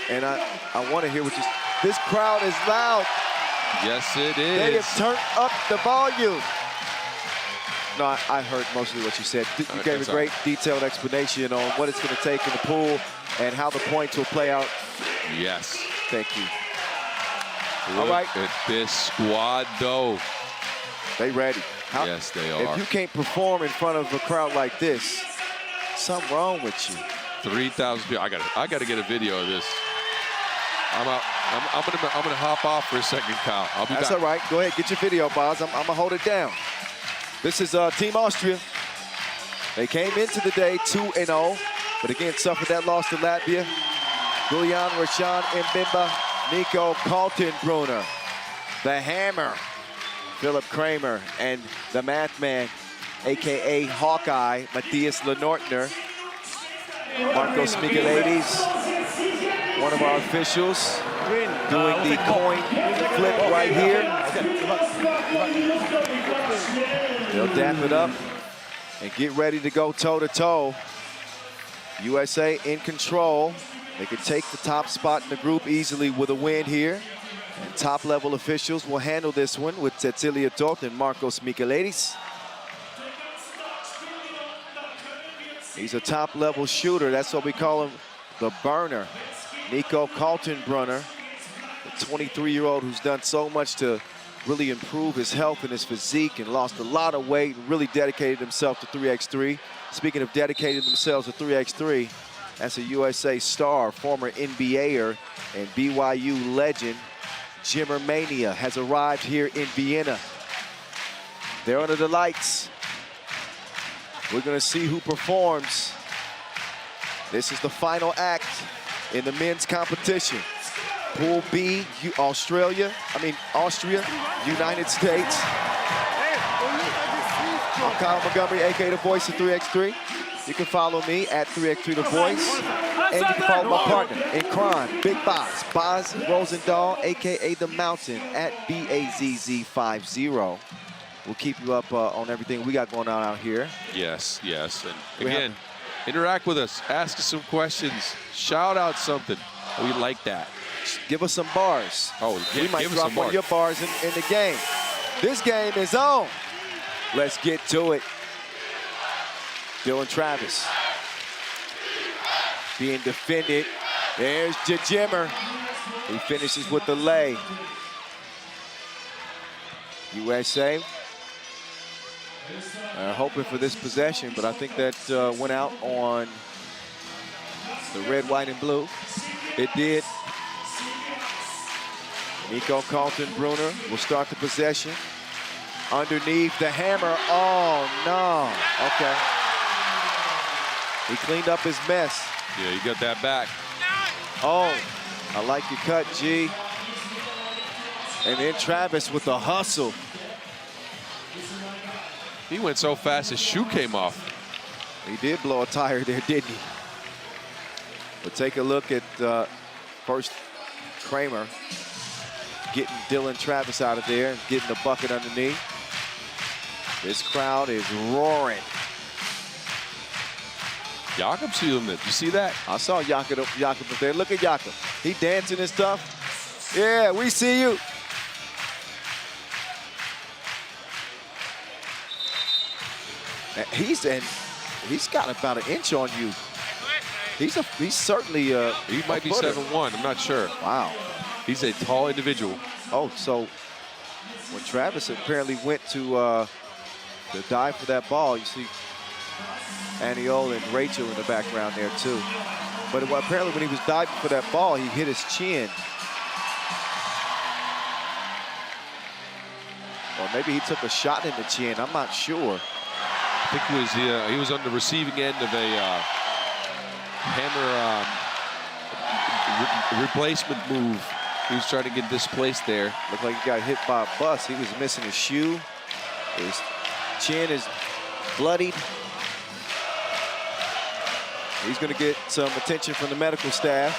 and I want to hear what you. This crowd is loud. Yes, it is. They have turned up the volume. No, I heard mostly what you said. You gave a great detailed explanation on what it's going to take in the pool and how the points will play out. Yes. Thank you. Look at this squad, though. They ready. Yes, they are. If you can't perform in front of a crowd like this, something wrong with you. 3,000 people. I got to get a video of this. I'm gonna hop off for a second, Kyle. I'll be back. That's all right. Go ahead, get your video, Boz. I'm gonna hold it down. This is Team Austria. They came into the day 2-0, but again suffered that loss to Latvia. Gulian, Rashan Mbimba, Nico Kaltenbrunner, the Hammer, Philip Kramer, and the Math Man, a.k.a. Hawkeye, Matthias Lenortner, Marcos Michaelides, of our officials doing the coin flip right here. They'll dap it up and get ready to go toe-to-toe. USA in control. They could take the top spot in the group easily with a win here. And top-level officials will handle this one with Cecilia Toth and Marcos Michaelides. He's a top-level shooter. That's what we call him, the burner. Nico Kaltenbrunner, the 23-year-old who's done so much to really improve his health and his physique and lost a lot of weight and really dedicated himself to 3x3. Speaking of dedicating themselves to 3x3, that's a USA star, former NBAer and BYU legend. Jimmer Mania has arrived here in Vienna. They're under the lights. We're going to see who performs. This is the final act in the men's competition. Pool B, Austria, United States. I'm Kyle Montgomery, aka The Voice of 3x3. You can follow me at 3x3 The Voice. And you can follow my partner in crime, Big Boz Rosendahl, aka The Mountain, at BAZZ50. We'll keep you up on everything we got going on out here. Yes, yes. And again, interact with us. Ask us some questions. Shout out something. We like that. Give us some bars. Oh, we might drop one of your bars in the game. This game is on. Let's get to it. Dylan Travis being defended. There's Jimmer. He finishes with the lay. USA hoping for this possession, but I think that went out on the red, white, and blue. It did. Nico Kaltenbrunner will start the possession. Underneath the hammer. Oh, no. Okay. He cleaned up his mess. Yeah, you got that back. Oh, I like your cut, G. And then Travis with the hustle. He went so fast his shoe came off. He did blow a tire there, didn't he? But take a look at first Kramer getting Dylan Travis out of there and getting the bucket underneath. This crowd is roaring. Jakob's feeling it. You see that? I saw Jakob up there. Look at Jakob. He dancing and stuff. Yeah, we see you. He's got about an inch on you. He's certainly he might be 7'1". I'm not sure. Wow. He's a tall individual. Oh, so when Travis apparently went to dive for that ball, you see Aniola and Rachel in the background there too. But apparently when he was diving for that ball, he hit his chin. Or maybe he took a shot in the chin. I'm not sure. I think he was on the receiving end of a hammer replacement move. He was trying to get displaced there. Looked like he got hit by a bus. He was missing his shoe. His chin is bloodied. He's going to get some attention from the medical staff.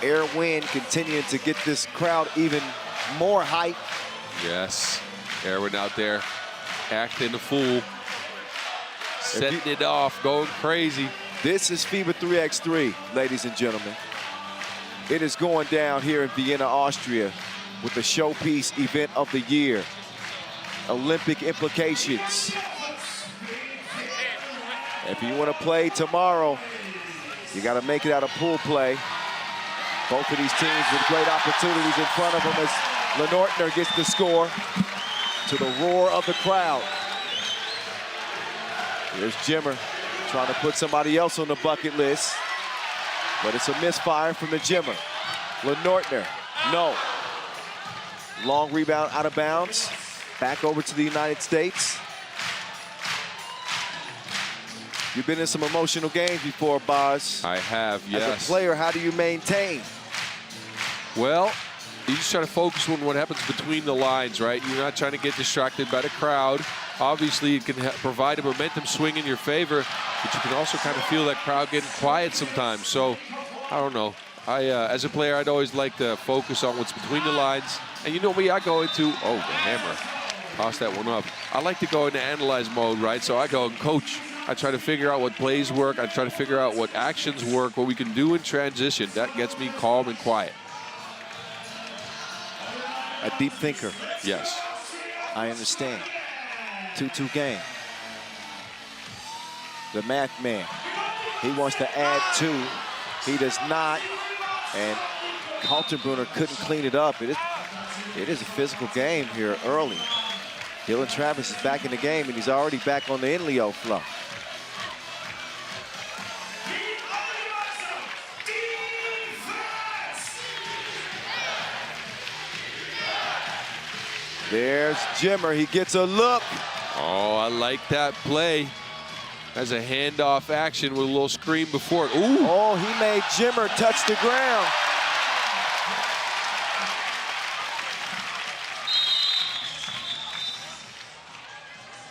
Air Wind continuing to get this crowd even more hype. Yes, Erwin out there acting a fool. Setting it off, going crazy. This is FIBA 3x3, ladies and gentlemen. It is going down here in Vienna, Austria with the showpiece event of the year. Olympic implications. If you want to play tomorrow, you got to make it out of pool play. Both of these teams with great opportunities in front of them as Lenortner gets the score to the roar of the crowd. Here's Jimmer trying to put somebody else on the bucket list, but it's a misfire from the Jimmer. Lenortner, no. Long rebound out of bounds. Back over to the United States. You've been in some emotional games before, Boz. I have, yes. As a player, how do you maintain? Well, you just try to focus on what happens between the lines, right? You're not trying to get distracted by the crowd. Obviously, it can provide a momentum swing in your favor, but you can also kind of feel that crowd getting quiet sometimes. So, I don't know. As a player, I'd always like to focus on what's between the lines. And you know me, I go into, oh, the hammer. Toss that one up. I like to go into analyze mode, right? So I go and coach. I try to figure out what plays work. I try to figure out what actions work, what we can do in transition. That gets me calm and quiet. A deep thinker. Yes. I understand. 2-2 game. The math man. He wants to add 2. He does not. And Kaltenbrunner couldn't clean it up. It is a physical game here early. Dylan Travis is back in the game, and he's already back on the Inleo flow. There's Jimmer. He gets a look. Oh, I like that play. As a handoff action with a little screen before it. Ooh. Oh, he made Jimmer touch the ground.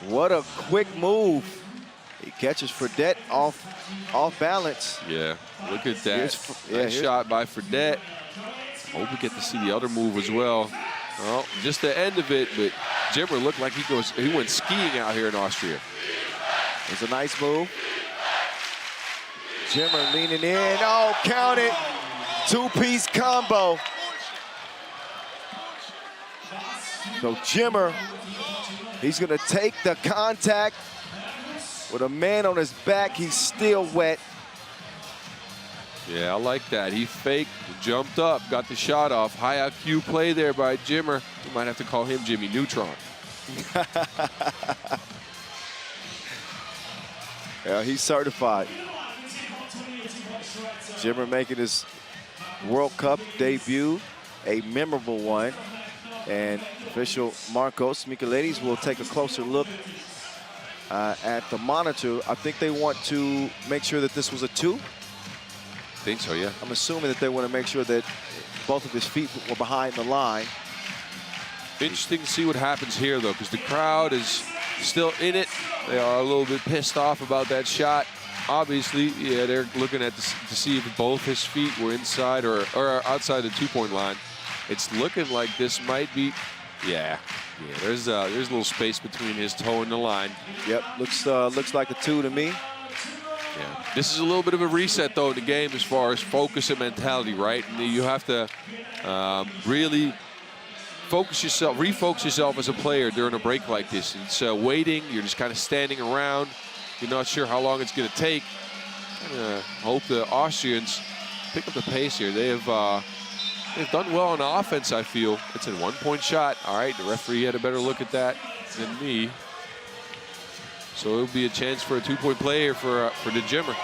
What a quick move. He catches Fredette off balance. Yeah, look at that. Nice shot by Fredette. Hope we get to see the other move as well. Well, just the end of it, but Jimmer looked like he went skiing out here in Austria. It's a nice move. Jimmer leaning in. Oh, count it. 2-piece combo. So Jimmer, he's going to take the contact with a man on his back. He's still wet. Yeah, I like that. He faked, jumped up, got the shot off. High IQ play there by Jimmer. We might have to call him Jimmy Neutron. Yeah, he's certified. Jimmer making his World Cup debut, a memorable one. And official Marcos Michaelides will take a closer look at the monitor. I think they want to make sure that this was a 2. I think so, yeah. I'm assuming that they want to make sure that both of his feet were behind the line. Interesting to see what happens here, though, because the crowd is still in it. They are a little bit pissed off about that shot. Obviously, yeah, they're looking at to see if both his feet were inside or outside the 2-point line. It's looking like this might be, yeah. There's a little space between his toe and the line. Yep, looks like a 2 to me. Yeah, this is a little bit of a reset though in the game as far as focus and mentality, right? And you have to really refocus yourself as a player during a break like this. It's waiting. You're just kind of standing around. You're not sure how long it's going to take. Hope the Austrians pick up the pace here. They've done well on offense, I feel. It's a 1-point shot. All right, the referee had a better look at that than me. So it'll be a chance for a 2-point play here for the Jimmer.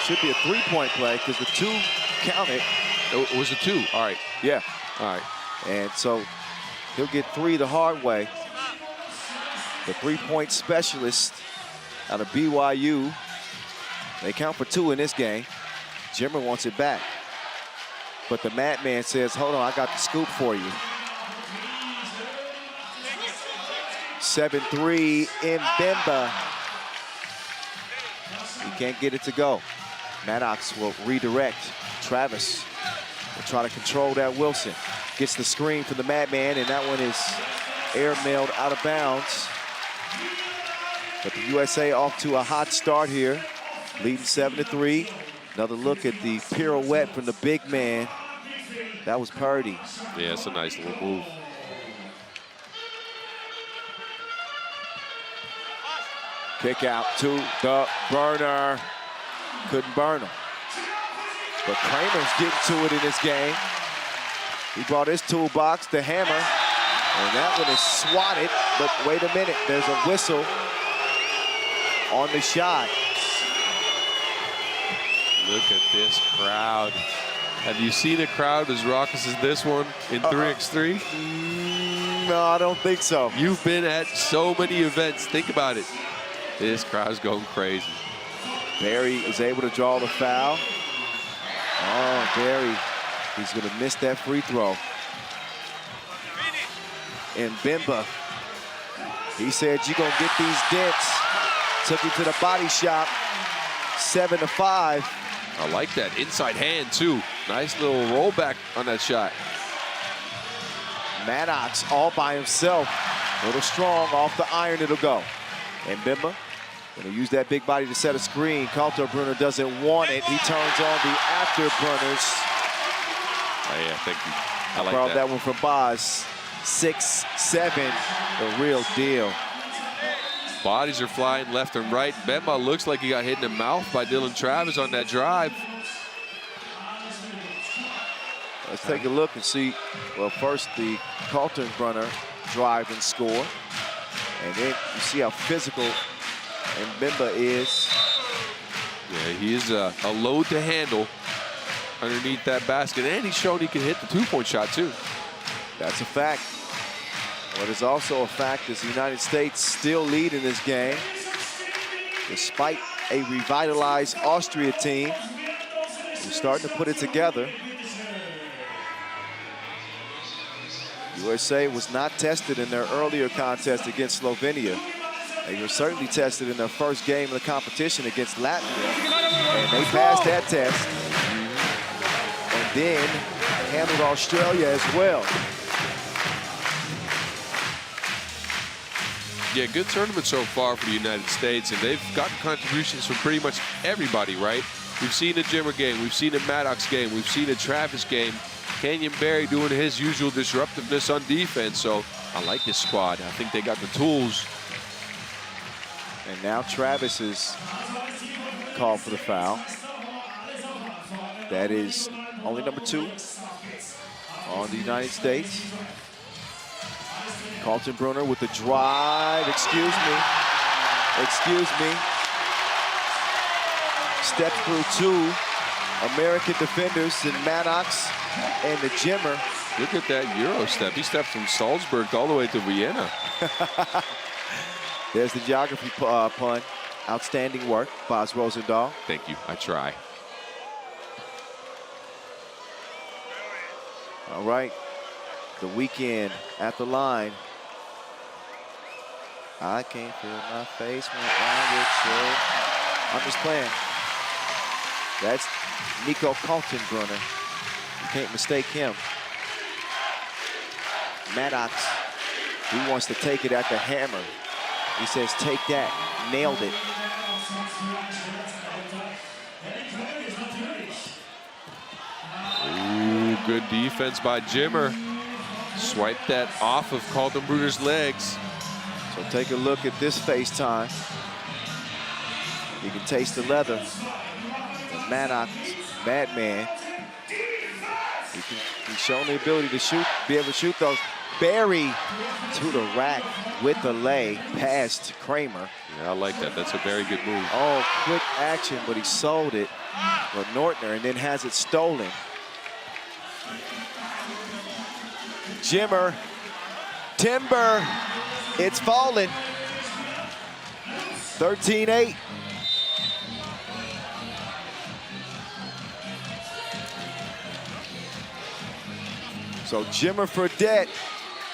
Should be a 3-point play because the 2 counted. It was a 2. All right. Yeah. All right. And so he'll get 3 the hard way. The 3-point specialist out of BYU. They count for 2 in this game. Jimmer wants it back. But the madman says, hold on, I got the scoop for you. 7-3 in Mbemba. He can't get it to go. Maddox will redirect. Travis will try to control that Wilson. Gets the screen from the madman, and that one is air-mailed out of bounds. But the USA off to a hot start here, leading 7-3. Another look at the pirouette from the big man. That was Purdy. Yeah, it's a nice little move. Kick out to the burner. Couldn't burn him. But Kramer's getting to it in this game. He brought his toolbox, the hammer, and that one is swatted. But wait a minute, there's a whistle on the shot. Look at this crowd. Have you seen a crowd as raucous as this one in 3x3? No, I don't think so. You've been at so many events. Think about it. This crowd's going crazy. Barry is able to draw the foul. Oh, Barry, he's going to miss that free throw. And Mbemba, he said, you're going to get these dents. Took him to the body shop. 7-5. I like that inside hand, too. Nice little rollback on that shot. Maddox all by himself. A little strong off the iron, it'll go. And Bimba gonna use that big body to set a screen. Kaltenbrunner doesn't want it. He turns on the afterburners. Oh, yeah, thank you. I like Borrowed that one from Boz. 6-7, the real deal. Bodies are flying left and right. Bemba looks like he got hit in the mouth by Dylan Travis on that drive. Let's take a look and see. Well, first the Kaltenbrunner drive and score. And then you see how physical and Bimba is. Yeah, he is a load to handle underneath that basket. And he showed he can hit the two-point shot, too. That's a fact. What is also a fact is the United States still lead in this game, despite a revitalized Austria team who's starting to put it together. USA was not tested in their earlier contest against Slovenia. They were certainly tested in their first game of the competition against Latvia, and they passed that test. And then handled Australia as well. Yeah, good tournament so far for the United States, and they've gotten contributions from pretty much everybody, right? We've seen a Jimmer game, we've seen a Maddox game, we've seen a Travis game. Kenyon Barry doing his usual disruptiveness on defense, so I like this squad. I think they got the tools. And now Travis is called for the foul. That is only number 2 on the United States. Kaltenbrunner with the drive. Excuse me. Step through 2 American defenders in Maddox and the Jimmer. Look at that Euro step. He stepped from Salzburg all the way to Vienna. There's the geography pun. Outstanding work, Boz Rosendahl. Thank you. I try. All right. The weekend at the line. I can't feel my face when I'm with you. I'm just playing. That's Nico Kaltenbrunner. You can't mistake him. Maddox, he wants to take it at the hammer. He says, take that. Nailed it. Ooh, good defense by Jimmer. Swipe that off of Kaltenbrunner's legs. So take a look at this FaceTime. You can taste the leather. The Maddox, Madman. He's shown the ability to shoot, be able to shoot those. Barry to the rack with the lay, pass to Kramer. Yeah, I like that. That's a very good move. Oh, quick action, but he sold it for Nortner and then has it stolen. Jimmer, Timber, it's falling. 13-8. So Jimmer Fredette,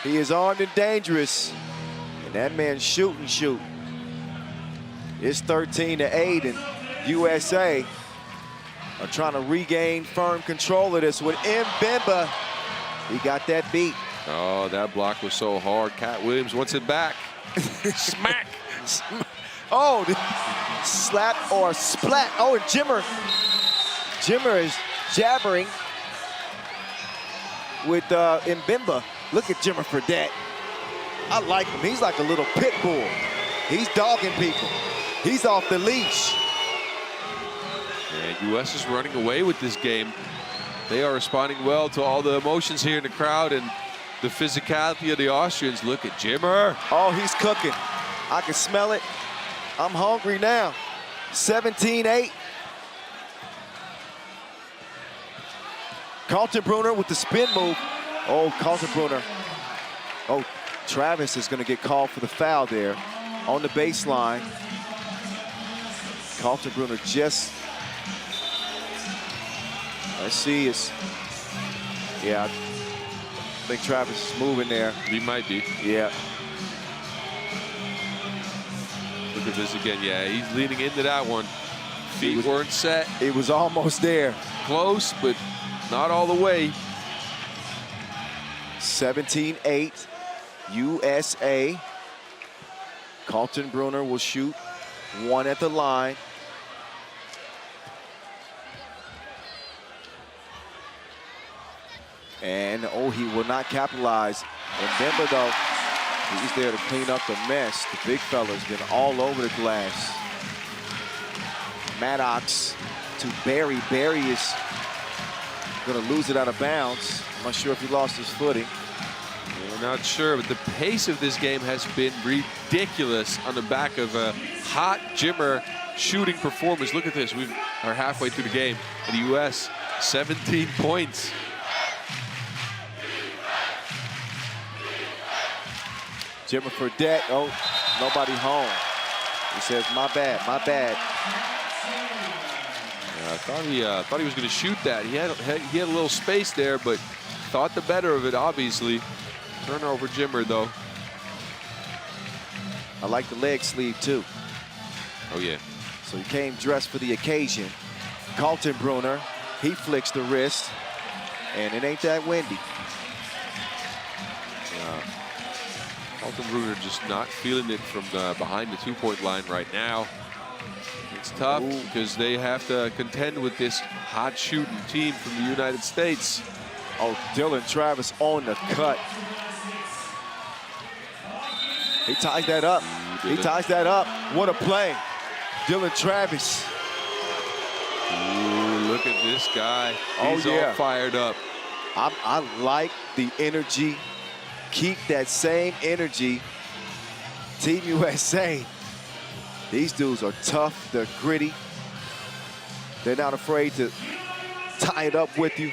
he is armed and dangerous. And that man's shoot. It's 13-8, and USA are trying to regain firm control of this with Mbemba. He got that beat. Oh, that block was so hard. Cat Williams wants it back. Smack. Oh, slap or splat. Oh, and Jimmer is jabbering with Mbemba. Look at Jimmer Fredette. I like him. He's like a little pit bull. He's dogging people. He's off the leash. And US is running away with this game. They are responding well to all the emotions here in the crowd and the physicality of the Austrians. Look at Jimmer. Oh, he's cooking. I can smell it. I'm hungry now. 17-8. Kaltenbrunner with the spin move. Oh, Kaltenbrunner. Oh, Travis is going to get called for the foul there on the baseline. Kaltenbrunner just, let's see, yeah, I think Travis is moving there. He might be. Yeah. Look at this again. Yeah, he's leaning into that one. Feet weren't set. It was almost there. Close, but not all the way. 17-8, USA. Kaltenbrunner will shoot one at the line. And, oh, he will not capitalize. And Demba, though, he's there to clean up the mess. The big fella's been all over the glass. Maddox to Barry. Barry is going to lose it out of bounds. I'm not sure if he lost his footing. We're not sure, but the pace of this game has been ridiculous on the back of a hot Jimmer shooting performance. Look at this. We are halfway through the game. In the U.S., 17 points. Jimmer Fredette, oh, nobody home. He says, my bad, my bad. I thought he was going to shoot that. He had a little space there, but thought the better of it, obviously. Turnover Jimmer, though. I like the leg sleeve, too. Oh, yeah. So he came dressed for the occasion. Kaltenbrunner, he flicks the wrist, and it ain't that windy. Kaltenbrunner just not feeling it from behind the two-point line right now. It's tough because they have to contend with this hot shooting team from the United States. Oh, Dylan Travis on the cut. He ties that up. He ties that up. What a play. Dylan Travis. Ooh, look at this guy. He's all fired up. I like the energy. Keep that same energy. Team USA. These dudes are tough. They're gritty. They're not afraid to tie it up with you.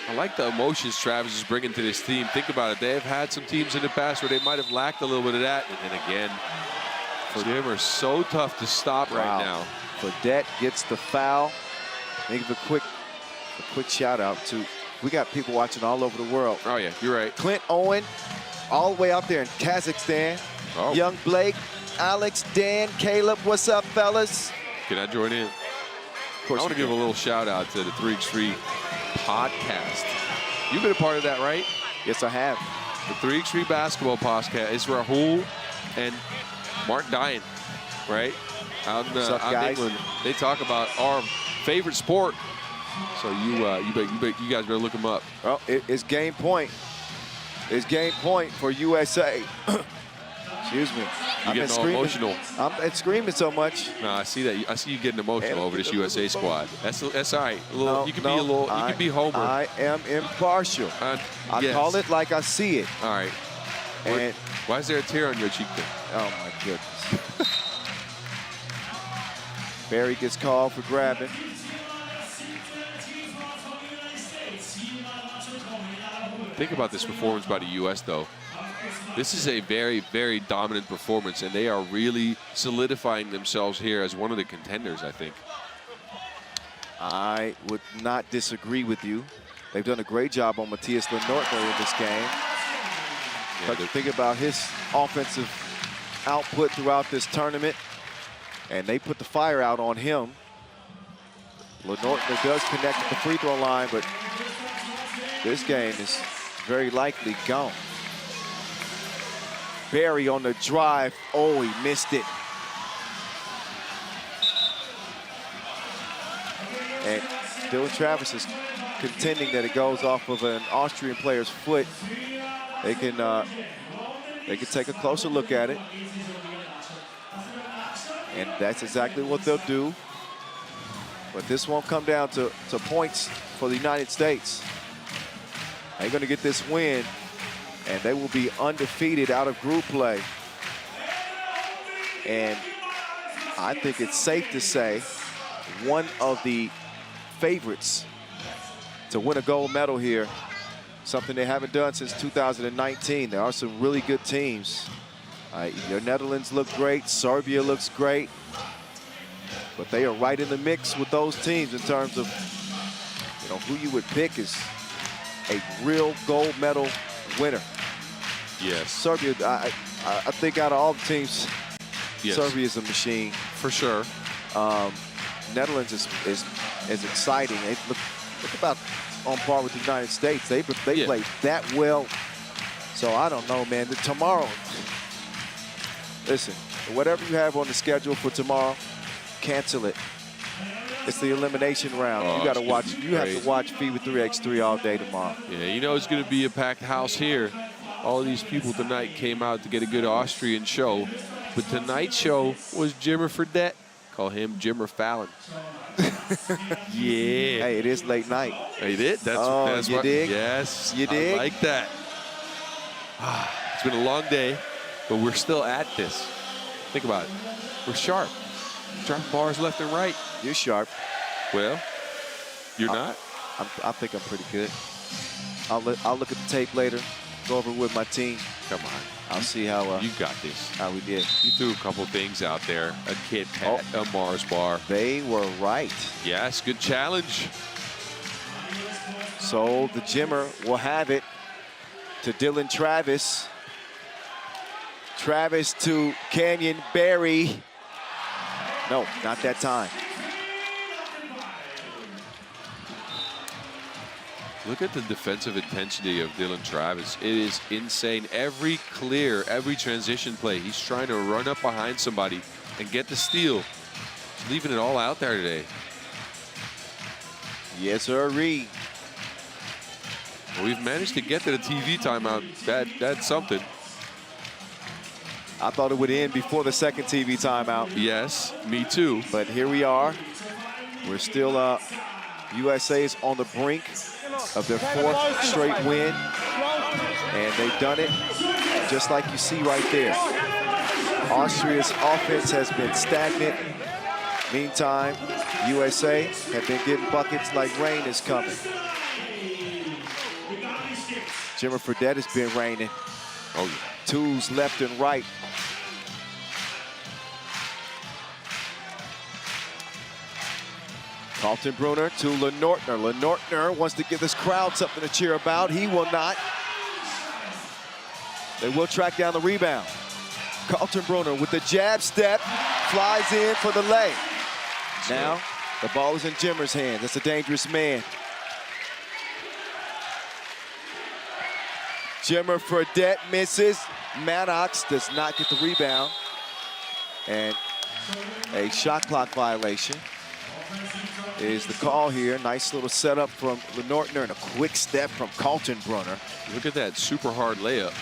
I like the emotions Travis is bringing to this team. Think about it. They have had some teams in the past where they might have lacked a little bit of that. And then again, Jimmer so tough to stop right now. Fredette gets the foul. Give a quick shout out to, we got people watching all over the world. Oh, yeah, you're right. Clint Owen, all the way out there in Kazakhstan. Oh. Young Blake, Alex, Dan, Caleb, what's up, fellas? Can I join in? Of course. I want to give a little shout out to the 3x3 podcast. You've been a part of that, right? Yes, I have. The 3x3 basketball podcast is Rahul and Mark Dyan, right? Out in England. They talk about our favorite sport. So you guys better look them up. Well, it's game point. It's game point for USA. Excuse me. You're getting all emotional. I'm screaming so much. No, I see that. I see you getting emotional over this USA squad. That's all right. You can be Homer. I am impartial. I call it like I see it. All right. And why is there a tear on your cheek then? Oh my goodness. Barry gets called for grabbing. Think about this performance by the U.S. though. This is a very, very dominant performance, and they are really solidifying themselves here as one of the contenders, I think. I would not disagree with you. They've done a great job on Matthias Lenortner in this game. But think about his offensive output throughout this tournament, and they put the fire out on him. Lenortner does connect at the free throw line, but this game is very likely gone. Barry on the drive. Oh, he missed it. And Dylan Travis is contending that it goes off of an Austrian player's foot. They can take a closer look at it. And that's exactly what they'll do. But this won't come down to points for the United States. They're going to get this win, and they will be undefeated out of group play. And I think it's safe to say one of the favorites to win a gold medal here, something they haven't done since 2019. There are some really good teams. The Netherlands look great. Serbia looks great. But they are right in the mix with those teams in terms of, who you would pick as a real gold medal winner. Yes. Serbia, I think out of all the teams, Yes. Serbia is a machine. For sure. Netherlands is exciting. They look about on par with the United States. They played that well. So I don't know, man. Tomorrow, listen, whatever you have on the schedule for tomorrow, cancel it. It's the elimination round. Oh, you got to watch. You have to watch FIBA 3x3 all day tomorrow. Yeah, you know it's going to be a packed house here. All of these people tonight came out to get a good Austrian show. But tonight's show was Jimmer Fredette. Call him Jimmer Fallon. Yeah. Hey, it is late night. Hey, did? That's you what, dig? Yes. You dig? I like that. It's been a long day, but we're still at this. Think about it. We're sharp. Dropping bars left and right. You're sharp. Well, you're not? I think I'm pretty good. I'll look at the tape later. Go over with my team. Come on. I'll see how You got this. how we did. You threw a couple things out there. A Kit Kat, a Mars bar. They were right. Yes, good challenge. So the Jimmer will have it to Dylan Travis. Travis to Canyon Barry. No, not that time. Look at the defensive intensity of Dylan Travis. It is insane. Every clear, every transition play, he's trying to run up behind somebody and get the steal. He's leaving it all out there today. Yes, sir, Reed. Well, we've managed to get to the TV timeout. That's something. I thought it would end before the second TV timeout. Yes, me too. But here we are. We're still, USA is on the brink of their 4th straight win. And they've done it just like you see right there. Austria's offense has been stagnant. Meantime, USA have been getting buckets like rain is coming. Jimmer Fredette has been raining. Oh, yeah. Twos left and right. Carlton Brunner to Lenortner. Lenortner wants to give this crowd something to cheer about. He will not. They will track down the rebound. Carlton Brunner with the jab step, flies in for the lay. Now, the ball is in Jimmer's hands. That's a dangerous man. Jimmer Fredette misses. Maddox does not get the rebound. And a shot clock violation is the call here. Nice little setup from Lenortner and a quick step from Carlton Brunner. Look at that super hard layup.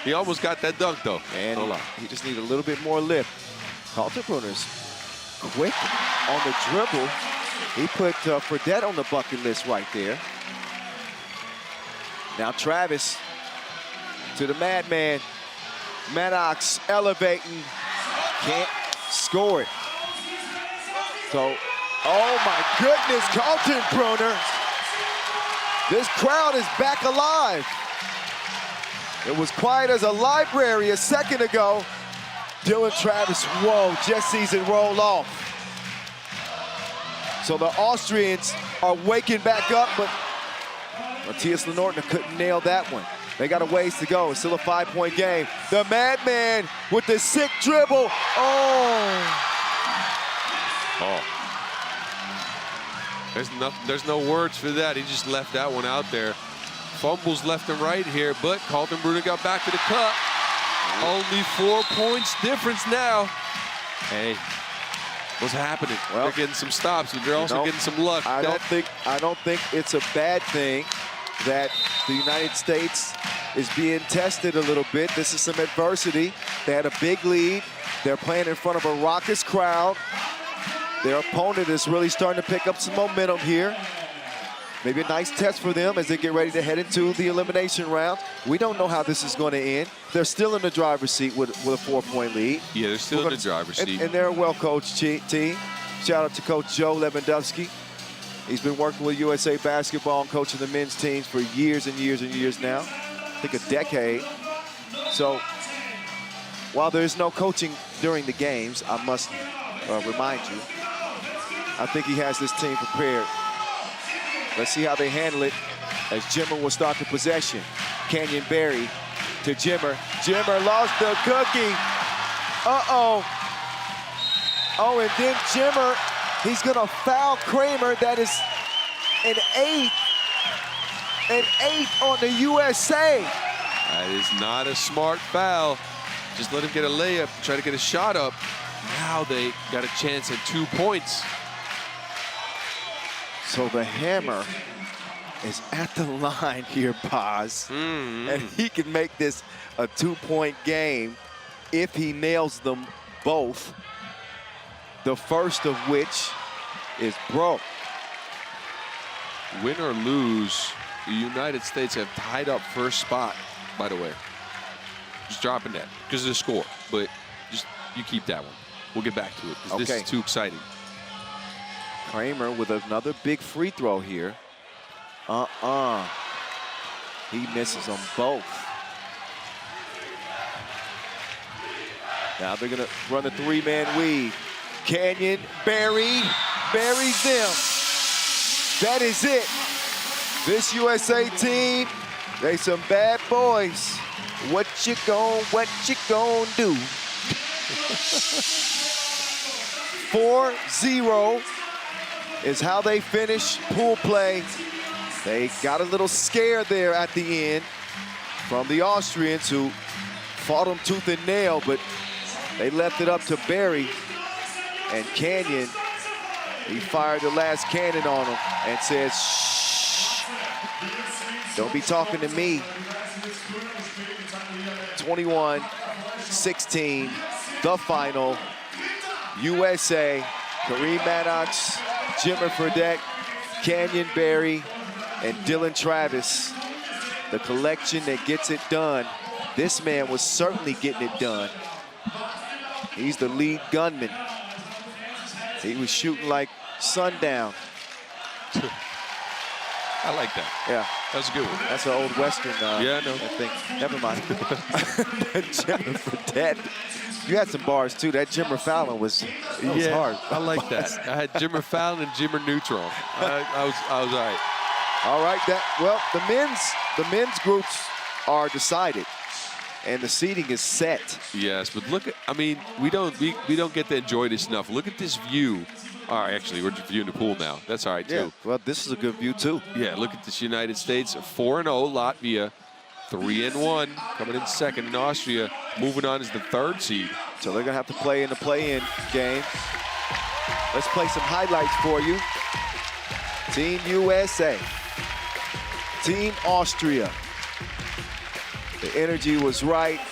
He almost got that dunk, though. And he just needs a little bit more lift. Carlton Brunner's quick on the dribble. He put Fredette on the bucket list right there. Now Travis to the madman. Maddox elevating. Can't score it. So, oh my goodness, Carlton Brunner. This crowd is back alive. It was quiet as a library a second ago. Dylan Travis, whoa, just sees it roll off. So the Austrians are waking back up, but Matthias Lenortner couldn't nail that one. They got a ways to go. It's still a 5-point game. The madman with the sick dribble. Oh. There's no words for that. He just left that one out there. Fumbles left and right here, but Carlton Brunner got back to the cup. Only 4 points difference now. Hey, what's happening? Well, they're getting some stops, but they're also getting some luck. I don't think it's a bad thing that the United States is being tested a little bit. This is some adversity. They had a big lead. They're playing in front of a raucous crowd. Their opponent is really starting to pick up some momentum here. Maybe a nice test for them as they get ready to head into the elimination round. We don't know how this is going to end. They're still in the driver's seat with a 4-point lead. Yeah, they're still in the driver's seat. And they're a well-coached team. Shout out to Coach Joe Lewandowski. He's been working with USA Basketball and coaching the men's teams for years and years and years now. I think a decade. So while there's no coaching during the games, I must remind you, I think he has this team prepared. Let's see how they handle it as Jimmer will start the possession. Canyon Barry to Jimmer. Jimmer lost the cookie. Uh-oh. Oh, and then Jimmer, he's gonna foul Kramer. That is an 8. An 8 on the USA. That is not a smart foul. Just let him get a layup, try to get a shot up. Now they got a chance at 2 points. So the hammer is at the line here, Paz. And he can make this a 2-point game if he nails them both. The first of which is broke. Win or lose, the United States have tied up first spot, by the way. Just dropping that because of the score, but just you keep that one. We'll get back to it because this is too exciting. Kramer with another big free throw here. He misses them both. Now they're gonna run a 3-man weave. Canyon, Barry, buries them. That is it. This USA team, they some bad boys. What you gon' do? 4-0 is how they finish pool play. They got a little scare there at the end from the Austrians who fought them tooth and nail, but they left it up to Barry. And Canyon, he fired the last cannon on him and says, shh, don't be talking to me. 21-16, the final. USA, Kareem Maddox, Jimmer Fredette, Canyon Barry, and Dylan Travis. The collection that gets it done. This man was certainly getting it done. He's the lead gunman. He was shooting like sundown. I like that. Yeah. That was a good one. That's an old Western yeah, I know. I think. Never mind. Jimmer Fredette. You had some bars too. That Jimmer Fallon was hard. I like that. I had Jimmer Fallon and Jimmer Neutron. I was all right. All right. Well, the men's groups are decided, and the seating is set. Yes, but look at. I mean, we don't get to enjoy this enough. Look at this view. All right, actually, we're viewing the pool now. That's all right too. Yeah. Well, this is a good view too. Yeah. Look at this United States 4-0. Latvia 3-1. Coming in second in Austria. Moving on as the 3rd seed. So they're gonna have to play in the play-in game. Let's play some highlights for you. Team USA. Team Austria. The energy was right.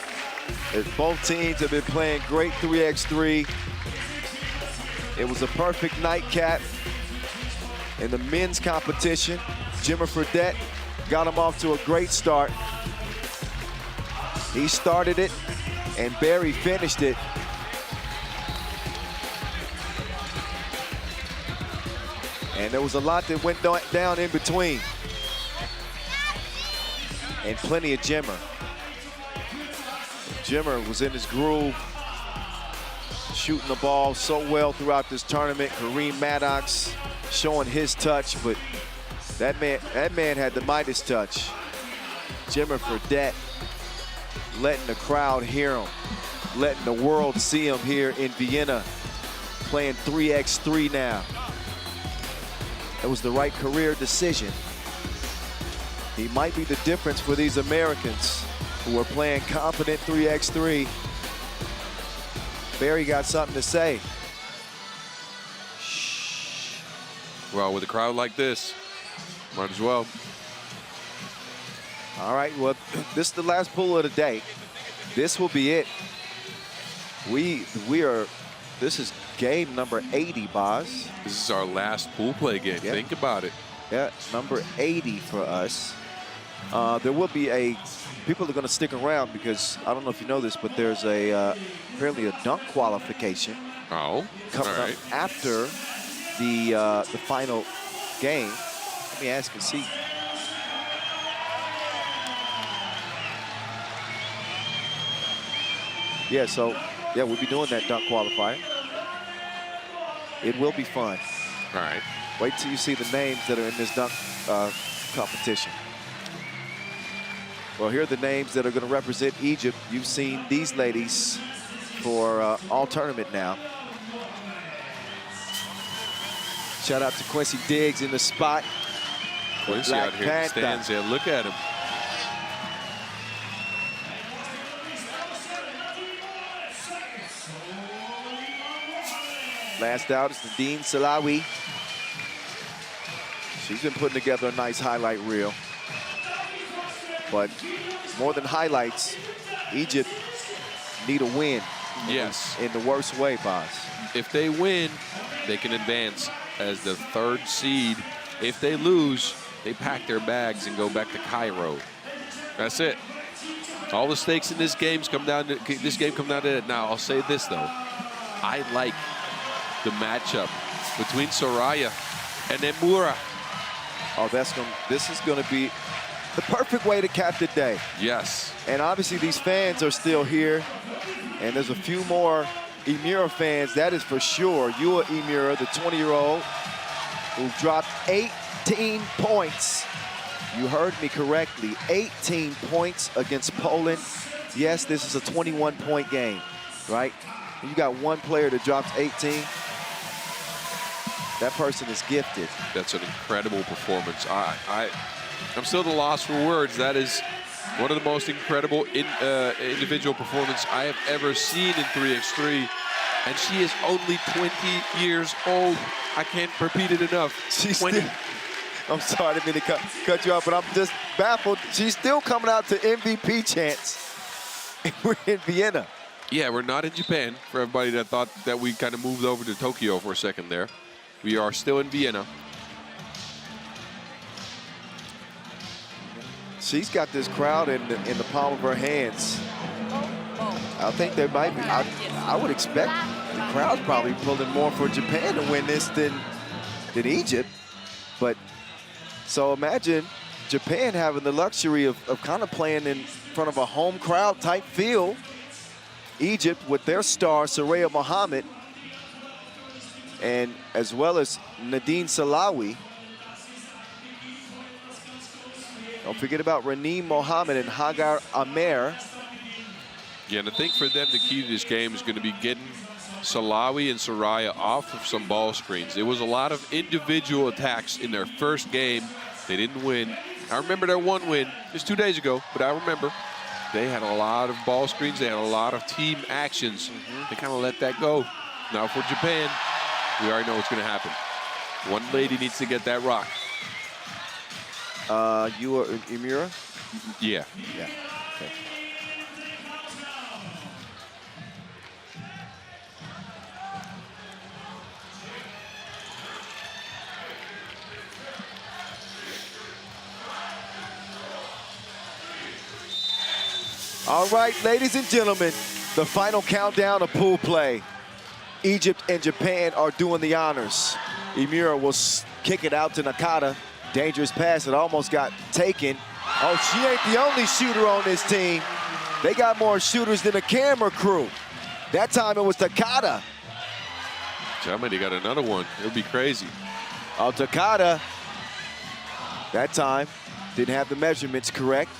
Both teams have been playing great 3x3. It was a perfect nightcap in the men's competition. Jimmer Fredette got him off to a great start. He started it, and Barry finished it. And there was a lot that went down in between. And plenty of Jimmer. Jimmer was in his groove, shooting the ball so well throughout this tournament. Kareem Maddox showing his touch, but that man had the Midas touch. Jimmer Fredette letting the crowd hear him, letting the world see him here in Vienna, playing 3x3 now. It was the right career decision. He might be the difference for these Americans who are playing confident 3x3. Barry got something to say. Well, with a crowd like this, might as well. All right, well, this is the last pool of the day. This will be it. This is game number 80, Boz. This is our last pool play game. Yep. Think about it. Yeah, number 80 for us. There will be people are going to stick around because I don't know if you know this, but there's apparently a dunk qualification. Oh, coming up after the final game. Let me ask and see. Yeah, so we'll be doing that dunk qualifier. It will be fun. All right. Wait till you see the names that are in this dunk competition. Well, here are the names that are going to represent Egypt. You've seen these ladies for all tournament now. Shout out to Quincy Diggs in the spot. Quincy out here in the stands there. Look at him. Last out is Nadine Salawi. She's been putting together a nice highlight reel. But more than highlights, Egypt need a win. Yes. In the worst way, Boz. If they win, they can advance as the 3rd seed. If they lose, they pack their bags and go back to Cairo. That's it. All the stakes in this game come down to it. Now, I'll say this though. I like the matchup between Soraya and Emura. Oh, this is gonna be the perfect way to cap the day. Yes. And obviously these fans are still here. And there's a few more Emura fans, that is for sure. Yua Emura, the 20-year-old, who dropped 18 points. You heard me correctly, 18 points against Poland. Yes, this is a 21-point game, right? You got one player that drops 18. That person is gifted. That's an incredible performance. I'm still at a loss for words. That is one of the most incredible individual performances I have ever seen in 3x3. And she is only 20 years old. I can't repeat it enough. She's 20. I'm sorry, I didn't mean to cut you off, but I'm just baffled. She's still coming out to MVP chants. We're in Vienna. Yeah, we're not in Japan, for everybody that thought that we kind of moved over to Tokyo for a second there. We are still in Vienna. She's got this crowd in the palm of her hands. I think there might be, I would expect the crowd's probably pulling more for Japan to win this than Egypt. But so imagine Japan having the luxury of kind of playing in front of a home crowd type feel. Egypt with their star, Soraya Mohammed, and as well as Nadine Salawi. Don't forget about Raneem Mohammed and Hagar Amer. Yeah, and I think for them, the key to this game is going to be getting Salawi and Soraya off of some ball screens. There was a lot of individual attacks in their first game. They didn't win. I remember their one win just 2 days ago, but I remember they had a lot of ball screens. They had a lot of team actions. They kind of let that go. Now for Japan, we already know what's going to happen. One lady needs to get that rock. Yua Emura? Yeah. Yeah. Okay. All right, ladies and gentlemen, the final countdown of pool play. Egypt and Japan are doing the honors. Emura will kick it out to Nakata. Dangerous pass, it almost got taken. Oh, she ain't the only shooter on this team. They got more shooters than the camera crew. That time it was Takada. Somebody got another one. It would be crazy. Oh, Takada, that time, didn't have the measurements correct.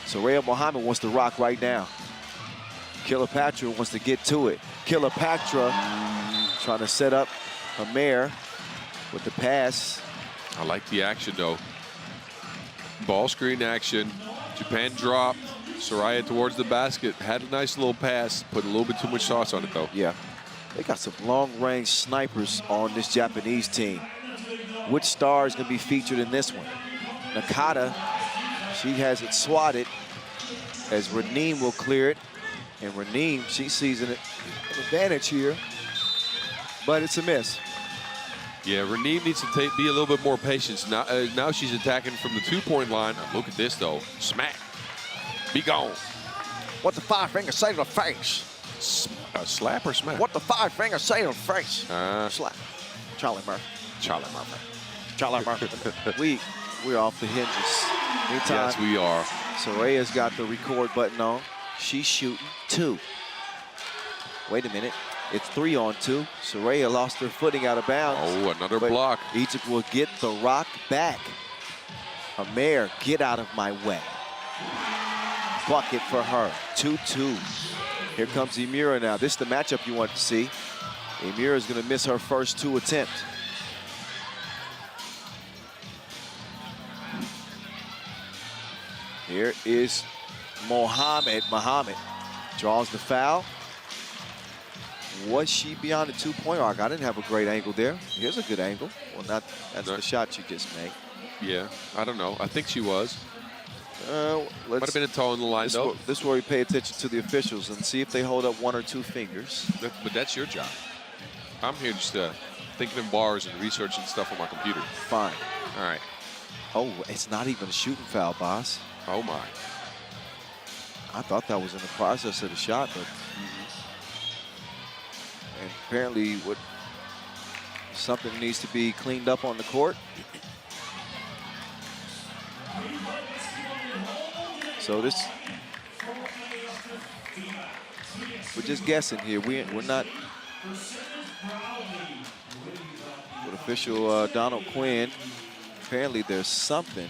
Soraya Mohammed wants to rock right now. Kilopatra wants to get to it. Kilopatra trying to set up Amer with the pass. I like the action, though. Ball screen action. Japan dropped. Soraya towards the basket. Had a nice little pass. Put a little bit too much sauce on it, though. Yeah. They got some long-range snipers on this Japanese team. Which star is going to be featured in this one? Nakata, she has it swatted as Raneem will clear it. And Raneem, she's seizing it. An advantage here, but it's a miss. Yeah, Raneem needs to be a little bit more patient. Now she's attacking from the two-point line. Look at this, though. Smack. Be gone. What the five fingers say to the face? Slap or smack? What the five fingers say to the face? Slap. Charlie Murphy. Charlie Murphy. Charlie Murphy. We're off the hinges. Anytime Yes, we are. Soraya's got the record button on. She's shooting 2. Wait a minute. It's 3 on 2. Soraya lost her footing out of bounds. Oh, another block. Egypt will get the rock back. Amer, get out of my way. Bucket for her. 2-2. Here comes Emira now. This is the matchup you want to see. Emira is going to miss her first 2 attempts. Here is Mohammed. Mohammed draws the foul. Was she beyond the 2-point arc? I didn't have a great angle there. Here's a good angle. Well, that's the shot you just made. Yeah, I don't know. I think she was. Might have Let's, been a toe in the line, though. this is where we pay attention to the officials and see if they hold up 1 or 2 fingers. But that's your job. I'm here just thinking in bars and researching stuff on my computer. Fine. All right. Oh, it's not even a shooting foul, boss. Oh, my. I thought that was in the process of the shot, but and apparently something needs to be cleaned up on the court. So we're just guessing here. We're not. With official Donald Quinn, apparently there's something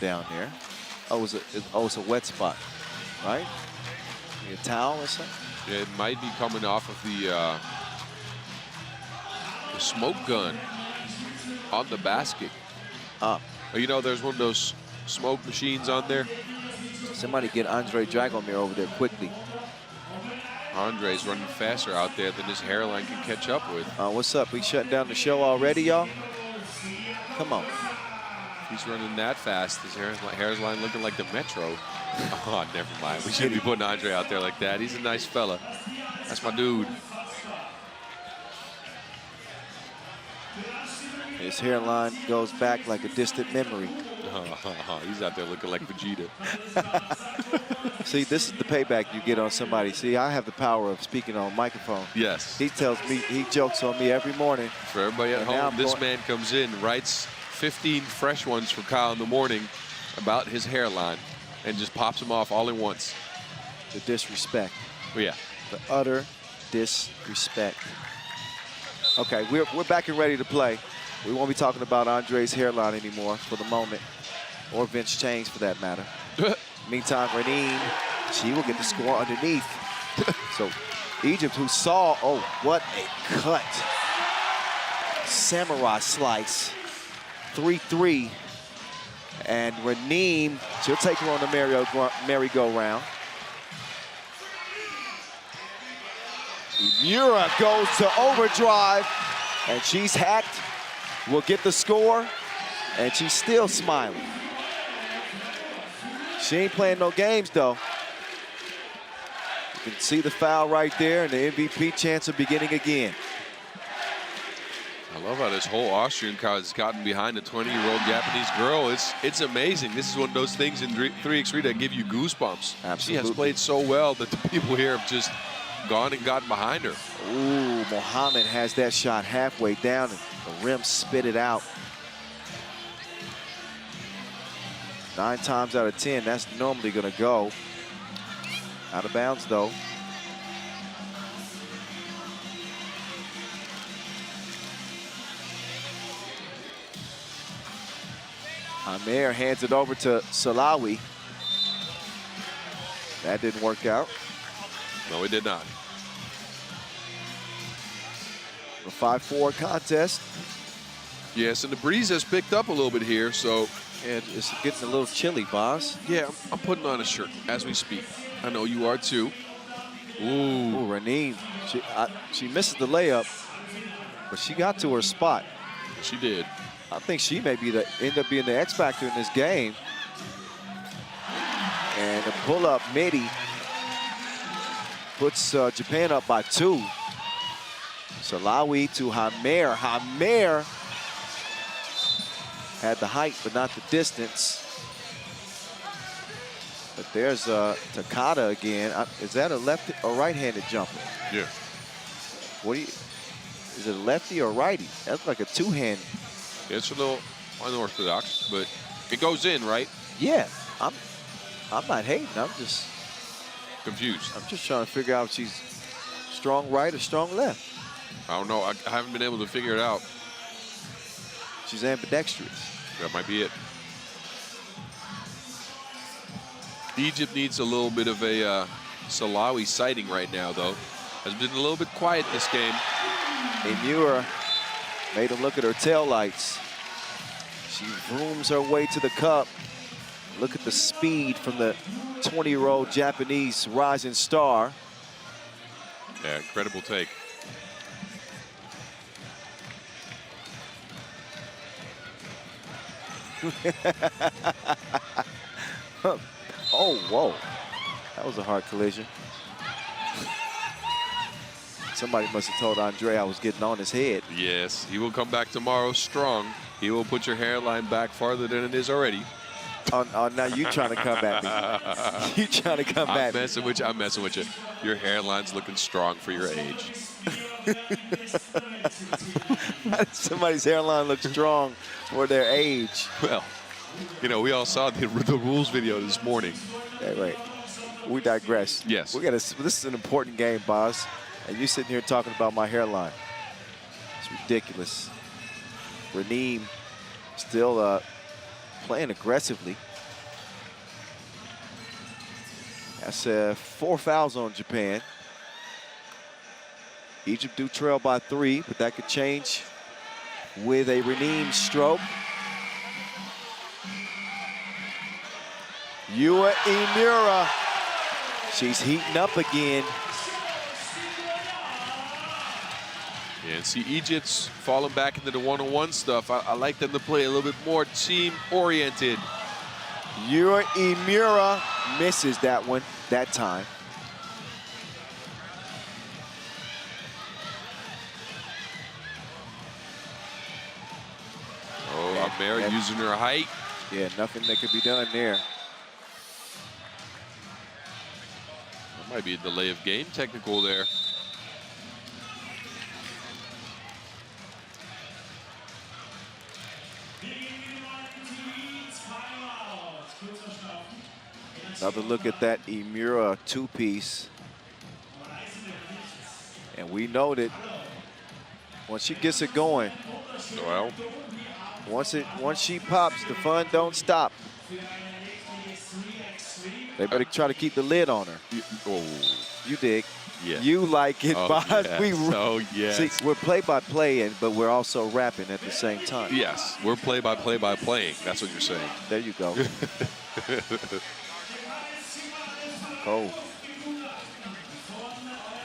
down there. Oh, it's a wet spot, right? A towel or something? Yeah, it might be coming off of the smoke gun on the basket. You know, there's one of those smoke machines on there. Somebody get Andre Dragomir over there quickly. Andre's running faster out there than his hairline can catch up with. What's up? We shutting down the show already, y'all? Come on. He's running that fast. His hairline looking like the Metro. Oh, never mind. We shouldn't be putting Andre out there like that. He's a nice fella. That's my dude. His hairline goes back like a distant memory. He's out there looking like Vegeta. See, this is the payback you get on somebody. See, I have the power of speaking on a microphone. Yes. He tells me, he jokes on me every morning. For everybody at home, this man comes in, writes 15 fresh ones for Kyle in the morning about his hairline and just pops them off all at once. The disrespect. Oh, yeah. The utter disrespect. Okay, we're back and ready to play. We won't be talking about Andre's hairline anymore for the moment, or Vince Chains for that matter. Meantime, Reneen, she will get the score underneath. So Egypt, who saw, oh, what a cut. Samurai slice. 3-3. And Reneen, she'll take her on the merry-go-round. Mura goes to overdrive, and she's hacked. Will get the score, and she's still smiling. She ain't playing no games, though. You can see the foul right there, and the MVP chance of beginning again. I love how this whole Austrian crowd has gotten behind a 20-year-old Japanese girl. It's amazing. This is one of those things in 3x3 that give you goosebumps. Absolutely. She has played so well that the people here have just gone and gotten behind her. Ooh, Mohammed has that shot halfway down, and the rim spit it out. 9 times out of 10, that's normally going to go. Out of bounds, though. Amer hands it over to Salawi. That didn't work out. No, it did not. A 5-4 contest. Yes, and the breeze has picked up a little bit here, so. And it's getting a little chilly, boss. Yeah, I'm putting on a shirt as we speak. I know you are too. Ooh. Reneen, she misses the layup, but she got to her spot. She did. I think she may be end up being the X factor in this game. And the pull-up midi puts Japan up by 2. Salawi to Hamer. Hamer had the height, but not the distance. But there's Takada again. Is that a left or right-handed jumper? Yeah. Is it a lefty or righty? That's like a two-hand. It's a little unorthodox, but it goes in, right? Yeah, I'm not hating. I'm just confused. I'm just trying to figure out if she's strong right or strong left. I don't know. I haven't been able to figure it out. She's ambidextrous. That might be it. Egypt needs a little bit of a Salawi sighting right now, though. Has been a little bit quiet this game. Emura made him look at her taillights. She brooms her way to the cup. Look at the speed from the 20-year-old Japanese rising star. Yeah, incredible take. Oh, whoa. That was a hard collision. Somebody must have told Andre I was getting on his head. Yes, he will come back tomorrow strong. He will put your hairline back farther than it is already. Oh, now you trying to come at me. You trying to come at me. I'm messing with you. Your hairline's looking strong for your age. Somebody's hairline looks strong for their age. Well, you know, we all saw the rules video this morning. Hey, wait. We digress. Yes. This is an important game, boss. And you sitting here talking about my hairline. It's ridiculous. Raneem still playing aggressively. That's 4 fouls on Japan. Egypt do trail by 3, but that could change with a Raneem stroke. Yua Emura. She's heating up again. Yeah, and see, Egypt's falling back into the one-on-one stuff. I like them to play a little bit more team-oriented. Yua Emura misses that one that time. Oh, Amir using her height. Yeah, nothing that could be done there. That might be a delay of game technical there. Another look at that Emura two-piece. And we know that once she gets it going, Well, once she pops, the fun don't stop. They better try to keep the lid on her. You dig? Yeah. You like it, Oh, boss. yes. Yes. See, we're play-by-play, but we're also rapping at the same time. Yes, we're play-by-play by playing. That's what you're saying. There you go. Oh.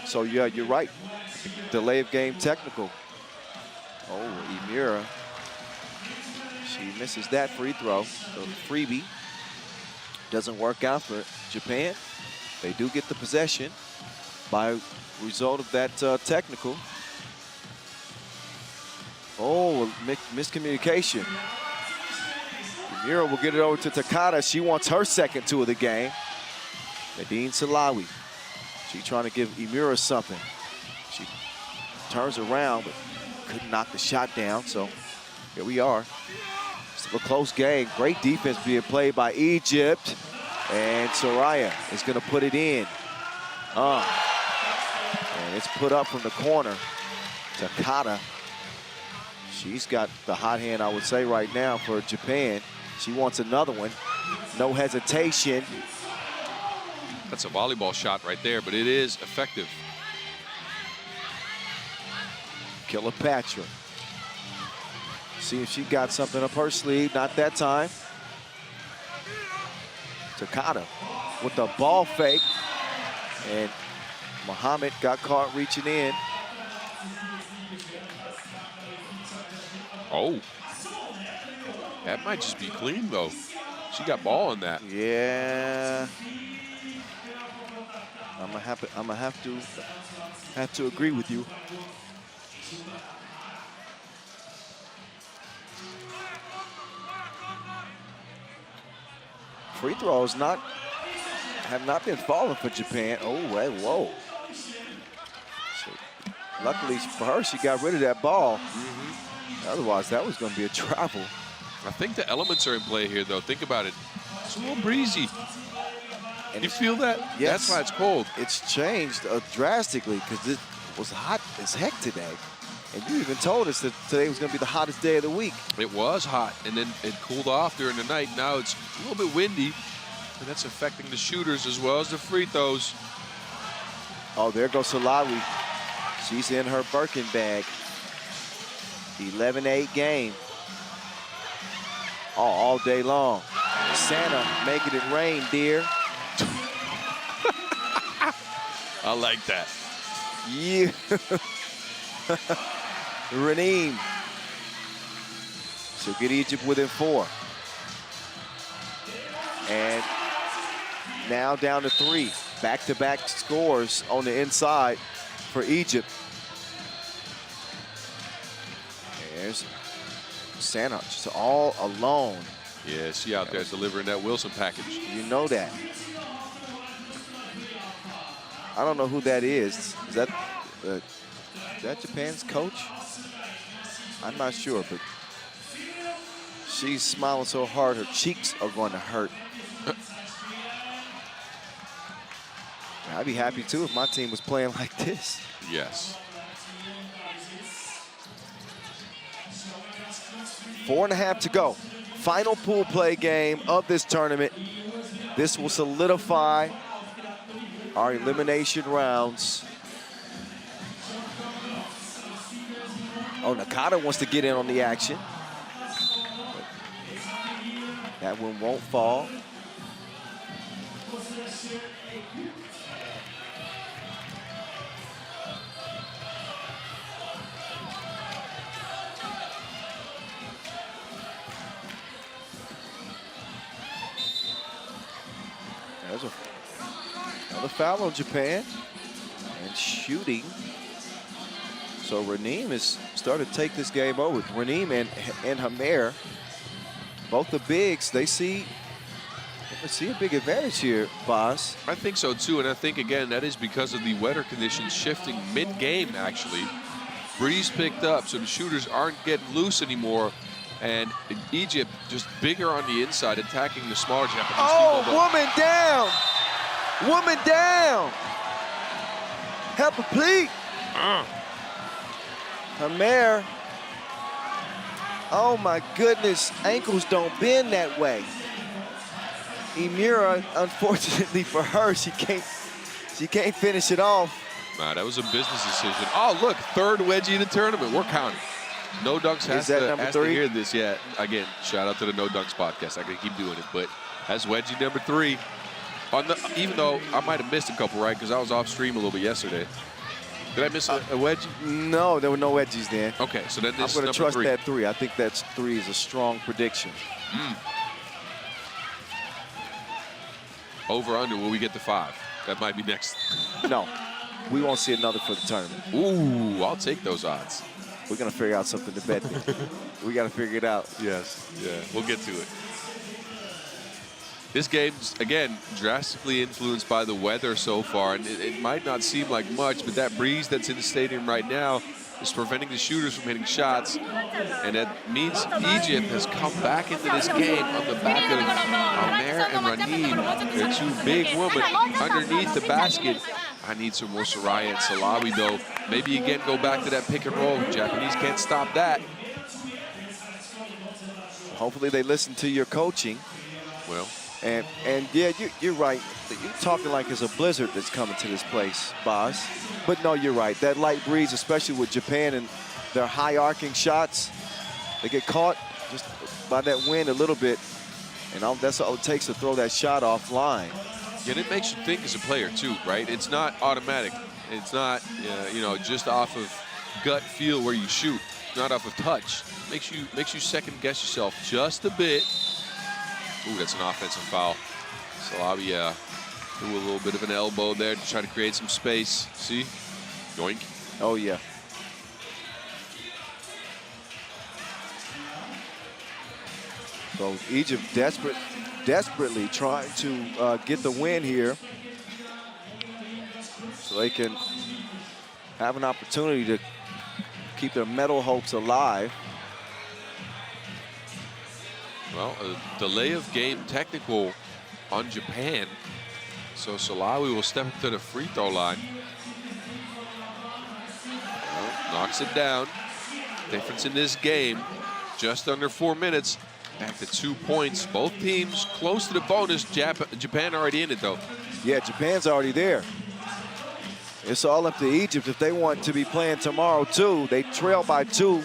So, yeah, you're right. Delay of game technical. Oh, Emura. She misses that free throw. So the freebie doesn't work out for Japan. They do get the possession by result of that technical. Oh, miscommunication. Emura will get it over to Takada. She wants her second two of the game. Nadine Salawi. She's trying to give Emura something. She turns around, but couldn't knock the shot down. So here we are. Still a close game. Great defense being played by Egypt. And Soraya is going to put it in. And it's put up from the corner. Takada. She's got the hot hand, I would say, right now for Japan. She wants another one. No hesitation. That's a volleyball shot right there, but it is effective. Kilpatrick. See if she got something up her sleeve. Not that time. Takada with the ball fake. And Muhammad got caught reaching in. Oh. That might just be clean, though. She got ball on that. Yeah. I'm gonna have to agree with you. Free throws have not been falling for Japan. Oh, hey, whoa. So, luckily for her, she got rid of that ball. Otherwise, that was going to be a travel. I think the elements are in play here, though. Think about it. It's a little breezy. And you feel that? Yes. That's why it's cold. It's changed drastically because it was hot as heck today. And you even told us that today was going to be the hottest day of the week. It was hot, and then it cooled off during the night. Now it's a little bit windy, and that's affecting the shooters as well as the free throws. Oh, there goes Salawi. She's in her Birkin bag. 11-8 game. Oh, all day long. Santa making it rain, dear. I like that. Yeah. Raneem. She'll get Egypt within 4. And now down to 3. Back-to-back scores on the inside for Egypt. There's Santa just all alone. Yeah, she out there delivering that Wilson package. You know that. I don't know who that is. Is that Japan's coach? I'm not sure, but she's smiling so hard her cheeks are going to hurt. I'd be happy too if my team was playing like this. Yes. 4.5 to go. Final pool play game of this tournament. This will solidify our elimination rounds. Oh, Nakata wants to get in on the action. That one won't fall. There's another foul on Japan. And shooting. So Raneem has started to take this game over. Raneem and Hamer, both the bigs, they see a big advantage here, Boz. I think so too, and I think again that is because of the weather conditions shifting mid-game actually. Breeze picked up, so the shooters aren't getting loose anymore. And Egypt just bigger on the inside, attacking the smaller Japanese team. Oh, woman down! Woman down! Help her, please! Hamer. Oh my goodness, ankles don't bend that way. Emira, unfortunately for her, she can't finish it off. Nah, that was a business decision. Oh, look, third wedgie in the tournament. We're counting. No Dunks has to hear this yet. Again, shout out to the No Dunks podcast. I can keep doing it, but that's wedgie number 3. Even though I might have missed a couple, right? Because I was off stream a little bit yesterday. Did I miss a wedgie? No, there were no wedgies then. Okay, so then this I'm going to trust 3. that 3. I think that's 3 is a strong prediction. Over, under, will we get to 5? That might be next. No, we won't see another for the tournament. Ooh, I'll take those odds. We're going to figure out something to bet there. We got to figure it out. Yes, yeah, we'll get to it. This game's, again, drastically influenced by the weather so far, and it might not seem like much, but that breeze that's in the stadium right now is preventing the shooters from hitting shots, and that means Egypt has come back into this game on the back of Amer and Raneem. They're 2 big women underneath the basket. I need some more Soraya and Salawi, though. Maybe again go back to that pick and roll. Japanese can't stop that. Hopefully they listen to your coaching. Well. And yeah, you're right. You're talking like it's a blizzard that's coming to this place, Boz. But no, you're right. That light breeze, especially with Japan and their high arcing shots, they get caught just by that wind a little bit. And that's all it takes to throw that shot offline. Yeah, and it makes you think as a player too, right? It's not automatic. It's not, you know, just off of gut feel where you shoot, not off of touch. Makes you second guess yourself just a bit. Ooh, that's an offensive foul. Salawi threw a little bit of an elbow there to try to create some space. See? Yoink. Oh, yeah. So Egypt desperately trying to get the win here so they can have an opportunity to keep their medal hopes alive. Well, a delay of game technical on Japan. So Salawi will step up to the free throw line. Well, knocks it down. Difference in this game, just under 4 minutes. Back to 2 points. Both teams close to the bonus. Japan already in it, though. Yeah, Japan's already there. It's all up to Egypt if they want to be playing tomorrow, too. They trail by 2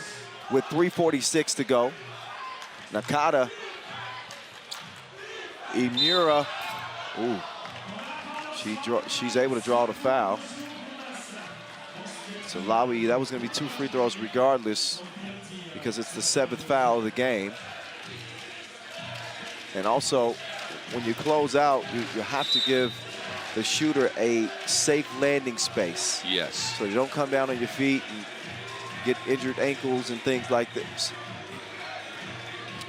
with 3:46 to go. Nakata, Imura, ooh, she's able to draw the foul. So Lawi, that was going to be 2 free throws regardless because it's the 7th foul of the game. And also, when you close out, you have to give the shooter a safe landing space. Yes. So you don't come down on your feet and get injured ankles and things like this.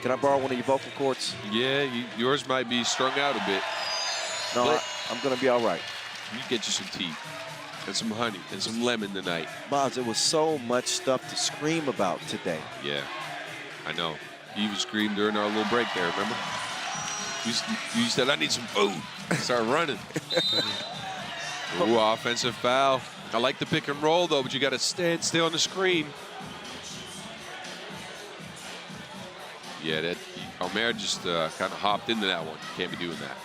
Can I borrow one of your vocal cords? Yeah, yours might be strung out a bit. No, I'm going to be all right. You get you some tea and some honey and some lemon tonight. Boz, there was so much stuff to scream about today. Yeah, I know. You even screamed during our little break there, remember? You said, I need some food. Start running. Ooh, offensive foul. I like the pick and roll, though, but you got to stay on the screen. Yeah, that Omer just kind of hopped into that one. Can't be doing that.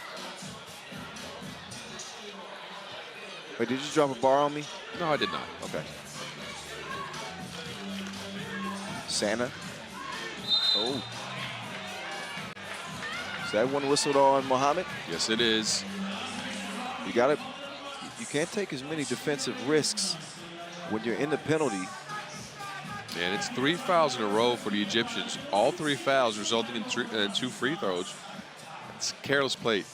Wait, did you drop a bar on me? No, I did not. Okay. Santa. Oh. Is that one whistled on Mohammed? Yes, it is. You got it. You can't take as many defensive risks when you're in the penalty. And it's 3 fouls in a row for the Egyptians. All 3 fouls resulting in 2 free throws. It's careless play.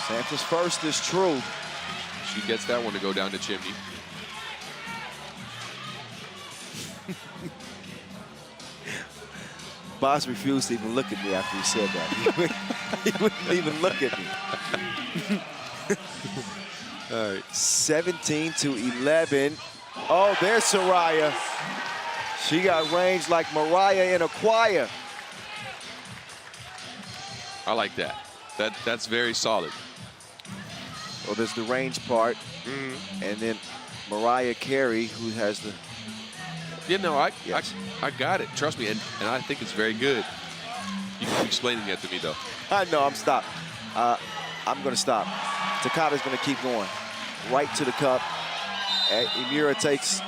Santa's first is true. She gets that one to go down the chimney. Boss refused to even look at me after he said that. He wouldn't even look at me. All right, 17-11. Oh, there's Soraya. She got range like Mariah in a choir. I like that. That's very solid. Well, there's the range part, and then Mariah Carey, who has the. You know, Yes. I got it. Trust me, and I think it's very good. You keep explaining that to me, though. I know, I'm stopped. I'm going to stop. Takata's going to keep going. Right to the cup. Imura takes.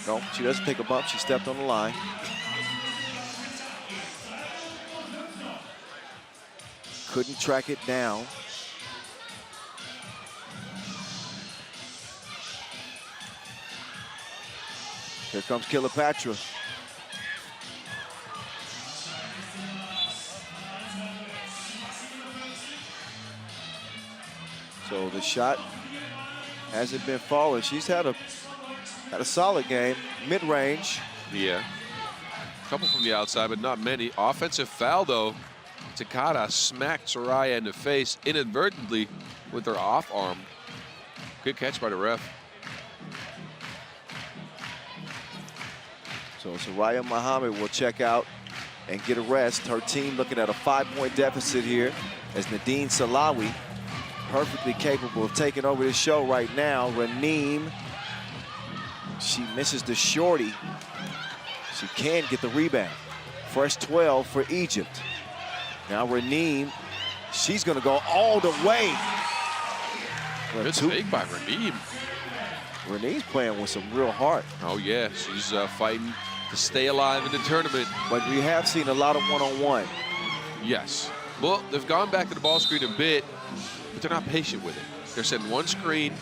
No, she doesn't take a bump. She stepped on the line. Couldn't track it down. Here comes Kilopatra. So the shot hasn't been falling. She's had a solid game, mid-range. Yeah. A couple from the outside, but not many. Offensive foul, though. Takata smacked Soraya in the face inadvertently with her off arm. Good catch by the ref. So Soraya Muhammad will check out and get a rest. Her team looking at a 5-point deficit here as Nadine Salawi, perfectly capable of taking over this show right now. Raneem, she misses the shorty. She can get the rebound. Fresh 12 for Egypt. Now Raneem, she's gonna go all the way. Good fake by Raneem. Raneem's playing with some real heart. Oh, yeah, she's fighting to stay alive in the tournament. But we have seen a lot of one-on-one. Yes. Well, they've gone back to the ball screen a bit, but they're not patient with it. They're setting one screen,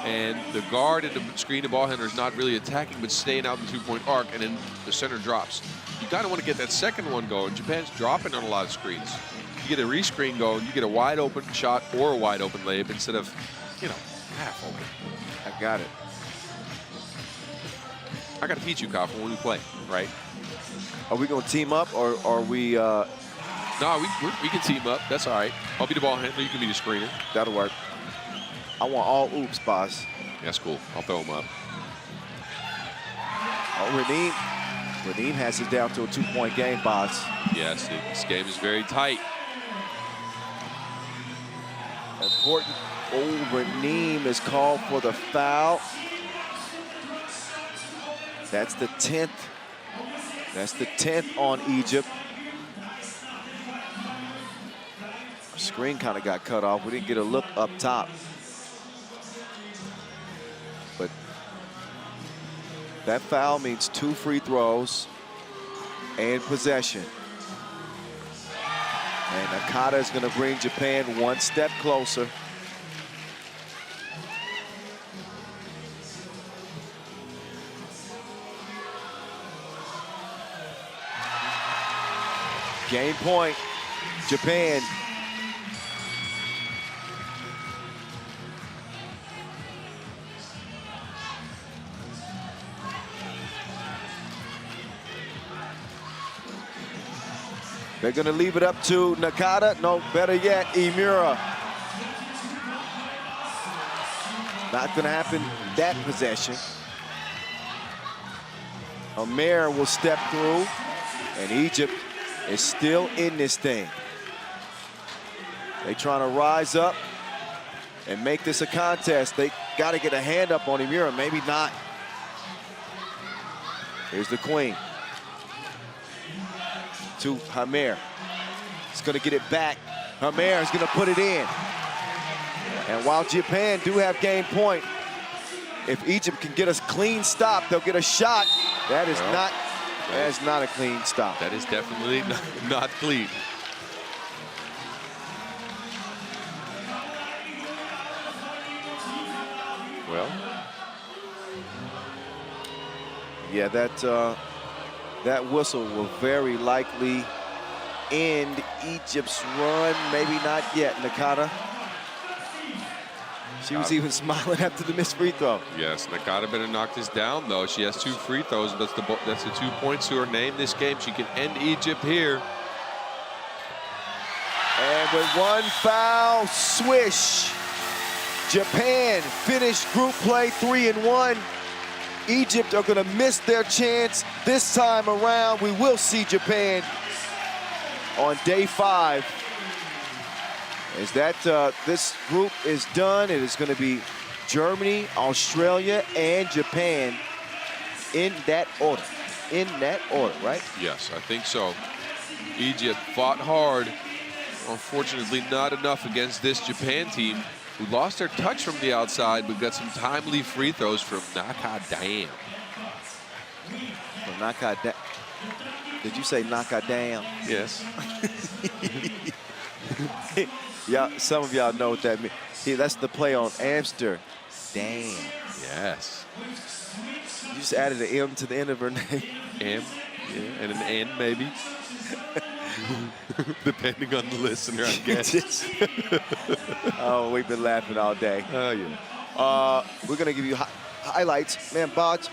and the guard at the screen, the ball handler, is not really attacking, but staying out in the 2-point arc, and then the center drops. You kind of want to get that second one going. Japan's dropping on a lot of screens. You get a re-screen going, you get a wide-open shot or a wide-open layup instead of, you know, half open. I got it. I got to teach you, Kyle, when we play, right? Are we going to team up, or are we... No, we can team up. That's all right. I'll be the ball handler. You can be the screener. That'll work. I want all oops, boss. That's cool. I'll throw them up. Oh, Raneem has it down to a 2-point game, boss. Yes, this game is very tight. Important. Oh, Raneem is called for the foul. That's the 10th. That's the 10th on Egypt. screen kind of got cut off. We didn't get a look up top. But that foul means 2 free throws and possession. And Nakata is going to bring Japan 1 step closer. Game point, Japan. They're going to leave it up to Nakata. No, better yet, Imura. Not going to happen that possession. Amir will step through, and Egypt is still in this thing. They trying to rise up and make this a contest. They got to get a hand up on Imura, maybe not. Here's the queen. To Hamer. He's going to get it back. Hamer is going to put it in. And while Japan do have game point, if Egypt can get a clean stop, they'll get a shot. That is not a clean stop. That is definitely not clean. Well, yeah, that whistle will very likely end Egypt's run. Maybe not yet, Nakata. She was even smiling after the missed free throw. yes, Nakata better knock this down, though. She has 2 free throws. That's the 2 points to her name this game. She can end Egypt here. And with 1 foul, swish. Japan finished group play 3-1. Egypt are going to miss their chance this time around. We will see Japan on day 5. Is that this group is done? It is going to be Germany, Australia, and Japan in that order. In that order, right? Yes, I think so. Egypt fought hard. Unfortunately, not enough against this Japan team, who lost their touch from the outside, but got some timely free throws from Nakadam. From Nakadam. Did you say Nakadam? Yes. Yeah, some of y'all know what that means. See, that's the play on Amster. Damn. Yes. You just added an M to the end of her name. M, yeah, and an N maybe. Depending on the listener, I guess. Oh, we've been laughing all day. Oh, yeah. We're gonna give you highlights, man. Bods.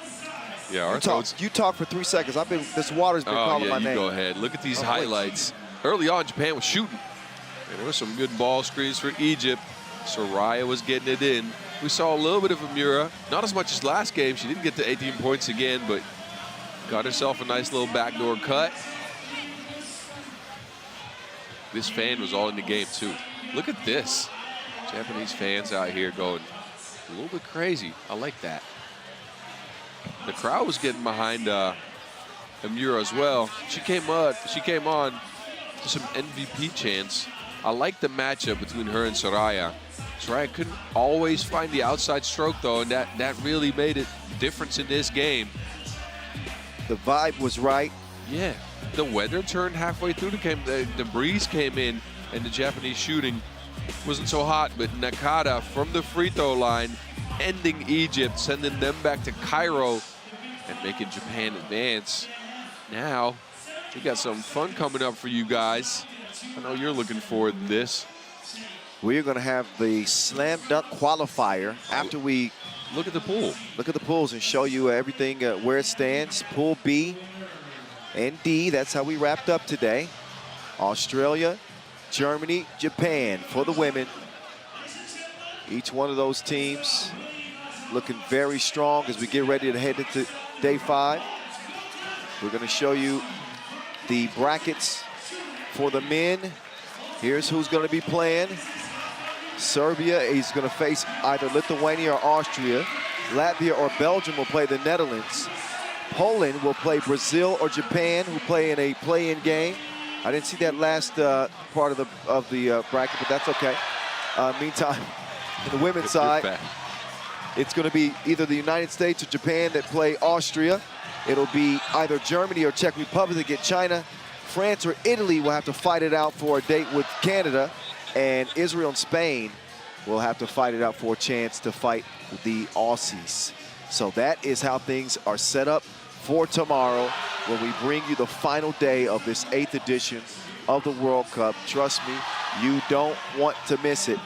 Yeah, our You talk for 3 seconds. This water's been calling my name. Go ahead. Look at these highlights. Early on, Japan was shooting. And there was some good ball screens for Egypt. Soraya was getting it in. We saw a little bit of Amira. Not as much as last game. She didn't get to 18 points again, but got herself a nice little backdoor cut. This fan was all in the game, too. Look at this. Japanese fans out here going a little bit crazy. I like that. The crowd was getting behind Amira as well. She came on to some MVP chants. I like the matchup between her and Soraya. Soraya couldn't always find the outside stroke, though, and that really made a difference in this game. The vibe was right. Yeah. The weather turned halfway through the game. The breeze came in, and the Japanese shooting wasn't so hot. But Nakata from the free throw line, ending Egypt, sending them back to Cairo, and making Japan advance. Now, we got some fun coming up for you guys. I know you're looking forward to this. We're going to have the slam dunk qualifier after we look at the pool. Look at the pools and show you everything where it stands. Pool B and D, that's how we wrapped up today. Australia, Germany, Japan for the women. Each one of those teams looking very strong as we get ready to head into day 5. We're going to show you the brackets for the men. Here's who's going to be playing. Serbia is going to face either Lithuania or Austria. Latvia or Belgium will play the Netherlands. Poland will play Brazil or Japan, who play in a play-in game. I didn't see that last part of the bracket, but that's okay. Meantime, in the women's side, it's going to be either the United States or Japan that play Austria. It'll be either Germany or Czech Republic that get China. France or Italy will have to fight it out for a date with Canada. And Israel and Spain will have to fight it out for a chance to fight the Aussies. So that is how things are set up for tomorrow when we bring you the final day of this 8th edition of the World Cup. Trust me, you don't want to miss it.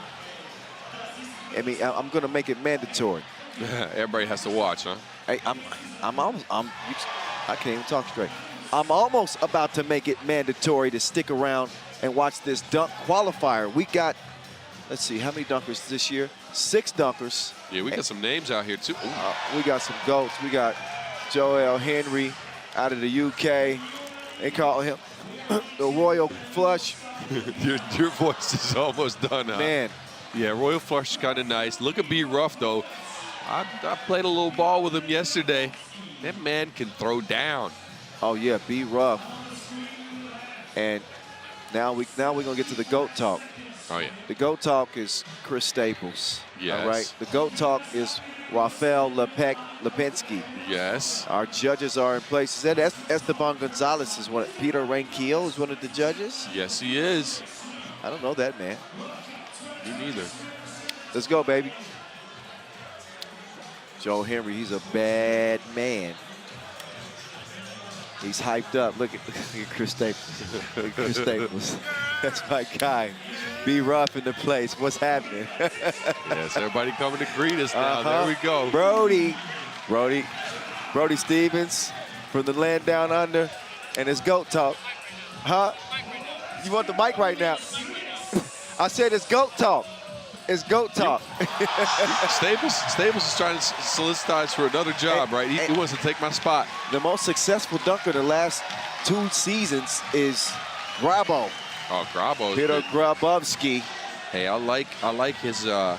I mean, I'm going to make it mandatory. Everybody has to watch, huh? Hey, I can't even talk straight. I'm almost about to make it mandatory to stick around and watch this dunk qualifier. We got, let's see, how many dunkers this year? 6 dunkers. Yeah, we got some names out here, too. We got some GOATs. We got Joel Henry out of the UK. They call him the Royal Flush. your voice is almost done, huh? Man. Yeah, Royal Flush is kind of nice. Look at B. Ruff, though. I played a little ball with him yesterday. That man can throw down. Oh, yeah, B. Ruff. And now we're going to get to the GOAT talk. Oh, yeah. The GOAT talk is Chris Staples. Yes. All right. The GOAT talk is Rafael Lipinski. Yes. Our judges are in place. Is that Esteban Gonzalez is one? Peter Ranquillo is one of the judges? Yes, he is. I don't know that, man. Me neither. Let's go, baby. Joe Henry, he's a bad man. He's hyped up. Look at Chris Staples. Look at Chris Staples. That's my guy. B. Ruff in the place. What's happening? Yes, everybody coming to greet us now. There we go. Brody Stevens from the land down under, and his GOAT talk. Huh? You want the mic right now? I said it's GOAT talk. It's GOAT talk. Staples is trying to solicit us for another job, right? He wants to take my spot. The most successful dunker the last 2 seasons is Grabo. Oh, Grabo. Peter Grabowski. Hey, I like his I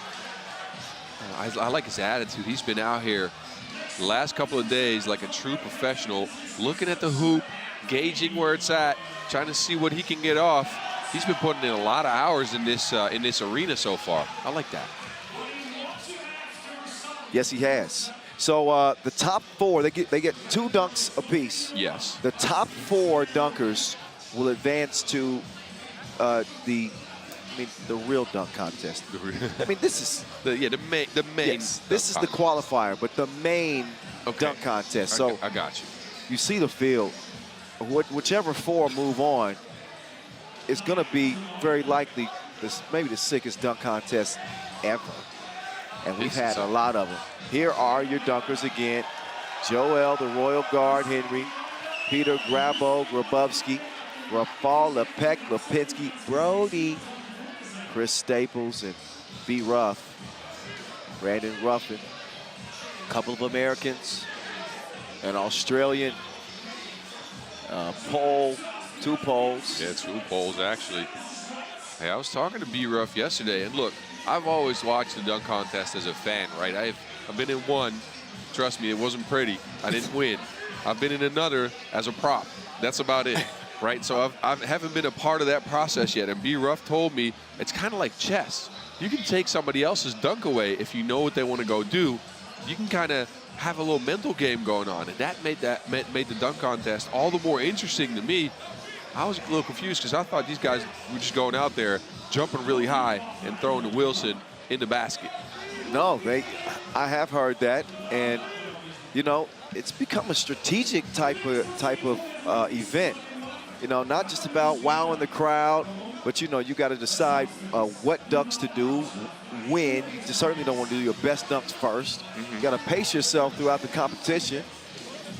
like his attitude. He's been out here the last couple of days like a true professional, looking at the hoop, gauging where it's at, trying to see what he can get off. He's been putting in a lot of hours in this arena so far. I like that. Yes, he has. So the top 4, they get 2 dunks apiece. Yes. The top 4 dunkers will advance to the real dunk contest. I mean, this is the main. Yes, this is the qualifier, but the main dunk contest. So I got you. You see the field. Whichever 4 move on, it's going to be very likely maybe the sickest dunk contest ever. And we've had a lot of them. Here are your dunkers again. Joel, the Royal Guard, Henry. Peter Grabowski. Rafael Lipinski. Brody. Chris Staples and B. Ruff. Brandon Ruffin. A couple of Americans. An Australian. Pole. 2 poles. Yeah, 2 poles, actually. Hey, I was talking to B. Ruff yesterday, and look, I've always watched the dunk contest as a fan, right? I've been in one. Trust me, it wasn't pretty. I didn't win. I've been in another as a prop. That's about it, right? So I haven't been a part of that process yet, and B. Ruff told me it's kind of like chess. You can take somebody else's dunk away if you know what they want to go do. You can kind of have a little mental game going on, and that made the dunk contest all the more interesting to me. I was a little confused because I thought these guys were just going out there, jumping really high and throwing to Wilson in the basket. No, I have heard that, and you know, it's become a strategic type of event. You know, not just about wowing the crowd, but you know, you got to decide what dunks to do, when. You certainly don't want to do your best dunks first. You got to pace yourself throughout the competition,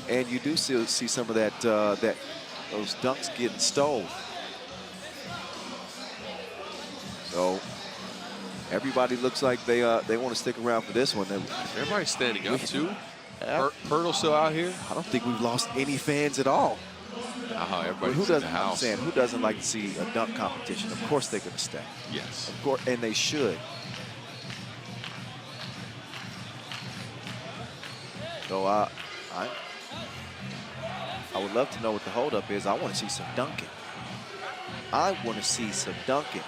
and you do see some of that those dunks getting stolen. So everybody looks like they want to stick around for this one. Everybody's standing up too. Pirtle's still out here. I don't think we've lost any fans at all. Everybody's in the house. I'm saying, who doesn't like to see a dunk competition? Of course they're going to stay. Yes. Of course, and they should. So I would love to know what the holdup is. I want to see some dunking. I want to see some dunking.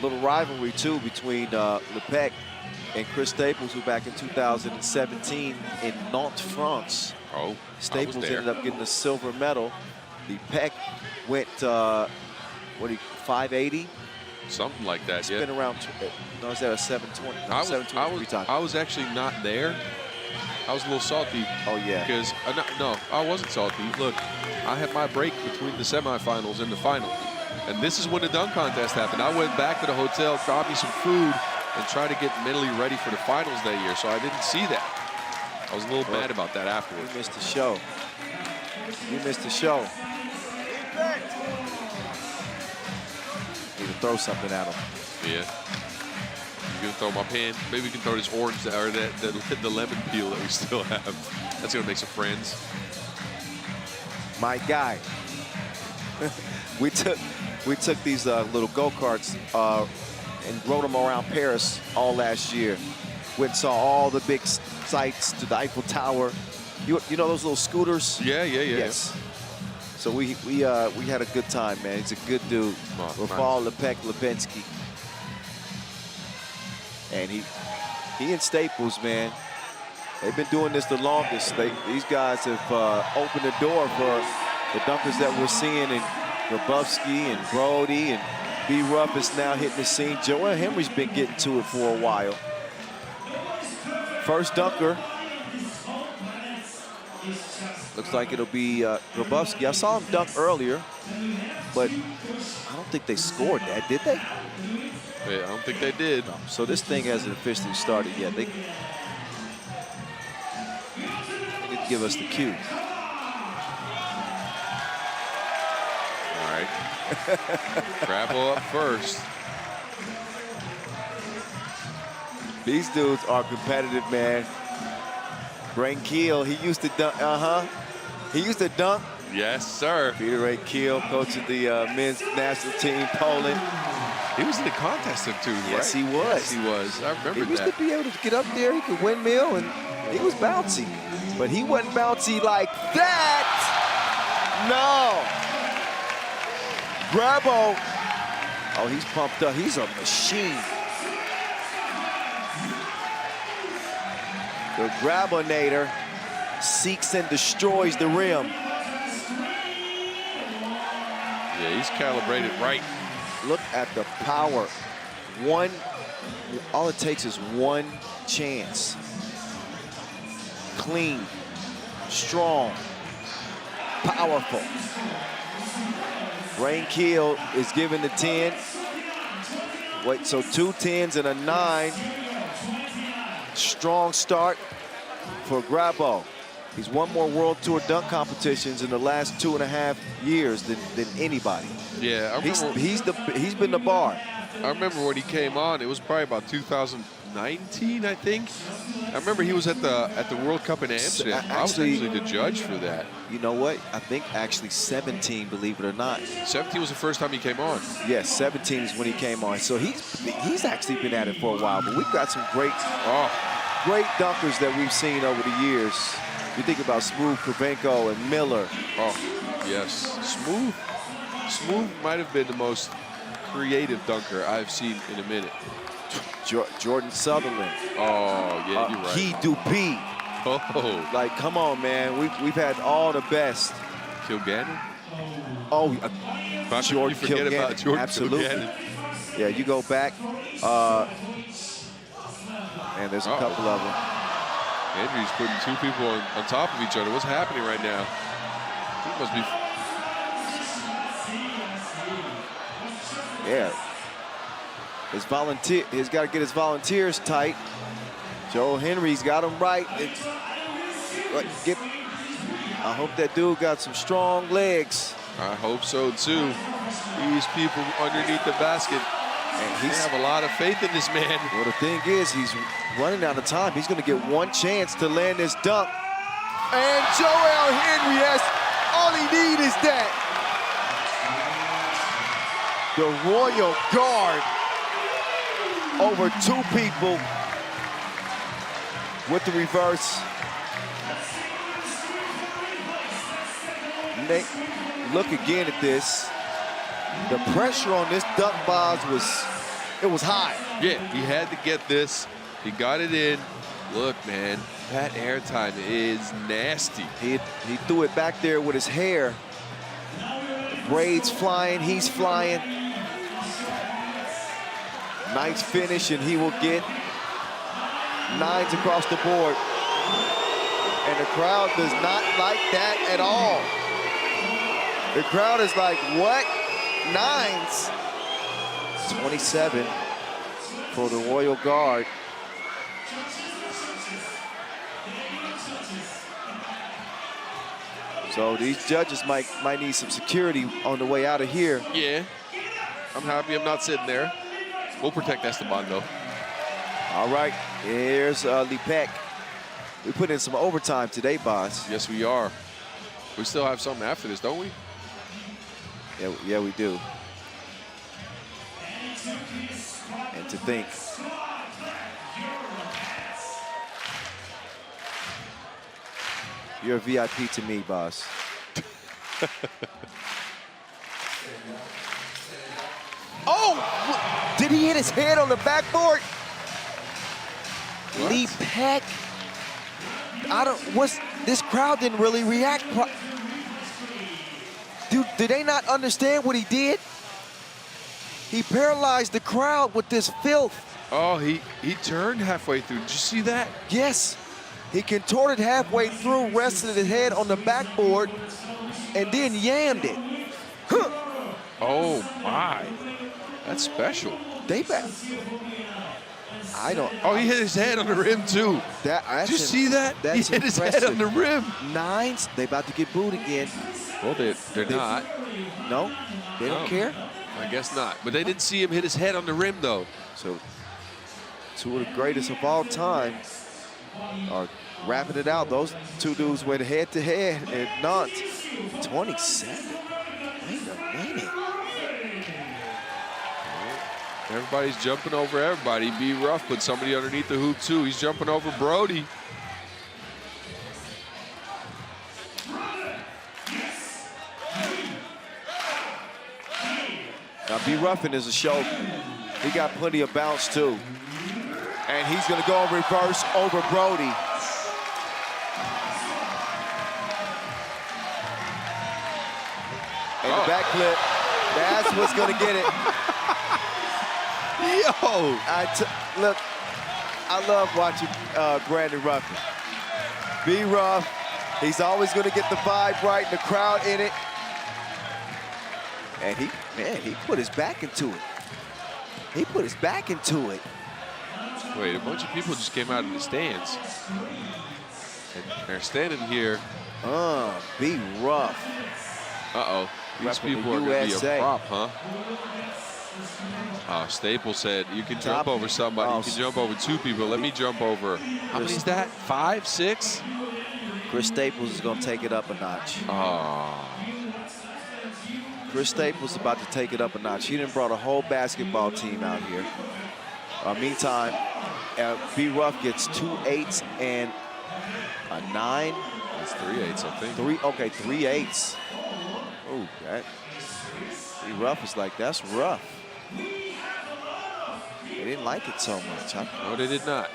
Little rivalry, too, between Lepec and Chris Staples, who back in 2017 in Nantes, France. Oh, Staples ended up getting a silver medal. Lepec went, 580? Something like that, It's yeah. been around, no, is that a 720? I was actually not there. I was a little salty. Oh, yeah. Because, no, I wasn't salty. Look, I had my break between the semifinals and the final. And this is when the dunk contest happened. I went back to the hotel, got me some food, and tried to get mentally ready for the finals that year. So I didn't see that. I was a little mad about that afterwards. You missed the show. You missed the show. Need to throw something at him. Yeah. You gonna throw my pen? Maybe we can throw this orange or the lemon peel that we still have. That's gonna make some friends. My guy. we took these little go-karts and rode them around Paris all last year. Went and saw all the big sights to the Eiffel Tower. You know those little scooters? Yeah. Yes. So we had a good time, man. He's a good dude. Rafal Lepensky. And he and Staples, man, they've been doing this the longest. These guys have opened the door for the dunkers that we're seeing in Grabowski and Brody, and B. Rupp is now hitting the scene. Joel Henry's been getting to it for a while. First dunker. Looks like it'll be Grabowski. I saw him dunk earlier, but I don't think they scored that, did they? Yeah, I don't think they did. No. So this thing hasn't officially started yet. They need to give us the cue. All right. Grapple up first. These dudes are competitive, man. Brain Keel, he used to dunk. He used to dunk. Yes, sir. Peter Ray Keel, coach of the men's national team, Poland. He was in the contest too, right? Yes, he was. Yes, he was. I remember that. He used to be able to get up there. He could windmill, and he was bouncy. But he wasn't bouncy like that. No. Grabo. Oh, he's pumped up. He's a machine. The Grabonator seeks and destroys the rim. Yeah, he's calibrated right. Look at the power. All it takes is one chance. Clean, strong, powerful. Brain Keel is given the 10. Wait, so 2 10s and a 9. Strong start for Grabo. He's won more World Tour dunk competitions in the last 2.5 years than anybody. Yeah, I remember. He's been the bar. I remember when he came on. It was probably about 2019, I think. I remember he was at the World Cup in Amsterdam. I was actually the judge for that. You know what? I think actually 17, believe it or not. 17 was the first time he came on. Yes, 17 is when he came on. So he's actually been at it for a while. But we've got some great dunkers that we've seen over the years. You think about Smooth, Kravenko, and Miller. Oh, yes. Smooth might have been the most creative dunker I've seen in a minute. Jordan Sutherland. Oh, yeah, you're right. He Dupuy. Oh. Like, come on, man. We've had all the best. Kilgannon? Oh, Jordan forget Kilgannon. about Jordan Absolutely. Kilgannon. Yeah, you go back. And there's a couple of them. Andrew's putting 2 people on top of each other. What's happening right now? He must be... Yeah. He's got to get his volunteers tight. Joe Henry's got him right. I hope that dude got some strong legs. I hope so, too. These people underneath the basket, and they have a lot of faith in this man. Well, the thing is, he's running out of time. He's going to get one chance to land this dunk. And Joel Henry all he needs is that. The Royal Guard over 2 people with the reverse. Look again at this. The pressure on this duck box was high. Yeah, he had to get this. He got it in. Look, man, that airtime is nasty. He threw it back there with his hair. The braids flying, he's flying. Nice finish, and he will get 9s across the board. And the crowd does not like that at all. The crowd is like, what? 9s? 27 for the Royal Guard. So these judges might need some security on the way out of here. Yeah, I'm happy I'm not sitting there. We'll protect Esteban, though. All right, here's Lipek. We put in some overtime today, boss. Yes, we are. We still have something after this, don't we? Yeah, we do. And to think, you're a VIP to me, boss. Oh! Did he hit his head on the backboard? Lipek. This crowd didn't really react. Dude, did they not understand what he did? He paralyzed the crowd with this filth. Oh, he turned halfway through. Did you see that? Yes. He contorted halfway through, rested his head on the backboard, and then yammed it. Huh. Oh, my. That's special. They bet. I don't. Oh, he hit his head on the rim, too. Did you see that? He hit his head on the rim. 9s. They about to get booed again. Well, they're not. No? They don't care? I guess not. But they didn't see him hit his head on the rim, though. So, two of the greatest of all time are wrapping it out. Those two dudes went head-to-head at Nantes. 27. Wait a minute. Everybody's jumping over everybody. Be rough, put somebody underneath the hoop, too. He's jumping over Brody. Now, B. Ruffin is a show. He got plenty of bounce, too. And he's going to go reverse over Brody. And the backflip, that's what's going to get it. Yo! Look, I love watching Brandon Ruffin. B. Ruff, he's always going to get the vibe right, the crowd in it. And he put his back into it. He put his back into it. Wait, a bunch of people just came out of the stands. And they're standing here. Be rough. Uh-oh. These people are going to be a prop, huh? Staples said, you can jump over somebody. You can jump over 2 people. Let me jump over. How many is that? 5, 6? Chris Staples is going to take it up a notch. Chris Staples is about to take it up a notch. He done brought a whole basketball team out here. Meantime, B. Ruff gets 2 8s and a 9. That's 3 8s, I think. 3 8s. Oh, that. B. Ruff is like, that's rough. They didn't like it so much, huh? No, they did not.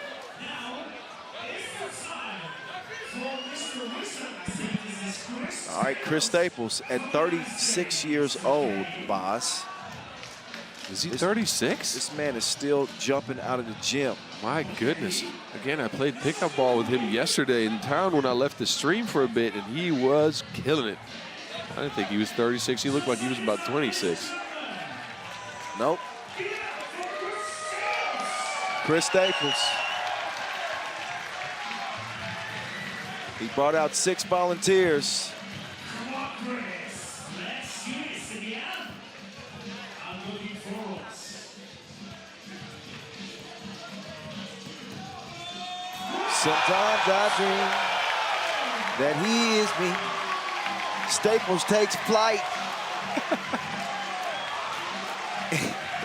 All right, Chris Staples at 36 years old, boss. Is he 36? This man is still jumping out of the gym. My goodness. Again, I played pickup ball with him yesterday in town when I left the stream for a bit, and he was killing it. I didn't think he was 36. He looked like he was about 26. Nope. Chris Staples. He brought out 6 volunteers. Sometimes I dream that he is me. Staples takes flight.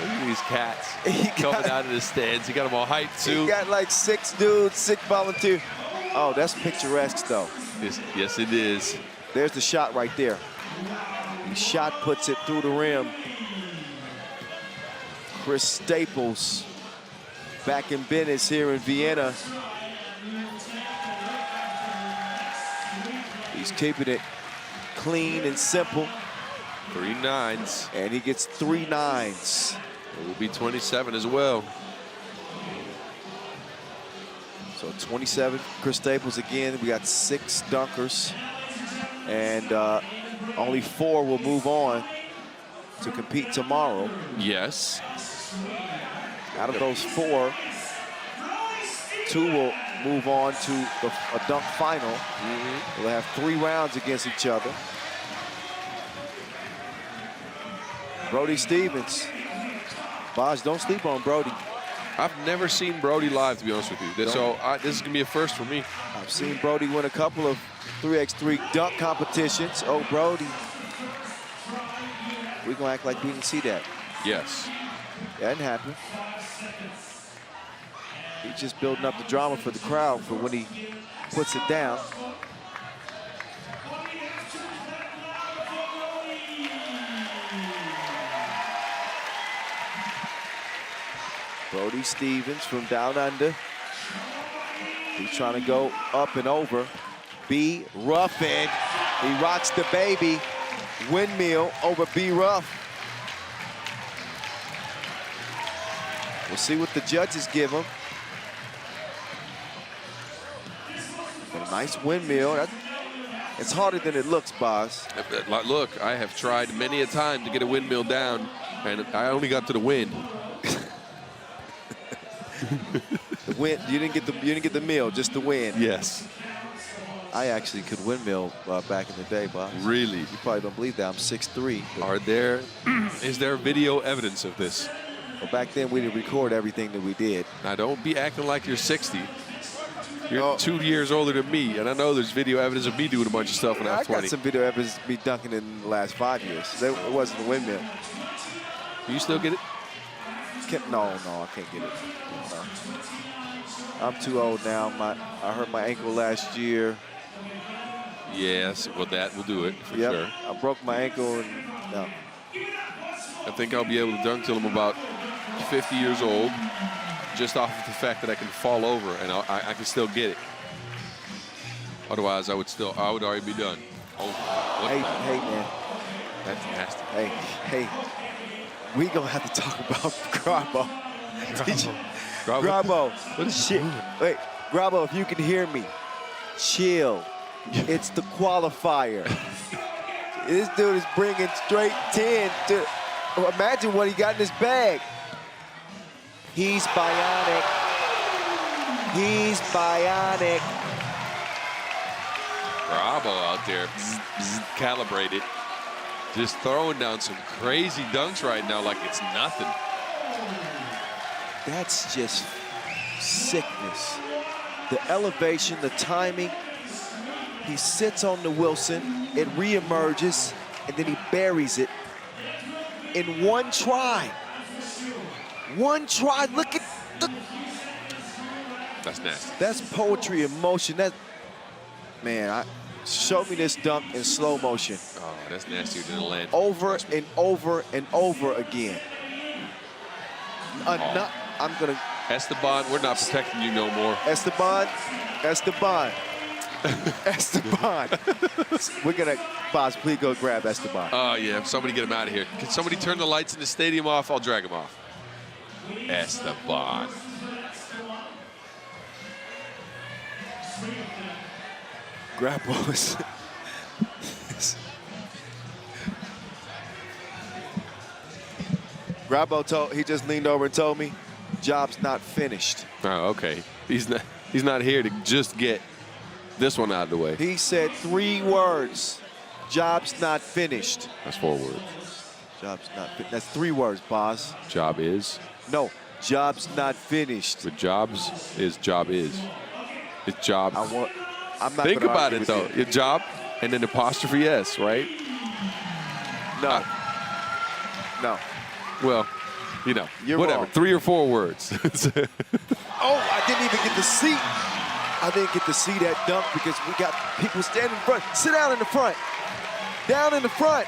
Look at these cats coming out of the stands. He got them all hyped, too. He got like 6 dudes, 6 volunteers. Oh, that's picturesque, though. Yes, it is. There's the shot right there. The shot puts it through the rim. Chris Staples back in business here in Vienna. He's keeping it clean and simple. 3 9s. And he gets 3 9s. It will be 27 as well. So 27, Chris Staples again. We got 6 dunkers. And only 4 will move on to compete tomorrow. Yes. Out of those 4, 2 will move on to a dunk final. We'll have 3 rounds against each other. Brody Stevens. Boz, don't sleep on Brody. I've never seen Brody live, to be honest with you. So this is going to be a first for me. I've seen Brody win a couple of 3x3 dunk competitions. Oh, Brody. We're going to act like we didn't see that. Yes. That didn't happen. He's just building up the drama for the crowd for when he puts it down. Brody Stevens from down under. He's trying to go up and over. B. Ruffin. He rocks the baby. Windmill over B. Ruff. We'll see what the judges give him. But a nice windmill. It's harder than it looks, Boz. Look, I have tried many a time to get a windmill down, and I only got to the wind. The wind. You didn't get the mill, just the wind. Yes. I actually could windmill back in the day, Boz. Really? You probably don't believe that. I'm 6'3". Is there video evidence of this? Well, back then we didn't record everything that we did. Now don't be acting like you're 60. You're 2 years older than me, and I know there's video evidence of me doing a bunch of stuff when I was 20. I got some video evidence of me dunking in the last 5 years. It wasn't the windmill. You still get it? No, I can't get it. No. I'm too old now. I hurt my ankle last year. Yes, well, that will do it for sure. I broke my ankle, and no. I think I'll be able to dunk till I'm about 50 years old, just off of the fact that I can fall over and I can still get it. Otherwise, I would already be done. Oh, hey, man. That's nasty. Hey. We gonna have to talk about Grabo. Grabo. What is shit? Wait, Grabo, if you can hear me, chill. It's the qualifier. This dude is bringing straight 10. Imagine what he got in his bag. He's bionic. He's bionic. Bravo out there, calibrated. Just throwing down some crazy dunks right now like it's nothing. That's just sickness. The elevation, the timing. He sits on the Wilson, it reemerges, and then he buries it in one try. One try, look at the... That's nasty. That's poetry in motion. Man, show me this dunk in slow motion. Oh, that's nastier than the land. Over and over and over again. I'm gonna... Esteban, we're not protecting you no more. Esteban. Esteban. We're gonna, Boz, please go grab Esteban. Oh, yeah, somebody get him out of here. Can somebody turn the lights in the stadium off? I'll drag him off. Esteban. Grabo. Grabo he just leaned over and told me, job's not finished. Oh, okay. He's not here to just get this one out of the way. He said 3 words. Job's not finished. That's 4 words. Job's not finished. That's 3 words, Boz. Job is? No, job's not finished. But job is. It's job. I'm not Think about it, though. You. Your job and then apostrophe S, right? No. No. Well, you know, You're whatever. wrong. 3 or 4 words. Oh, I didn't even get to see. I didn't get to see that dunk because we got people standing in front. Sit down in the front. Down in the front.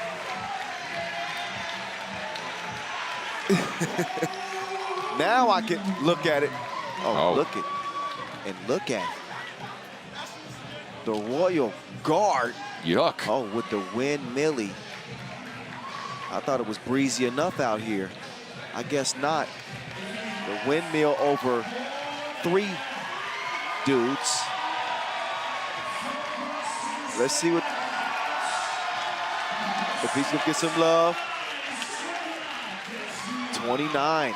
Now I can look at it. Oh. Look at it. The Royal Guard. Yuck. Oh, with the windmilly. I thought it was breezy enough out here. I guess not. The windmill over 3 dudes. Let's see what if he's gonna get some love. 29.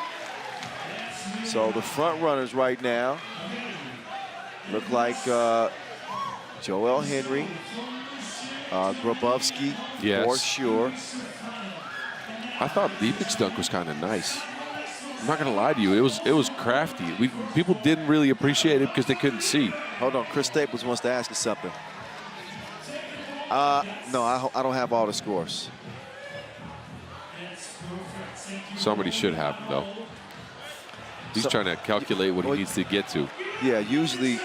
So the front runners right now look like Joel Henry, Grabowski, Yes. for sure. I thought Leapic's dunk was kind of nice. I'm not gonna lie to you, it was crafty. People didn't really appreciate it because they couldn't see. Hold on, Chris Staples wants to ask you something. No, I don't have all the scores. Somebody should have them, though. He's trying to calculate what he needs to get to. Yeah, usually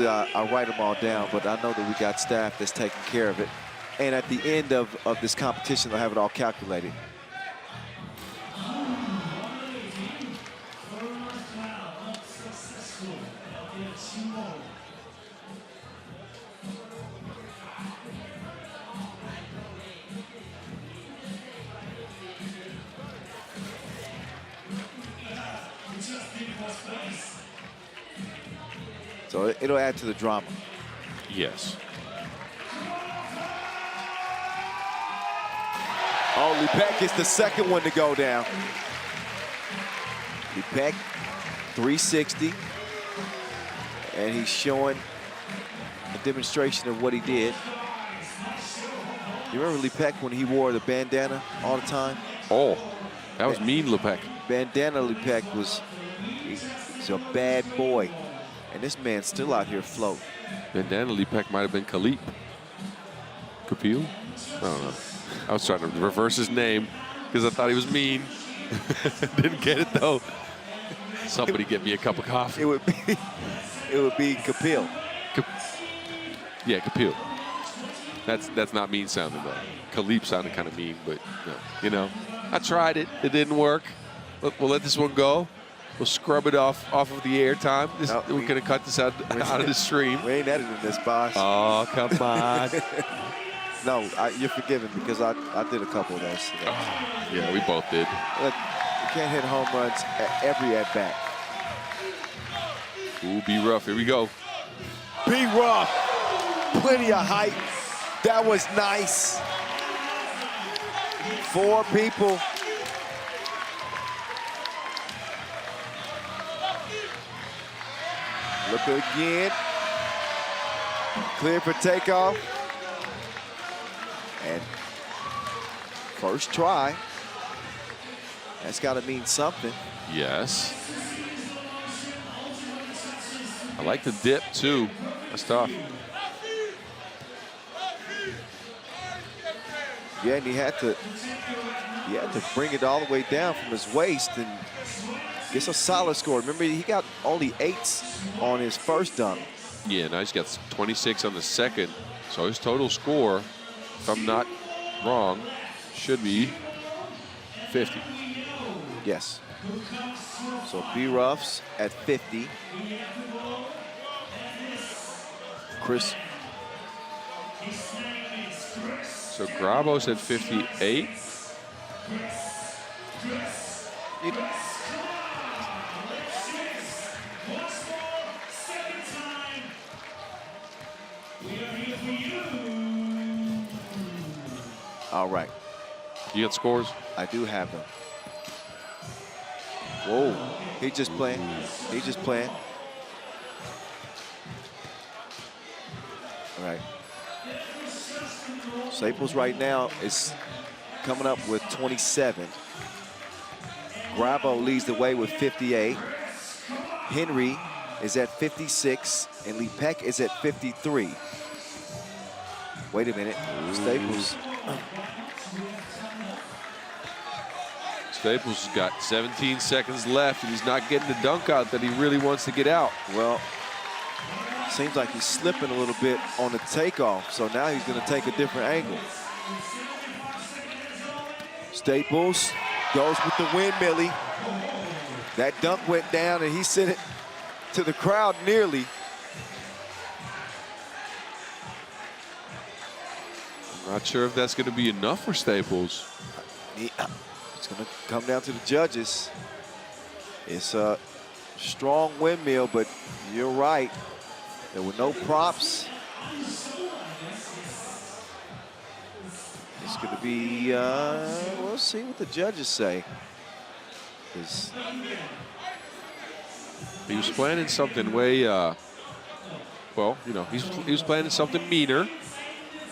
I write them all down, but I know that we got staff that's taking care of it. And at the end of this competition, they'll have it all calculated. So it'll add to the drama. Yes. Oh, Lepek is the second one to go down. Lepek, 360. And he's showing a demonstration of what he did. You remember Lepek when he wore the bandana all the time? Oh, that was mean, Lepek. Bandana Lepek he's a bad boy. And this man's still out here floating. Bandana Lepek might have been Kalip. Kapil? I don't know. I was trying to reverse his name because I thought he was mean. Didn't get it, though. Somebody get me a cup of coffee. It would be Kapil. Yeah, Kapil. That's not mean sounding, though. Kalip sounded kind of mean, but no. You know, I tried it. It didn't work. We'll let this one go. We'll scrub it off of the air time. We're going to cut this out of the stream. We ain't editing this, boss. Oh, come on. No, you're forgiven because I did a couple of those today. Yeah, we both did. Look, you can't hit home runs at every at-bat. Ooh, be rough. Here we go. Be rough. Plenty of height. That was nice. 4 people. Look again. Clear for takeoff. And first try. That's got to mean something. Yes. I like the dip, too. That's tough. Yeah, and he had to bring it all the way down from his waist and gets a solid score. Remember, he got only 8s on his first dunk. Yeah, now he's got 26 on the second. So his total score, if I'm not wrong, should be 50. Yes. So B-Ruffs at 50. Chris. So Grabos at 58. All right. You got scores? I do have them. Whoa. He just playing. He just playing. All right. Staples right now is coming up with 27. Grabo leads the way with 58. Henry is at 56, and Lepek is at 53. Wait a minute. Staples. Staples has got 17 seconds left, and he's not getting the dunk out that he really wants to get out. Well, seems like he's slipping a little bit on the takeoff, so now he's going to take a different angle. Staples goes with the windmilly. That dunk went down, and he sent it to the crowd nearly. Not sure if that's going to be enough for Staples. It's going to come down to the judges. It's a strong windmill, but you're right. There were no props. It's going to be, we'll see what the judges say. He was planning something way, well, you know, he was planning something meaner.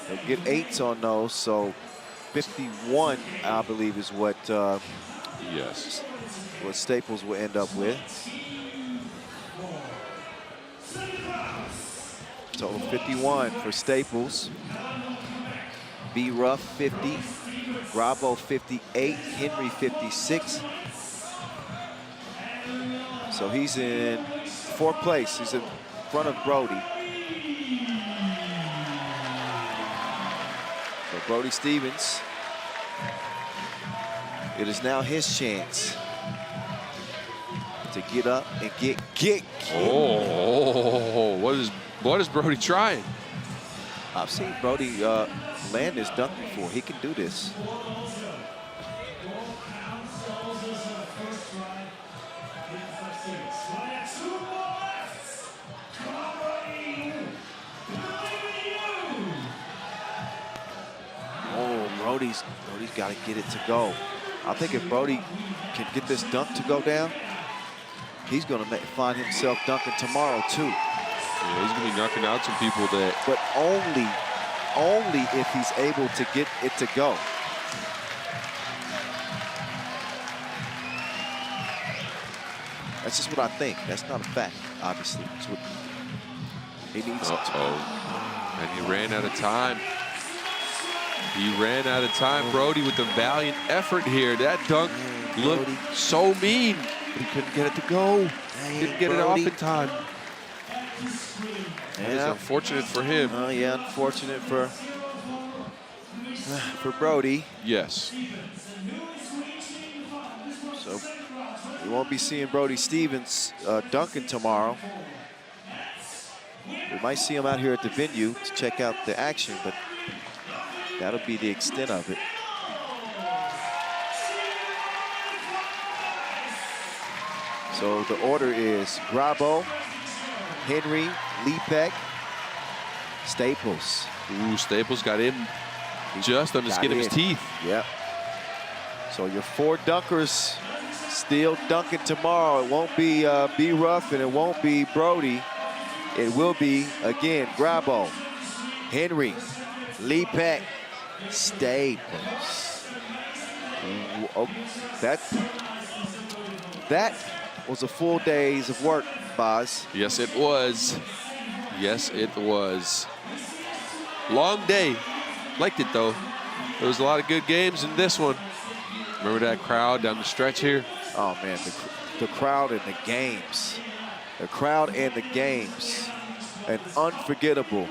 They get 8s on those, so 51, I believe, is what Yes. what Staples will end up with. Total 51 for Staples. B. Ruff 50, Grabo 58, Henry 56. So he's in 4th place. He's in front of Brody. So Brody Stevens, it is now his chance to get up and get. Oh, what is Brody trying? I've seen Brody land this dunk before. He can do this. Oh, Brody's got to get it to go. I think if Brody can get this dunk to go down, he's going to find himself dunking tomorrow too. Yeah, he's going to be knocking out some people that... But only if he's able to get it to go. That's just what I think. That's not a fact, obviously. It's what he needs Uh-oh. And he ran out of time. He ran out of time, Brody, with the valiant effort here. That dunk looked so mean. He couldn't get it to go. Didn't get it off in time. It's unfortunate for him. Yeah, unfortunate for Brody. Yes. So we won't be seeing Brody Stevens dunking tomorrow. We might see him out here at the venue to check out the action, but that'll be the extent of it. So the order is Grabo, Henry, Lepek, Staples. Ooh, Staples got him just on the skin of his teeth. Yep. So your 4 dunkers still dunking tomorrow. It won't be B. Ruff and it won't be Brody. It will be, again, Grabo, Henry, Lepek, Staples. Oh, that was a full days of work, Boz. Yes, it was. Yes, it was. Long day. Liked it, though. There was a lot of good games in this one. Remember that crowd down the stretch here? Oh, man, the crowd and the games. The crowd and the games. An unforgettable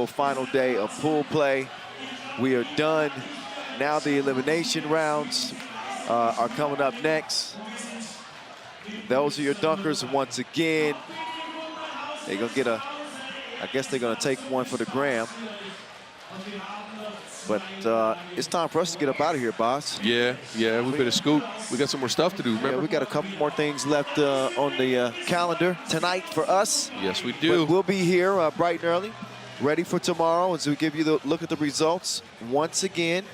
final day of pool play. We are done. Now the elimination rounds are coming up next. Those are your dunkers once again. They're gonna get I guess they're gonna take one for the gram. But it's time for us to get up out of here, boss. Yeah, we better scoot. We got some more stuff to do, remember? Yeah, we got a couple more things left on the calendar tonight for us. Yes, we do. But we'll be here bright and early, ready for tomorrow as we give you the look at the results once again.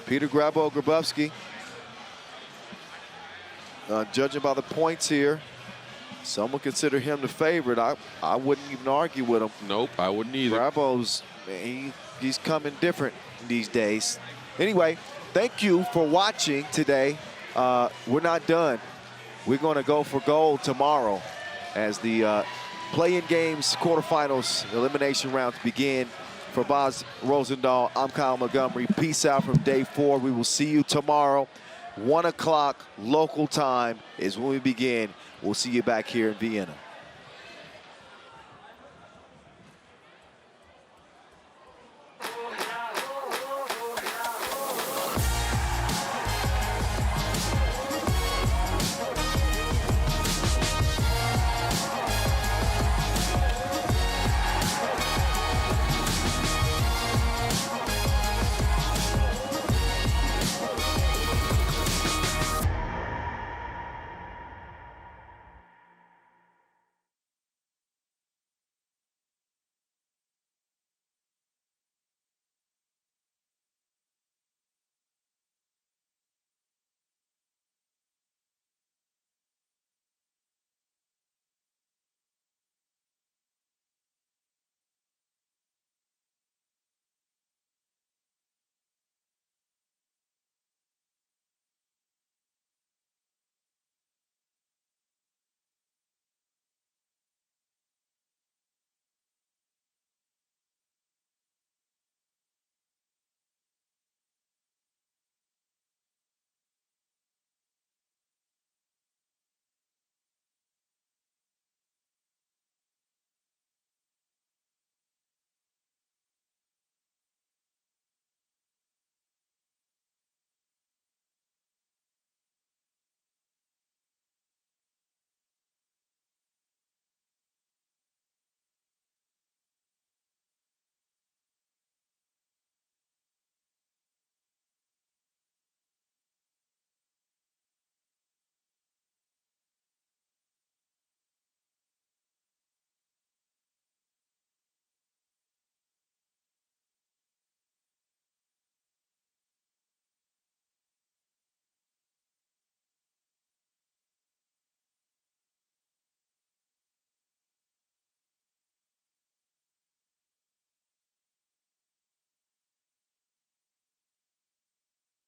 Peter Grabowski, judging by the points here, some would consider him the favorite. I wouldn't even argue with him. Nope, I wouldn't either. Grabo's, he's coming different these days. Anyway, thank you for watching today. We're not done. We're going to go for gold tomorrow as the play-in games, quarterfinals, elimination rounds begin. For Boz Rosendahl, I'm Kyle Montgomery. Peace out from day 4. We will see you tomorrow. 1 o'clock local time is when we begin. We'll see you back here in Vienna.